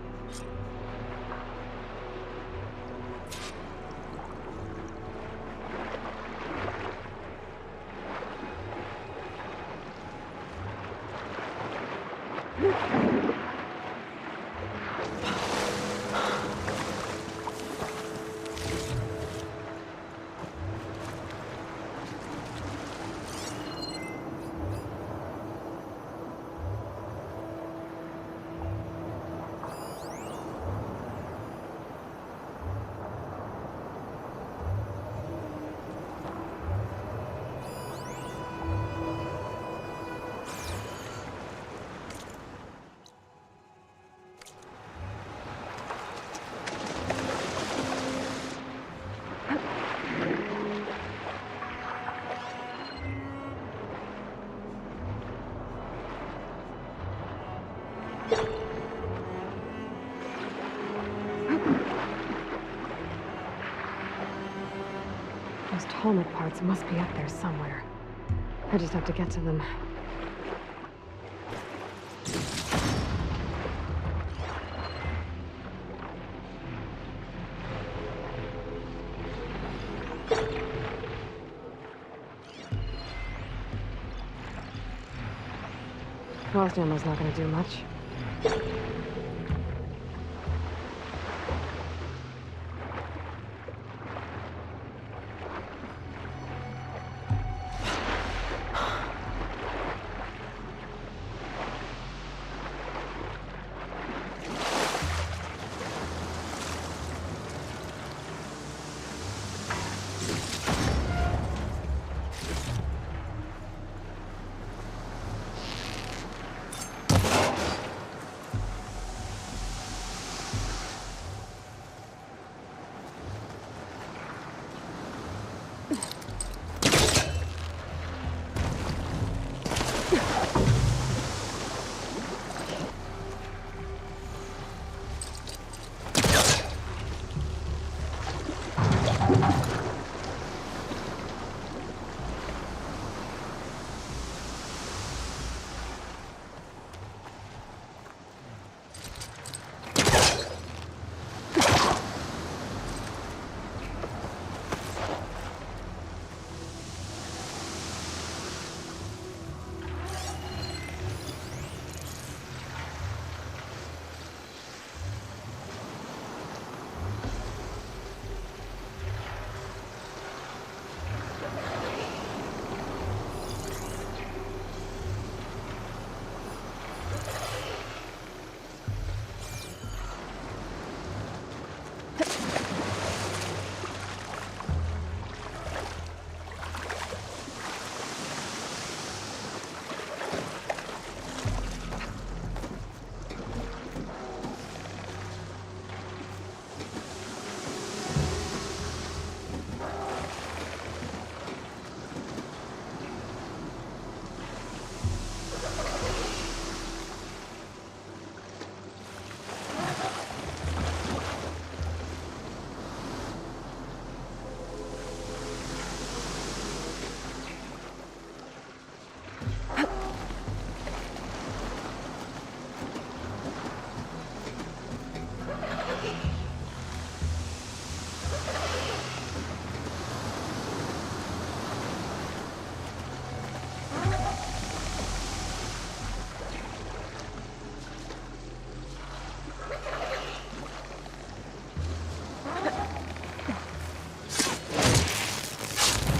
Those Tallneck parts must be up there somewhere. I just have to get to them. Frost ammo's not gonna do much.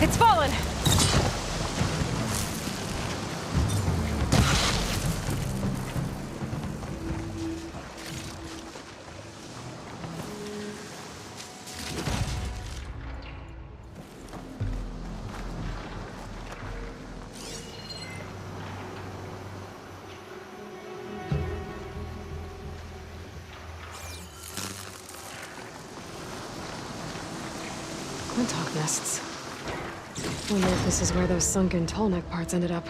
It's fallen! Quintok nests. Wonder if this is where those sunken tall neck parts ended up.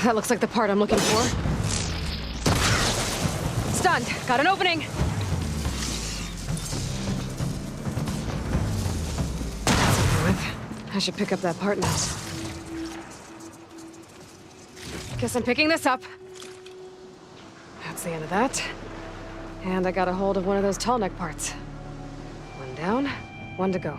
That looks like the part I'm looking for. Stunned! Got an opening! That's over with. I should pick up that part next. Guess I'm picking this up. That's the end of that. And I got a hold of one of those tall neck parts. One down, one to go.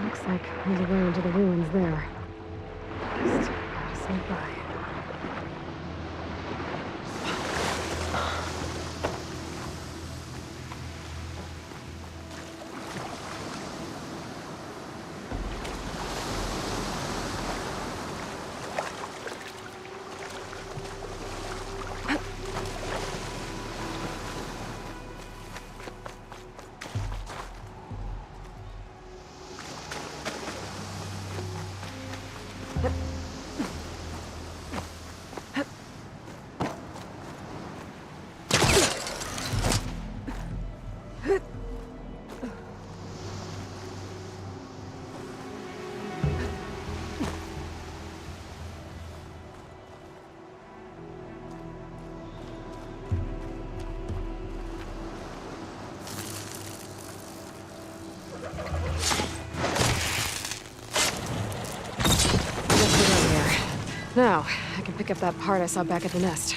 Looks like there's a way into the ruins there. Gotta sneak by. Now, I can pick up that part I saw back at the nest.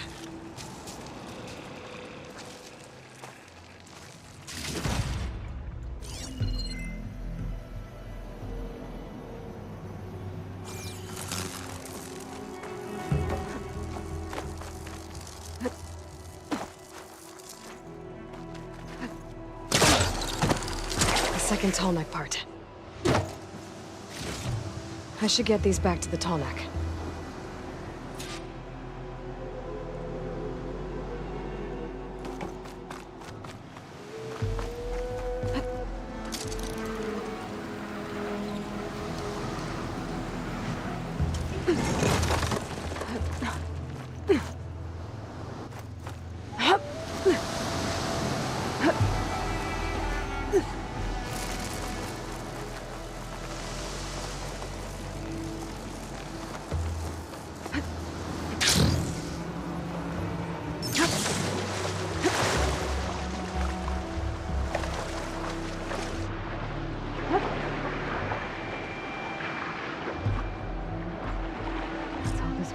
The second tall neck part. I should get these back to the tall neck.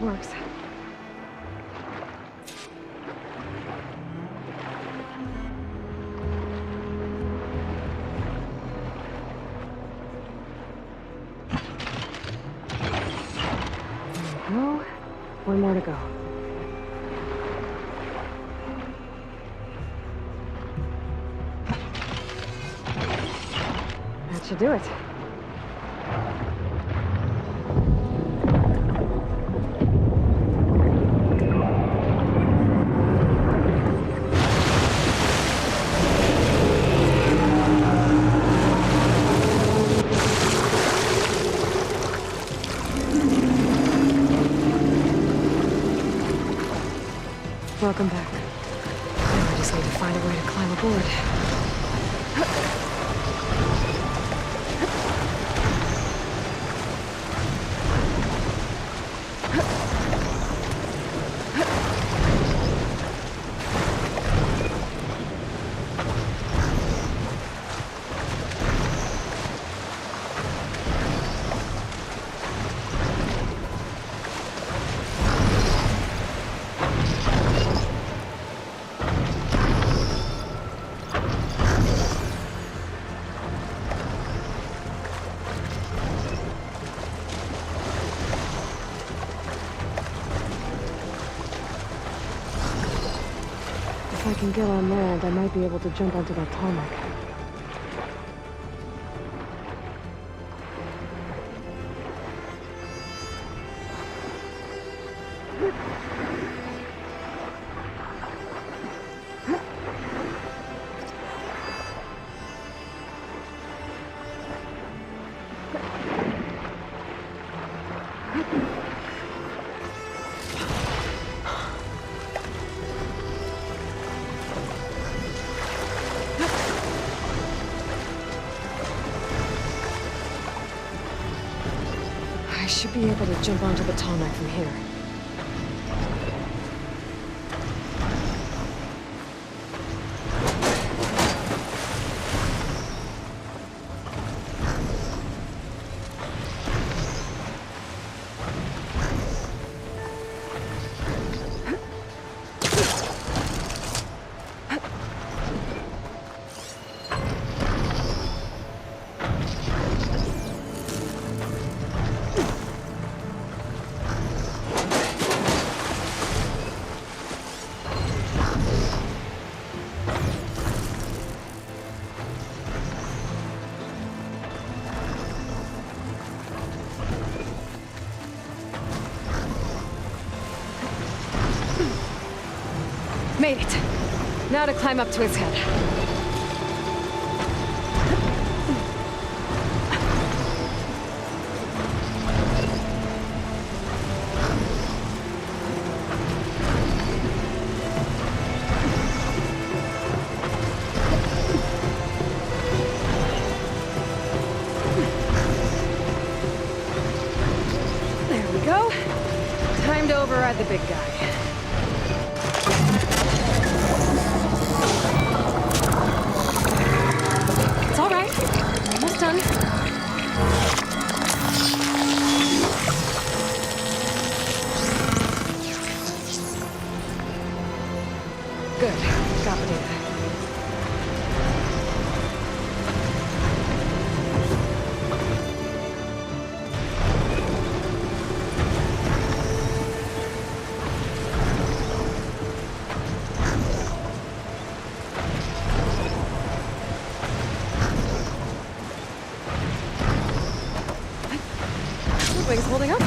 Works. There we go. One more to go. That should do it. Welcome back. Now I just need to find a way to climb aboard. If I can get on land, I might be able to jump onto that tarmac. I should be able to jump onto the tarmac from here. Made it. Now to climb up to his head. There we go. Time to override the big guy. It's all right. Almost done. Good. Got the data. Wings holding up.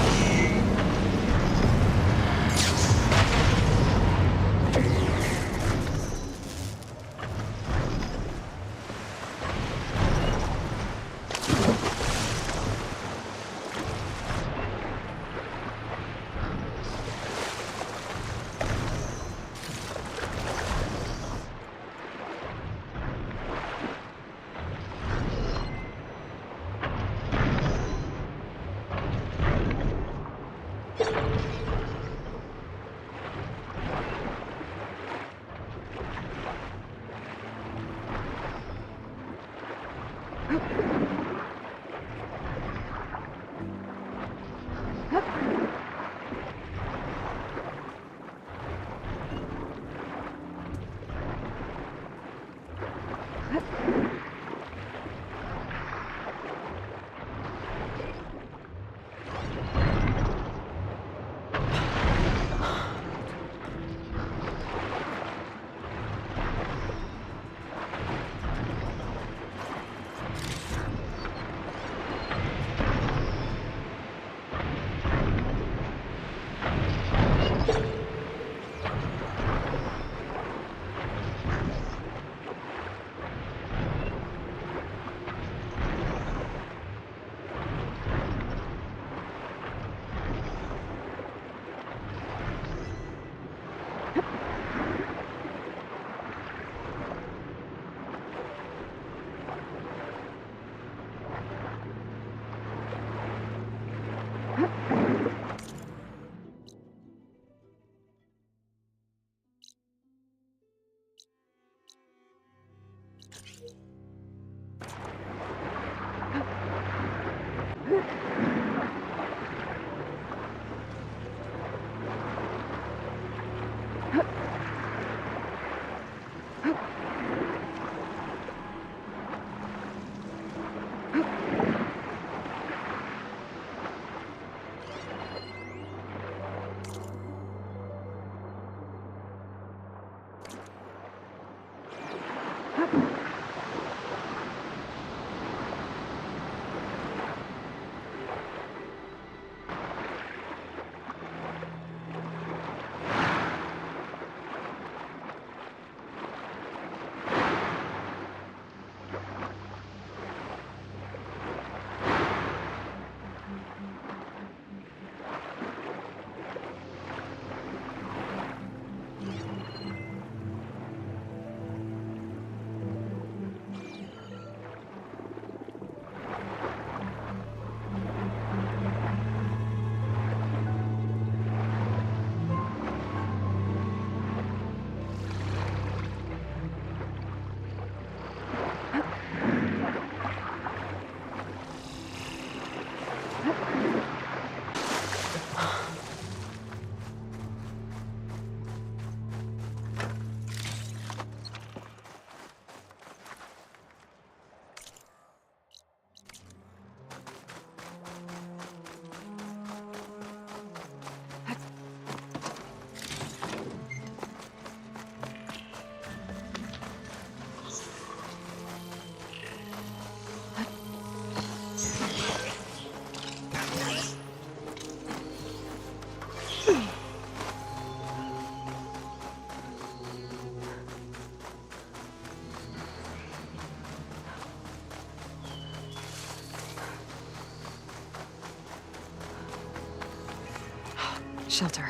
Shelter.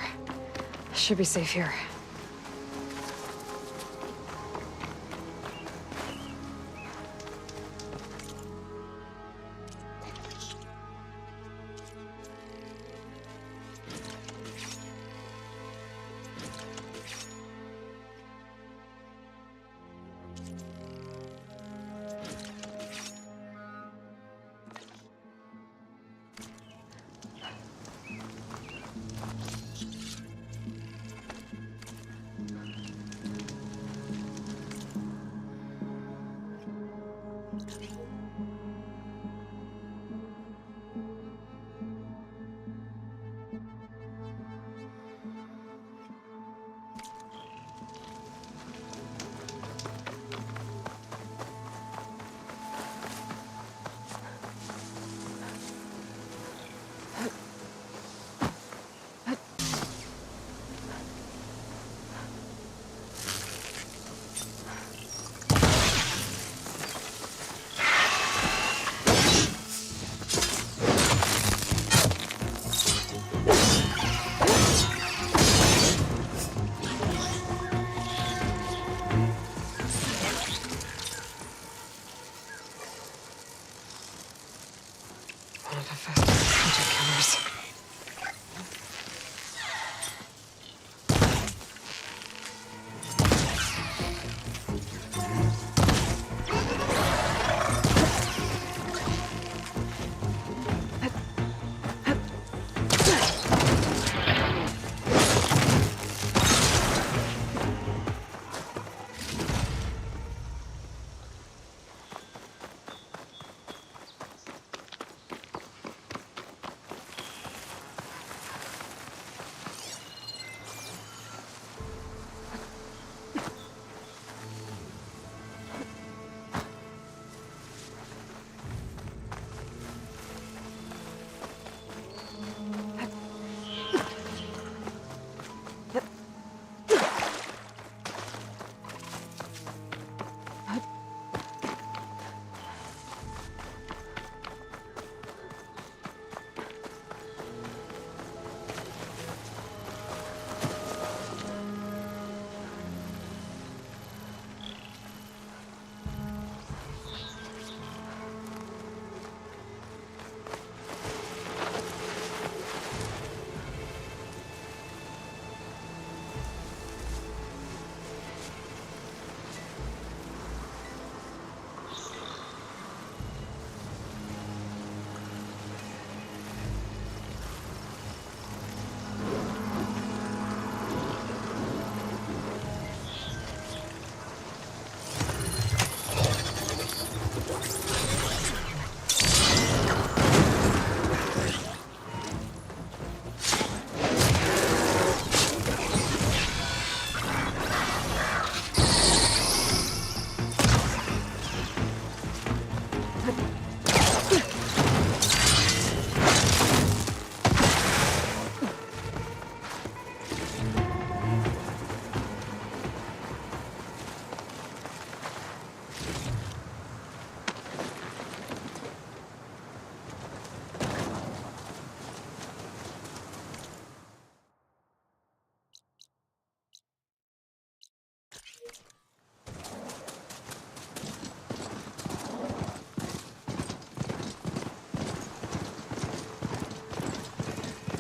Should be safe here.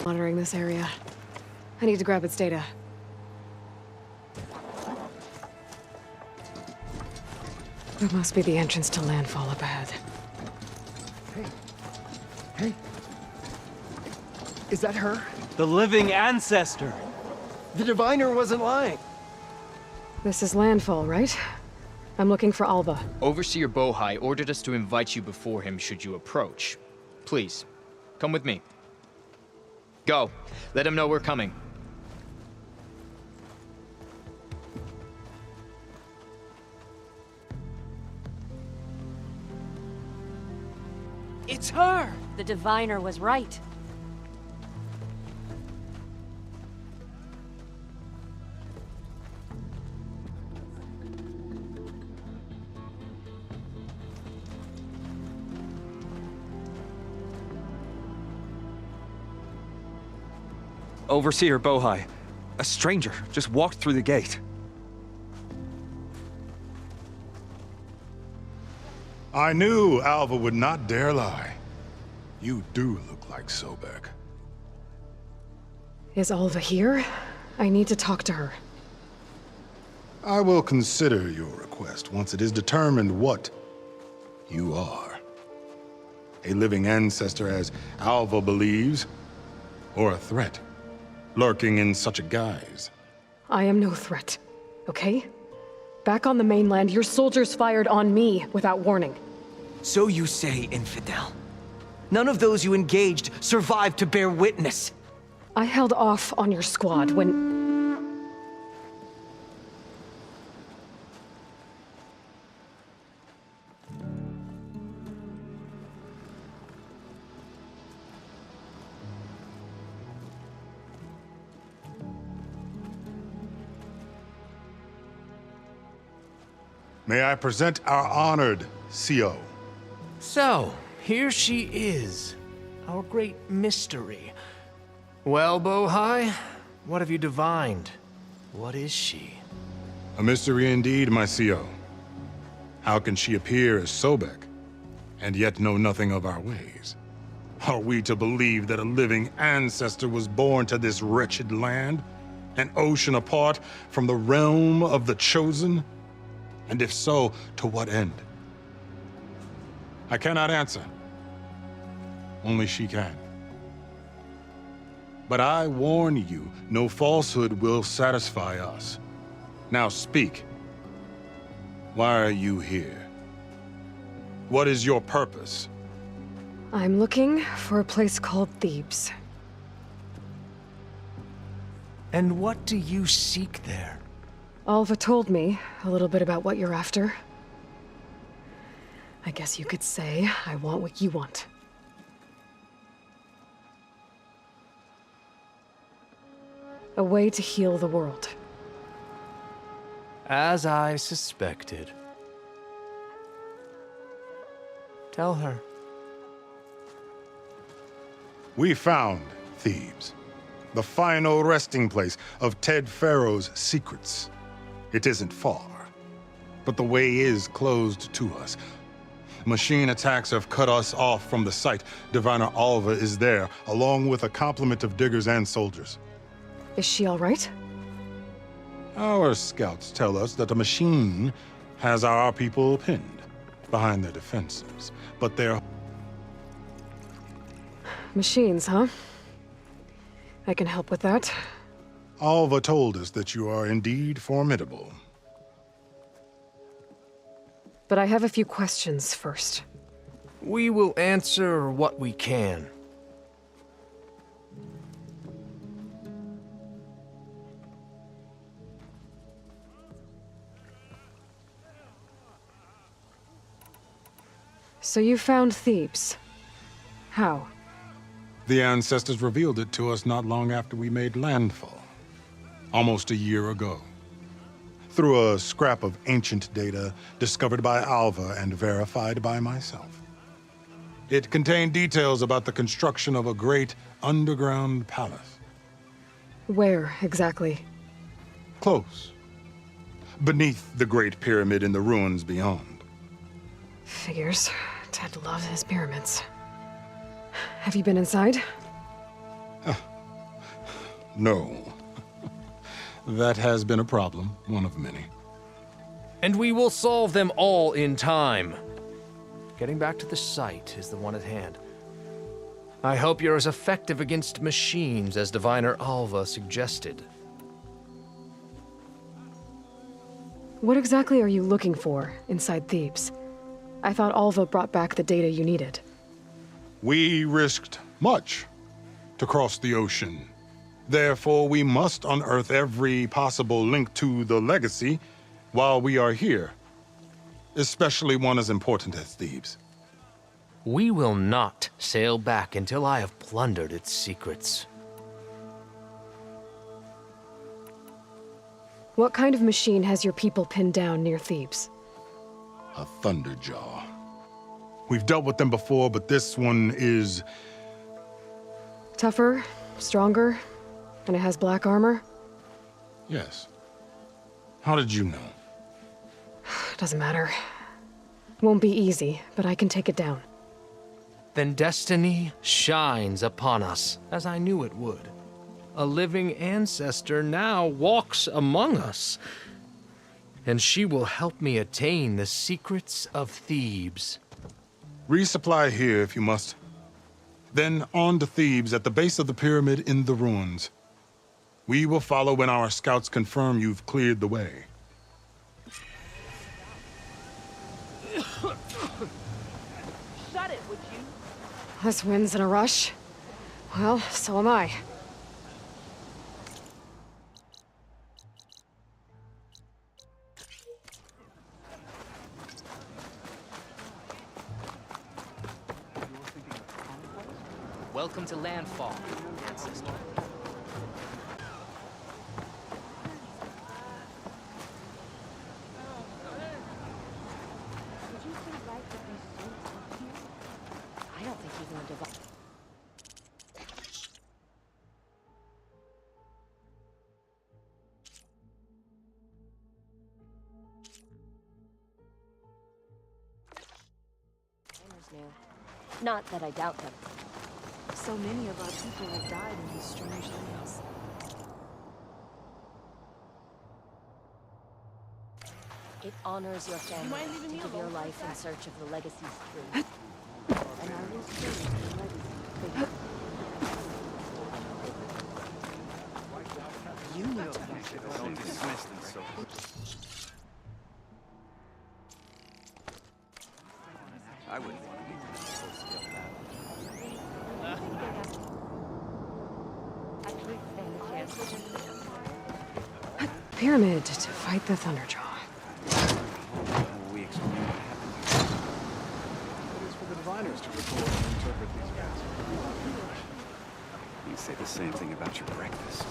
Monitoring this area. I need to grab its data. That must be the entrance to landfall up ahead. Hey. Is that her? The living ancestor! The diviner wasn't lying. This is landfall, right? I'm looking for Alba. Overseer Bohai ordered us to invite you before him should you approach. Please, come with me. Go. Let him know we're coming. It's her! The diviner was right. Overseer Bohai. A stranger just walked through the gate. I knew Alva would not dare lie. You do look like Sobek. Is Alva here? I need to talk to her. I will consider your request once it is determined what you are. A living ancestor, as Alva believes, or a threat, lurking in such a guise. I am no threat, okay? Back on the mainland, your soldiers fired on me without warning. So you say, infidel. None of those you engaged survived to bear witness. I held off on your squad when... May I present our honored CO. So, here she is. Our great mystery. Well, Bohai, what have you divined? What is she? A mystery indeed, my CO. How can she appear as Sobek, and yet know nothing of our ways? Are we to believe that a living ancestor was born to this wretched land, an ocean apart from the realm of the Chosen? And if so, to what end? I cannot answer. Only she can. But I warn you, no falsehood will satisfy us. Now speak. Why are you here? What is your purpose? I'm looking for a place called Thebes. And what do you seek there? Alva told me a little bit about what you're after. I guess you could say I want what you want. A way to heal the world. As I suspected. Tell her. We found Thebes, the final resting place of Ted Pharaoh's secrets. It isn't far, but the way is closed to us. Machine attacks have cut us off from the site. Diviner Alva is there, along with a complement of diggers and soldiers. Is she all right? Our scouts tell us that a machine has our people pinned behind their defenses, but they're... Machines, huh? I can help with that. Alva told us that you are indeed formidable. But I have a few questions first. We will answer what we can. So you found Thebes. How? The ancestors revealed it to us not long after we made landfall. Almost a year ago. Through a scrap of ancient data discovered by Alva and verified by myself. It contained details about the construction of a great underground palace. Where, exactly? Close. Beneath the Great Pyramid in the ruins beyond. Figures. Ted loves his pyramids. Have you been inside? No. That has been a problem, one of many. And we will solve them all in time. Getting back to the site is the one at hand. I hope you're as effective against machines as Diviner Alva suggested. What exactly are you looking for inside Thebes? I thought Alva brought back the data you needed. We risked much to cross the ocean. Therefore, we must unearth every possible link to the legacy while we are here, especially one as important as Thebes. We will not sail back until I have plundered its secrets. What kind of machine has your people pinned down near Thebes? A Thunderjaw. We've dealt with them before, but this one is... Tougher? Stronger? And it has black armor? Yes. How did you know? Doesn't matter. Won't be easy, but I can take it down. Then destiny shines upon us, as I knew it would. A living ancestor now walks among us, and she will help me attain the secrets of Thebes. Resupply here if you must. Then on to Thebes at the base of the pyramid in the ruins. We will follow when our scouts confirm you've cleared the way. Shut it, would you? This wind's in a rush. Well, so am I. Welcome to landfall, ancestor. I don't think even a divine. Not that I doubt them. So many of our people have died in these strange lands. It honors your family to give your life in search of the legacy's truth. And I will stay the legacy. You need to Don't dismiss them so. I wouldn't want to be in a full-scale battle. Pyramid to fight the Thunderjaw. We explain what happened. It is for the diviners to record and interpret these events. You say the same thing about your breakfast.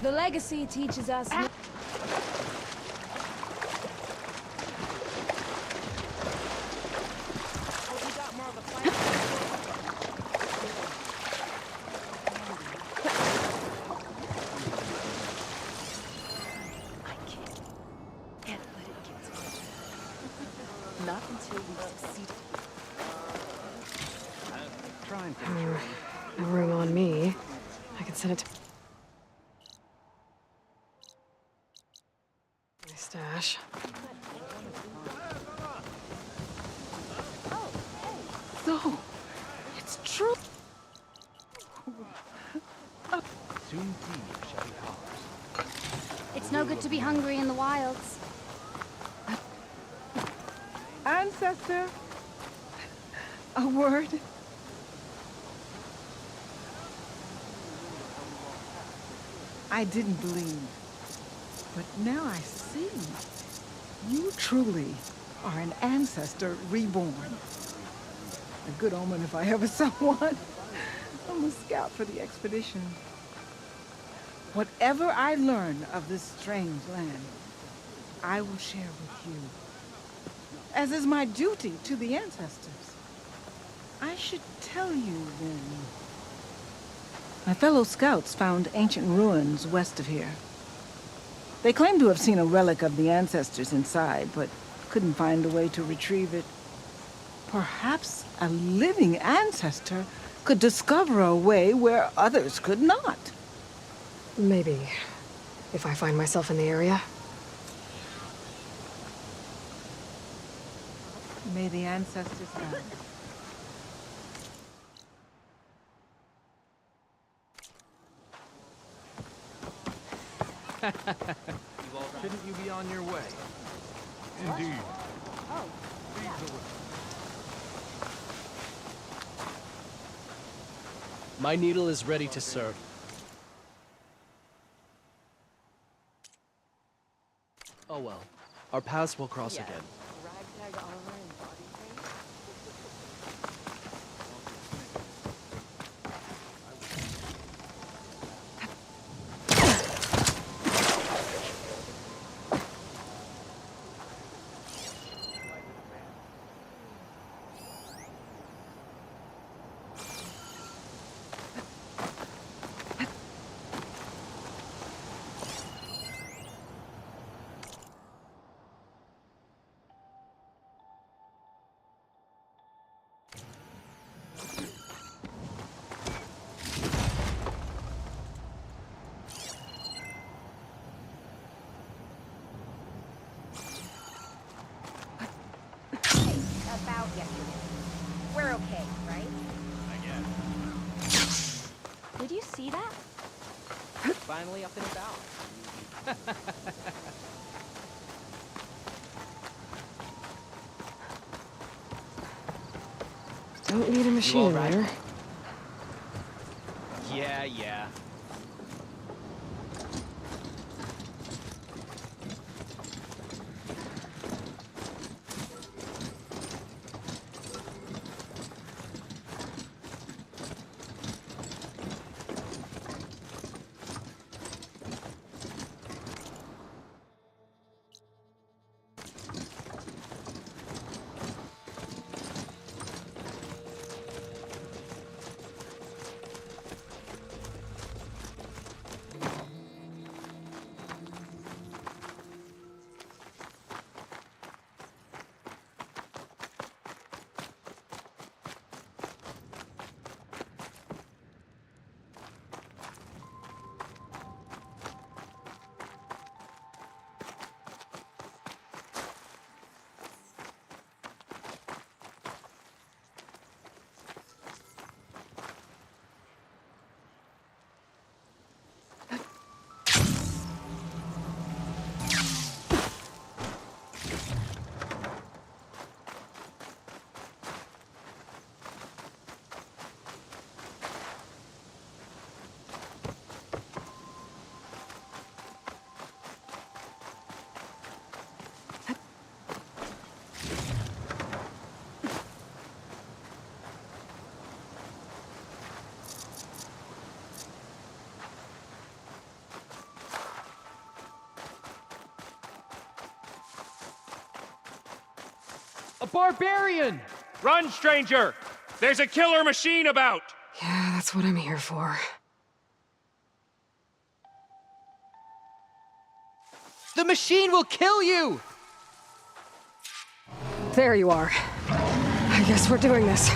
The legacy teaches us. Not until we succeed. Try and finish your No room on me. I can send it to my stash. So, it's true. Soon Thebes shall be ours. It's no good to be hungry in the wilds. Ancestor, a word. I didn't believe, but now I see. You truly are an ancestor reborn. A good omen if I ever saw one. I'm a scout for the expedition. Whatever I learn of this strange land, I will share with you, as is my duty to the ancestors. I should tell you then. My fellow scouts found ancient ruins west of here. They claim to have seen a relic of the ancestors inside, but couldn't find a way to retrieve it. Perhaps a living ancestor could discover a way where others could not. Maybe. If I find myself in the area. May the ancestors guide. Shouldn't you be on your way? Indeed. My needle is ready to serve. Oh well. Our paths will cross again. off yesterday. We're okay, right? I guess. Did you see that? Finally up and about. Don't need a machine, right? Ryder. Yeah. A barbarian! Run, stranger! There's a killer machine about! Yeah, that's what I'm here for. The machine will kill you! There you are. I guess we're doing this.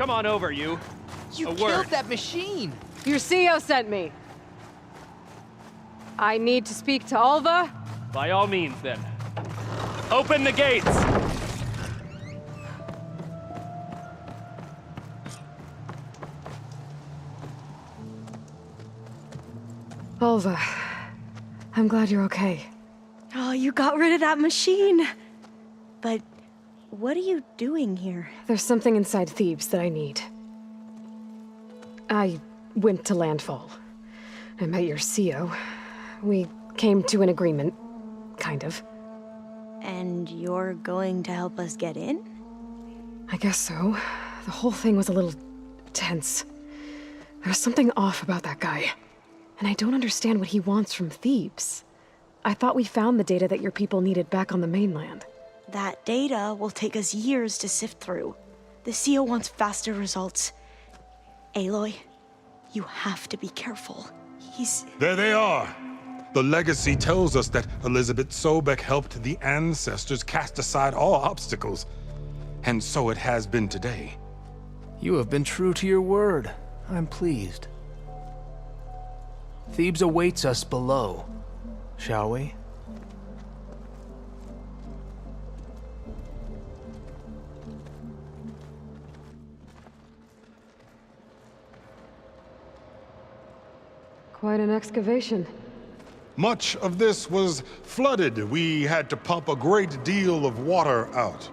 Come on over, you. You A killed word. that machine! Your CO sent me. I need to speak to Alva. By all means, then. Open the gates! Alva, I'm glad you're okay. Oh, you got rid of that machine. But what are you doing here? There's something inside Thebes that I need. I went to Landfall. I met your CO. We came to an agreement, kind of. And you're going to help us get in? I guess so. The whole thing was a little tense. There's something off about that guy. And I don't understand what he wants from Thebes. I thought we found the data that your people needed back on the mainland. That data will take us years to sift through. The CO wants faster results. Aloy, you have to be careful. He's... There they are! The legacy tells us that Elizabeth Sobek helped the ancestors cast aside all obstacles. And so it has been today. You have been true to your word. I'm pleased. Thebes awaits us below. Shall we? Quite an excavation. Much of this was flooded. We had to pump a great deal of water out.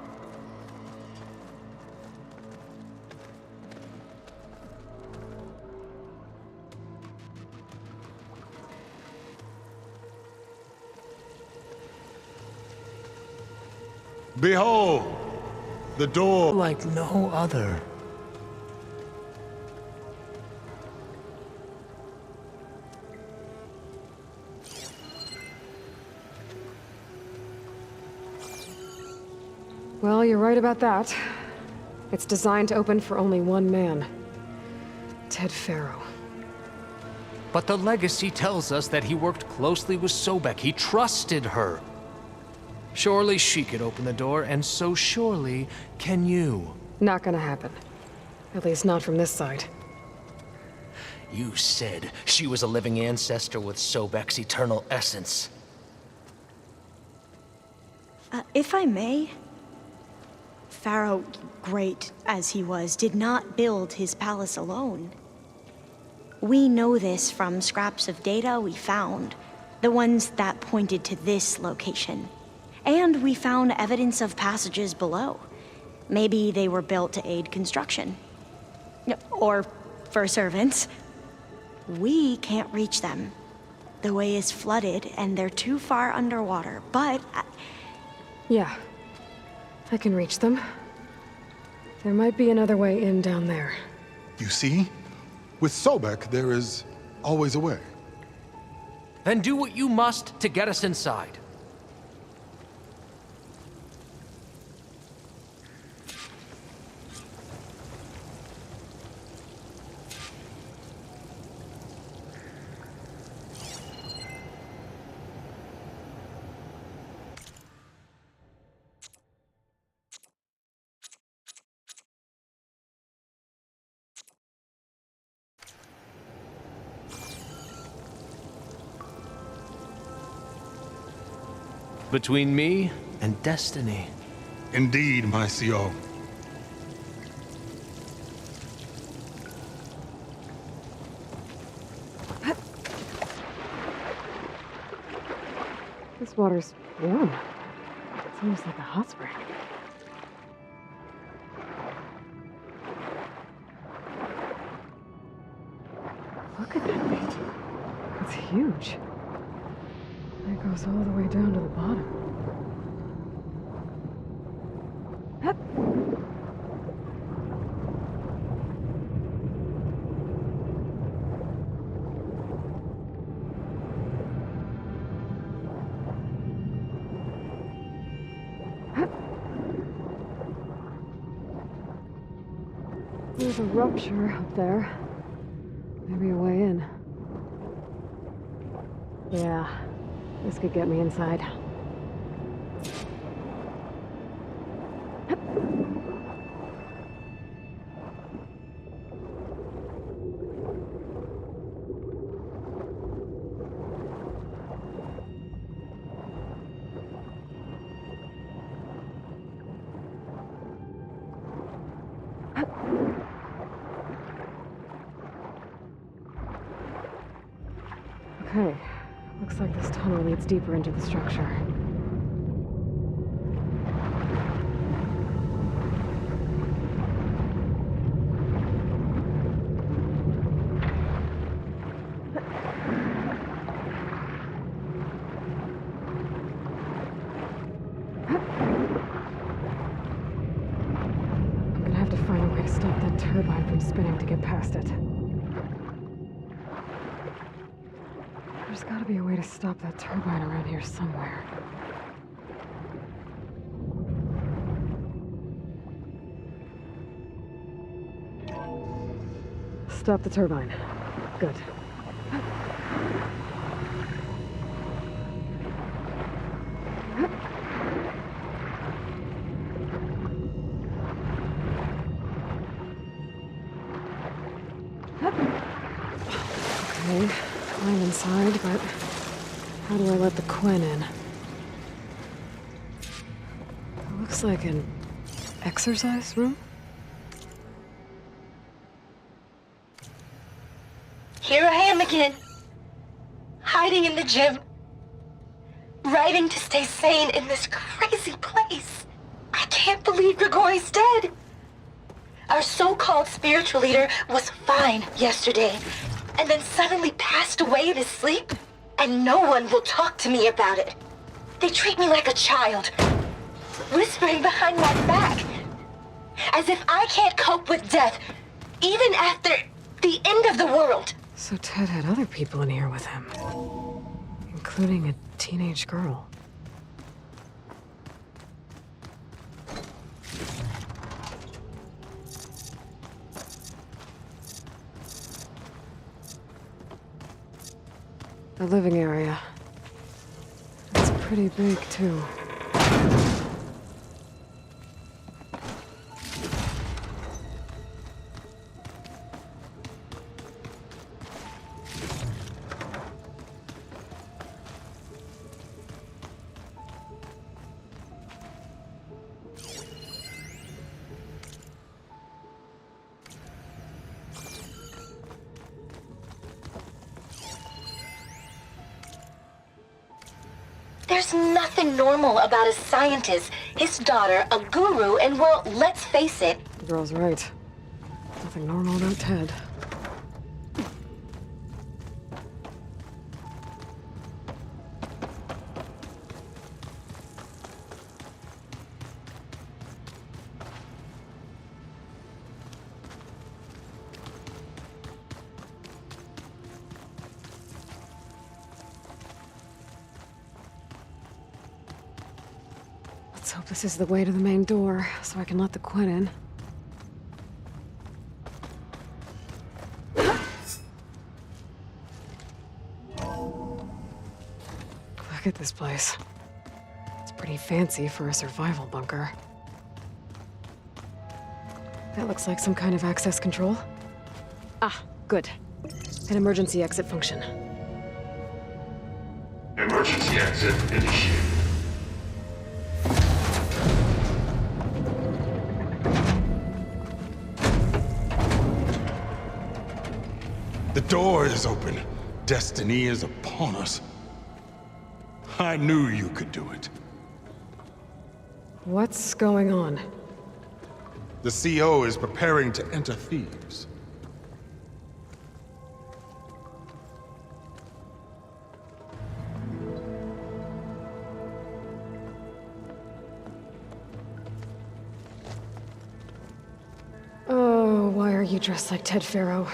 Behold, the door like no other. Well, you're right about that. It's designed to open for only one man. Ted Farrow. But the legacy tells us that he worked closely with Sobek. He trusted her. Surely she could open the door, and so surely can you. Not gonna happen. At least not from this side. You said she was a living ancestor with Sobek's eternal essence. If I may, Pharaoh, great as he was, did not build his palace alone. We know this from scraps of data we found, the ones that pointed to this location. And we found evidence of passages below. Maybe they were built to aid construction. Or for servants. We can't reach them. The way is flooded and they're too far underwater, but... Yeah. I can reach them. There might be another way in down there. You see? With Sobek, there is always a way. Then do what you must to get us inside. Between me and destiny. Indeed, my CO. This water's warm. It's almost like a hot spring. Look at that thing. It's huge. It goes all the way down to the bottom. Hup. Hup. There's a rupture up there. Maybe a way in. Yeah. This could get me inside. Okay. Looks like this tunnel leads deeper into the structure. I'm gonna have to find a way to stop that turbine from spinning to get past it. There's gotta be a way to stop that turbine around here somewhere. Stop the turbine. Good. Okay. I'm inside, but how do I let the Quen in? It looks like an exercise room? Here I am again. Hiding in the gym. Writing to stay sane in this crazy place. I can't believe Grigori's dead. Our so-called spiritual leader was fine yesterday, and then suddenly passed away in his sleep, and no one will talk to me about it. They treat me like a child, whispering behind my back, as if I can't cope with death, even after the end of the world. So Ted had other people in here with him, including a teenage girl. The living area. It's pretty big, too. There's nothing normal about a scientist, his daughter, a guru, and well, let's face it. The girl's right. Nothing normal about Ted. Let's hope this is the way to the main door, so I can let the Quen in. Look at this place. It's pretty fancy for a survival bunker. That looks like some kind of access control. Ah, good. An emergency exit function. Emergency exit initiated. The door is open. Destiny is upon us. I knew you could do it. What's going on? The CO is preparing to enter Thebes. Oh, why are you dressed like Ted Pharaoh?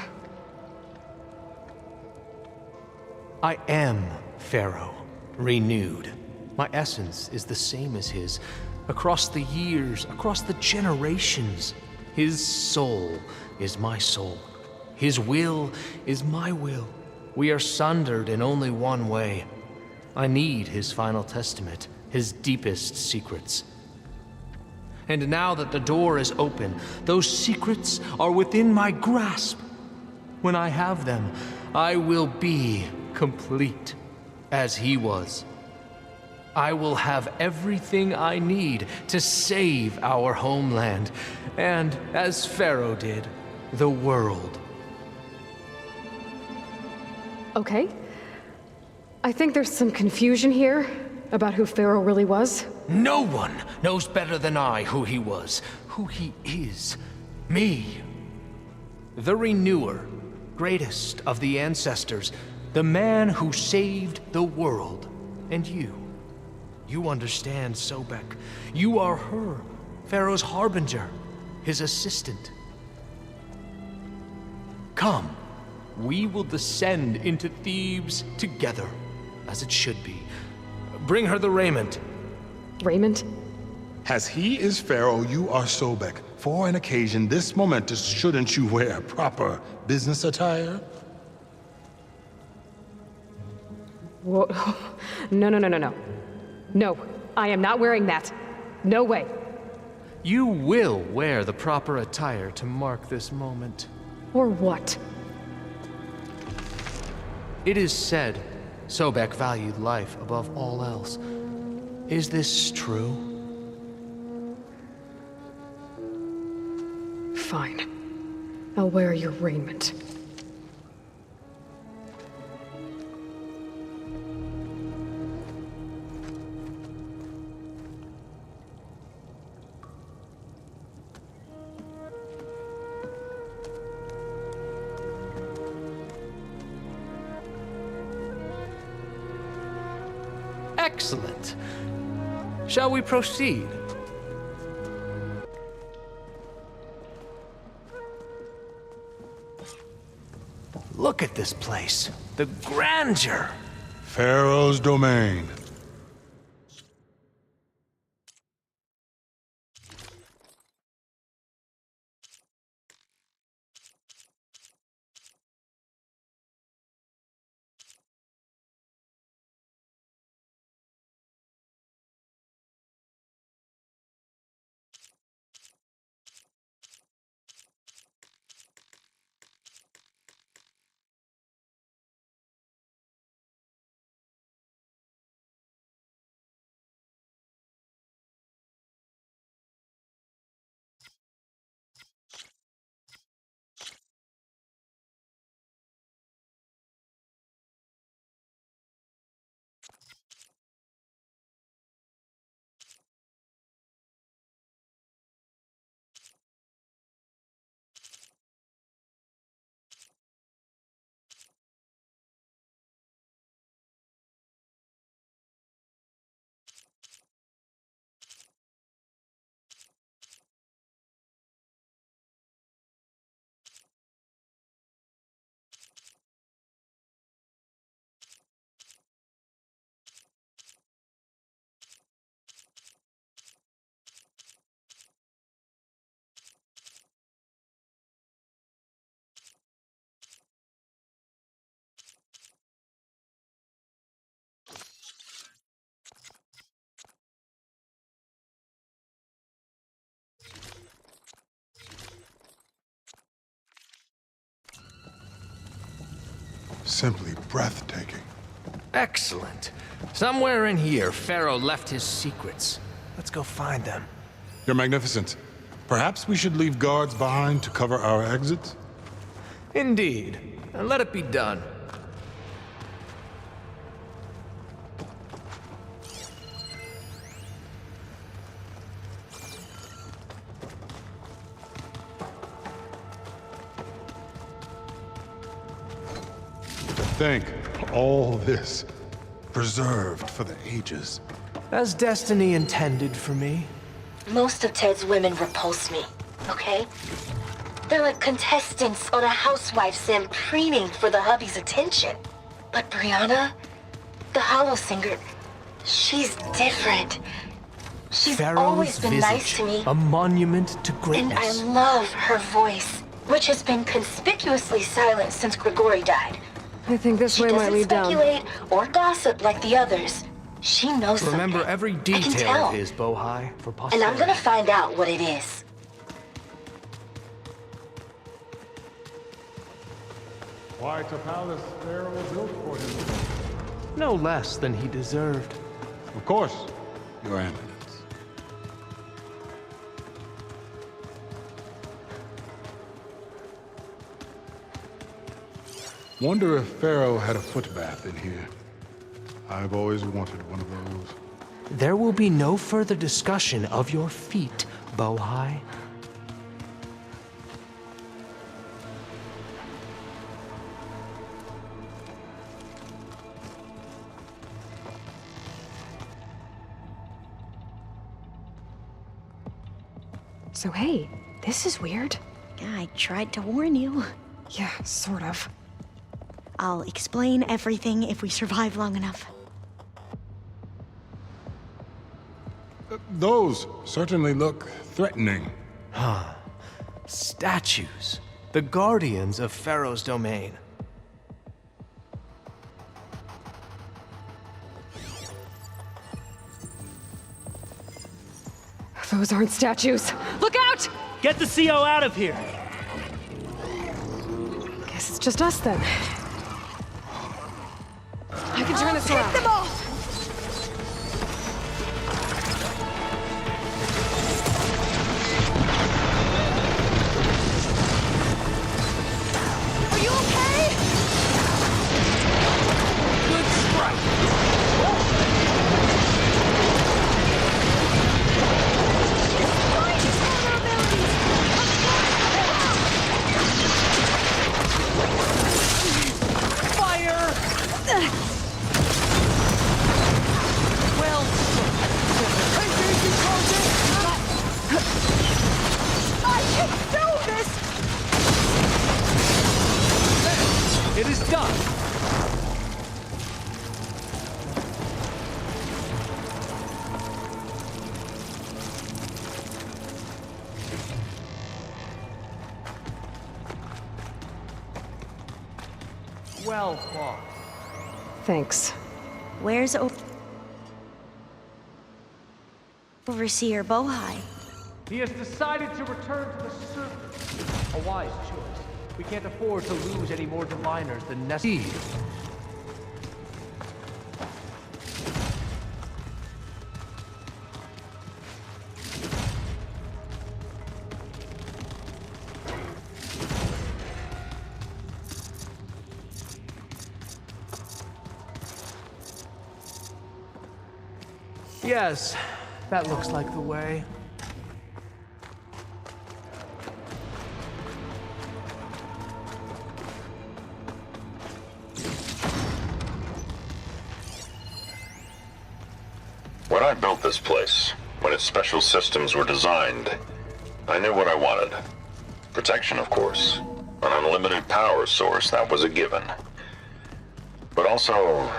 I am Pharaoh, renewed. My essence is the same as his. Across the years, across the generations, his soul is my soul. His will is my will. We are sundered in only one way. I need his final testament, his deepest secrets. And now that the door is open, those secrets are within my grasp. When I have them, I will be complete, as he was. I will have everything I need to save our homeland, and, as Pharaoh did, the world. Okay. I think there's some confusion here about who Pharaoh really was. No one knows better than I who he was, who he is. Me. The Renewer, greatest of the ancestors, the man who saved the world. And you. You understand, Sobek. You are her, Pharaoh's harbinger, his assistant. Come, we will descend into Thebes together, as it should be. Bring her the raiment. Raiment? As he is Pharaoh, you are Sobek. For an occasion this momentous, shouldn't you wear proper business attire? Whoa. No. No, I am not wearing that. No way. You will wear the proper attire to mark this moment. Or what? It is said Sobek valued life above all else. Is this true? Fine. I'll wear your raiment. Excellent. Shall we proceed? Look at this place. The grandeur. Pharaoh's domain. Simply breathtaking. Excellent. Somewhere in here, Pharaoh left his secrets. Let's go find them. Your Magnificence, perhaps we should leave guards behind to cover our exits? Indeed. And let it be done. Think, all this, preserved for the ages. As destiny intended for me. Most of Ted's women repulse me, okay? They're like contestants on a housewife sim preening for the hubby's attention. But Brianna, the hollow singer, she's different. She's Pharaoh's always been nice to me. A monument to And greatness. I love her voice, which has been conspicuously silent since Grigori died. I think this way might lead down. She doesn't speculate or gossip like the others. She knows Remember something. every I can detail tell. of his, Bohai, for And posterity. I'm gonna find out what it is. Quite a palace Pharaoh built for him. No less than he deserved. Of course, Your Eminence. Wonder if Pharaoh had a footbath in here. I've always wanted one of those. There will be no further discussion of your feat, Bohai. So hey, this is weird. I tried to warn you. Yeah, sort of. I'll explain everything if we survive long enough. Those certainly look threatening. Huh. Statues. The guardians of Pharaoh's domain. Those aren't statues. Look out! Get the CO out of here! Guess it's just us then. I can turn this around. Take them off! Are you okay? Good strike! It is done! Well fought. Thanks. Where's Overseer Bohai? He has decided to return to the surface. A wise choice. We can't afford to lose any more diviners than necessary. Yes, that looks like the way. When I built this place, when its special systems were designed, I knew what I wanted. Protection, of course. An unlimited power source, that was a given. But also...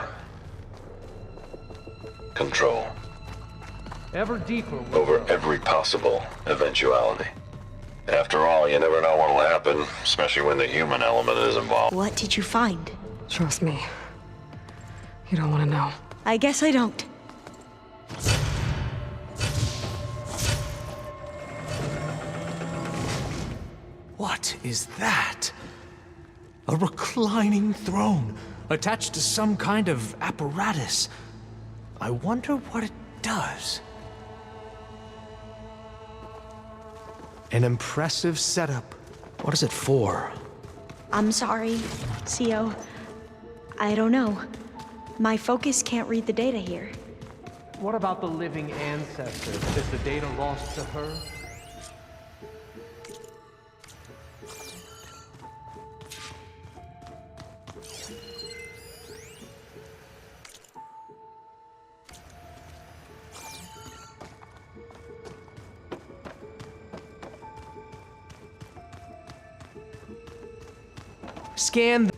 control. Ever deeper over every possible eventuality. After all, you never know what will happen, especially when the human element is involved. What did you find? Trust me. You don't want to know. I guess I don't. What is that? A reclining throne, attached to some kind of apparatus. I wonder what it does. An impressive setup. What is it for? I'm sorry, CO. I don't know. My focus can't read the data here. What about the living ancestor? Is the data lost to her? Scan.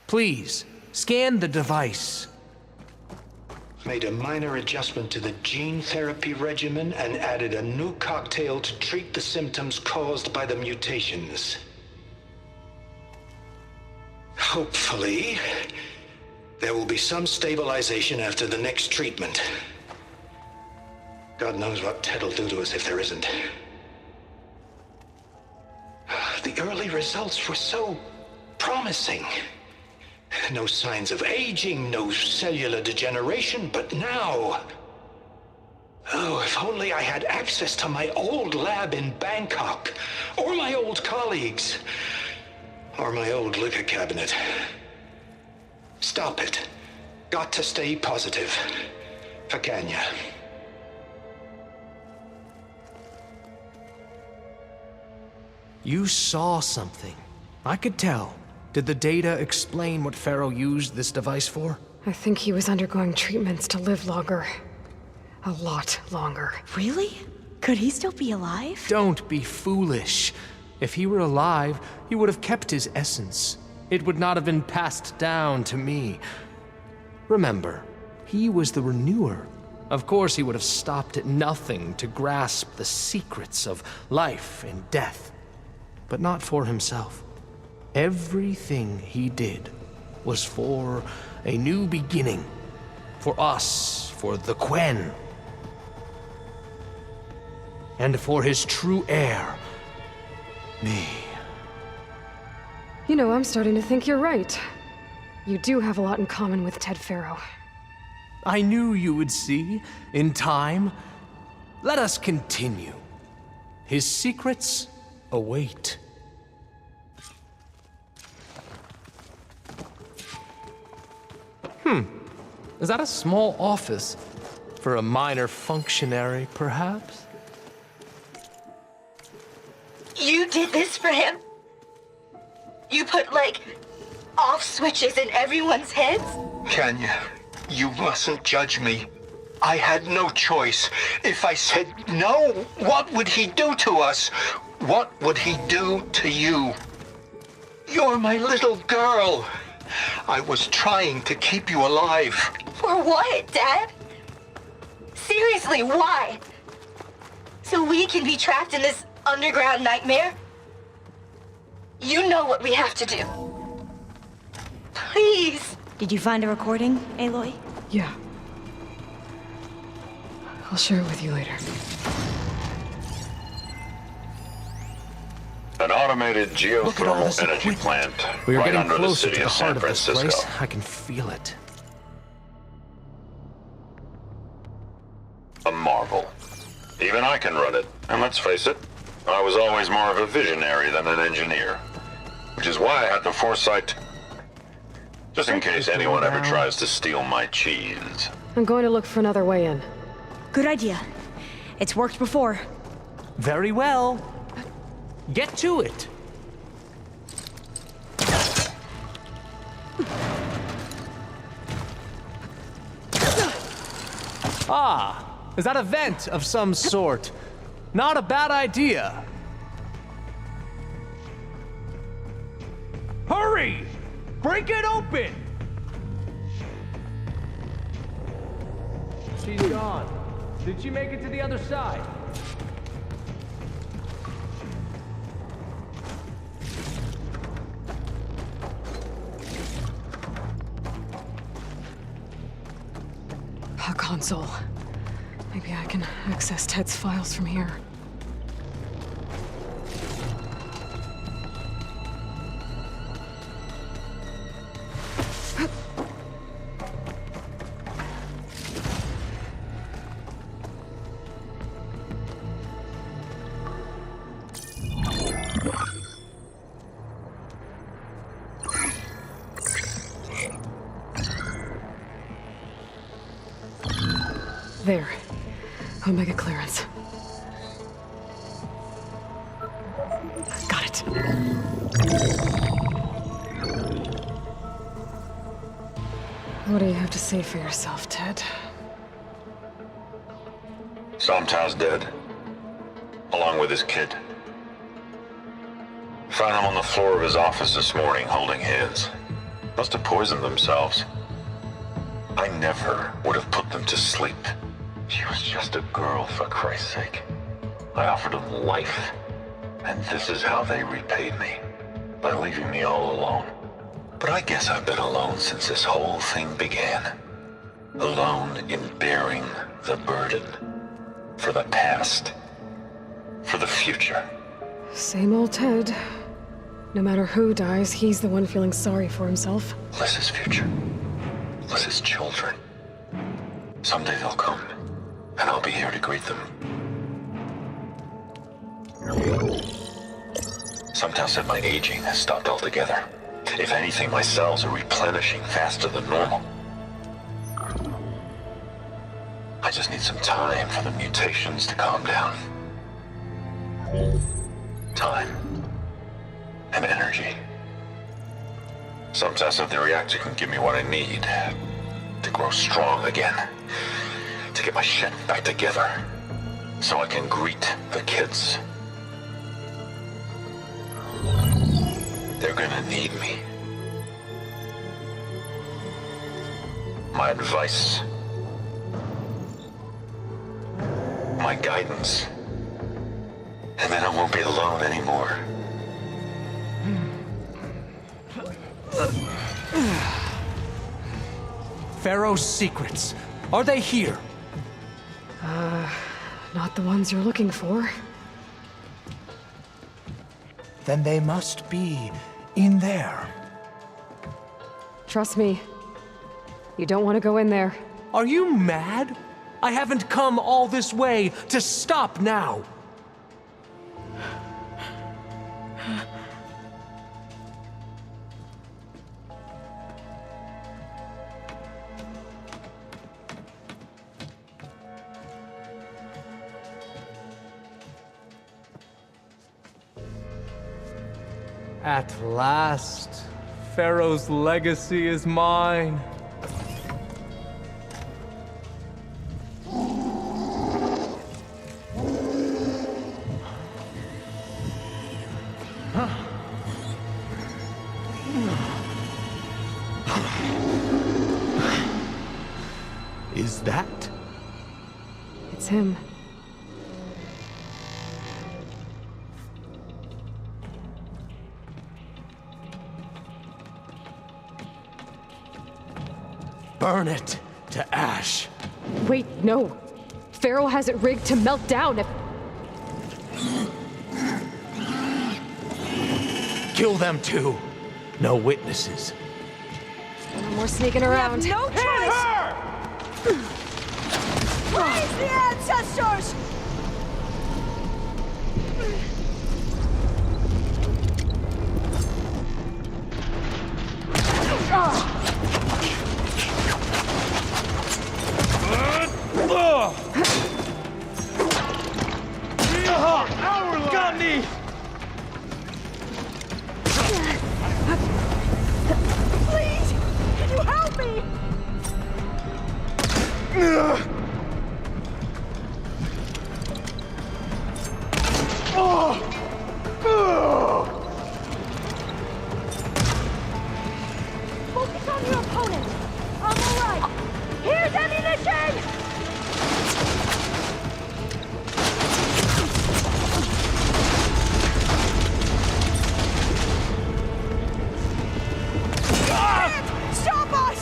Please, scan the device. Made a minor adjustment to the gene therapy regimen and added a new cocktail to treat the symptoms caused by the mutations. Hopefully, there will be some stabilization after the next treatment. God knows what Ted'll do to us if there isn't. The early results were so promising. No signs of aging, no cellular degeneration, but now... Oh, if only I had access to my old lab in Bangkok, or my old colleagues, or my old liquor cabinet. Stop it. Got to stay positive. For Kenya. You saw something. I could tell. Did the data explain what Pharaoh used this device for? I think he was undergoing treatments to live longer. A lot longer. Really? Could he still be alive? Don't be foolish. If he were alive, he would have kept his essence. It would not have been passed down to me. Remember, he was the renewer. Of course, he would have stopped at nothing to grasp the secrets of life and death. But not for himself. Everything he did was for a new beginning. For us, for the Quen. And for his true heir, me. You know, I'm starting to think you're right. You do have a lot in common with Ted Pharaoh. I knew you would see, in time. Let us continue. His secrets await. Is that a small office? For a minor functionary, perhaps? You did this for him? You put, like, off switches in everyone's heads? Kenya, you mustn't judge me. I had no choice. If I said no, what would he do to us? What would he do to you? You're my little girl. I was trying to keep you alive. For what, Dad? Seriously, why? So we can be trapped in this underground nightmare? You know what we have to do. Please. Did you find a recording, Aloy? Yeah. I'll share it with you later. An automated geothermal energy plant We are right getting under the closer city to the of San heart of this Francisco. place. I can feel it. A marvel. Even I can run it. And let's face it, I was always more of a visionary than an engineer. Which is why I had the foresight, just in case anyone ever tries to steal my cheese. I'm going to look for another way in. Good idea. It's worked before. Very well. Get to it. Ah, is that a vent of some sort? Not a bad idea. Hurry! Break it open! She's gone. Did she make it to the other side? A console. Maybe I can access Ted's files from here. There. Omega clearance. Got it. What do you have to say for yourself, Ted? Somta's dead. Along with his kid. Found him on the floor of his office this morning, holding hands. Must have poisoned themselves. I never would have put them to sleep. She was just a girl, for Christ's sake. I offered them life, and this is how they repaid me, by leaving me all alone. But I guess I've been alone since this whole thing began. Alone in bearing the burden. For the past. For the future. Same old Ted. No matter who dies, he's the one feeling sorry for himself. Liz's future. Liz's children. Someday they'll come, and I'll be here to greet them. Some tell said my aging has stopped altogether. If anything, my cells are replenishing faster than normal. I just need some time for the mutations to calm down. Time. And energy. Some test of the reactor can give me what I need to grow strong again. To get my shit back together. So I can greet the kids. They're gonna need me. My advice. My guidance. And then I won't be alone anymore. Pharaoh's secrets. Are they here? Not the ones you're looking for. Then they must be in there. Trust me. You don't want to go in there. Are you mad? I haven't come all this way to stop now. At last, Pharaoh's legacy is mine. Is that? It's him. Burn it to ash. Wait, no. Pharaoh has it rigged to melt down if... Kill them too. No witnesses. No more sneaking around. We have no choice! Praise the ancestors! Got me! Please! Can you help me? Focus on your opponent. I'm alright. Here's ammunition! Stop us!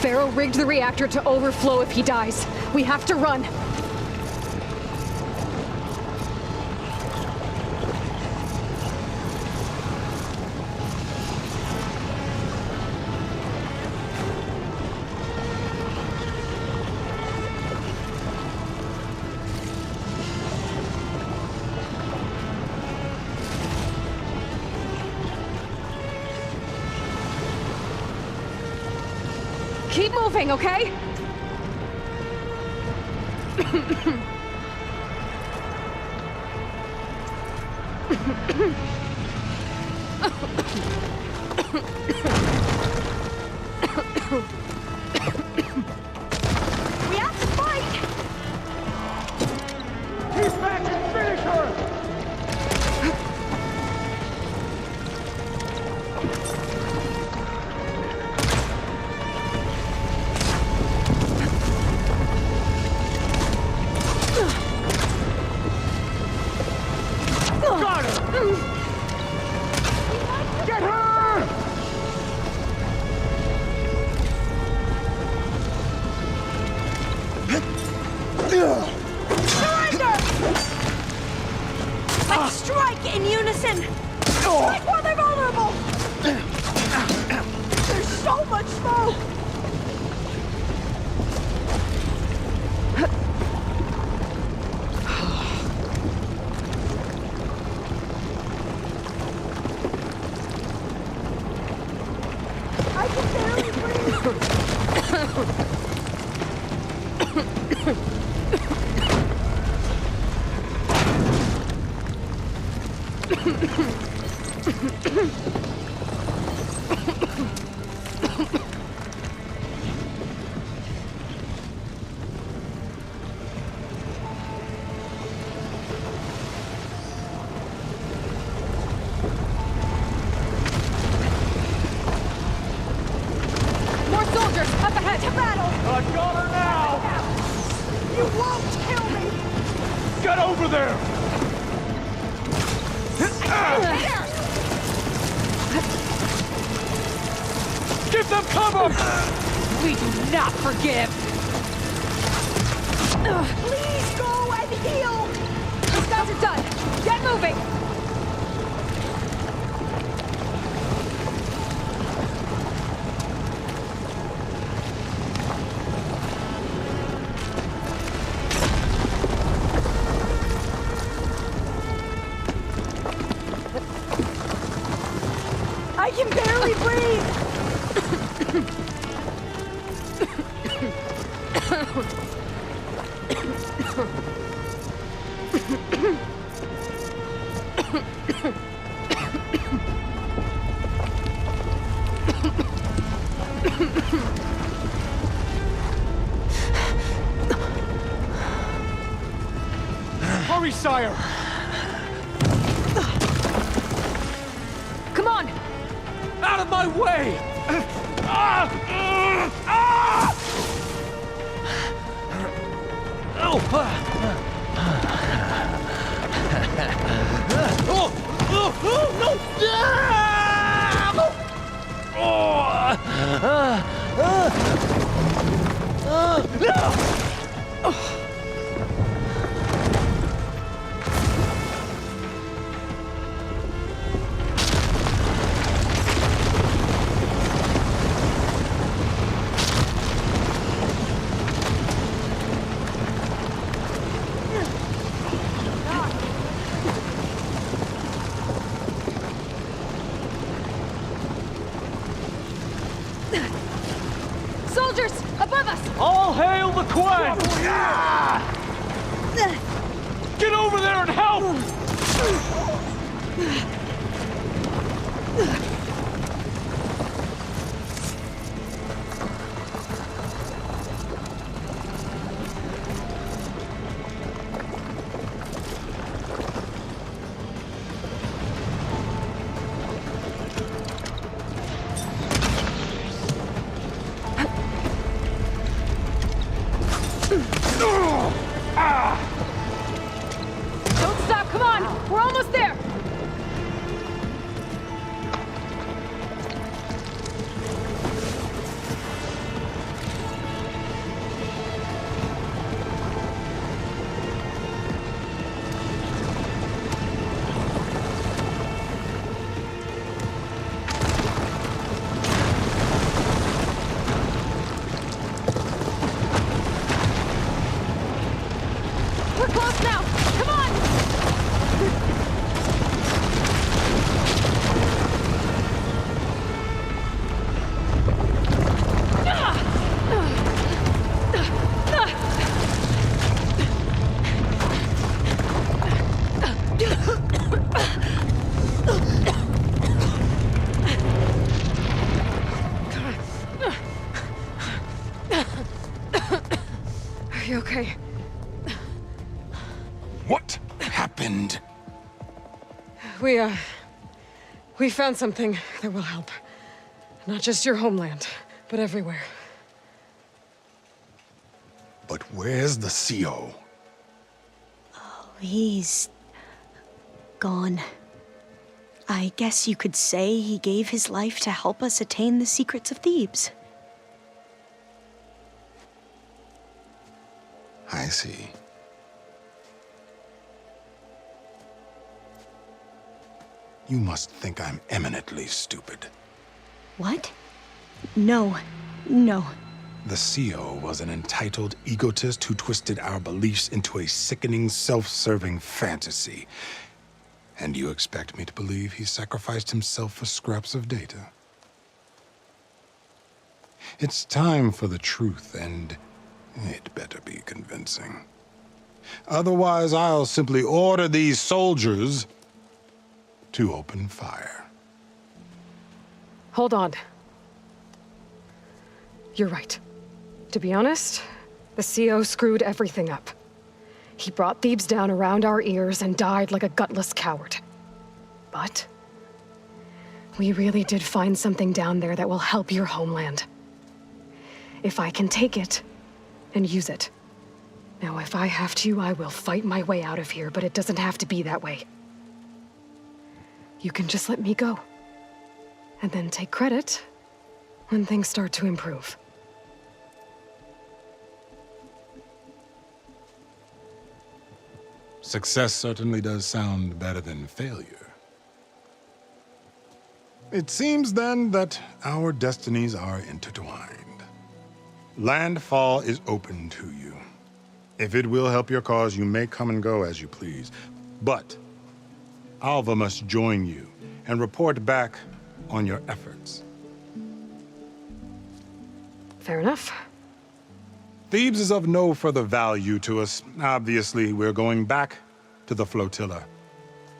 Pharaoh rigged the reactor to overflow if he dies. We have to run. Keep moving, okay? We have to fight! He's back and finish her! Got her! Get her! More soldiers up ahead to battle! I got her now! You won't kill me! Get over there! Give them cover! We do not forgive! Please go and heal! These guys are done! Get moving! I can barely breathe! Hurry, sire! Come on! Out of my way! Soldiers! Above us! All hail the Quen! Get over there and help! Don't stop, come on! We're almost there! We're close now! Come on! Are you okay? What happened? We found something that will help. Not just your homeland, but everywhere. But where's the CO? He's gone. I guess you could say he gave his life to help us attain the secrets of Thebes. I see. You must think I'm eminently stupid. What? No. No. The CO was an entitled egotist who twisted our beliefs into a sickening, self-serving fantasy. And you expect me to believe he sacrificed himself for scraps of data? It's time for the truth, and it better be convincing. Otherwise, I'll simply order these soldiers to open fire. Hold on. You're right. To be honest, the CO screwed everything up. He brought Thebes down around our ears and died like a gutless coward. But we really did find something down there that will help your homeland. If I can take it and use it. Now, if I have to, I will fight my way out of here, but it doesn't have to be that way. You can just let me go. And then take credit when things start to improve. Success certainly does sound better than failure. It seems then that our destinies are intertwined. Landfall is open to you. If it will help your cause, you may come and go as you please. But Alva must join you and report back on your efforts. Fair enough. Thebes is of no further value to us. Obviously, we're going back to the flotilla.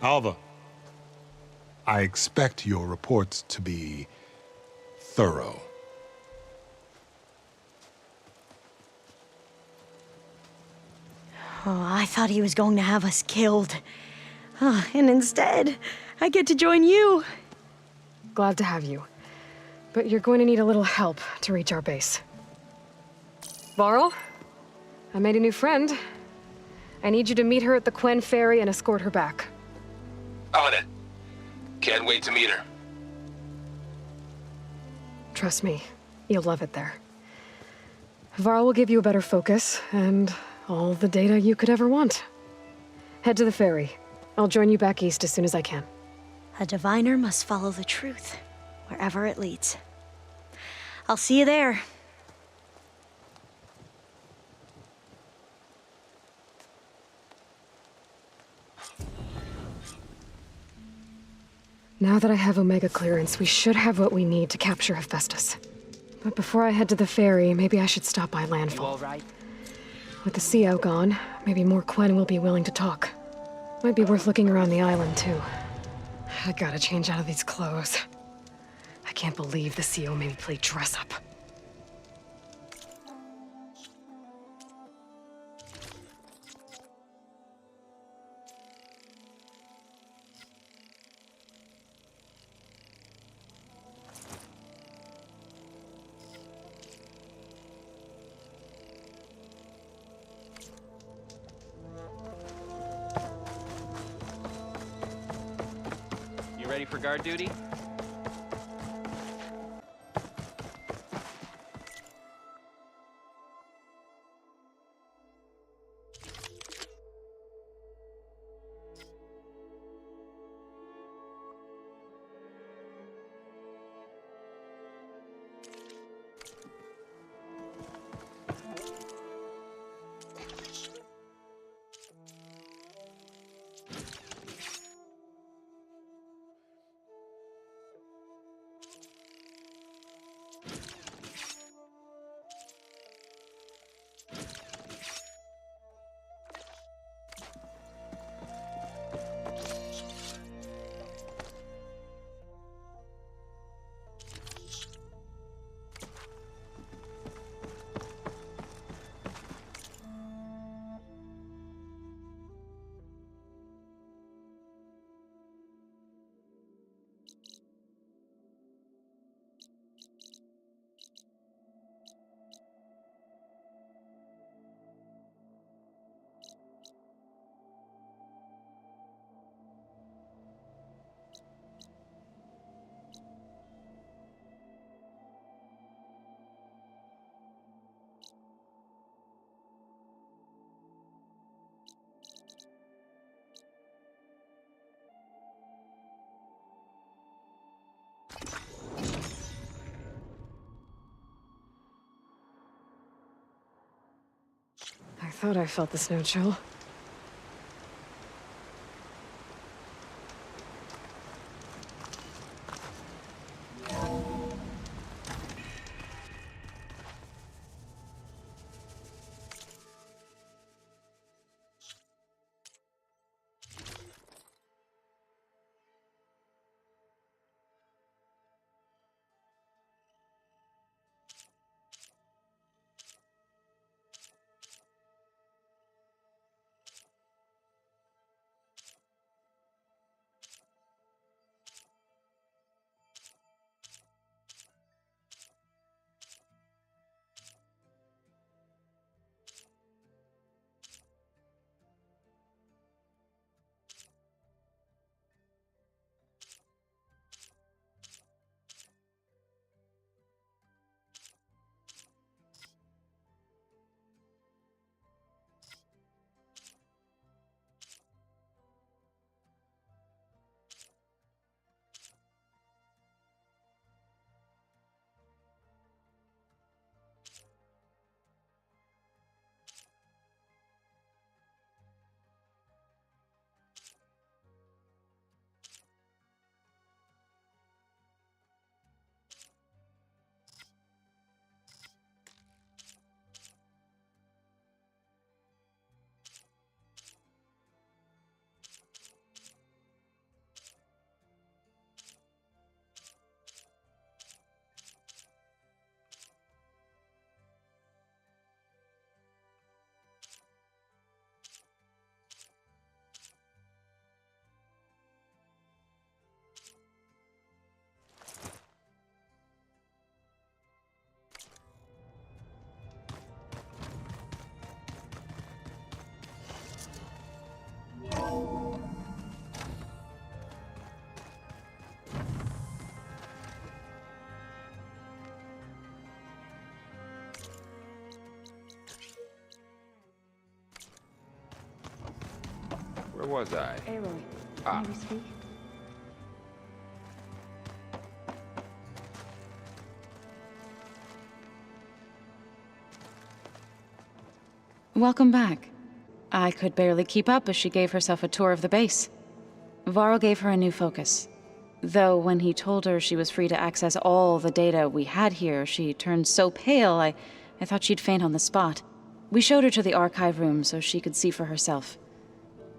Alva, I expect your reports to be thorough. Oh, I thought he was going to have us killed. And instead, I get to join you. Glad to have you. But you're going to need a little help to reach our base. Varl, I made a new friend. I need you to meet her at the Quen Ferry and escort her back. On it. Can't wait to meet her. Trust me, you'll love it there. Varl will give you a better focus, and all the data you could ever want. Head to the ferry. I'll join you back east as soon as I can. A diviner must follow the truth, wherever it leads. I'll see you there. Now that I have Omega clearance, we should have what we need to capture Hephaestus. But before I head to the ferry, maybe I should stop by Landfall. All right? With the CO gone, maybe more Quen will be willing to talk. Might be worth looking around the island, too. I gotta change out of these clothes. I can't believe the CO made me play dress up. You ready for guard duty? I thought I felt the snow chill. Where was I? Aloy, Ah. may we speak? Welcome back. I could barely keep up as she gave herself a tour of the base. Varl gave her a new focus. Though when he told her she was free to access all the data we had here, she turned so pale I thought she'd faint on the spot. We showed her to the archive room so she could see for herself.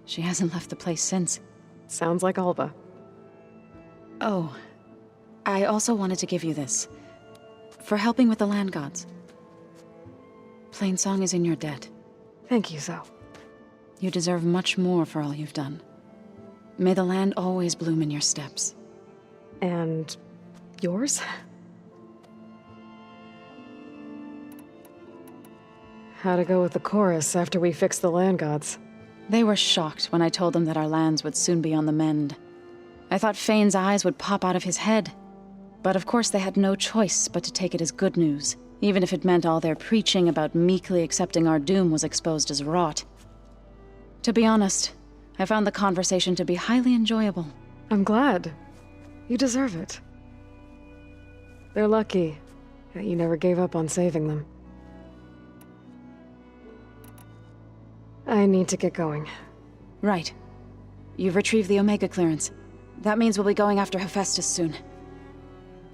She hasn't left the place since. Sounds like Alva. Oh, I also wanted to give you this. For helping with the land gods. Plainsong is in your debt. Thank you, Zoe. You deserve much more for all you've done. May the land always bloom in your steps. And yours? How'd it go with the chorus after we fixed the land gods? They were shocked when I told them that our lands would soon be on the mend. I thought Fane's eyes would pop out of his head. But of course they had no choice but to take it as good news, even if it meant all their preaching about meekly accepting our doom was exposed as rot. To be honest, I found the conversation to be highly enjoyable. I'm glad. You deserve it. They're lucky that you never gave up on saving them. I need to get going. Right. You've retrieved the Omega clearance. That means we'll be going after Hephaestus soon.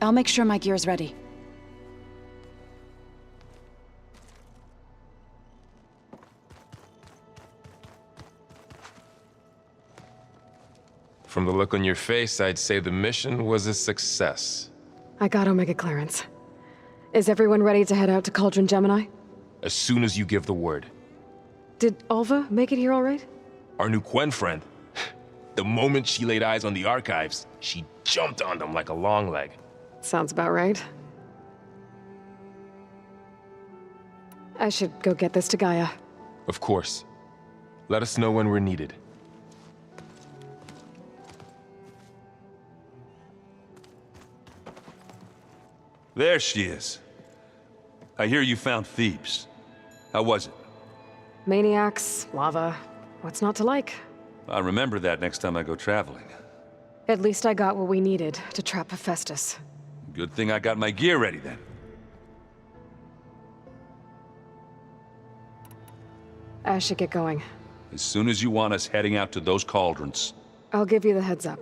I'll make sure my gear's ready. From the look on your face, I'd say the mission was a success. I got Omega clearance. Is everyone ready to head out to Cauldron Gemini? As soon as you give the word. Did Alva make it here all right? Our new Quen friend. The moment she laid eyes on the archives, she jumped on them like a long leg. Sounds about right. I should go get this to Gaia. Of course. Let us know when we're needed. There she is. I hear you found Thebes. How was it? Maniacs, lava, what's not to like? I'll remember that next time I go traveling. At least I got what we needed to trap Hephaestus. Good thing I got my gear ready then. I should get going. As soon as you want us heading out to those cauldrons. I'll give you the heads up.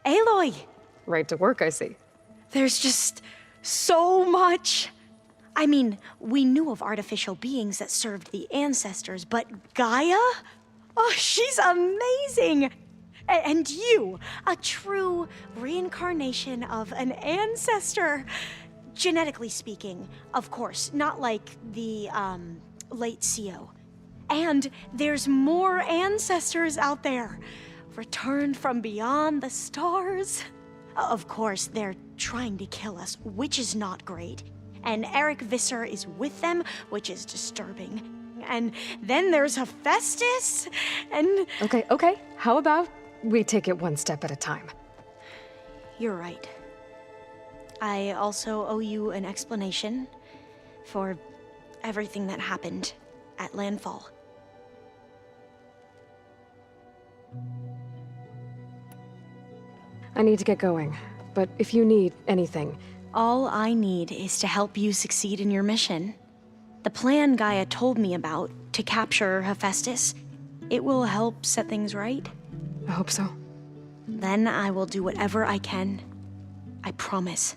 Aloy! Right to work, I see. There's just so much. I mean, we knew of artificial beings that served the ancestors, but Gaia? Oh, she's amazing! And you, a true reincarnation of an ancestor. Genetically speaking, of course, not like the, late CO. And there's more ancestors out there. Returned from beyond the stars. Of course, they're trying to kill us, which is not great. And Eric Visser is with them, which is disturbing. And then there's Hephaestus, and... Okay. How about we take it one step at a time? You're right. I also owe you an explanation for everything that happened at Landfall. I need to get going, but if you need anything... All I need is to help you succeed in your mission. The plan Gaia told me about to capture Hephaestus, it will help set things right. I hope so. Then I will do whatever I can. I promise.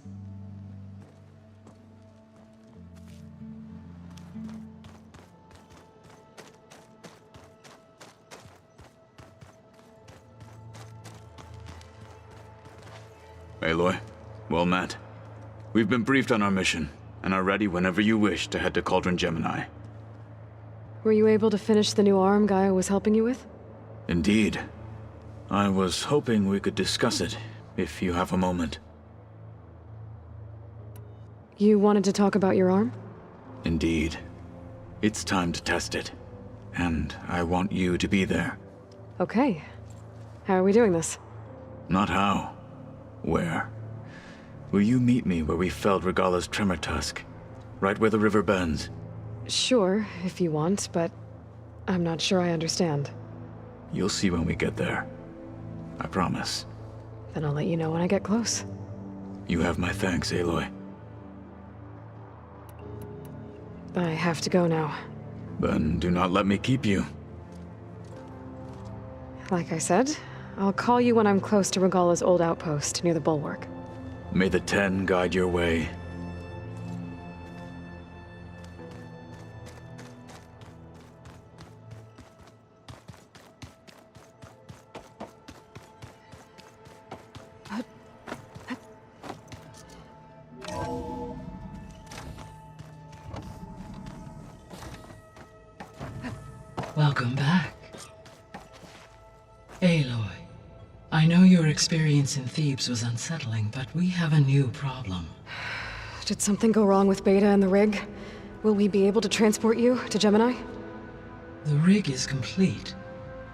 Aloy, well met. We've been briefed on our mission, and are ready whenever you wish to head to Cauldron Gemini. Were you able to finish the new arm Gaia was helping you with? Indeed. I was hoping we could discuss it, if you have a moment. You wanted to talk about your arm? Indeed. It's time to test it. And I want you to be there. Okay. How are we doing this? Not how. Where? Will you meet me where we felled Regala's tremor tusk? Right where the river bends? Sure, if you want, but I'm not sure I understand. You'll see when we get there. I promise. Then I'll let you know when I get close. You have my thanks, Aloy. I have to go now. Then do not let me keep you. Like I said, I'll call you when I'm close to Regala's old outpost near the bulwark. May the Ten guide your way. Welcome back. Aloy, I know your experience in Thebes was unsettling, but we have a new problem. Did something go wrong with Beta and the rig? Will we be able to transport you to Gemini? The rig is complete.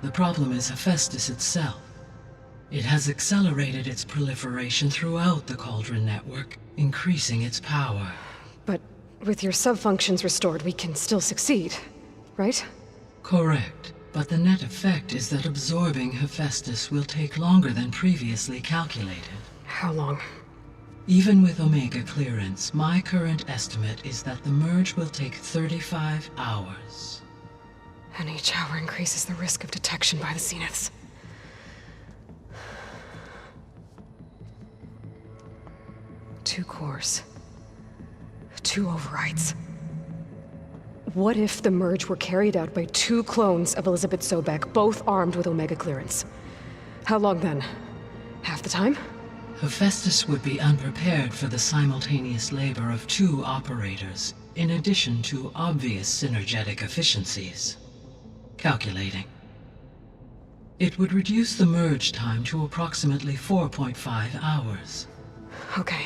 The problem is Hephaestus itself. It has accelerated its proliferation throughout the Cauldron network, increasing its power. But with your sub-functions restored, we can still succeed, right? Correct, but the net effect is that absorbing Hephaestus will take longer than previously calculated. How long? Even with Omega clearance, my current estimate is that the merge will take 35 hours. And each hour increases the risk of detection by the Zeniths. Two cores. Two overrides. What if the merge were carried out by two clones of Elizabeth Sobek, both armed with Omega clearance? How long then? Half the time? Hephaestus would be unprepared for the simultaneous labor of two operators, in addition to obvious synergetic efficiencies. Calculating. It would reduce the merge time to approximately 4.5 hours. Okay.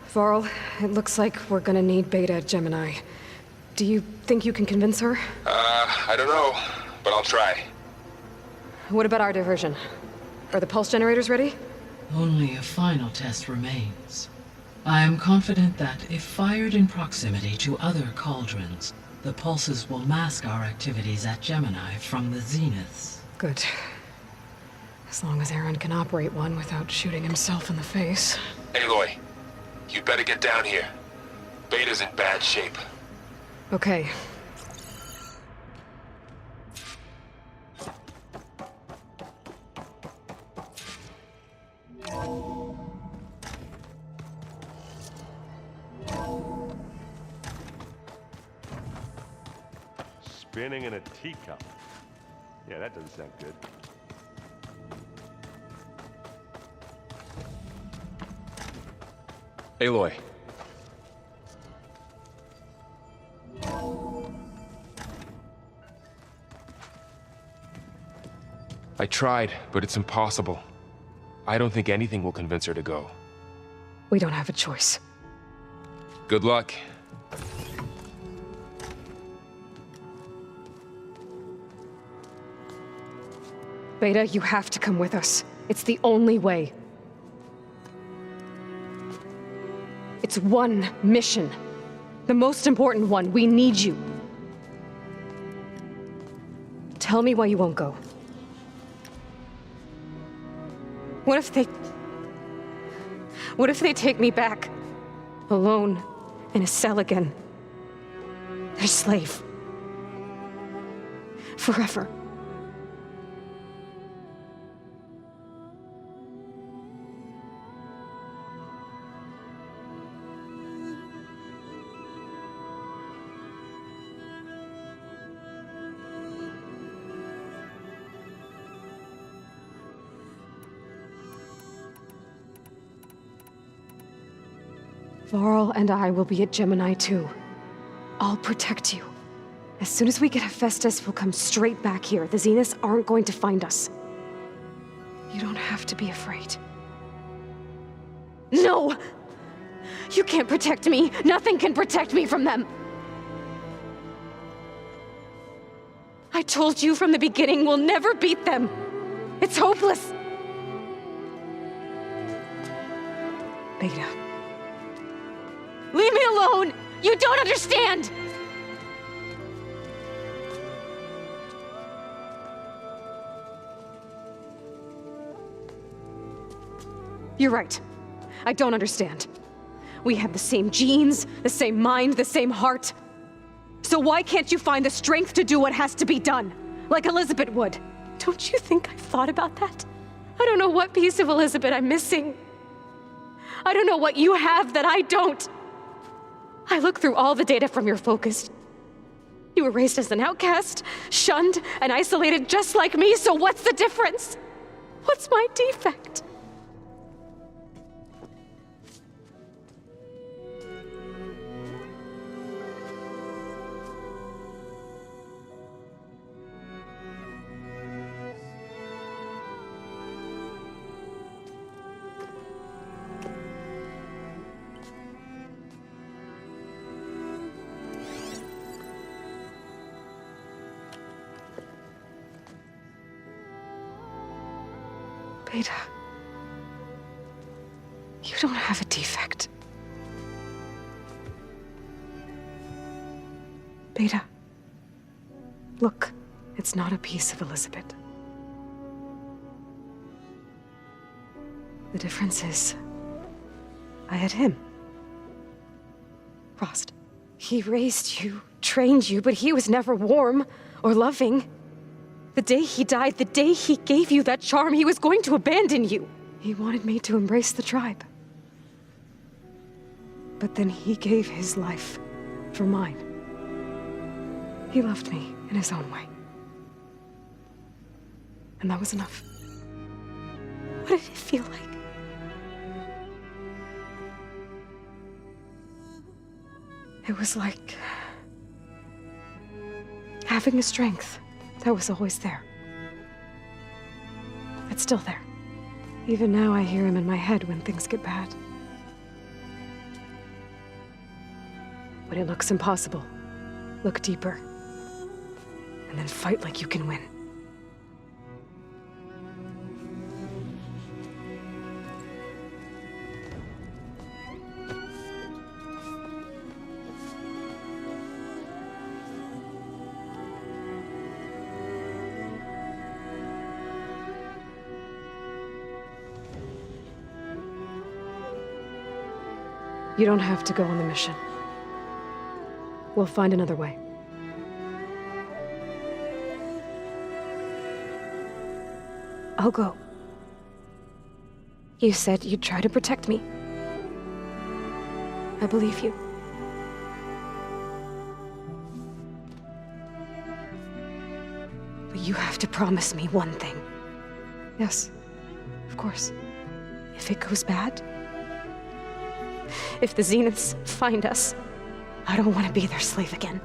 Varl, it looks like we're gonna need Beta at Gemini. Do you think you can convince her? I don't know, but I'll try. What about our diversion? Are the pulse generators ready? Only a final test remains. I am confident that if fired in proximity to other cauldrons, the pulses will mask our activities at Gemini from the Zeniths. Good. As long as Aaron can operate one without shooting himself in the face. Aloy, you better get down here. Beta's in bad shape. Okay. Spinning in a teacup. Yeah, that doesn't sound good. Aloy. I tried, but it's impossible. I don't think anything will convince her to go. We don't have a choice. Good luck. Beta, you have to come with us. It's the only way. It's one mission. The most important one. We need you. Tell me why you won't go. What if they take me back? Alone, in a cell again. Their slave. Forever. Varl and I will be at Gemini too. I'll protect you. As soon as we get Hephaestus, we'll come straight back here. The Zeniths aren't going to find us. You don't have to be afraid. No! You can't protect me. Nothing can protect me from them. I told you from the beginning we'll never beat them. It's hopeless. Beta. Leave me alone! You don't understand! You're right. I don't understand. We have the same genes, the same mind, the same heart. So why can't you find the strength to do what has to be done? Like Elizabeth would. Don't you think I've thought about that? I don't know what piece of Elizabeth I'm missing. I don't know what you have that I don't. I look through all the data from your focus. You were raised as an outcast, shunned, and isolated just like me, so what's the difference? What's my defect? Beta, you don't have a defect. Beta, look, it's not a piece of Elizabeth. The difference is, I had him. Frost. He raised you, trained you, but he was never warm or loving. The day he died, the day he gave you that charm, he was going to abandon you. He wanted me to embrace the tribe. But then he gave his life for mine. He loved me in his own way. And that was enough. What did it feel like? It was like having a strength that was always there. It's still there. Even now I hear him in my head when things get bad. When it looks impossible, look deeper. And then fight like you can win. You don't have to go on the mission. We'll find another way. I'll go. You said you'd try to protect me. I believe you. But you have to promise me one thing. Yes, of course. If it goes bad, if the Zeniths find us, I don't want to be their slave again.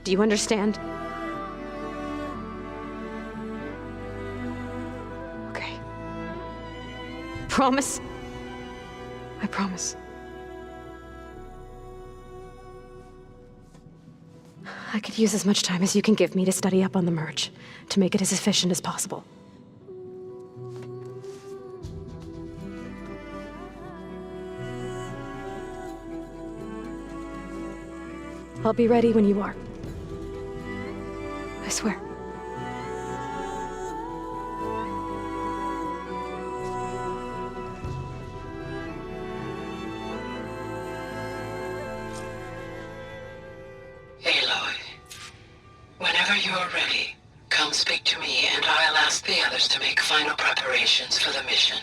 Do you understand? Okay. Promise? I promise. I could use as much time as you can give me to study up on the merge, to make it as efficient as possible. I'll be ready when you are. I swear. Aloy, whenever you're ready, come speak to me and I'll ask the others to make final preparations for the mission.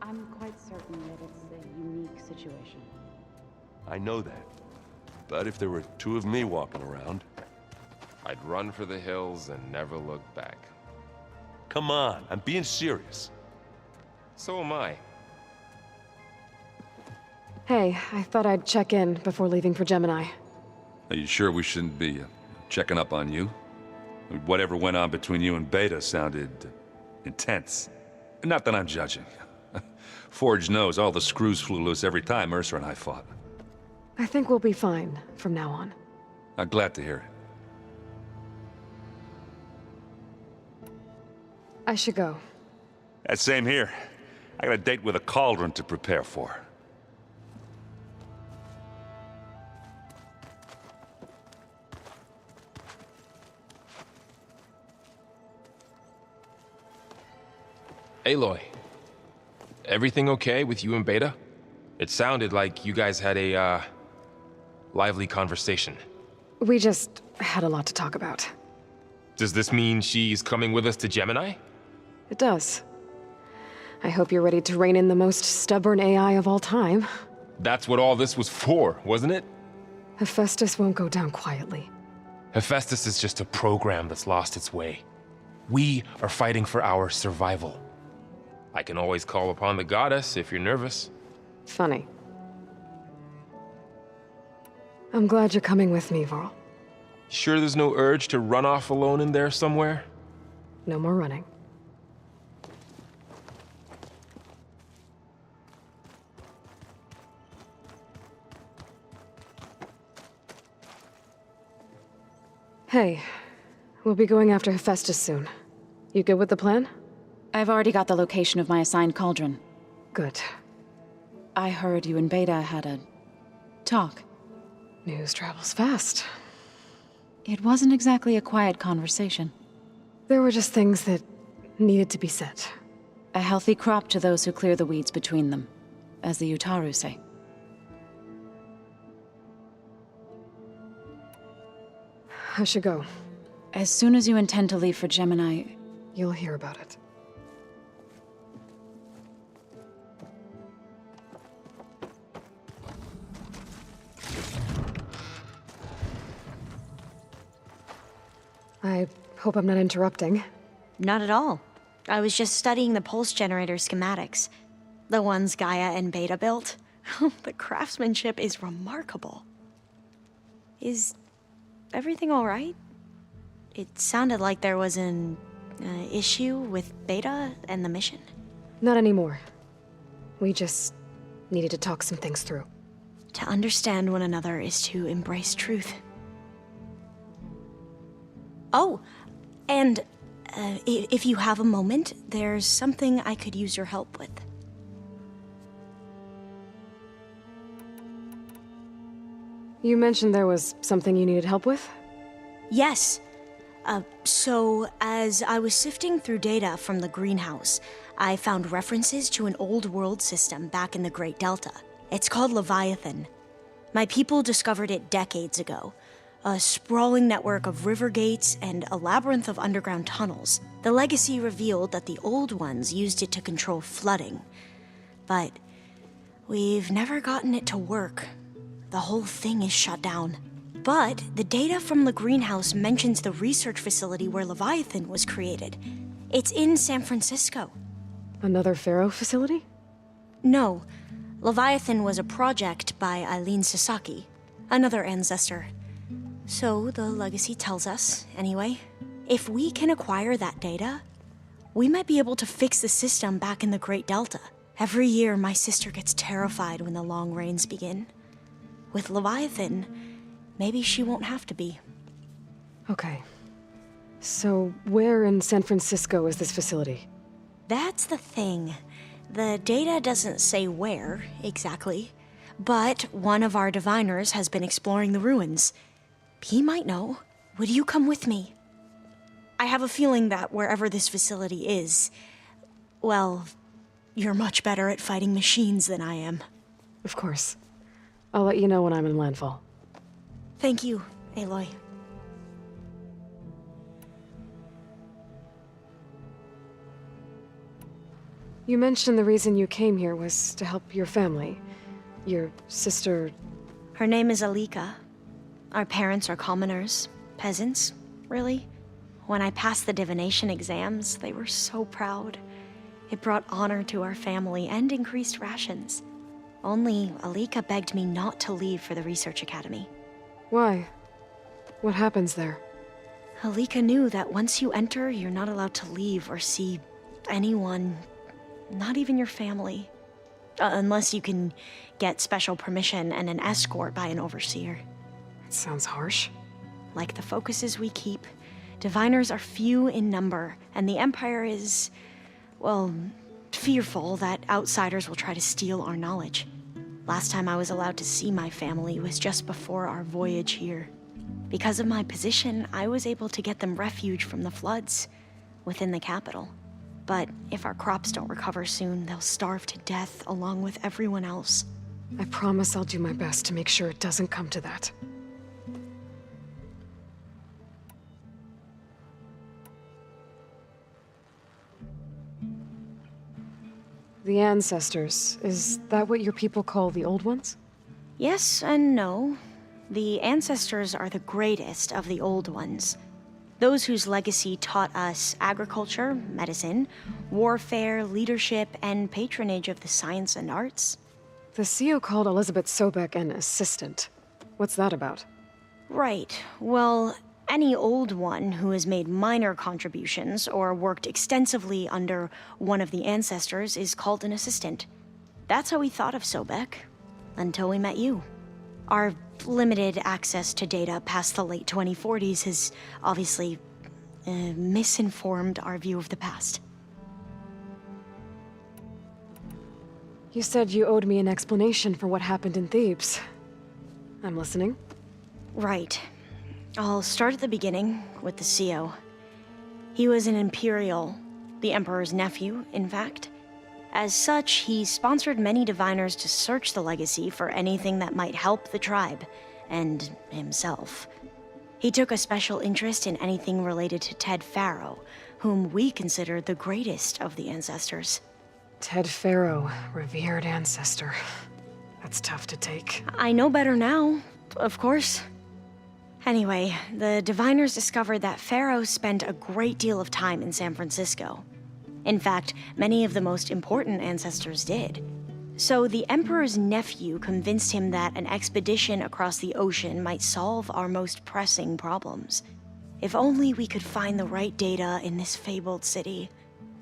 I'm quite certain that it's a unique situation. I know that. But if there were two of me walking around... I'd run for the hills and never look back. Come on, I'm being serious. So am I. Hey, I thought I'd check in before leaving for Gemini. Are you sure we shouldn't be checking up on you? Whatever went on between you and Beta sounded intense. Not that I'm judging. Forge knows all the screws flew loose every time Mercer and I fought. I think we'll be fine from now on. I'm glad to hear it. I should go. Same here. I got a date with a cauldron to prepare for. Aloy, everything okay with you and Beta? It sounded like you guys had a, lively conversation. We just had a lot to talk about. Does this mean she's coming with us to Gemini? It does. I hope you're ready to rein in the most stubborn AI of all time. That's what all this was for, wasn't it? Hephaestus won't go down quietly. Hephaestus is just a program that's lost its way. We are fighting for our survival. I can always call upon the goddess if you're nervous. Funny. I'm glad you're coming with me, Varl. Sure there's no urge to run off alone in there somewhere? No more running. Hey, we'll be going after Hephaestus soon. You good with the plan? I've already got the location of my assigned cauldron. Good. I heard you and Beta had a talk. News travels fast. It wasn't exactly a quiet conversation. There were just things that needed to be said. A healthy crop to those who clear the weeds between them, as the Utaru say. I should go. As soon as you intend to leave for Gemini... You'll hear about it. I hope I'm not interrupting. Not at all. I was just studying the pulse generator schematics. The ones Gaia and Beta built. The craftsmanship is remarkable. Is everything all right? It sounded like there was an issue with Beta and the mission. Not anymore. We just needed to talk some things through. To understand one another is to embrace truth. Oh, and if you have a moment, there's something I could use your help with. You mentioned there was something you needed help with? Yes. So, as I was sifting through data from the greenhouse, I found references to an old world system back in the Great Delta. It's called Leviathan. My people discovered it decades ago. A sprawling network of river gates and a labyrinth of underground tunnels. The legacy revealed that the old ones used it to control flooding. But we've never gotten it to work. The whole thing is shut down. But the data from the greenhouse mentions the research facility where Leviathan was created. It's in San Francisco. Another Pharaoh facility? No. Leviathan was a project by Eileen Sasaki, another ancestor. So the legacy tells us, anyway, if we can acquire that data, we might be able to fix the system back in the Great Delta. Every year, my sister gets terrified when the long rains begin. With Leviathan, maybe she won't have to be. Okay. So, where in San Francisco is this facility? That's the thing. The data doesn't say where, exactly. But one of our diviners has been exploring the ruins. He might know. Would you come with me? I have a feeling that wherever this facility is, well, you're much better at fighting machines than I am. Of course. I'll let you know when I'm in landfall. Thank you, Aloy. You mentioned the reason you came here was to help your family. Your sister... Her name is Alika. Our parents are commoners. Peasants, really. When I passed the divination exams, they were so proud. It brought honor to our family and increased rations. Only Alika begged me not to leave for the research academy. Why? What happens there? Alika knew that once you enter, you're not allowed to leave or see anyone, not even your family. Unless you can get special permission and an escort by an overseer. It sounds harsh. Like the focuses we keep, diviners are few in number, and the Empire is, well, fearful that outsiders will try to steal our knowledge. Last time I was allowed to see my family was just before our voyage here. Because of my position, I was able to get them refuge from the floods within the capital. But if our crops don't recover soon, they'll starve to death along with everyone else. I promise I'll do my best to make sure it doesn't come to that. The ancestors, is that what your people call the old ones? Yes and no. The ancestors are the greatest of the old ones. Those whose legacy taught us agriculture, medicine, warfare, leadership, and patronage of the science and arts. The CEO called Elizabeth Sobek an assistant. What's that about? Right. Well, any old one who has made minor contributions or worked extensively under one of the ancestors is called an assistant. That's how we thought of Sobek, until we met you. Our limited access to data past the late 2040s has obviously misinformed our view of the past. You said you owed me an explanation for what happened in Thebes. I'm listening. Right. I'll start at the beginning with the CEO. He was an Imperial, the Emperor's nephew, in fact. As such, he sponsored many diviners to search the legacy for anything that might help the tribe, and himself. He took a special interest in anything related to Ted Faro, whom we consider the greatest of the ancestors. Ted Faro, revered ancestor. That's tough to take. I know better now, of course. Anyway, the diviners discovered that Faro spent a great deal of time in San Francisco. In fact, many of the most important ancestors did. So the Emperor's nephew convinced him that an expedition across the ocean might solve our most pressing problems. If only we could find the right data in this fabled city.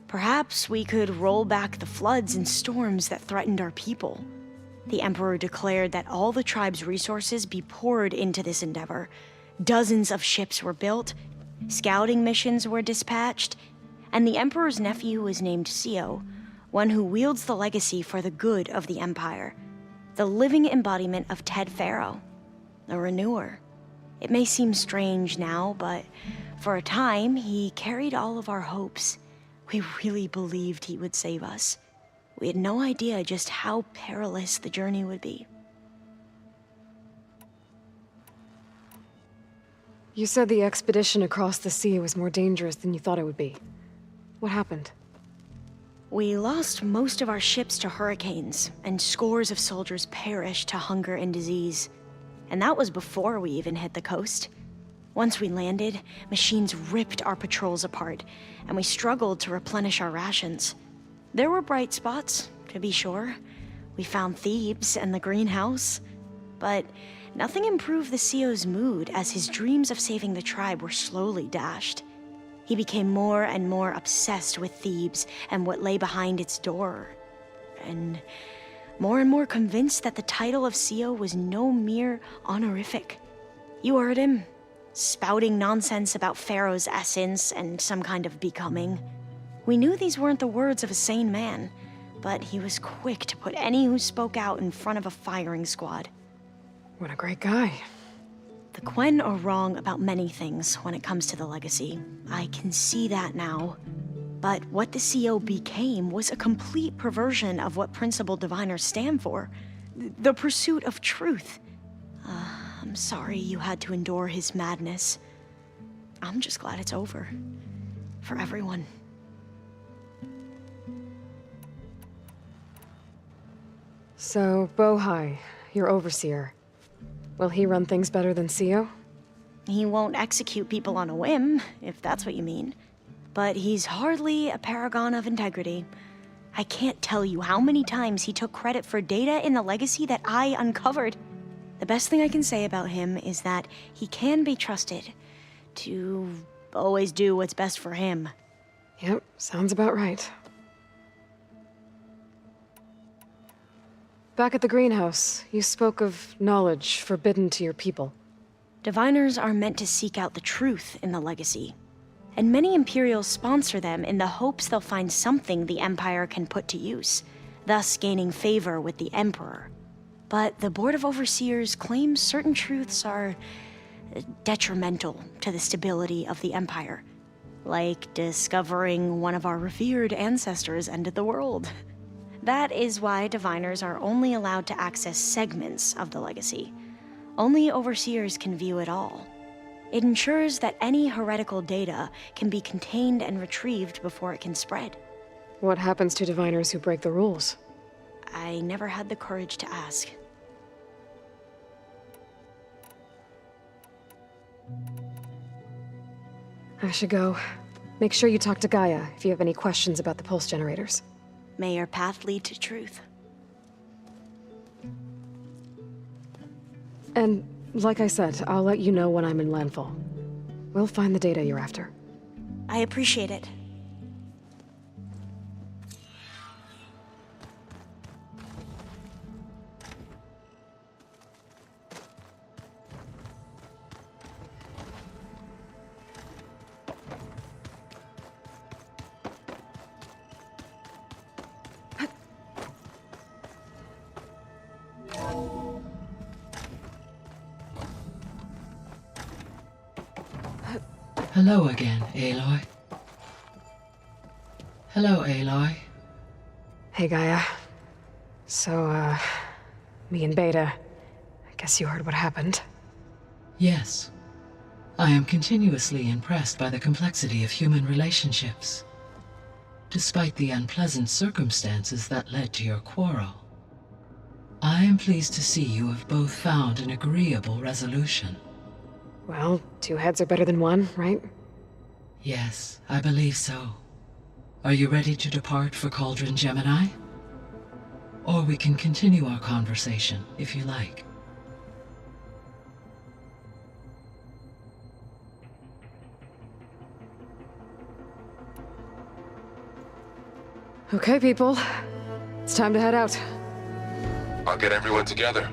Perhaps we could roll back the floods and storms that threatened our people. The Emperor declared that all the tribe's resources be poured into this endeavor. Dozens of ships were built, scouting missions were dispatched, and the Emperor's nephew was named CEO, one who wields the legacy for the good of the Empire, the living embodiment of Ted Faro, a renewer. It may seem strange now, but for a time, he carried all of our hopes. We really believed he would save us. We had no idea just how perilous the journey would be. You said the expedition across the sea was more dangerous than you thought it would be. What happened? We lost most of our ships to hurricanes, and scores of soldiers perished to hunger and disease. And that was before we even hit the coast. Once we landed, machines ripped our patrols apart, and we struggled to replenish our rations. There were bright spots, to be sure. We found Thebes and the greenhouse. But nothing improved the CEO's mood as his dreams of saving the tribe were slowly dashed. He became more and more obsessed with Thebes and what lay behind its door. And more convinced that the title of CEO was no mere honorific. You heard him, spouting nonsense about Pharaoh's essence and some kind of becoming. We knew these weren't the words of a sane man, but he was quick to put any who spoke out in front of a firing squad. What a great guy. The Quen are wrong about many things when it comes to the legacy. I can see that now. But what the CEO became was a complete perversion of what principled diviners stand for. The pursuit of truth. I'm sorry you had to endure his madness. I'm just glad it's over. For everyone. So, Bohai, your overseer. Will he run things better than Sio? He won't execute people on a whim, if that's what you mean. But he's hardly a paragon of integrity. I can't tell you how many times he took credit for data in the legacy that I uncovered. The best thing I can say about him is that he can be trusted to always do what's best for him. Yep, sounds about right. Back at the greenhouse, you spoke of knowledge forbidden to your people. Diviners are meant to seek out the truth in the legacy, and many Imperials sponsor them in the hopes they'll find something the Empire can put to use, thus gaining favor with the Emperor. But the Board of Overseers claims certain truths are detrimental to the stability of the Empire, like discovering one of our revered ancestors ended the world. That is why Diviners are only allowed to access segments of the legacy. Only Overseers can view it all. It ensures that any heretical data can be contained and retrieved before it can spread. What happens to Diviners who break the rules? I never had the courage to ask. I should go. Make sure you talk to Gaia if you have any questions about the pulse generators. May your path lead to truth. And, like I said, I'll let you know when I'm in landfall. We'll find the data you're after. I appreciate it. Hello again, Aloy. Hello, Aloy. Hey, Gaia. So, me and Beta, I guess you heard what happened. Yes. I am continuously impressed by the complexity of human relationships. Despite the unpleasant circumstances that led to your quarrel, I am pleased to see you have both found an agreeable resolution. Well, two heads are better than one, right? Yes, I believe so. Are you ready to depart for Cauldron Gemini? Or we can continue our conversation, if you like. Okay, people. It's time to head out. I'll get everyone together.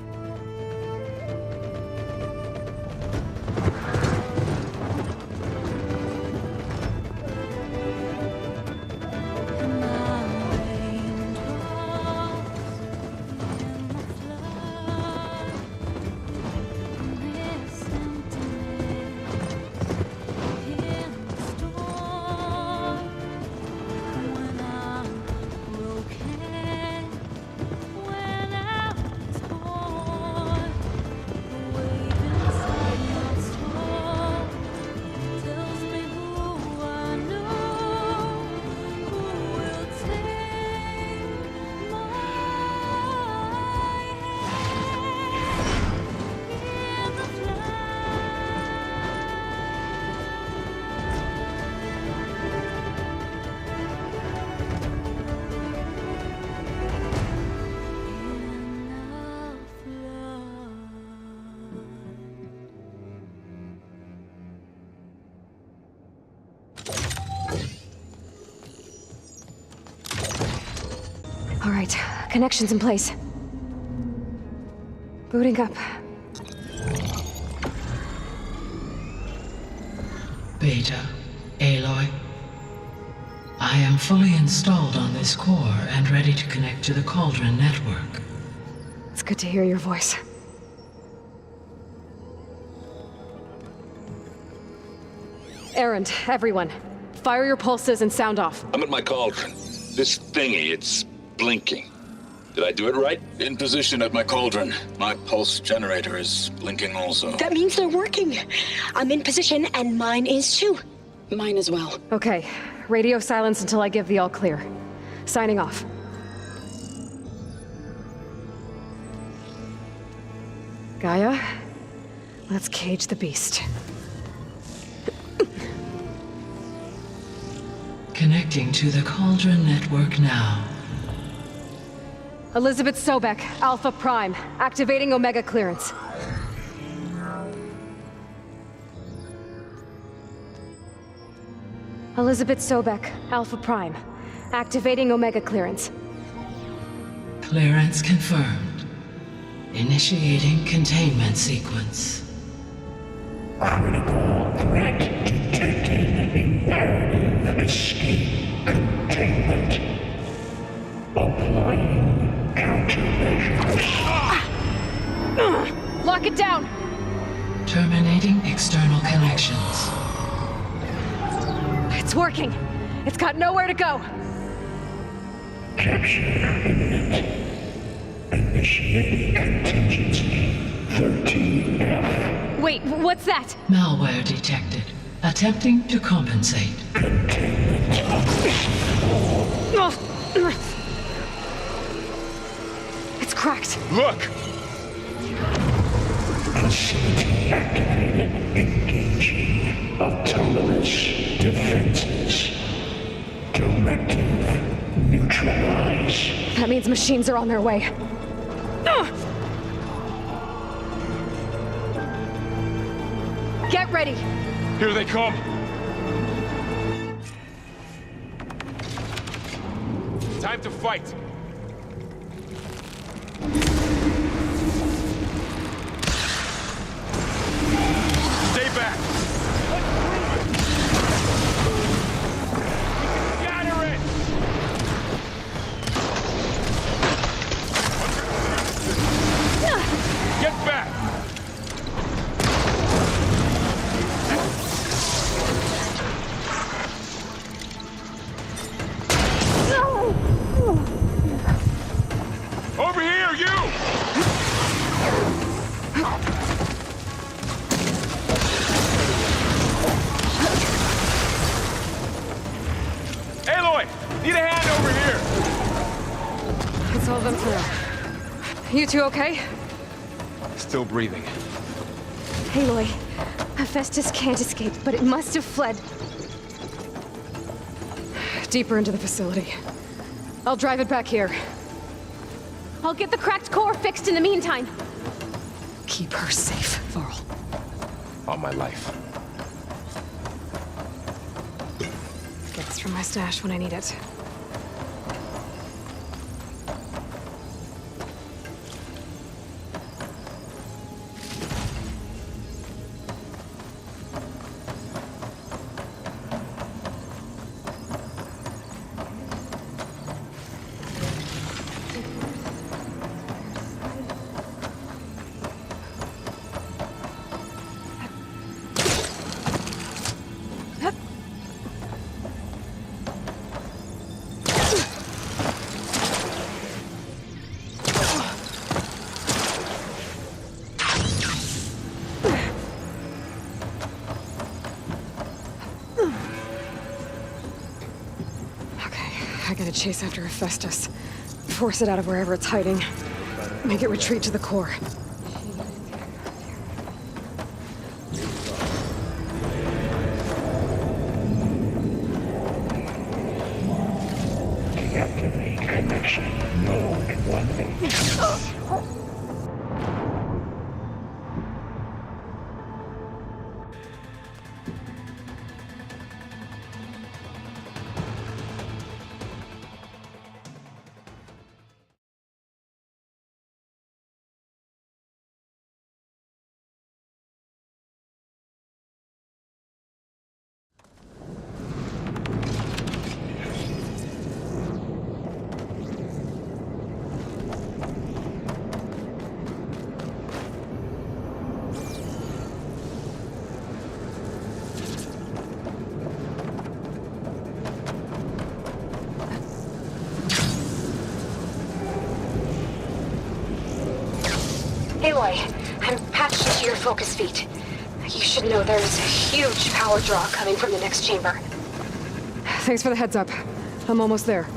All right, connections in place. Booting up. Beta, Aloy. I am fully installed on this core and ready to connect to the Cauldron network. It's good to hear your voice. Errand, everyone. Fire your pulses and sound off. I'm at my cauldron. This thingy, it's blinking. Did I do it right? In position at my cauldron. My pulse generator is blinking also. That means they're working. I'm in position, and mine is too. Mine as well. Okay. Radio silence until I give the all clear. Signing off. Gaia, let's cage the beast. Connecting to the Cauldron network now. Elizabeth Sobek, Alpha Prime, activating Omega clearance. Elizabeth Sobek, Alpha Prime, activating Omega clearance. Clearance confirmed. Initiating containment sequence. Critical threat detected. Imperative escape containment. Applying countermeasures. Lock it down! Terminating external connections. It's working! It's got nowhere to go! Capture imminent. Initiating contingency 13F. Wait, what's that? Malware detected. Attempting to compensate. It's cracked. Look! Facility activated. Engaging autonomous defenses. Directive neutralize. That means machines are on their way. Get ready! Here they come! Time to fight! Stay back! Scatter it! Get back! Over here, you! Aloy! Need a hand over here! It's all them through. You two okay? Still breathing. Aloy, Hephaestus can't escape, but it must have fled. Deeper into the facility. I'll drive it back here. I'll get the cracked core fixed in the meantime. Keep her safe, Varl. On my life. Get this from my stash when I need it. I gotta chase after Hephaestus. Force it out of wherever it's hiding. Make it retreat to the core. Deactivate connection. Node 1A. Aloy, I'm patched into your focus feed. You should know there's a huge power draw coming from the next chamber. Thanks for the heads up. I'm almost there.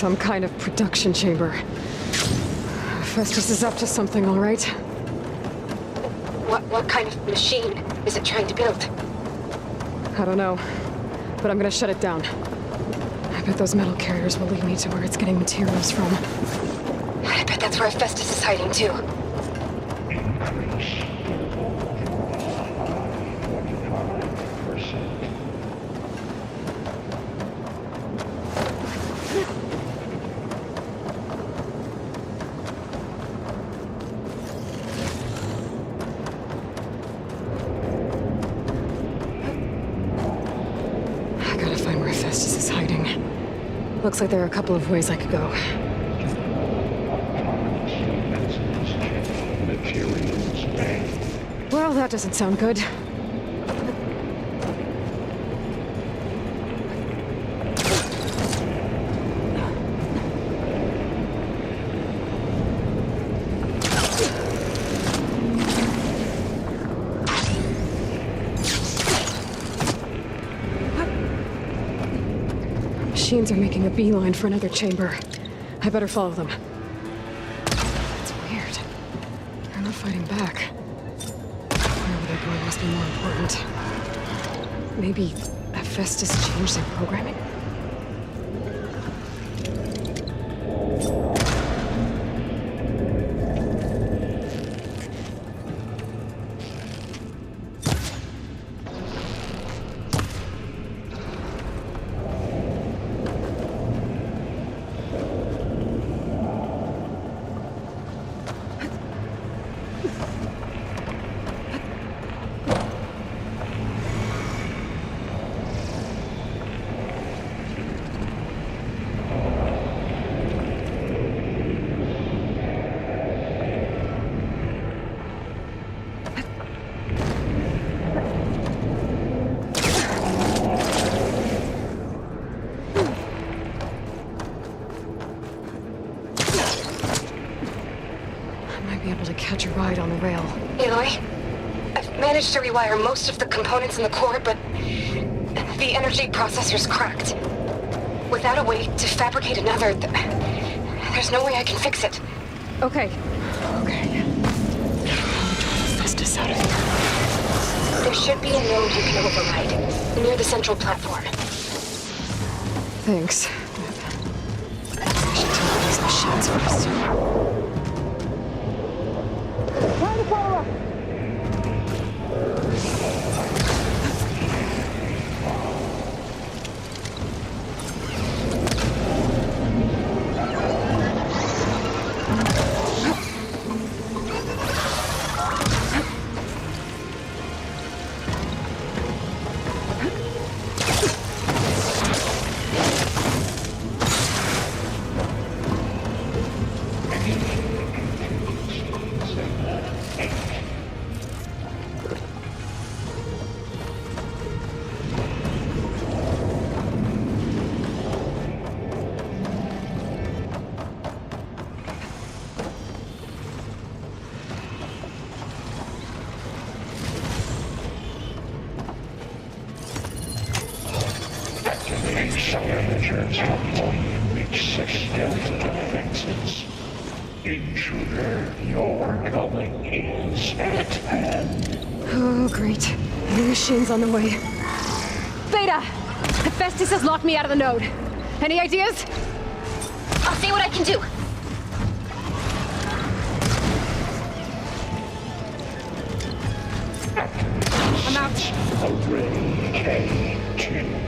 Some kind of production chamber. Festus is up to something, all right? What kind of machine is it trying to build? I don't know, but I'm gonna shut it down. I bet those metal carriers will lead me to where it's getting materials from. I bet that's where Festus is hiding, too. I gotta find where Festus is hiding. Looks like there are a couple of ways I could go. Well, that doesn't sound good. Machines are making a beeline for another chamber. I better follow them. It's weird. They're not fighting back. Wherever they're going must be more important. Maybe Festus changed their programming? Catch a ride on the rail. Aloy, I've managed to rewire most of the components in the core, but the energy processor's cracked. Without a way to fabricate another, there's no way I can fix it. Okay. Okay. I'll drive Festus out of here. There should be a node you can override, near the central platform. Thanks. I should take these machines first. Signatures before you reach 6 Delta defenses. Intruder, your coming is at hand. Oh, great. New machines on the way. Beta! Festus has locked me out of the node. Any ideas? I'll see what I can do. I'm out. Array K2.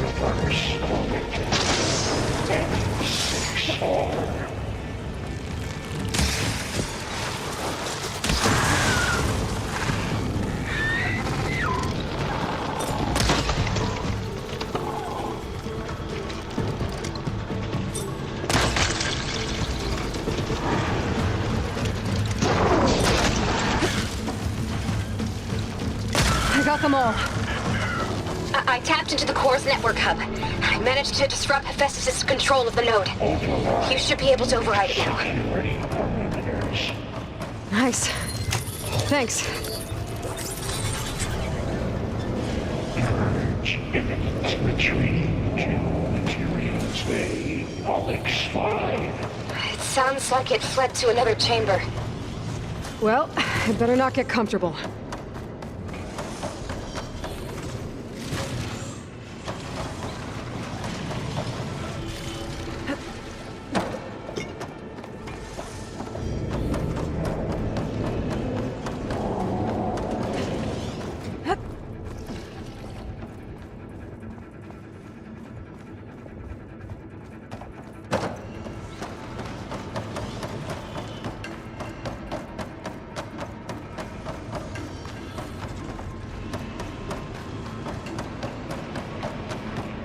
Reverse orbit. N6R. I got them all. I tapped into the core's network hub. I managed to disrupt Hephaestus' control of the node. You should be able to override it now. Nice. Thanks. Purge imminent between two materials. They Alex 5. It sounds like it fled to another chamber. Well, I'd better not get comfortable.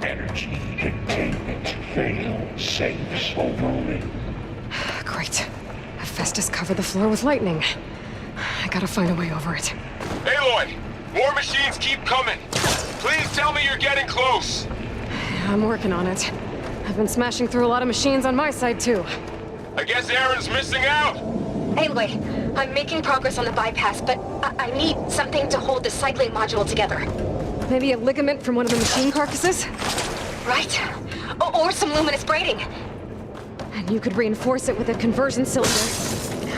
Energy containment fail. Safes overloading. Great. Hephaestus covered the floor with lightning. I gotta find a way over it. Aloy! More machines keep coming! Please tell me you're getting close! I'm working on it. I've been smashing through a lot of machines on my side, too. I guess Aaron's missing out! Aloy, I'm making progress on the bypass, but I need something to hold the cycling module together. Maybe a ligament from one of the machine carcasses? Right. Or some luminous braiding. And you could reinforce it with a conversion cylinder.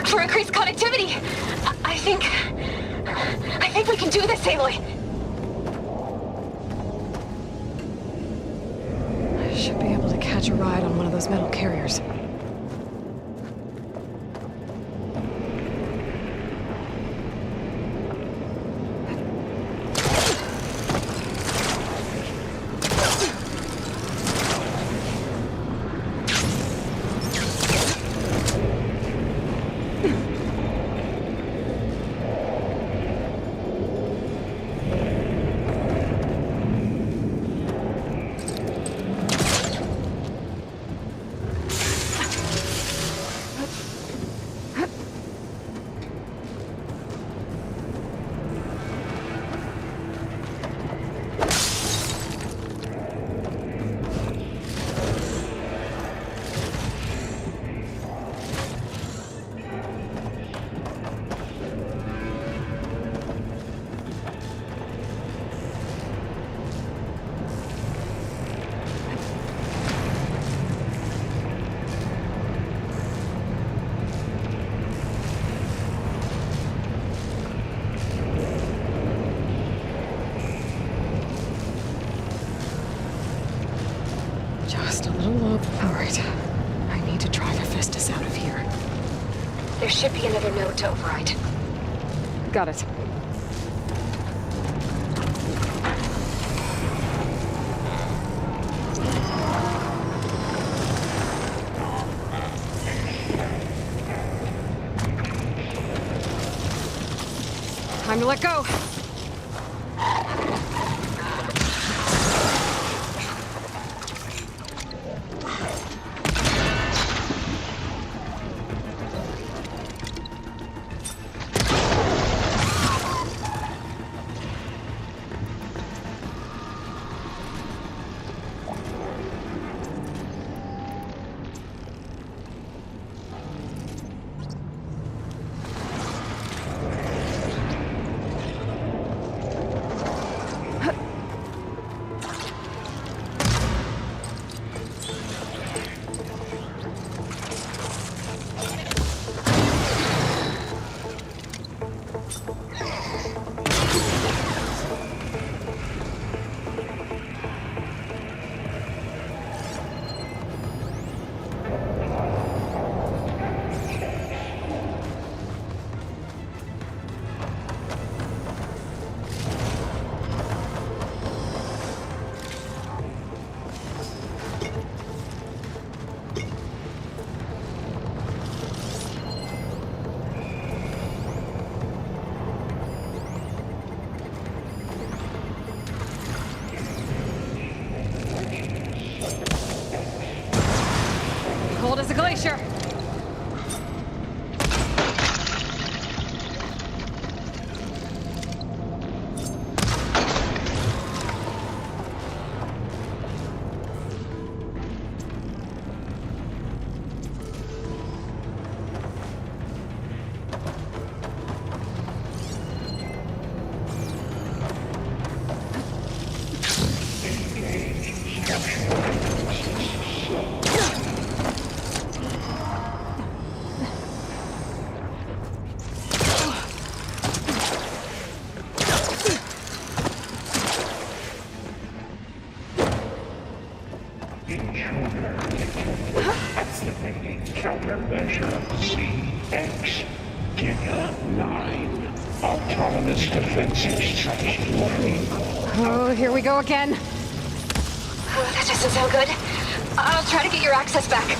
For increased connectivity! I think we can do this, Aloy. I should be able to catch a ride on one of those metal carriers. Just a little low. All right. I need to drive Hephaestus out of here. There should be another node to override. Got it. Time to let go. Cold as a glacier. Activating countermeasure CX. Giga 9. Autonomous defensive strategy warning. Oh, here we go again. Oh, that doesn't sound good. I'll try to get your access back.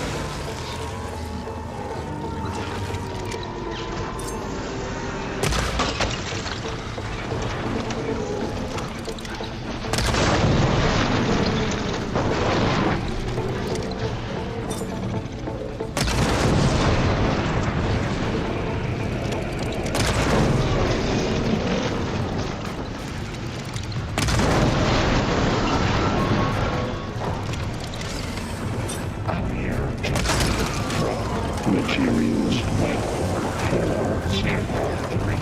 Materials 14403.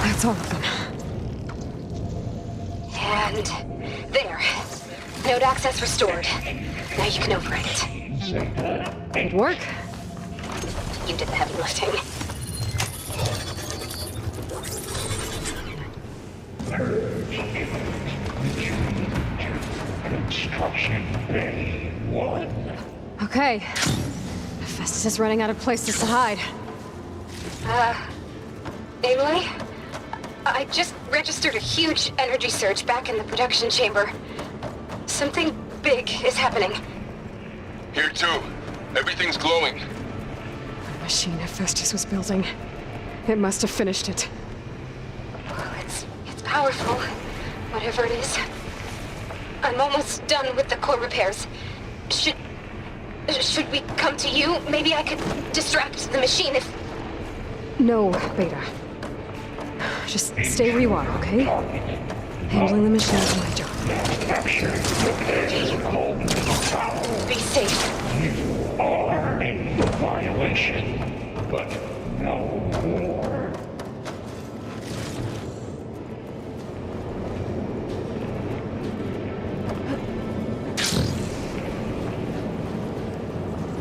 That's all of them. And there. Node access restored. Now you can operate it. Good work. You did the heavy lifting. Construction Bay 1. Okay. Festus is running out of places to hide. Aloy? I just registered a huge energy surge back in the production chamber. Something big is happening. Here too. Everything's glowing. The machine Festus was building. It must have finished it. Oh, it's powerful, whatever it is. I'm almost done with the core repairs. Should we come to you? Maybe I could distract the machine if... No, Beta. Just stay where you are, okay? Handling the machine is my job. Be safe. You are in violation, but no more.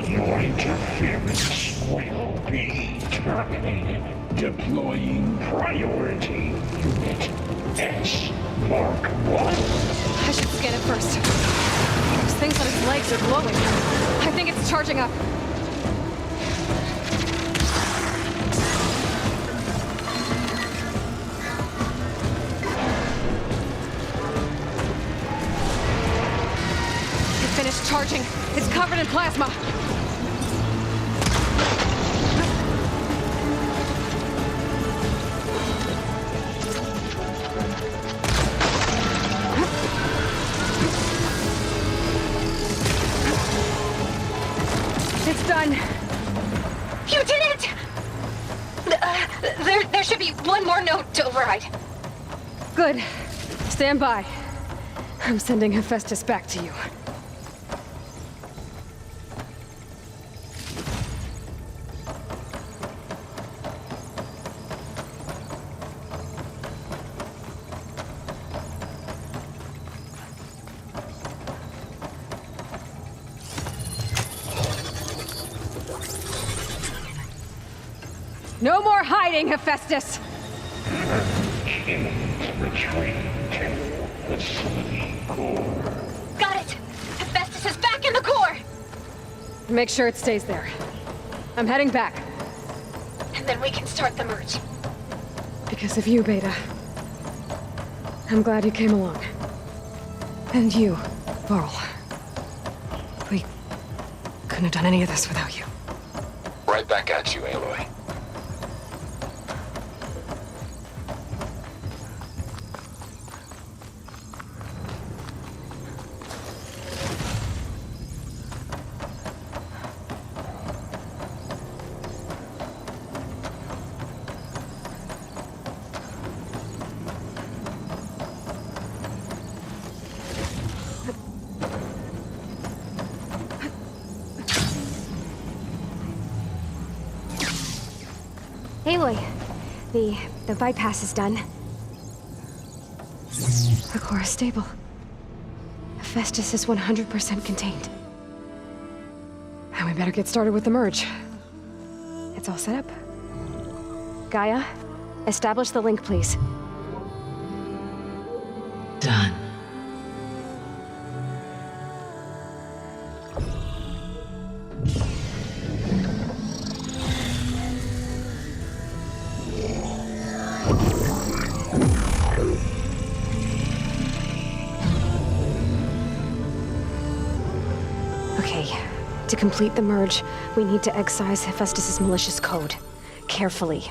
Your interference will be terminated. Deploying priority unit S Mark 1. I should scan it first. Those things on its legs are glowing. I think it's charging up. It finished charging. It's covered in plasma. It's done. You did it! There should be one more node to override. Good. Stand by. I'm sending Hephaestus back to you. No more hiding, Hephaestus! Retreat to facility core. Got it! Hephaestus is back in the core! Make sure it stays there. I'm heading back. And then we can start the merge. Because of you, Beta. I'm glad you came along. And you, Varl. We couldn't have done any of this without you. Right back at you, Aloy. Aloy, the bypass is done. The core is stable. Hephaestus is 100% contained. And we better get started with the merge. It's all set up. Gaia, establish the link, please. Done. Okay, to complete the merge, we need to excise Hephaestus' malicious code. Carefully.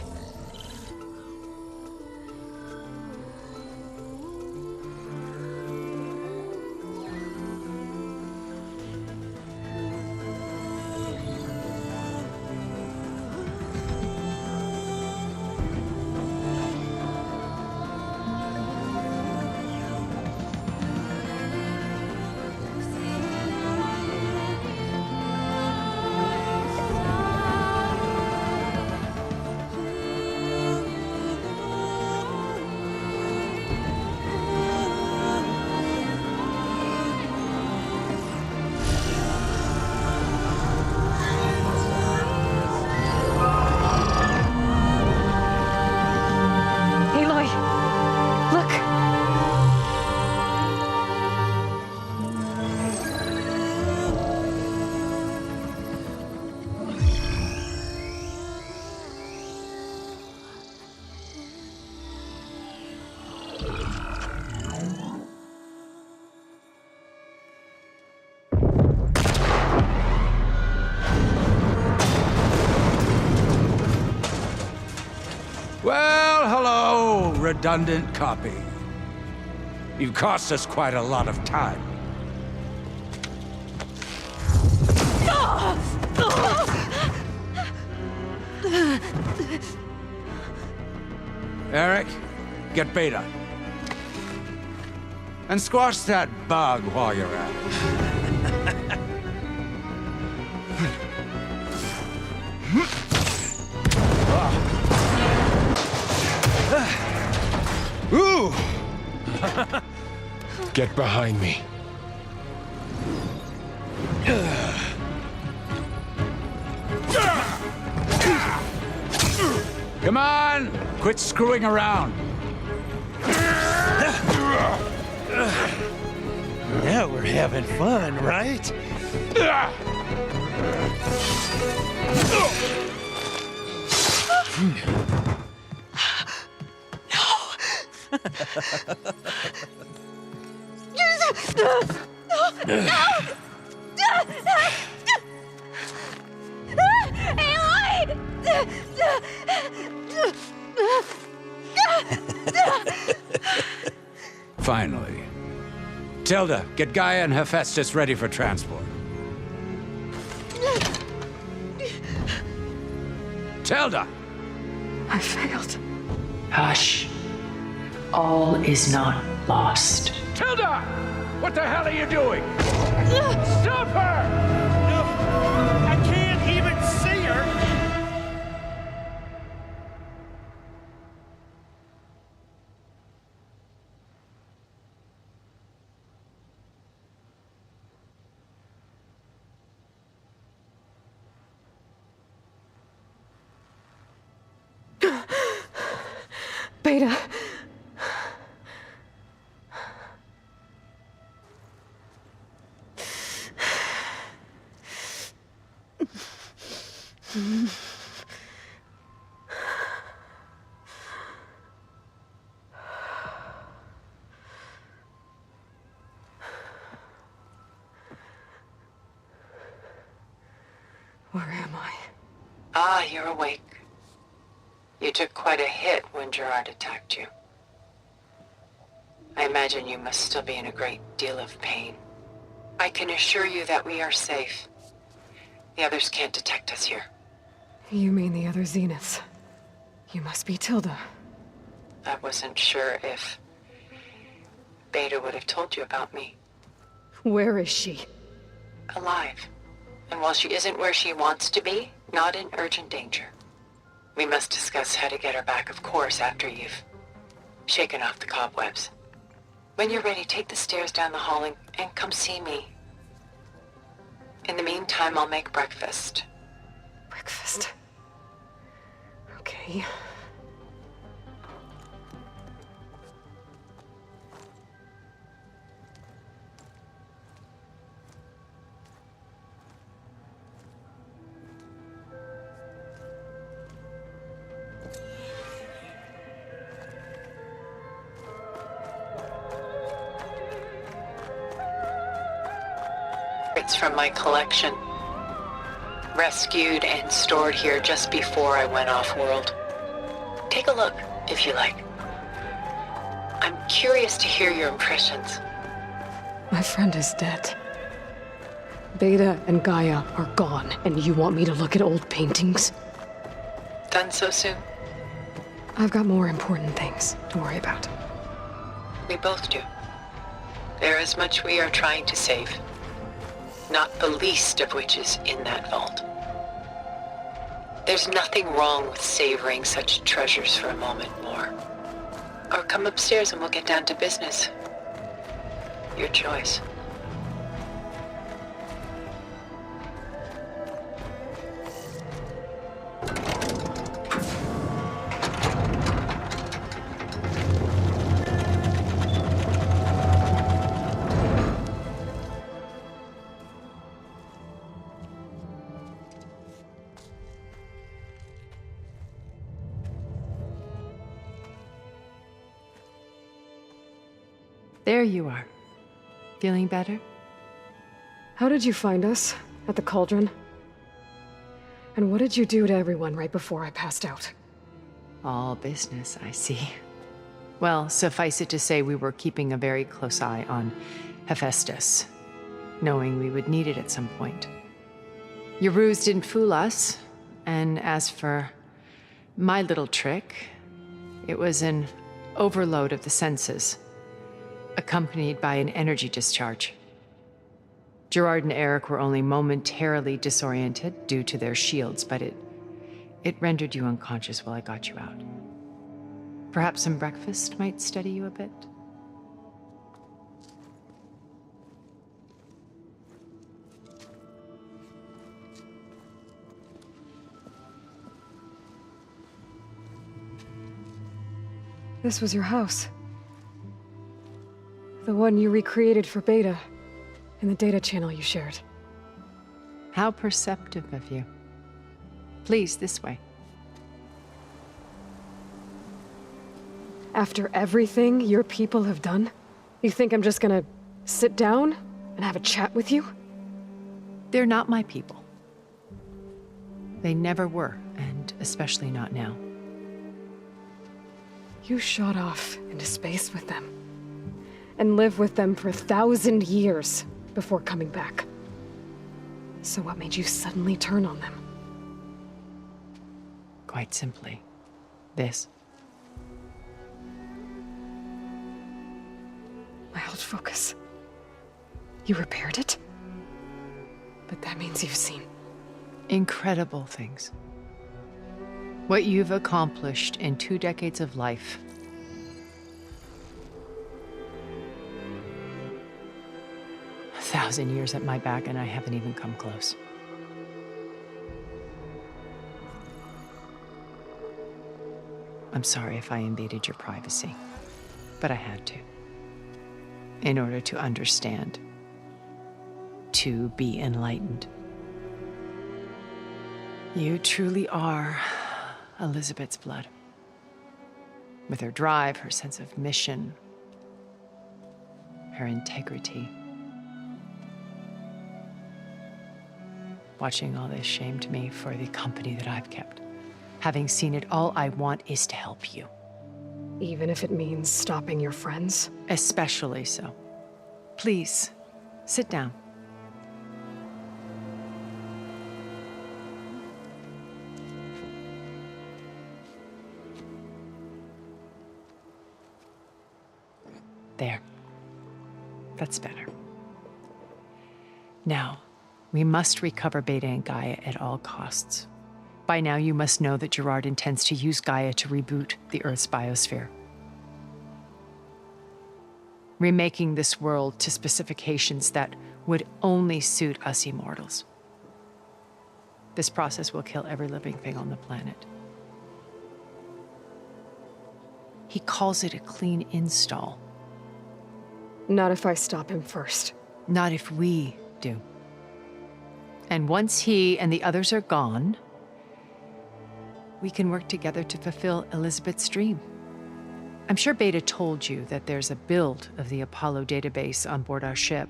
Well, hello, redundant copy. You've cost us quite a lot of time. Eric, get Beta. And squash that bug while you're at it. Ooh! Get behind me. Come on! Quit screwing around. Now we're having fun, right? Finally. Tilda, get Gaia and Hephaestus ready for transport. Tilda! I failed. Hush. All is not lost. Tilda! What the hell are you doing? Stop her! No, I can't even see her. Beta. Where am I? Ah, you're awake. You took quite a hit when Gerard attacked you. I imagine you must still be in a great deal of pain. I can assure you that we are safe. The others can't detect us here. You mean the other Zeniths? You must be Tilda. I wasn't sure if Beta would have told you about me. Where is she? Alive. And while she isn't where she wants to be, not in urgent danger. We must discuss how to get her back, of course, after you've shaken off the cobwebs. When you're ready, take the stairs down the hall and come see me. In the meantime, I'll make breakfast. Breakfast? Okay. It's from my collection. Rescued and stored here just before I went off-world. Take a look, if you like. I'm curious to hear your impressions. My friend is dead. Beta and Gaia are gone, and you want me to look at old paintings? Done so soon? I've got more important things to worry about. We both do. There is much we are trying to save. Not the least of which is in that vault. There's nothing wrong with savoring such treasures for a moment more. Or come upstairs and we'll get down to business. Your choice. There you are. Feeling better? How did you find us? At the cauldron? And what did you do to everyone right before I passed out? All business, I see. Well, suffice it to say we were keeping a very close eye on Hephaestus, knowing we would need it at some point. Your ruse didn't fool us, and as for my little trick, it was an overload of the senses, accompanied by an energy discharge. Gerard and Eric were only momentarily disoriented due to their shields, but it rendered you unconscious while I got you out. Perhaps some breakfast might steady you a bit? This was your house. The one you recreated for Beta, in the data channel you shared. How perceptive of you. Please, this way. After everything your people have done, you think I'm just gonna sit down and have a chat with you? They're not my people. They never were, and especially not now. You shot off into space with them, and lived with them for 1,000 years before coming back. So what made you suddenly turn on them? Quite simply, this. My old focus. You repaired it? But that means you've seen incredible things. What you've accomplished in 2 decades of life. A 1,000 years at my back, and I haven't even come close. I'm sorry if I invaded your privacy, but I had to. In order to understand. To be enlightened. You truly are Elizabeth's blood. With her drive, her sense of mission, her integrity. Watching all this shamed me for the company that I've kept. Having seen it, all I want is to help you. Even if it means stopping your friends? Especially so. Please, sit down. There. That's better. Now, we must recover Beta and Gaia at all costs. By now, you must know that Gerard intends to use Gaia to reboot the Earth's biosphere. Remaking this world to specifications that would only suit us immortals. This process will kill every living thing on the planet. He calls it a clean install. Not if I stop him first. Not if we do. And once he and the others are gone, we can work together to fulfill Elizabeth's dream. I'm sure Beta told you that there's a build of the Apollo database on board our ship.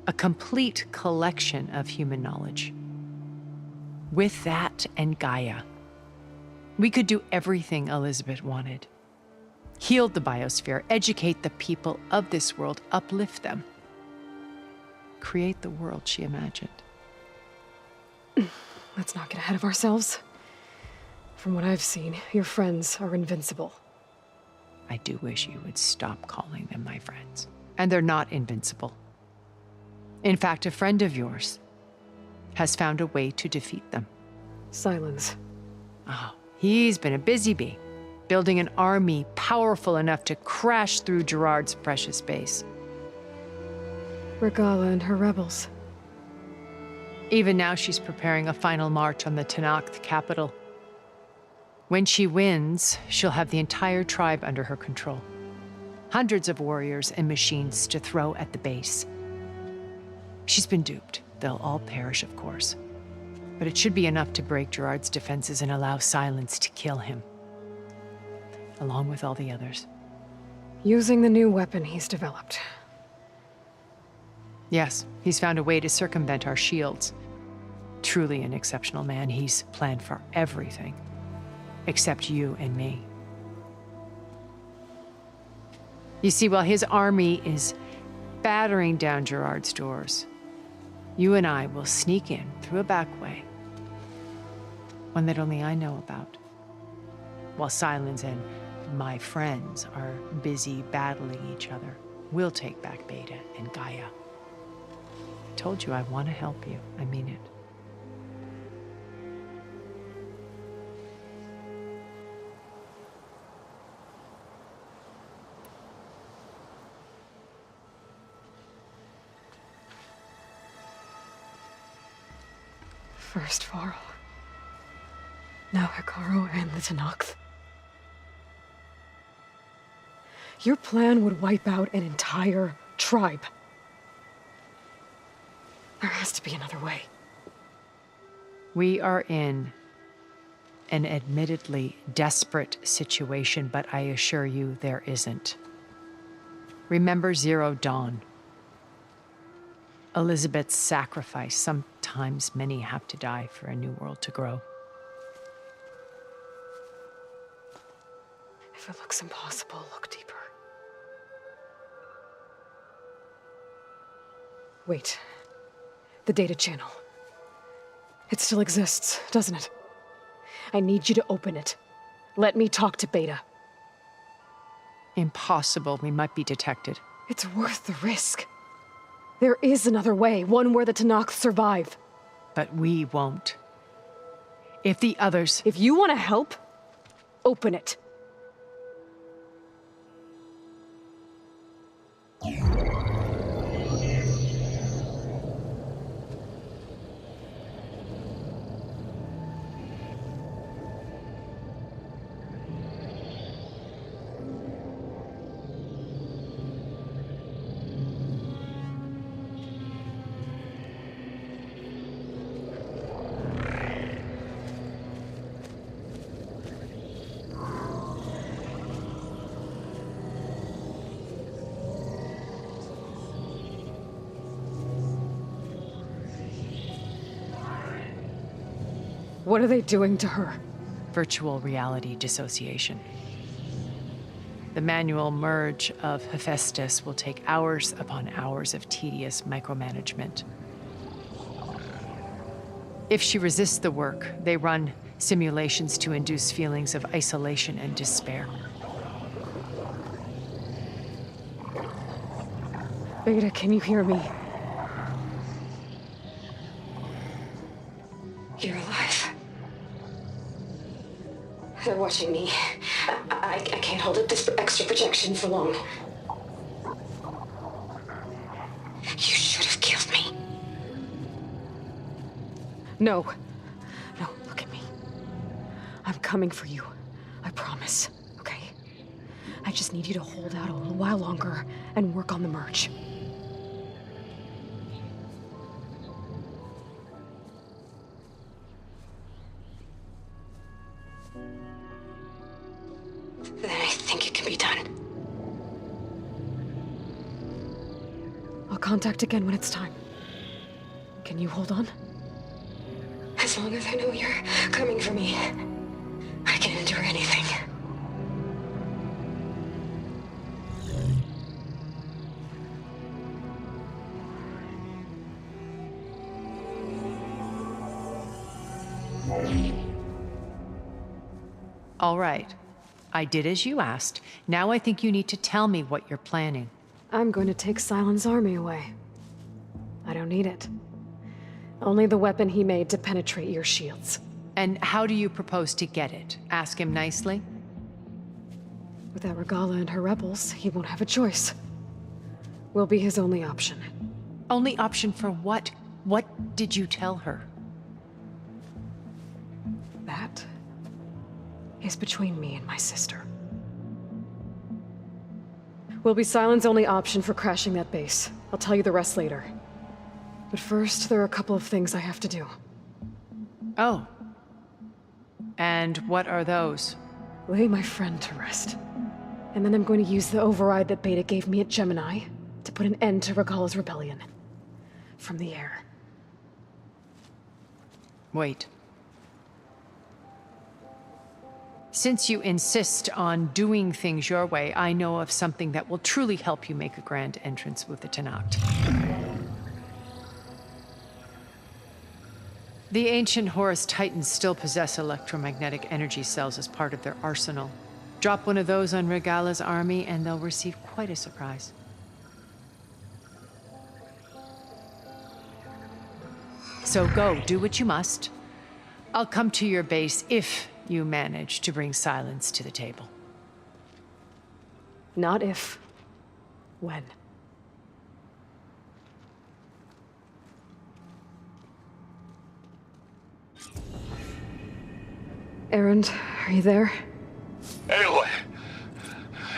A complete collection of human knowledge. With that and Gaia, we could do everything Elizabeth wanted. Heal the biosphere, educate the people of this world, uplift them. Create the world she imagined. Let's not get ahead of ourselves. From what I've seen, your friends are invincible. I do wish you would stop calling them my friends. And they're not invincible. In fact, a friend of yours has found a way to defeat them. Silence. Oh, he's been a busy bee, building an army powerful enough to crash through Gerard's precious base. Regala and her rebels. Even now, she's preparing a final march on the taekeukii capital. When she wins, she'll have the entire tribe under her control. Hundreds of warriors and machines to throw at the base. She's been duped. They'll all perish, of course. But it should be enough to break Gerard's defenses and allow Silence to kill him. Along with all the others. Using the new weapon he's developed. Yes, he's found a way to circumvent our shields. Truly an exceptional man. He's planned for everything. Except you and me. You see, while his army is battering down Gerard's doors, you and I will sneak in through a back way. One that only I know about. While Silence and my friends are busy battling each other, we'll take back Beta and Gaia. I told you I want to help you. I mean it. First Varl. Now Hikaru and the taekeukii. Your plan would wipe out an entire tribe. There has to be another way. We are in an admittedly desperate situation, but I assure you there isn't. Remember Zero Dawn. Elizabeth's sacrifice. Sometimes many have to die for a new world to grow. If it looks impossible, look deeper. Wait. The data channel. It still exists, doesn't it? I need you to open it. Let me talk to Beta. Impossible. We might be detected. It's worth the risk. There is another way, one where the taekeukii survive. But we won't. If the others... If you want to help, open it. What are they doing to her? Virtual reality dissociation. The manual merge of Hephaestus will take hours upon hours of tedious micromanagement. If she resists the work, they run simulations to induce feelings of isolation and despair. Beta, can you hear me? You're alive. They're watching me. I can't hold up this extra projection for long. You should have killed me. No. No, look at me. I'm coming for you. I promise, okay? I just need you to hold out a little while longer and work on the merge. Then I think it can be done. I'll contact again when it's time. Can you hold on? As long as I know you're coming for me, I can endure anything. All right. I did as you asked. Now I think you need to tell me what you're planning. I'm going to take Silent's army away. I don't need it. Only the weapon he made to penetrate your shields. And how do you propose to get it? Ask him nicely? Without Regala and her rebels, he won't have a choice. We'll be his only option. Only option for what? What did you tell her? That is between me and my sister. Will be Silent's only option for crashing that base. I'll tell you the rest later. But first, there are a couple of things I have to do. Oh. And what are those? Lay my friend to rest. And then I'm going to use the override that Beta gave me at Gemini to put an end to Regala's rebellion. From the air. Wait. Since you insist on doing things your way, I know of something that will truly help you make a grand entrance with the Tenakt. The ancient Horus Titans still possess electromagnetic energy cells as part of their arsenal. Drop one of those on Regala's army and they'll receive quite a surprise. So go, do what you must. I'll come to your base if you manage to bring Silence to the table. Not if. When. Erend, are you there? Aloy!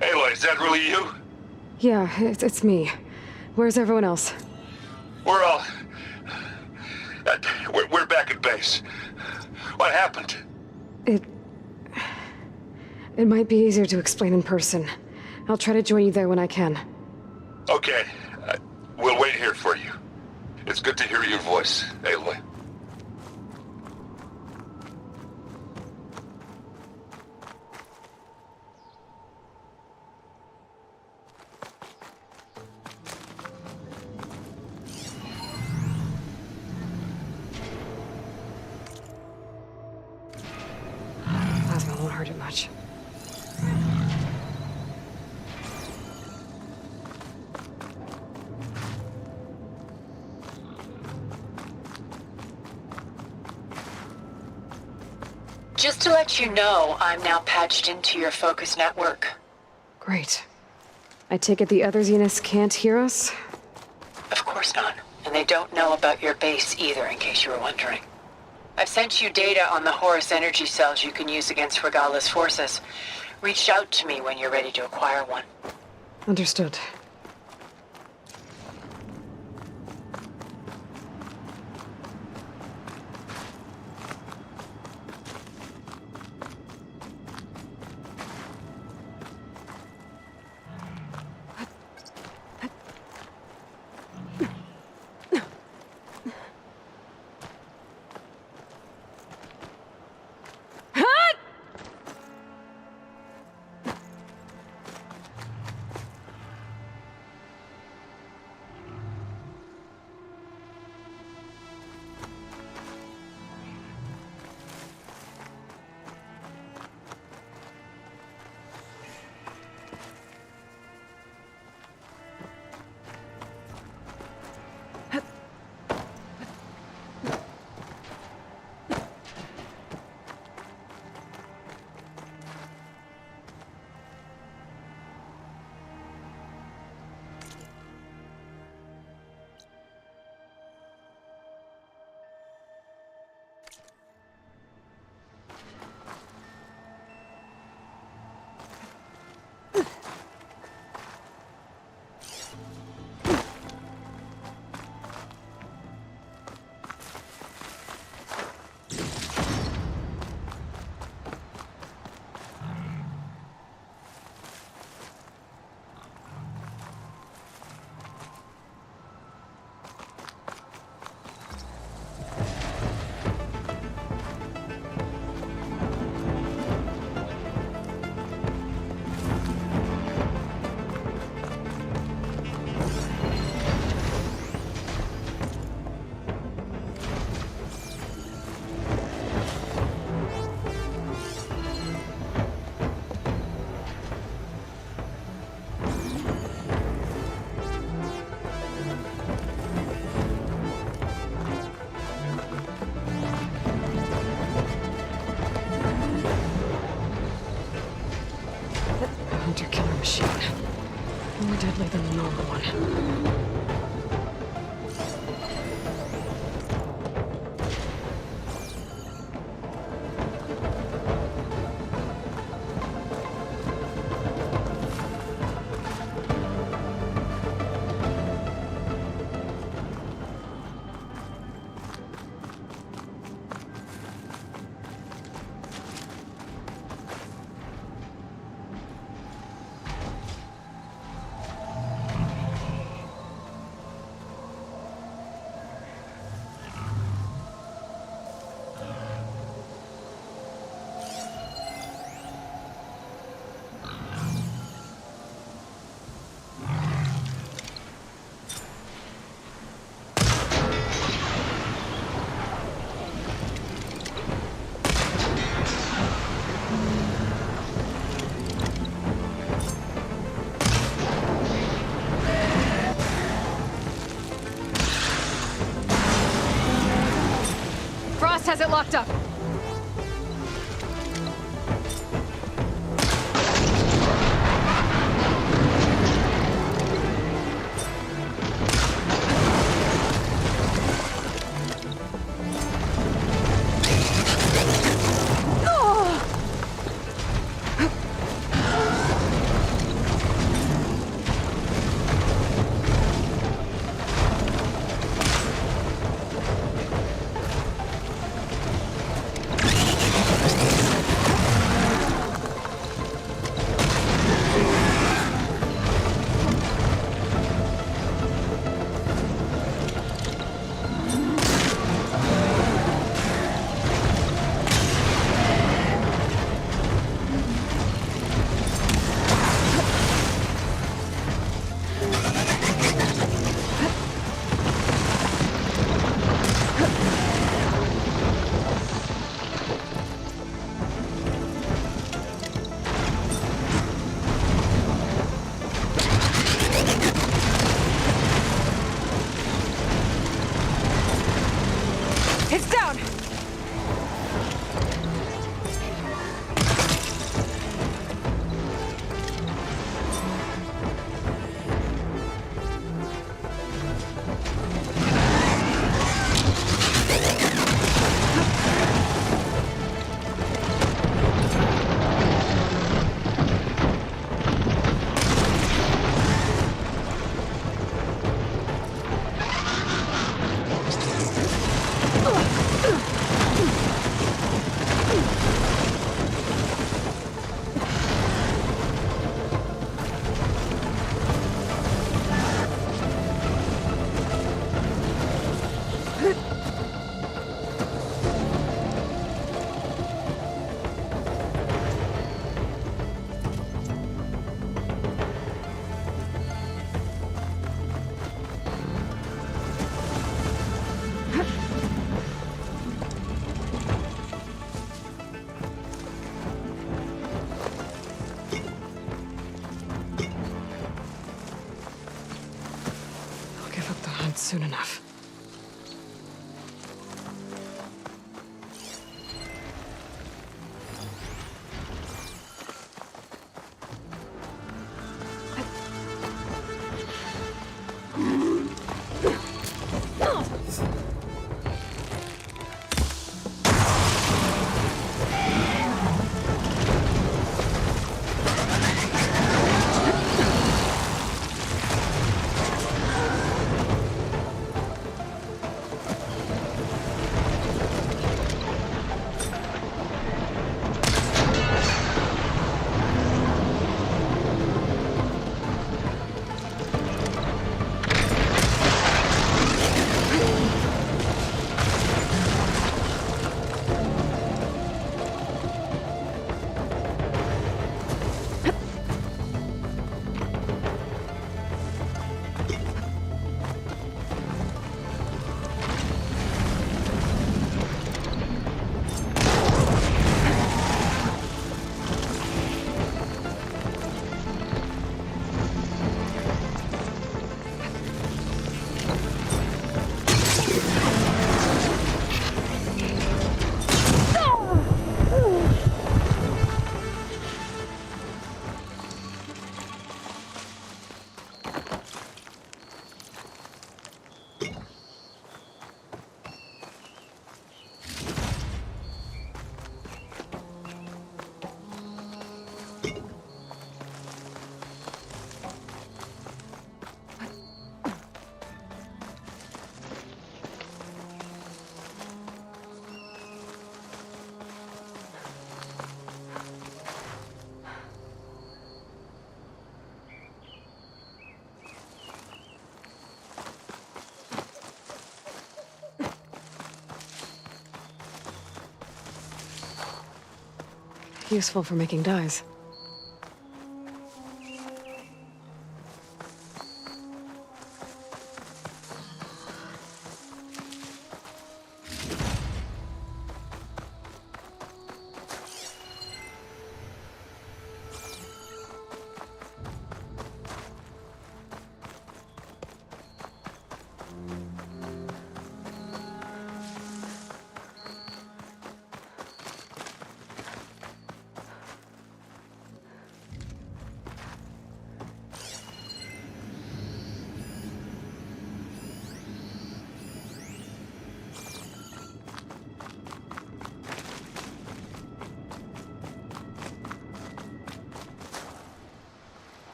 Aloy, is that really you? Yeah, it's me. Where's everyone else? We're all... We're back at base. What happened? It might be easier to explain in person. I'll try to join you there when I can. Okay. We'll wait here for you. It's good to hear your voice, Aloy. Plasma won't hurt it much. Just to let you know, I'm now patched into your focus network. Great. I take it the other Zeniths can't hear us? Of course not. And they don't know about your base either, in case you were wondering. I've sent you data on the Horus energy cells you can use against Regala's forces. Reach out to me when you're ready to acquire one. Understood. normal one. Has it locked up. It's down! Soon enough. Useful for making dyes.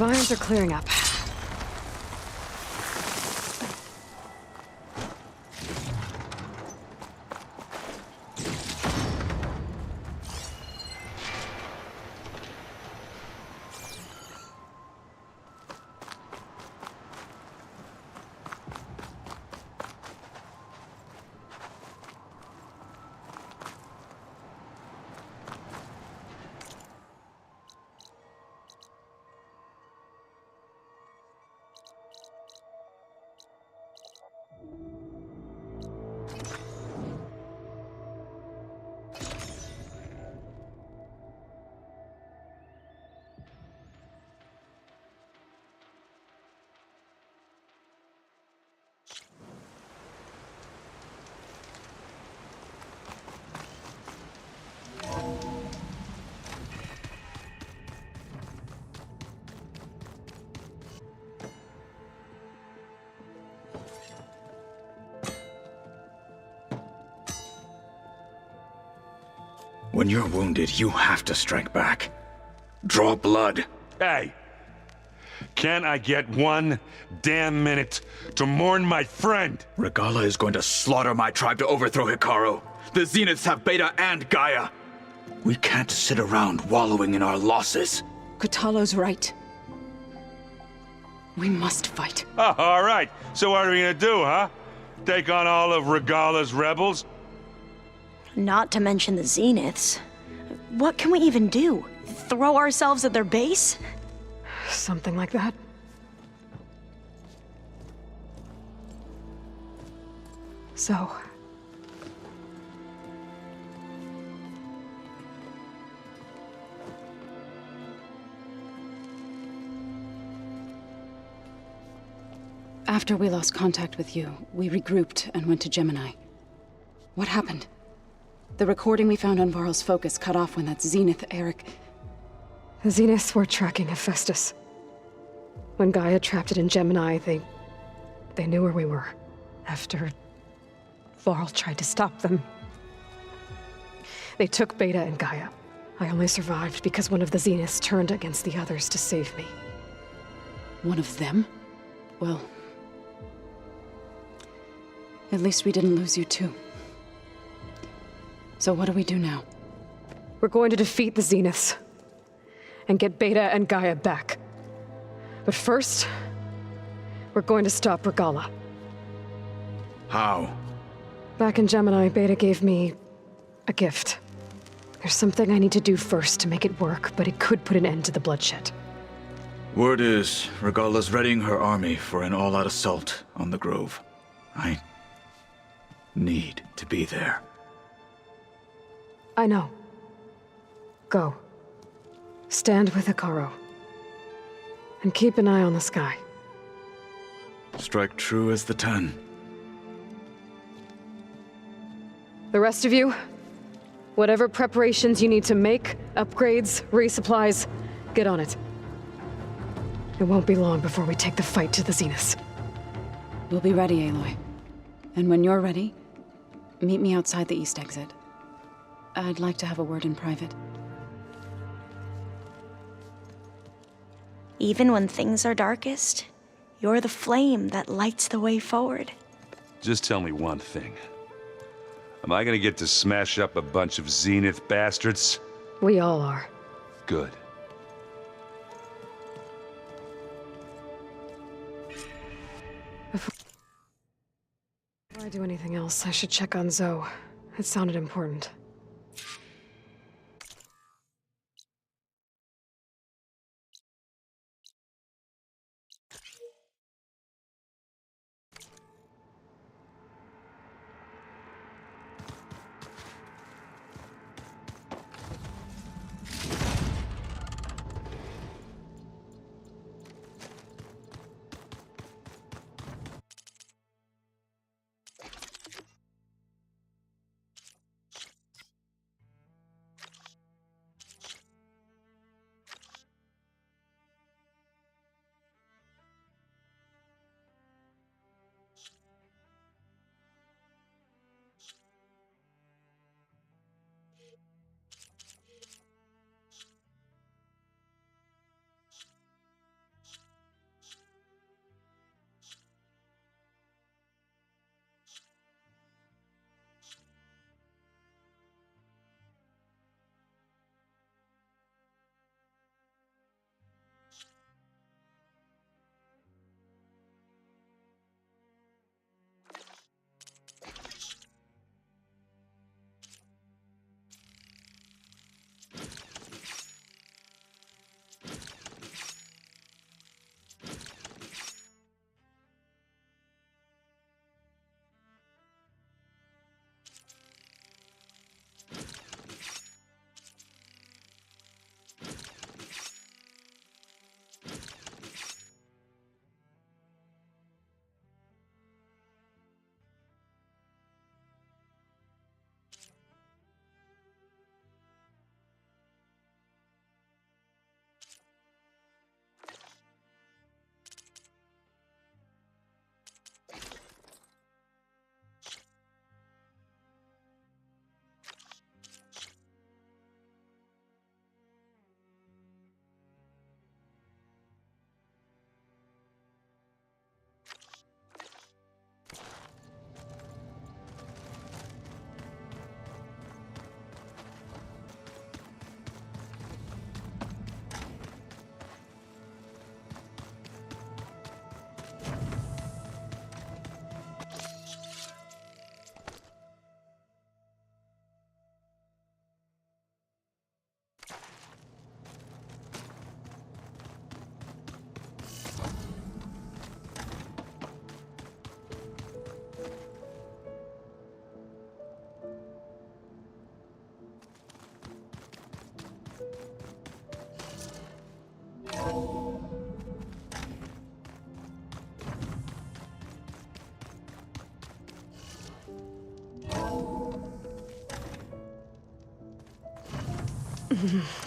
Vines are clearing up. When you're wounded, you have to strike back. Draw blood. Hey! Can I get one damn minute to mourn my friend? Regala is going to slaughter my tribe to overthrow Hikaru. The Zeniths have Beta and Gaia. We can't sit around wallowing in our losses. Kutalo's right. We must fight. Oh, all right. So what are we gonna do, huh? Take on all of Regala's rebels? Not to mention the Zeniths. What can we even do? Throw ourselves at their base? Something like that. So... After we lost contact with you, we regrouped and went to Gemini. What happened? The recording we found on Varl's focus cut off when that Zenith, Eric... The Zeniths were tracking Hephaestus. When Gaia trapped it in Gemini, they knew where we were. After Varl tried to stop them. They took Beta and Gaia. I only survived because one of the Zeniths turned against the others to save me. One of them? Well... at least we didn't lose you too. So what do we do now? We're going to defeat the Zeniths. And get Beta and Gaia back. But first, we're going to stop Regala. How? Back in Gemini, Beta gave me a gift. There's something I need to do first to make it work, but it could put an end to the bloodshed. Word is, Regala's readying her army for an all-out assault on the Grove. I need to be there. I know. Go. Stand with Hekarro. And keep an eye on the sky. Strike true as the 10. The rest of you, whatever preparations you need to make, upgrades, resupplies, get on it. It won't be long before we take the fight to the Zeniths. We'll be ready, Aloy. And when you're ready, meet me outside the east exit. I'd like to have a word in private. Even when things are darkest, you're the flame that lights the way forward. Just tell me one thing. Am I gonna get to smash up a bunch of Zenith bastards? We all are. Good. Before I do anything else, I should check on Zoe. It sounded important.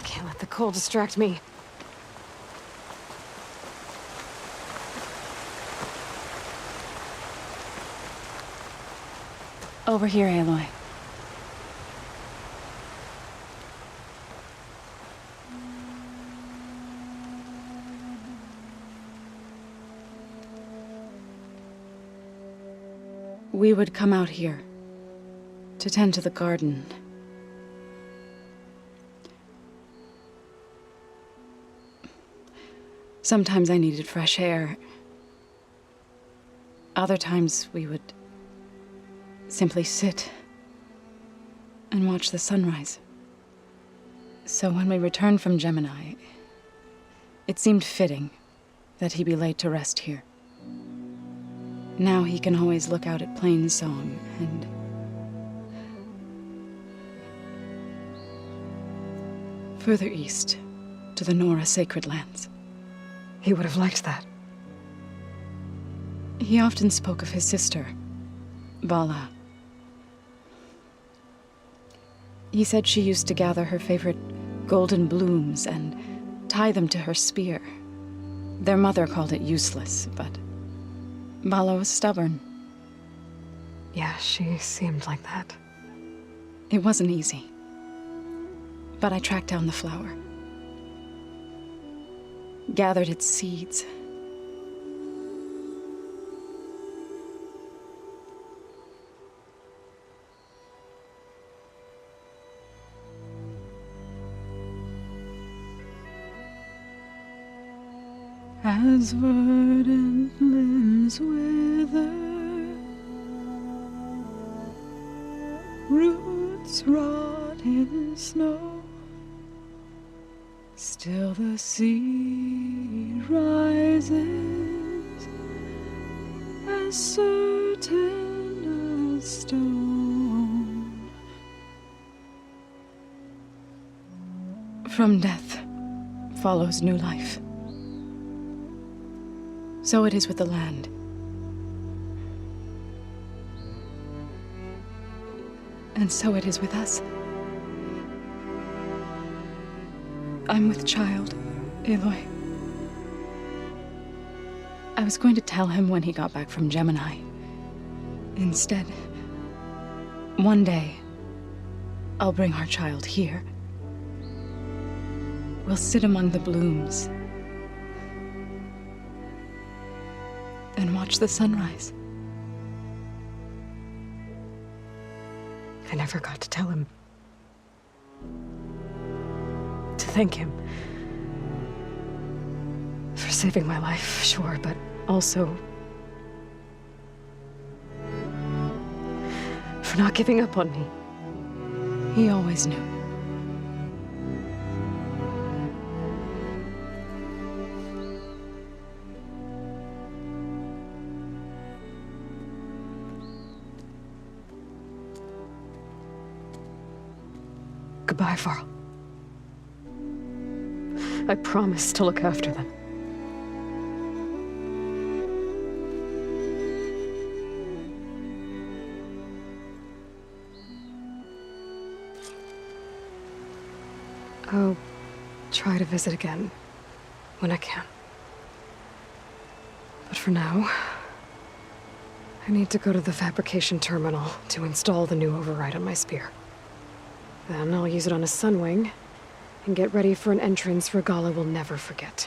Can't let the cold distract me. Over here, Aloy. We would come out here to tend to the garden. Sometimes I needed fresh air. Other times we would simply sit and watch the sunrise. So when we returned from Gemini, it seemed fitting that he be laid to rest here. Now he can always look out at Plainsong and further east to the Nora Sacred Lands. He would have liked that. He often spoke of his sister, Vala. He said she used to gather her favorite golden blooms and tie them to her spear. Their mother called it useless, but Vala was stubborn. Yeah, she seemed like that. It wasn't easy. But I tracked down the flower. Gathered its seeds. As verdant limbs wither, roots rot in snow, still the sea rises, as certain as stone. From death follows new life. So it is with the land. And so it is with us. I'm with child, Aloy. I was going to tell him when he got back from Gemini. Instead, one day, I'll bring our child here. We'll sit among the blooms and watch the sunrise. I never got to tell him. To thank him. For saving my life, sure, but also for not giving up on me. He always knew. Goodbye, Varl. I promise to look after them. I'll try to visit again when I can. But for now, I need to go to the fabrication terminal to install the new override on my spear. Then I'll use it on a sunwing and get ready for an entrance Regala will never forget.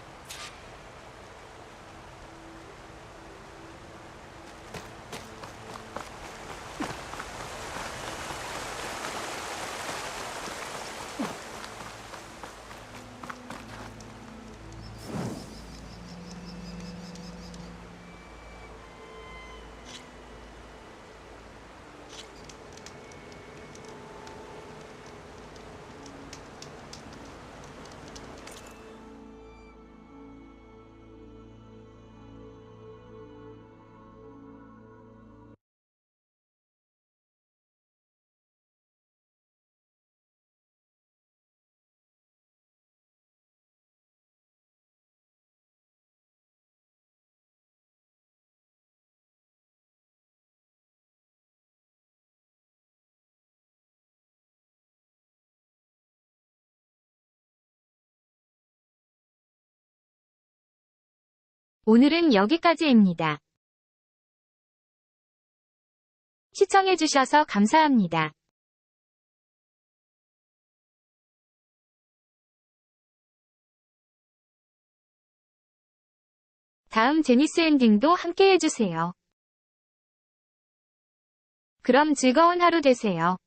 오늘은 여기까지입니다. 시청해주셔서 감사합니다. 다음 제니스 엔딩도 함께 해주세요. 그럼 즐거운 하루 되세요.